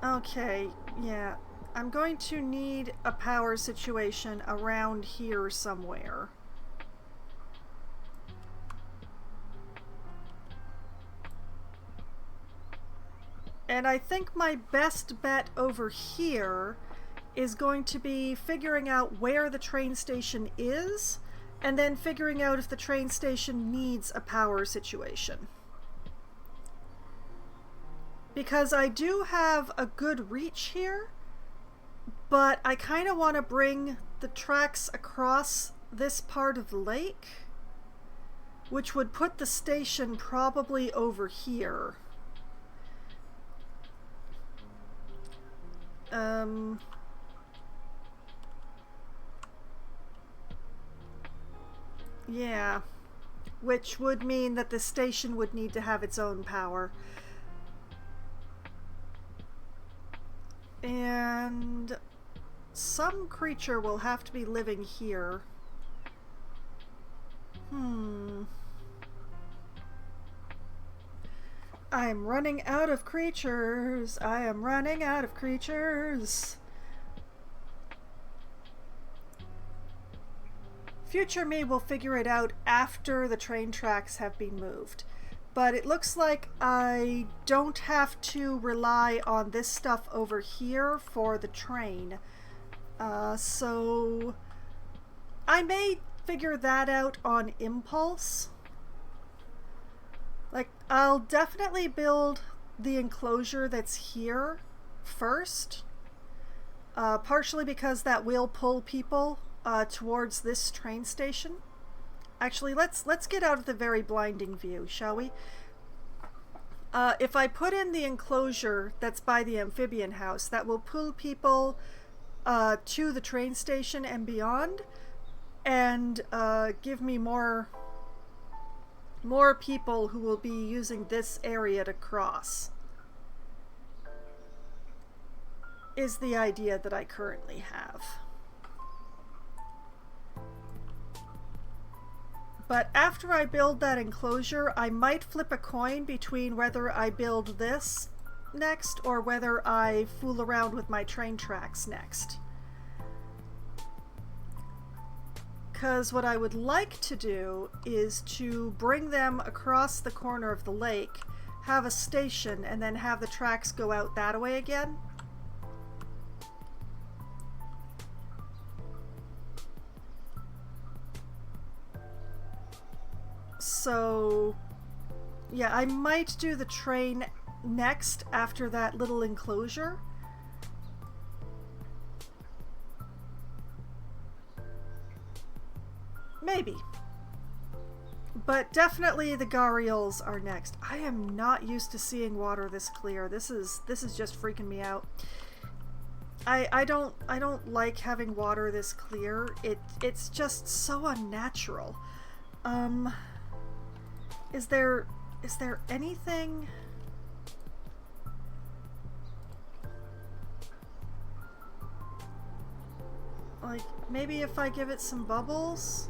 Okay, yeah. I'm going to need a power situation around here somewhere. And I think my best bet over here is going to be figuring out where the train station is, and then figuring out if the train station needs a power situation. Because I do have a good reach here, but I kind of want to bring the tracks across this part of the lake, which would put the station probably over here. Yeah, which would mean that the station would need to have its own power. And some creature will have to be living here. I am running out of creatures. I am running out of creatures. Future me will figure it out after the train tracks have been moved. But it looks like I don't have to rely on this stuff over here for the train. So I may figure that out on impulse. Like, I'll definitely build the enclosure that's here first. Partially because that will pull people towards this train station. Actually, let's get out of the very blinding view, shall we? If I put in the enclosure that's by the amphibian house, that will pull people to the train station and beyond, and give me more people who will be using this area to cross. Is the idea that I currently have. But after I build that enclosure, I might flip a coin between whether I build this next or whether I fool around with my train tracks next. Because what I would like to do is to bring them across the corner of the lake, have a station, and then have the tracks go out that way again. So, yeah, I might do the train next after that little enclosure. Maybe. But definitely the gharials are next. I am not used to seeing water this clear. This is just freaking me out. I don't like having water this clear. It's just so unnatural. Is there anything? Like, maybe if I give it some bubbles?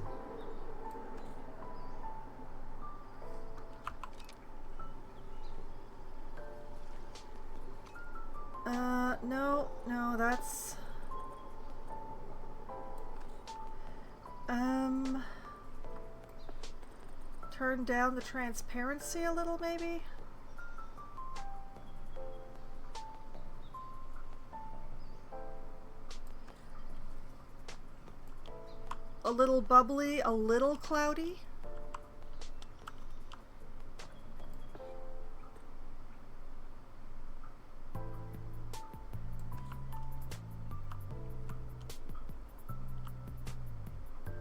No, that's... Turn down the transparency a little, maybe? A little bubbly, a little cloudy?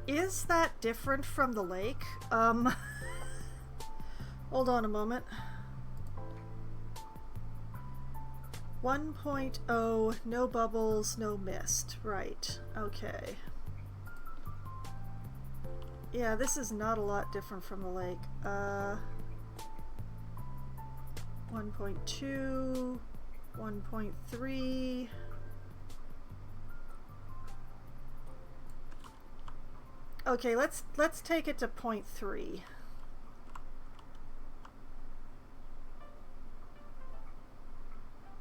Is that different from the lake? Hold on a moment. 1.0, no bubbles, no mist. Right, okay. Yeah, this is not a lot different from the lake. 1.2, 1.3. Okay, let's take it to 0.3.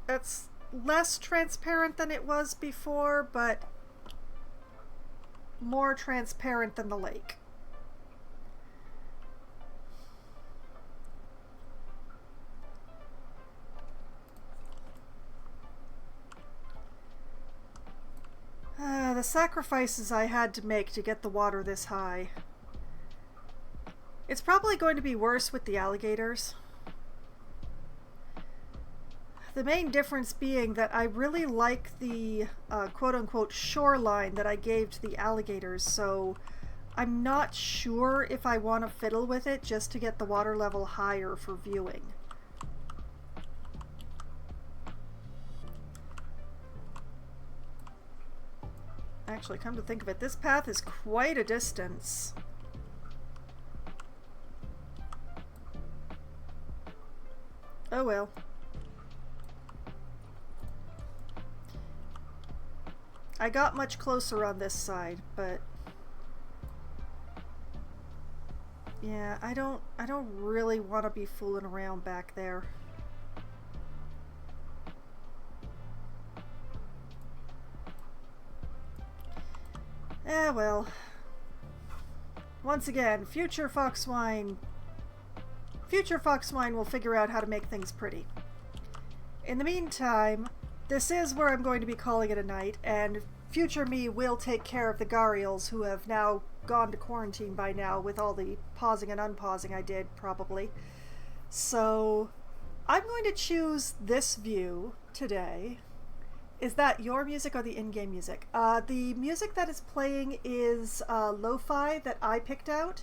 It's less transparent than it was before, but more transparent than the lake. The sacrifices I had to make to get the water this high. It's probably going to be worse with the alligators. The main difference being that I really like the quote-unquote shoreline that I gave to the alligators, so I'm not sure if I want to fiddle with it just to get the water level higher for viewing. Actually, come to think of it, this path is quite a distance. Oh well. I got much closer on this side, but yeah, I don't really want to be fooling around back there. Well. Once again, future Foxwine will figure out how to make things pretty. In the meantime, this is where I'm going to be calling it a night, and future me will take care of the Gharials, who have now gone to quarantine by now with all the pausing and unpausing I did, probably. So, I'm going to choose this view today. Is that your music or the in-game music? The music that is playing is lo-fi that I picked out.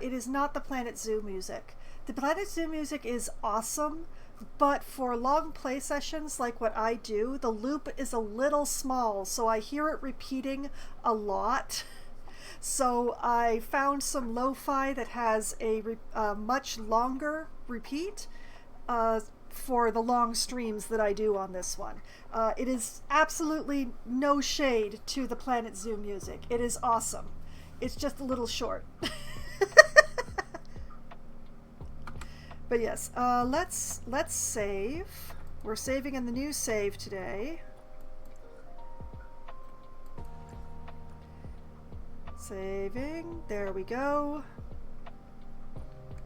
It is not the Planet Zoo music. The Planet Zoo music is awesome, but for long play sessions like what I do, the loop is a little small, so I hear it repeating a lot. So I found some lo-fi that has a much longer repeat for the long streams that I do on this one. It is absolutely no shade to the Planet Zoo music. It is awesome. It's just a little short. But yes, let's save. We're saving in the new save today. Saving. There we go.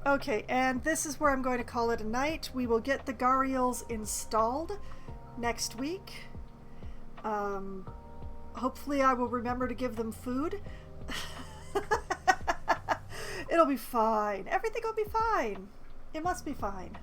Okay, and this is where I'm going to call it a night. We will get the Gharials installed next week. Hopefully I will remember to give them food. It'll be fine. Everything will be fine. It must be fine.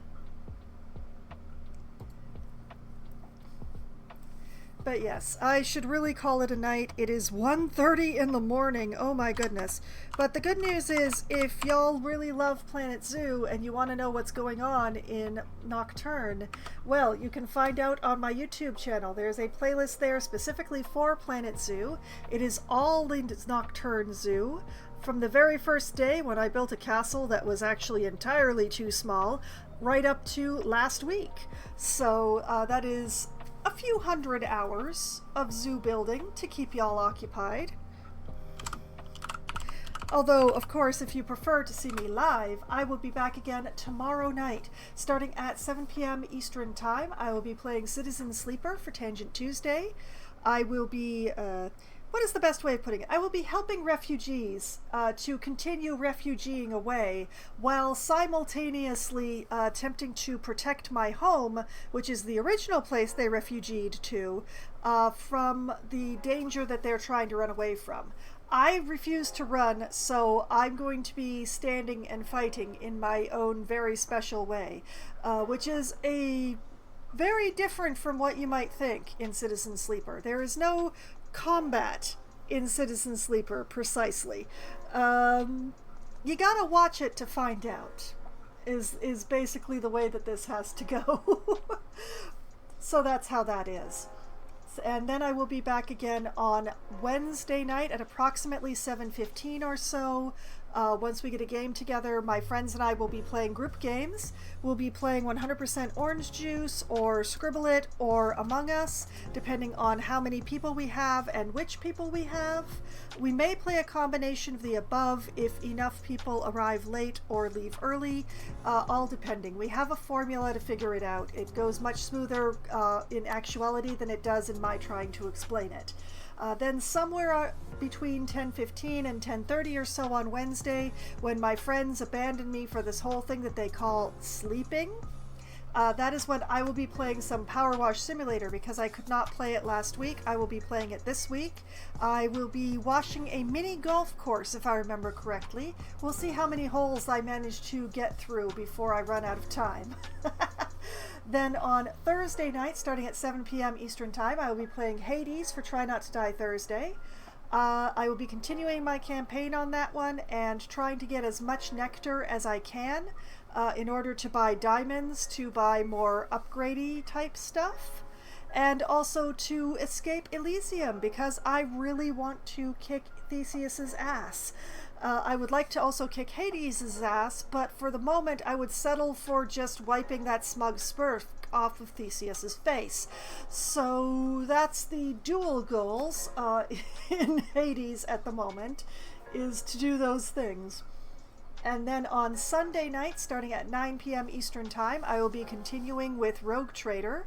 But yes, I should really call it a night. It is 1:30 in the morning. Oh my goodness. But the good news is, if y'all really love Planet Zoo and you want to know what's going on in Nocturne, well, you can find out on my YouTube channel. There's a playlist there specifically for Planet Zoo. It is all in Nocturne Zoo. From the very first day when I built a castle that was actually entirely too small, right up to last week. So that is a few hundred hours of zoo building to keep y'all occupied. Although, of course, if you prefer to see me live, I will be back again tomorrow night. Starting at 7 p.m. Eastern Time, I will be playing Citizen Sleeper for Tangent Tuesday. I will be, what is the best way of putting it? I will be helping refugees to continue refugeeing away while simultaneously attempting to protect my home, which is the original place they refugeed to, from the danger that they're trying to run away from. I refuse to run, so I'm going to be standing and fighting in my own very special way, which is a very different from what you might think in Citizen Sleeper. There is no combat in Citizen Sleeper, precisely. You gotta watch it to find out, is basically the way that this has to go. So that's how that is. And then I will be back again on Wednesday night at approximately 7:15 or so, Once we get a game together, my friends and I will be playing group games. We'll be playing 100% Orange Juice or Scribble It or Among Us, depending on how many people we have and which people we have. We may play a combination of the above if enough people arrive late or leave early, all depending. We have a formula to figure it out. It goes much smoother in actuality than it does in my trying to explain it. Then somewhere between 10:15 and 10:30 or so on Wednesday, when my friends abandon me for this whole thing that they call sleeping, that is when I will be playing some Power Wash Simulator. Because I could not play it last week, I will be playing it this week. I will be washing a mini golf course, if I remember correctly. We'll see how many holes I manage to get through before I run out of time. Then on Thursday night, starting at 7 p.m. Eastern Time, I will be playing Hades for Try Not to Die Thursday. I will be continuing my campaign on that one and trying to get as much nectar as I can in order to buy diamonds, to buy more upgradey type stuff, and also to escape Elysium, because I really want to kick Theseus's ass. I would like to also kick Hades' ass, but for the moment I would settle for just wiping that smug smirk off of Theseus's face. So that's the dual goals in Hades at the moment, is to do those things. And then on Sunday night, starting at 9 p.m. Eastern Time, I will be continuing with Rogue Trader.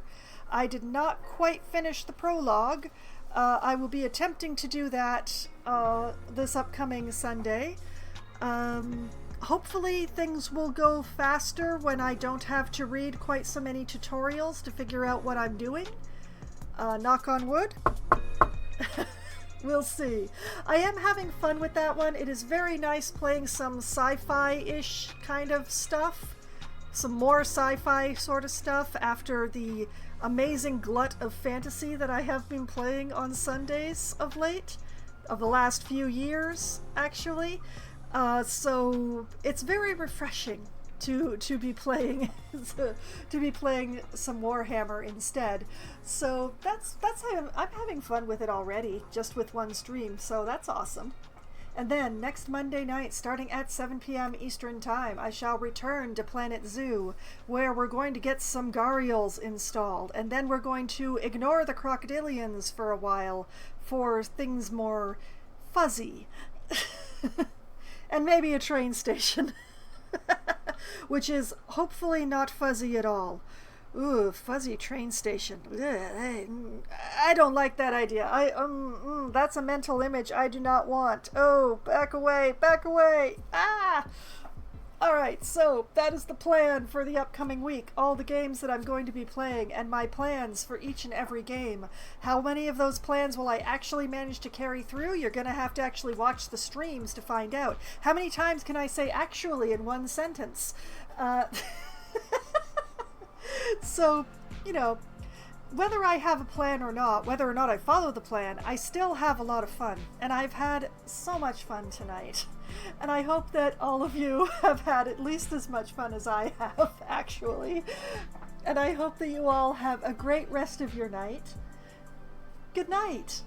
I did not quite finish the prologue. I will be attempting to do that this upcoming Sunday. Hopefully things will go faster when I don't have to read quite so many tutorials to figure out what I'm doing. Knock on wood. We'll see. I am having fun with that one. It is very nice playing some sci-fi-ish kind of stuff. Some more sci-fi sort of stuff after the amazing glut of fantasy that I have been playing on Sundays of late, of the last few years, actually. So it's very refreshing to be playing to be playing some Warhammer instead. So that's I'm having fun with it already, just with one stream. So that's awesome. And then next Monday night, starting at 7 p.m. Eastern Time, I shall return to Planet Zoo, where we're going to get some Gharials installed, and then we're going to ignore the crocodilians for a while for things more fuzzy. And maybe a train station, which is hopefully not fuzzy at all. Ooh, fuzzy train station. Ugh, I don't like that idea. That's a mental image I do not want. Oh, back away, back away. Ah! Alright, so that is the plan for the upcoming week. All the games that I'm going to be playing and my plans for each and every game. How many of those plans will I actually manage to carry through? You're going to have to actually watch the streams to find out. How many times can I say actually in one sentence? So, you know, whether I have a plan or not, whether or not I follow the plan, I still have a lot of fun. And I've had so much fun tonight. And I hope that all of you have had at least as much fun as I have, actually. And I hope that you all have a great rest of your night. Good night.